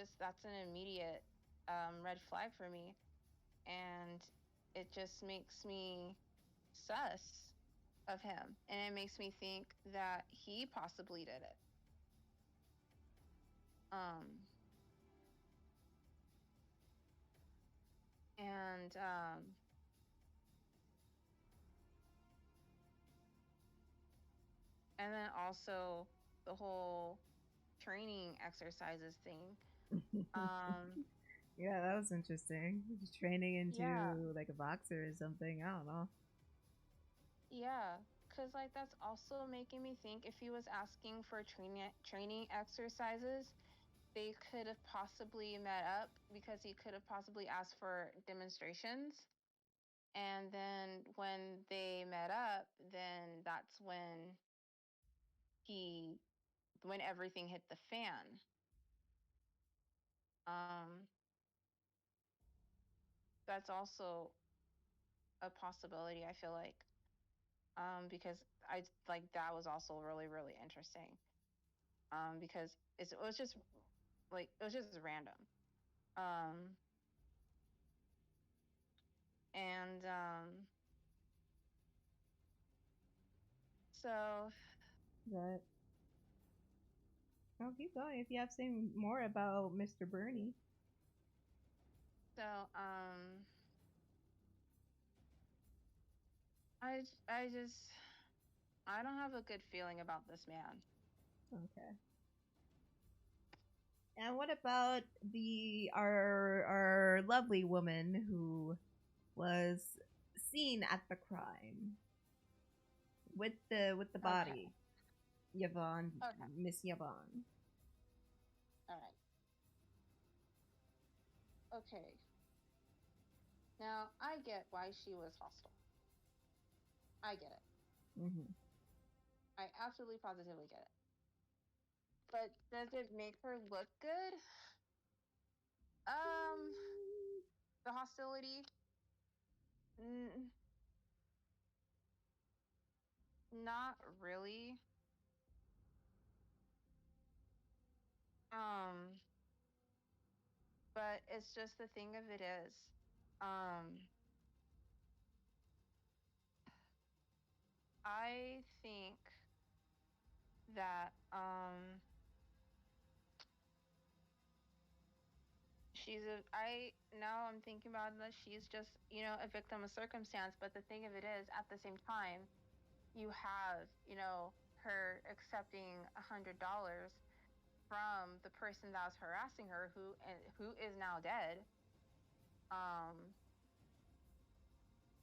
an immediate red flag for me, and it just makes me sus of him, and it makes me think that he possibly did it. And then also the whole training exercises thing. Yeah, that was interesting. Just training into like a boxer or something. I don't know. Yeah, because like that's also making me think if he was asking for training exercises, they could have possibly met up, because he could have possibly asked for demonstrations. And then when they met up, then that's when everything hit the fan. That's also a possibility, I feel like. Because I like that was also really, really interesting. Because it was just random. And so But I'll keep going if you have to say more about Mr. Bernie. So I just I don't have a good feeling about this man. Okay. And what about our lovely woman who was seen at the crime with the body? Yvonne, Okay. Miss Yvonne. All right. Okay. Now, I get why she was hostile. I get it. Mm-hmm. I absolutely positively get it. But does it make her look good? The hostility? Not really. But it's just the thing of it is, I think that now I'm thinking about it, that she's just, a victim of circumstance. But the thing of it is, at the same time, you have, her accepting $100 from the person that was harassing her, who is now dead,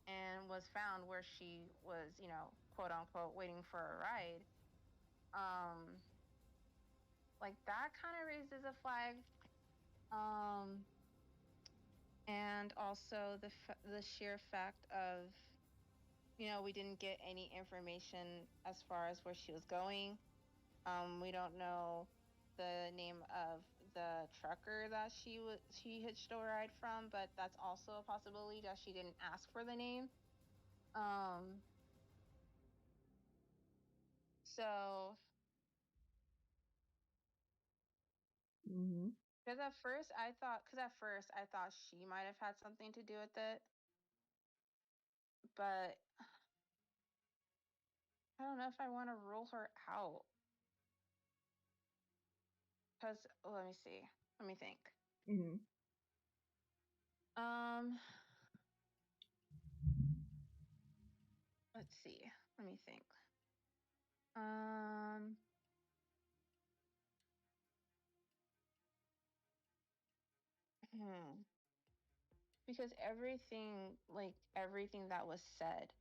and was found where she was, quote unquote, waiting for a ride. Like, that kind of raises a flag. And also the sheer fact of, we didn't get any information as far as where she was going. We don't know the name of the trucker that she hitched a ride from, but that's also a possibility that she didn't ask for the name. So, because at first I thought she might have had something to do with it, but I don't know if I want to rule her out. Because let me see. Let me think. Let's see. Let me think. Because everything that was said,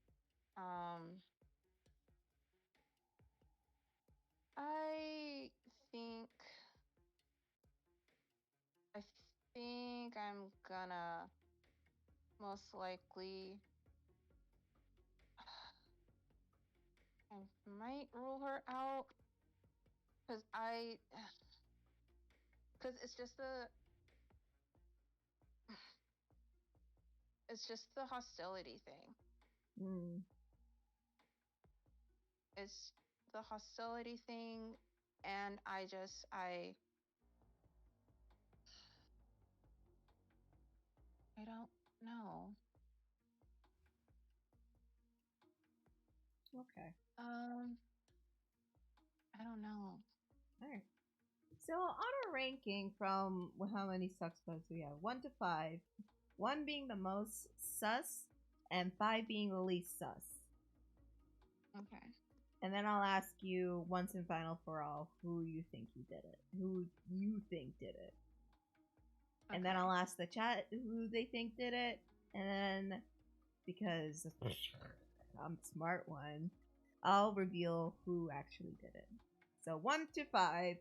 I think I'm gonna most likely, I might rule her out, because it's just the hostility thing. It's the hostility thing, and I don't know. Okay. I don't know. All right. So on our ranking from how many suspects we have, 1 to 5, 1 being the most sus and 5 being the least sus. Okay. And then I'll ask you once and final for all who you think you did it. Who you think did it. Okay. And then I'll ask the chat who they think did it. And then, because I'm the smart one, I'll reveal who actually did it. So 1 to 5,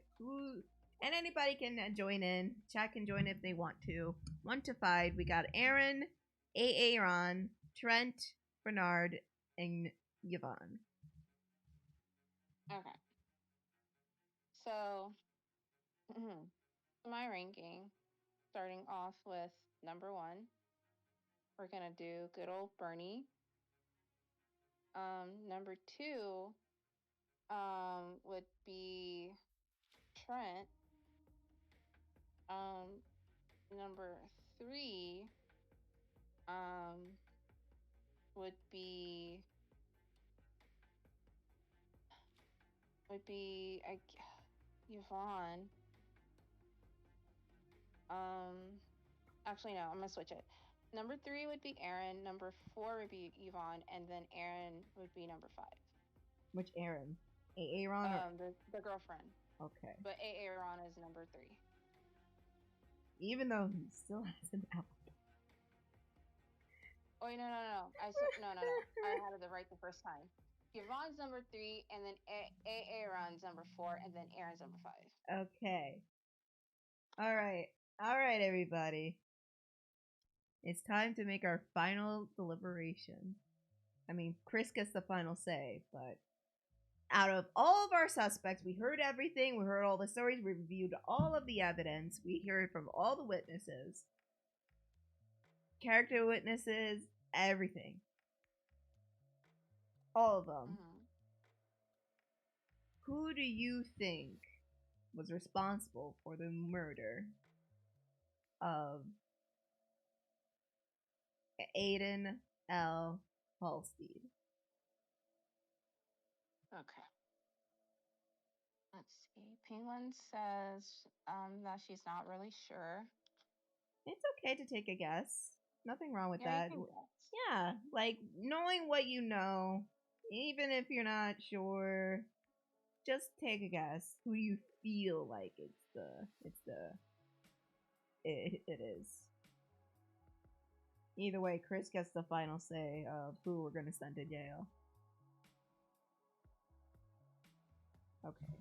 and anybody can join in. Chat can join if they want to. 1 to 5, we got Aaron, Aaron, Trent, Bernard, and Yvonne. Okay. So, my ranking, starting off with number 1, we're gonna do good old Bernie. Number 2, would be Trent. Number 3, would be Yvonne. Actually, no, I'm gonna switch it. Number 3 would be Aaron, number 4 would be Yvonne, and then Aaron would be number 5. Which Aaron? Aaron or The girlfriend. okay. But Aaron is number 3. Even though he still has an alibi. Oh wait, no. No. I had it right the first time. Yvonne's number 3, and then Aaron's number 4, and then Aaron's number 5. Okay. All right, everybody. It's time to make our final deliberation. I mean, Kris gets the final say, but out of all of our suspects, we heard everything. We heard all the stories. We reviewed all of the evidence. We heard from all the witnesses, character witnesses, everything. All of them. Mm-hmm. Who do you think was responsible for the murder of Aiden L. Halstead? Okay. Let's see. Penguin says that she's not really sure. It's okay to take a guess. Nothing wrong with Yeah, that. you can guess. Yeah, like knowing what you know, even if you're not sure, just take a guess. Who do you feel like it is? Either way, Kris gets the final say of who we're gonna send to jail. Okay.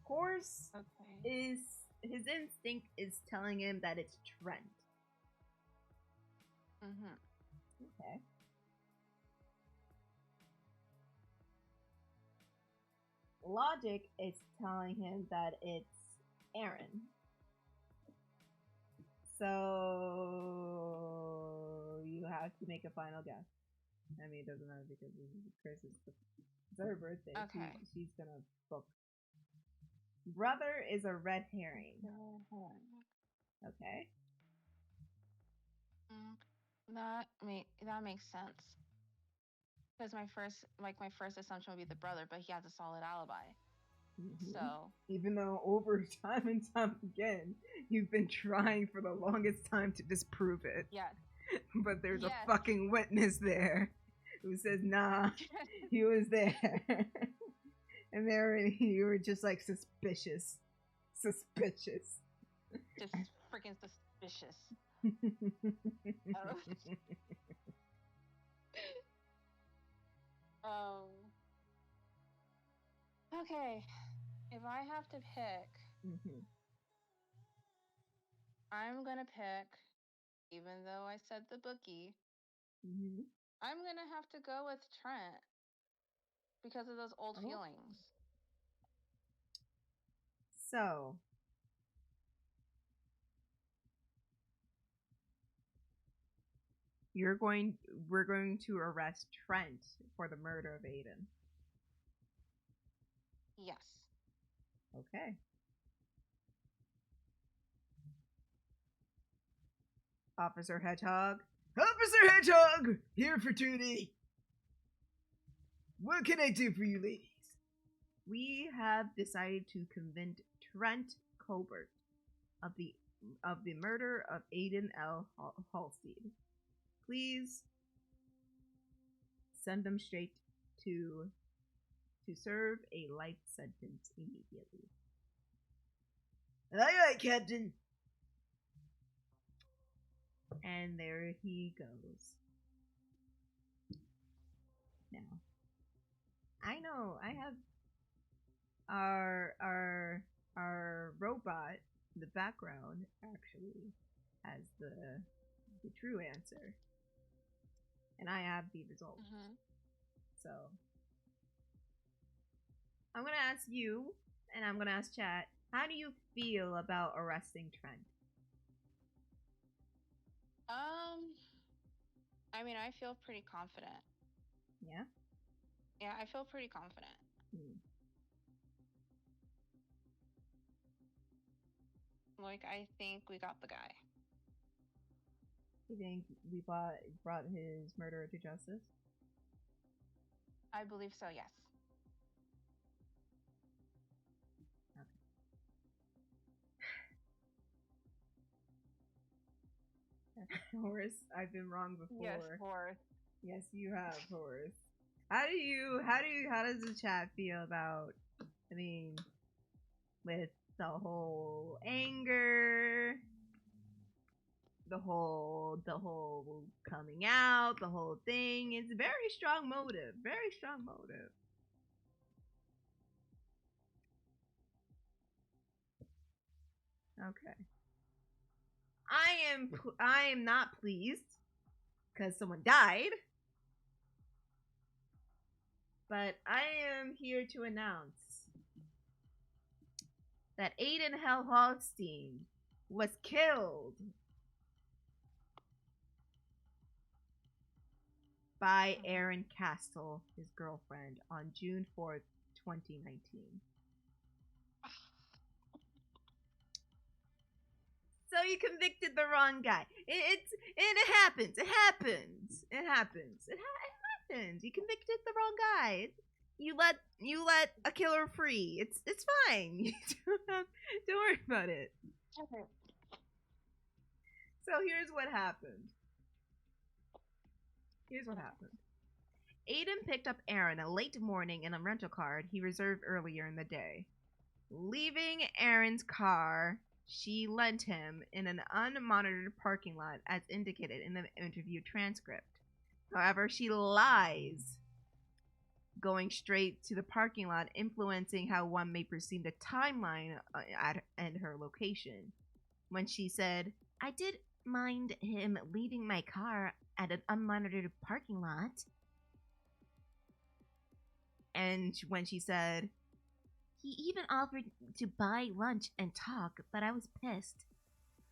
Course Okay. is his instinct is telling him that it's Trent. Mm-hmm. Okay. Logic is telling him that it's Aaron. So you have to make a final guess. I mean, it doesn't matter because Kris is it's her birthday. Okay. She's gonna book. Brother is a red herring. Okay. That makes sense. Because my first assumption would be the brother, but he has a solid alibi. Mm-hmm. So even though over time and time again you've been trying for the longest time to disprove it. yes. But there's a fucking witness there who says, nah, he was there. And there you were just like suspicious. Just freaking suspicious. Okay. If I have to pick, I'm gonna pick, even though I said the bookie, I'm gonna have to go with Trent because of those old feelings. So, we're going to arrest Trent for the murder of Aiden. Yes. Okay. Officer Hedgehog. Officer Hedgehog! Here for duty. What can I do for you ladies? We have decided to convict Trent Colbert of the murder of Aiden L. Halstead. Please send them straight to serve a life sentence immediately. Aye, aye, Captain. And there he goes. Now, I know I have our robot in the background actually has the true answer, and I have the result. So I'm gonna ask you, and I'm gonna ask chat. How do you feel about arresting Trent? I mean, I feel pretty confident. Yeah? Yeah, I feel pretty confident. Like, I think we got the guy. You think we brought his murderer to justice? I believe so, yes. Horace, I've been wrong before. Yes, Horace. Yes, you have, Horace. how does the chat feel about, I mean, with the whole anger, the whole coming out, the whole thing? It's a very strong motive. Very strong motive. Okay. I am not pleased because someone died. But I am here to announce that Aiden Hell-Hogstein was killed by Erin Castle, his girlfriend, on June 4th, 2019. So you convicted the wrong guy. It happens. It happens. It happens. It happens. You convicted the wrong guy. You let a killer free. It's fine. Don't worry about it. Okay. So here's what happened. Aiden picked up Aaron a late morning in a rental car he reserved earlier in the day. Leaving Aaron's car, she lent him in an unmonitored parking lot as indicated in the interview transcript. However, she lies, going straight to the parking lot, influencing how one may perceive the timeline and her location. When she said, "I did mind him leaving my car at an unmonitored parking lot." And when she said, "He even offered to buy lunch and talk, but I was pissed.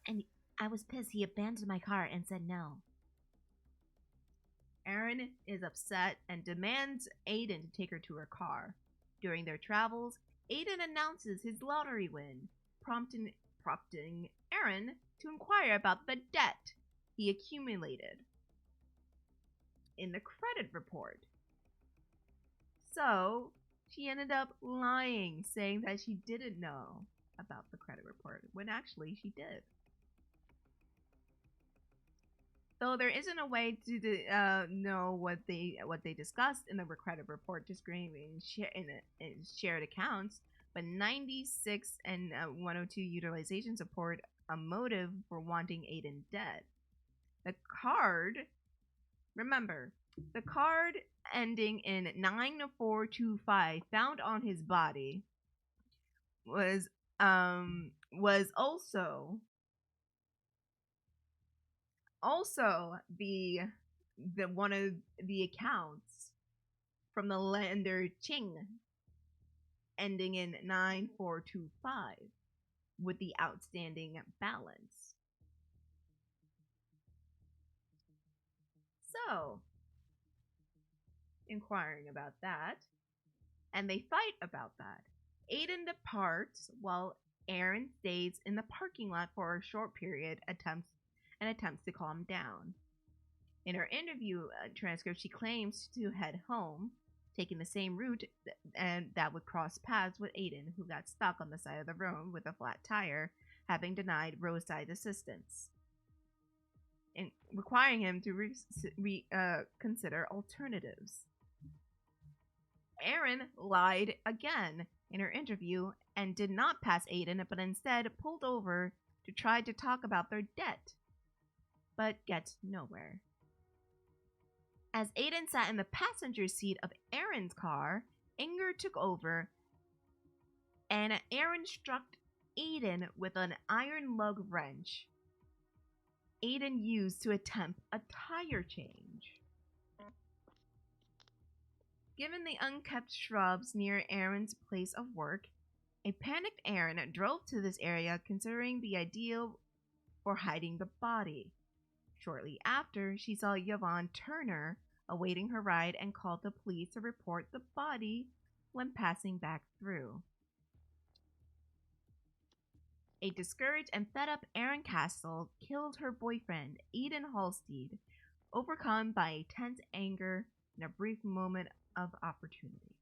And I was pissed he abandoned my car and said no." Erin is upset and demands Aiden to take her to her car. During their travels, Aiden announces his lottery win, prompting Erin to inquire about the debt he accumulated in the credit report. So, she ended up lying, saying that she didn't know about the credit report, when actually she did. Though there isn't a way to know what they discussed in the credit report, describing in shared accounts, but 96 and 102 utilization support a motive for wanting Aiden dead. The card ending in 9425 found on his body was also the one of the accounts from the lender Ching, ending in 9425 with the outstanding balance. So, inquiring about that, and they fight about that. Aiden departs while Aaron stays in the parking lot for a short period, attempts to calm down. In her interview transcript, she claims to head home, taking the same route and that would cross paths with Aiden, who got stuck on the side of the road with a flat tire, having denied roadside assistance, and requiring him to consider alternatives. Erin lied again in her interview and did not pass Aiden, but instead pulled over to try to talk about their debt, but gets nowhere. As Aiden sat in the passenger seat of Aaron's car, anger took over, and Aaron struck Aiden with an iron lug wrench Aiden used to attempt a tire change. Given the unkept shrubs near Aaron's place of work, a panicked Aaron drove to this area, considering the ideal for hiding the body. Shortly after, she saw Yvonne Turner awaiting her ride and called the police to report the body when passing back through. A discouraged and fed up Erin Castle killed her boyfriend, Aiden Halstead, overcome by tense anger and a brief moment of opportunity.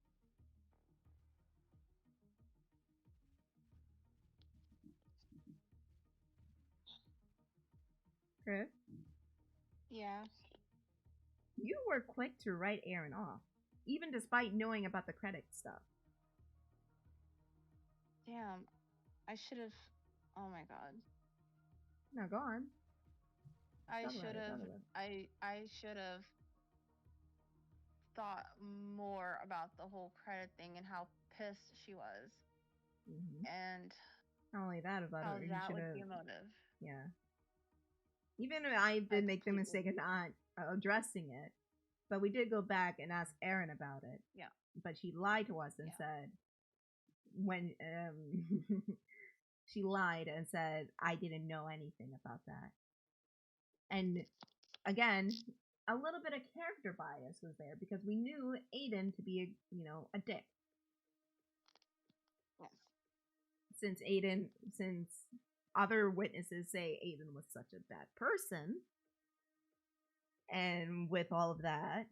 Kris? Yeah. You were quick to write Aaron off. even despite knowing about the credit stuff. Damn, I should have. Oh my god. No, go on. I Talk about should it, have. talk about it. I should have thought more about the whole credit thing and how pissed she was, and Not only that about how it, you that should would have. be a motive. Yeah. Even if I did make the mistake of not addressing it, but we did go back and ask Erin about it. Yeah. But she lied to us and said when she lied and said I didn't know anything about that. And again, a little bit of character bias was there because we knew Aiden to be a dick. Yes. Since other witnesses say Aiden was such a bad person, and with all of that,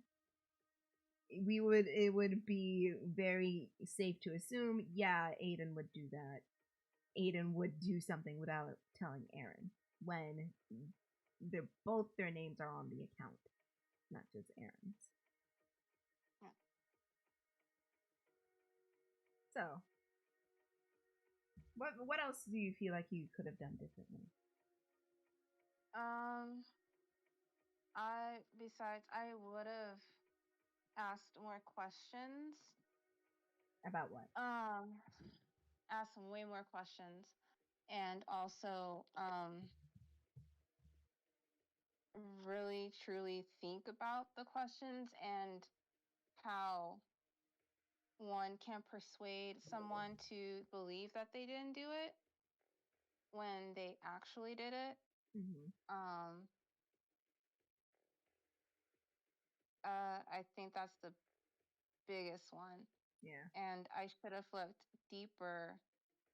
it would be very safe to assume, yeah, Aiden would do that. Aiden would do something without telling Erin when both their names are on the account, not just Erin's. Yeah. So, what else do you feel like you could have done differently? I would have asked more questions. About what? Asked way more questions, and also really truly think about the questions and how one can persuade someone to believe that they didn't do it when they actually did it. I think that's the biggest one. Yeah. And I should have looked deeper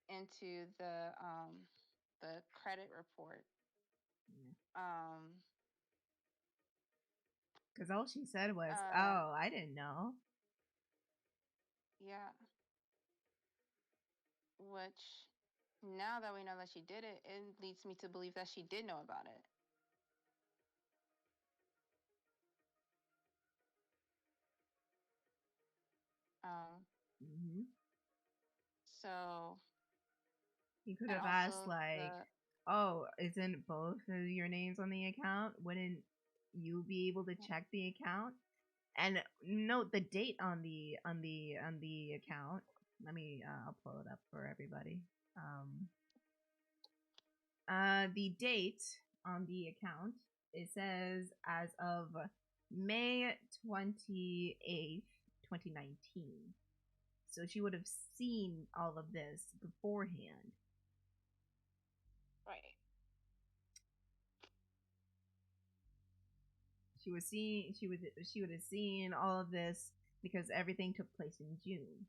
into the credit report. Because all she said was, "Oh, I didn't know." Yeah. Which, now that we know that she did it, it leads me to believe that she did know about it. So you could have asked like, "Oh, isn't both of your names on the account? Wouldn't you be able to check the account and note the date on the account?" Let me I'll pull it up for everybody. The date on the account, it says as of May 28th, 2019. So she would have seen all of this beforehand. Right. She would have seen all of this because everything took place in June.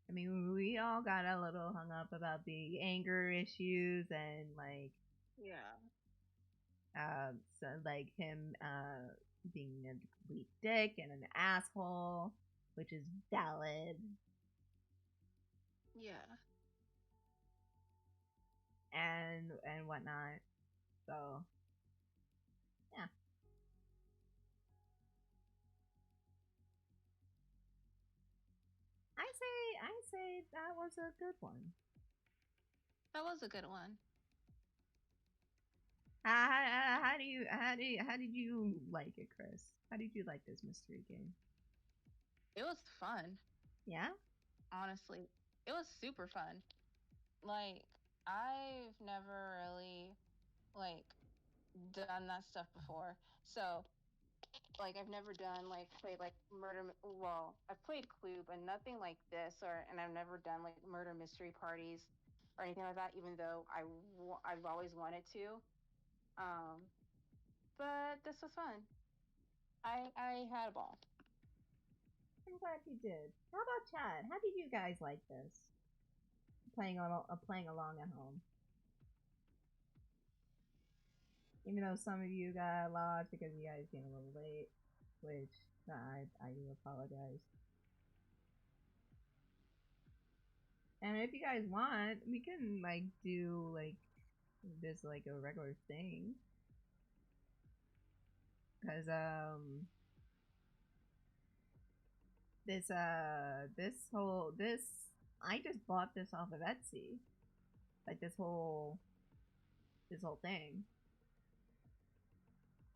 I mean, we all got a little hung up about the anger issues and like, so like him being a complete dick and an asshole, which is valid. Yeah. And whatnot. So yeah. I say that was a good one. That was a good one. How did you like it, Kris? How did you like this mystery game? It was fun. Yeah? Honestly, it was super fun. Like, I've never really done that stuff before. So, I've never done played murder. Well, I've played Clue, but nothing like this. And I've never done murder mystery parties or anything like that. Even though I've always wanted to. But this was fun. I had a ball. I'm glad you did. How about Chad? How did you guys like this? Playing along at home. Even though some of you got lost because you guys came a little late, which I do apologize. And if you guys want, we can do just like a regular thing. Cause this I just bought this off of Etsy. Like this whole thing.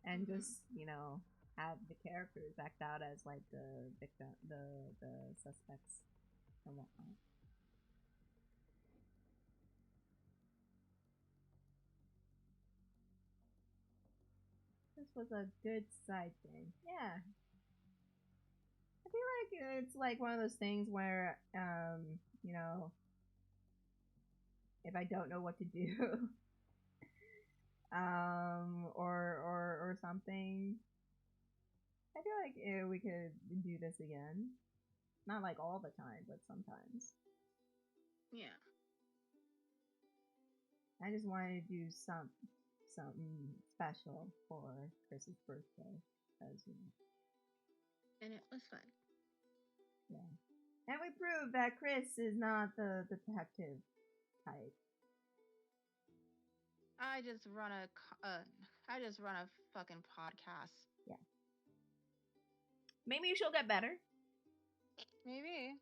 And just, you know, have the characters act out as like the victim, the suspects and whatnot. This was a good side thing. Yeah. I feel like it's like one of those things where, you know, if I don't know what to do, or something, I feel like we could do this again. Not like all the time, but sometimes. Yeah. I just wanted to do something special for Kris's birthday, because you know. And it was fun. Yeah. And we proved that Kris is not the detective type. I just run a fucking podcast. Yeah. Maybe she'll get better. Maybe.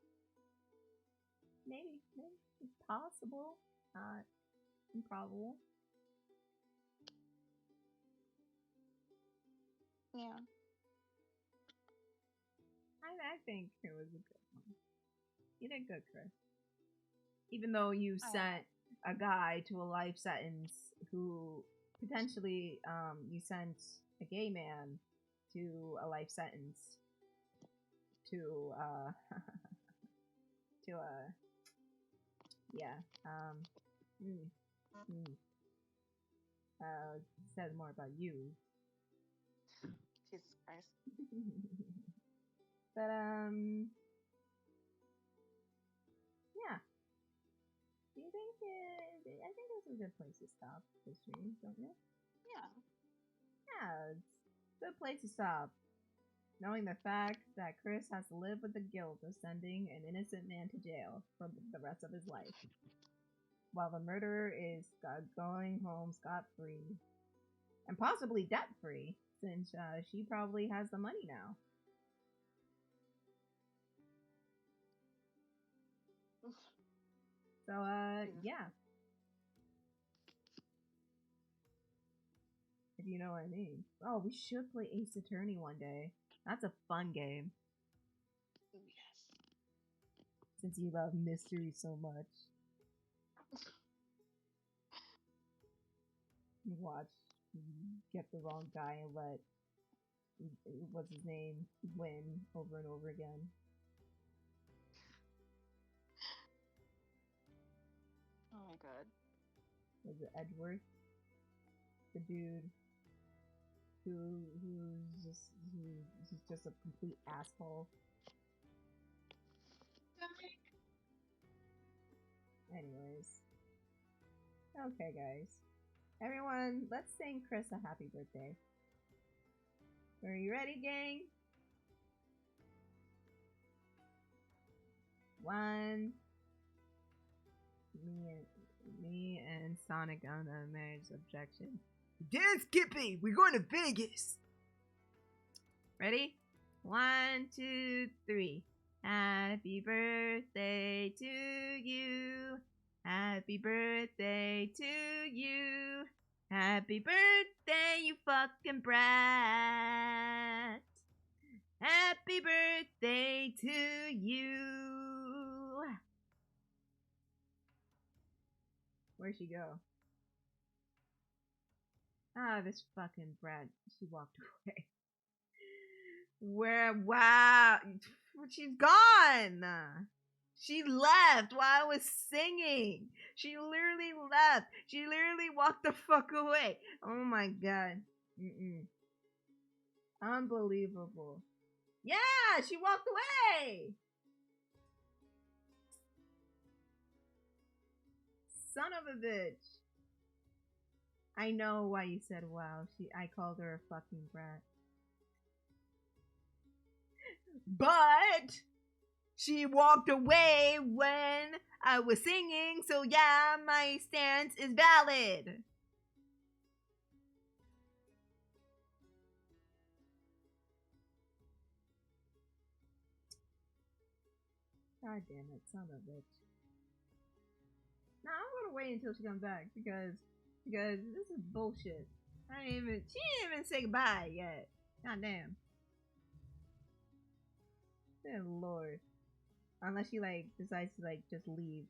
Maybe. It's possible. Not improbable. Yeah. I think it was a good one. You did good, Kris. Even though you sent a guy to a life sentence who potentially you sent a gay man to a life sentence to says more about you. Jesus Christ. But yeah. Do you think I think this is a good place to stop the stream, don't you? Yeah. Yeah, it's a good place to stop. Knowing the fact that Kris has to live with the guilt of sending an innocent man to jail for the rest of his life, while the murderer is going home scot-free, and possibly debt-free, since she probably has the money now. So, yeah. If you know what I mean. Oh, we should play Ace Attorney one day. That's a fun game. Yes. Since you love mystery so much. Watch. Get the wrong guy and let what's his name win over and over again. Oh my god. Was it Edward? The dude who's just a complete asshole. Anyways. Okay, guys. Everyone, let's sing Kris a happy birthday. Are you ready, gang? 1. Me and Sonic on a marriage objection. Dance, Skippy! We're going to Vegas! Ready? 1, 2, 3. Happy birthday to you. Happy birthday to you. Happy birthday, you fucking brat. Happy birthday to you. Where'd she go? Ah, this fucking brat. She walked away. Where? Wow. She's gone. She left while I was singing. She literally left. She literally walked the fuck away. Oh my god. Unbelievable. Yeah, she walked away. Son of a bitch. I know why you said wow. I called her a fucking brat. But she walked away when I was singing, so yeah, my stance is valid. God damn it, son of a bitch. Now I'm gonna wait until she comes back because this is bullshit. She didn't even say goodbye yet. God damn. Good lord. Unless she like decides to like just leave.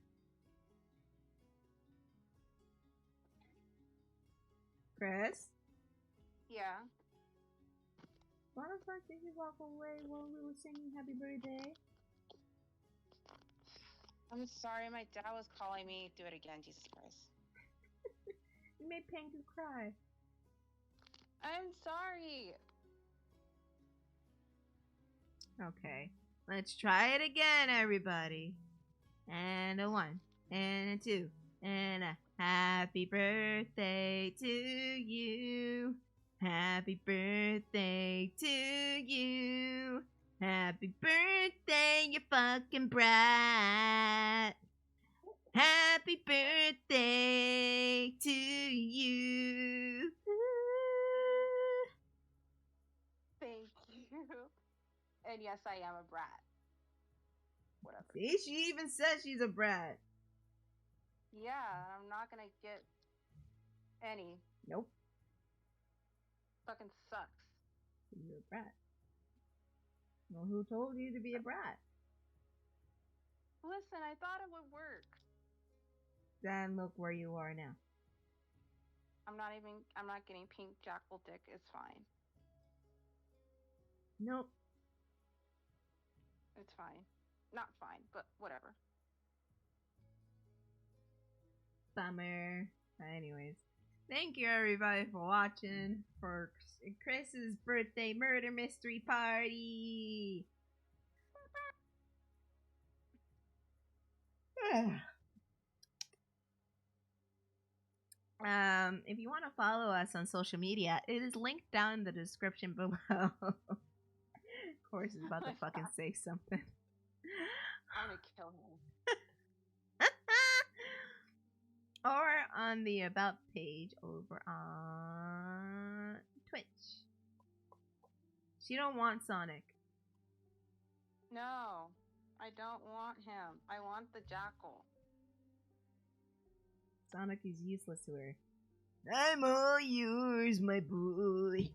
Kris? Yeah. Why the fuck did you walk away while we were singing happy birthday? I'm sorry, my dad was calling me. Do it again, Jesus Christ. You made Pangu cry. I'm sorry. Okay. Let's try it again, everybody. And a 1, and a 2, and a happy birthday to you. Happy birthday to you. Happy birthday, you fucking brat. Happy birthday to you. Thank you. And yes, I am a brat. Whatever. See, she even says she's a brat. Yeah, I'm not gonna get any. Nope. Fucking sucks. You're a brat. Well, who told you to be a brat? Listen, I thought it would work. Then look where you are now. I'm not getting pink jackal dick. It's fine. Nope. It's fine. Not fine, but whatever. Bummer. Anyways, thank you everybody for watching for Chris's birthday murder mystery party. If you want to follow us on social media, it is linked down in the description below. Of course, he's about to fucking say something. I'm gonna kill him. Or on the About page over on Twitch. She don't want Sonic. No, I don't want him. I want the jackal. Sonic is useless to her. I'm all yours, my boy.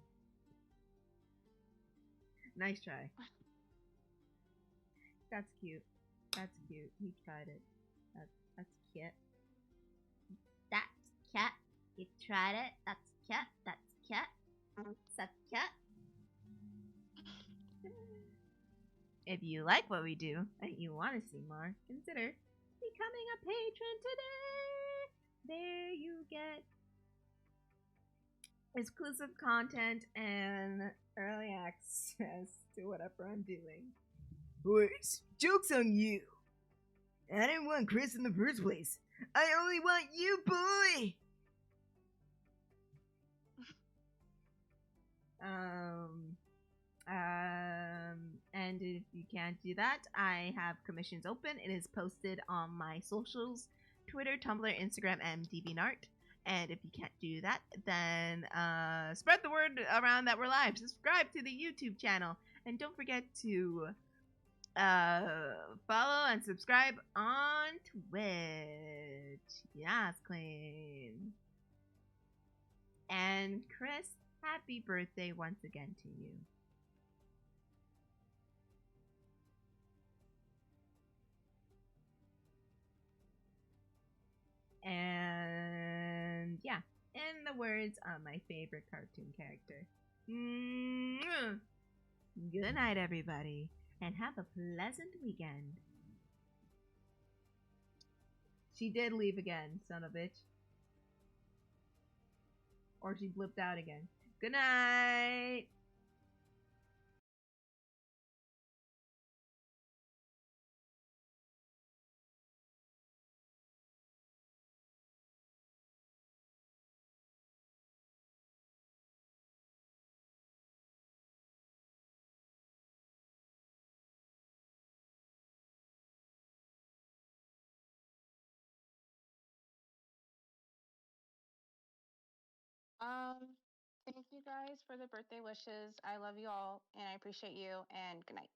Nice try. That's cute. That's cute. He tried it. That's cute. That's cat. You tried it. That's cat. That's cat. That's cat. If you like what we do and you want to see more, consider becoming a patron today. There you get exclusive content and early access to whatever I'm doing. Boys, joke's on you. I didn't want Kris in the first place. I only want you, boy. And if you can't do that, I have commissions open. It is posted on my socials, Twitter, Tumblr, Instagram, and DeviantArt. And if you can't do that, then spread the word around that we're live. Subscribe to the YouTube channel. And don't forget to follow and subscribe on Twitch. Yes, Queen. And Kris, happy birthday once again to you. And yeah, in the words of my favorite cartoon character. Good night, everybody, and have a pleasant weekend. She did leave again, son of a bitch. Or she blipped out again. Good night! Thank you guys for the birthday wishes. I love you all, and I appreciate you, and good night.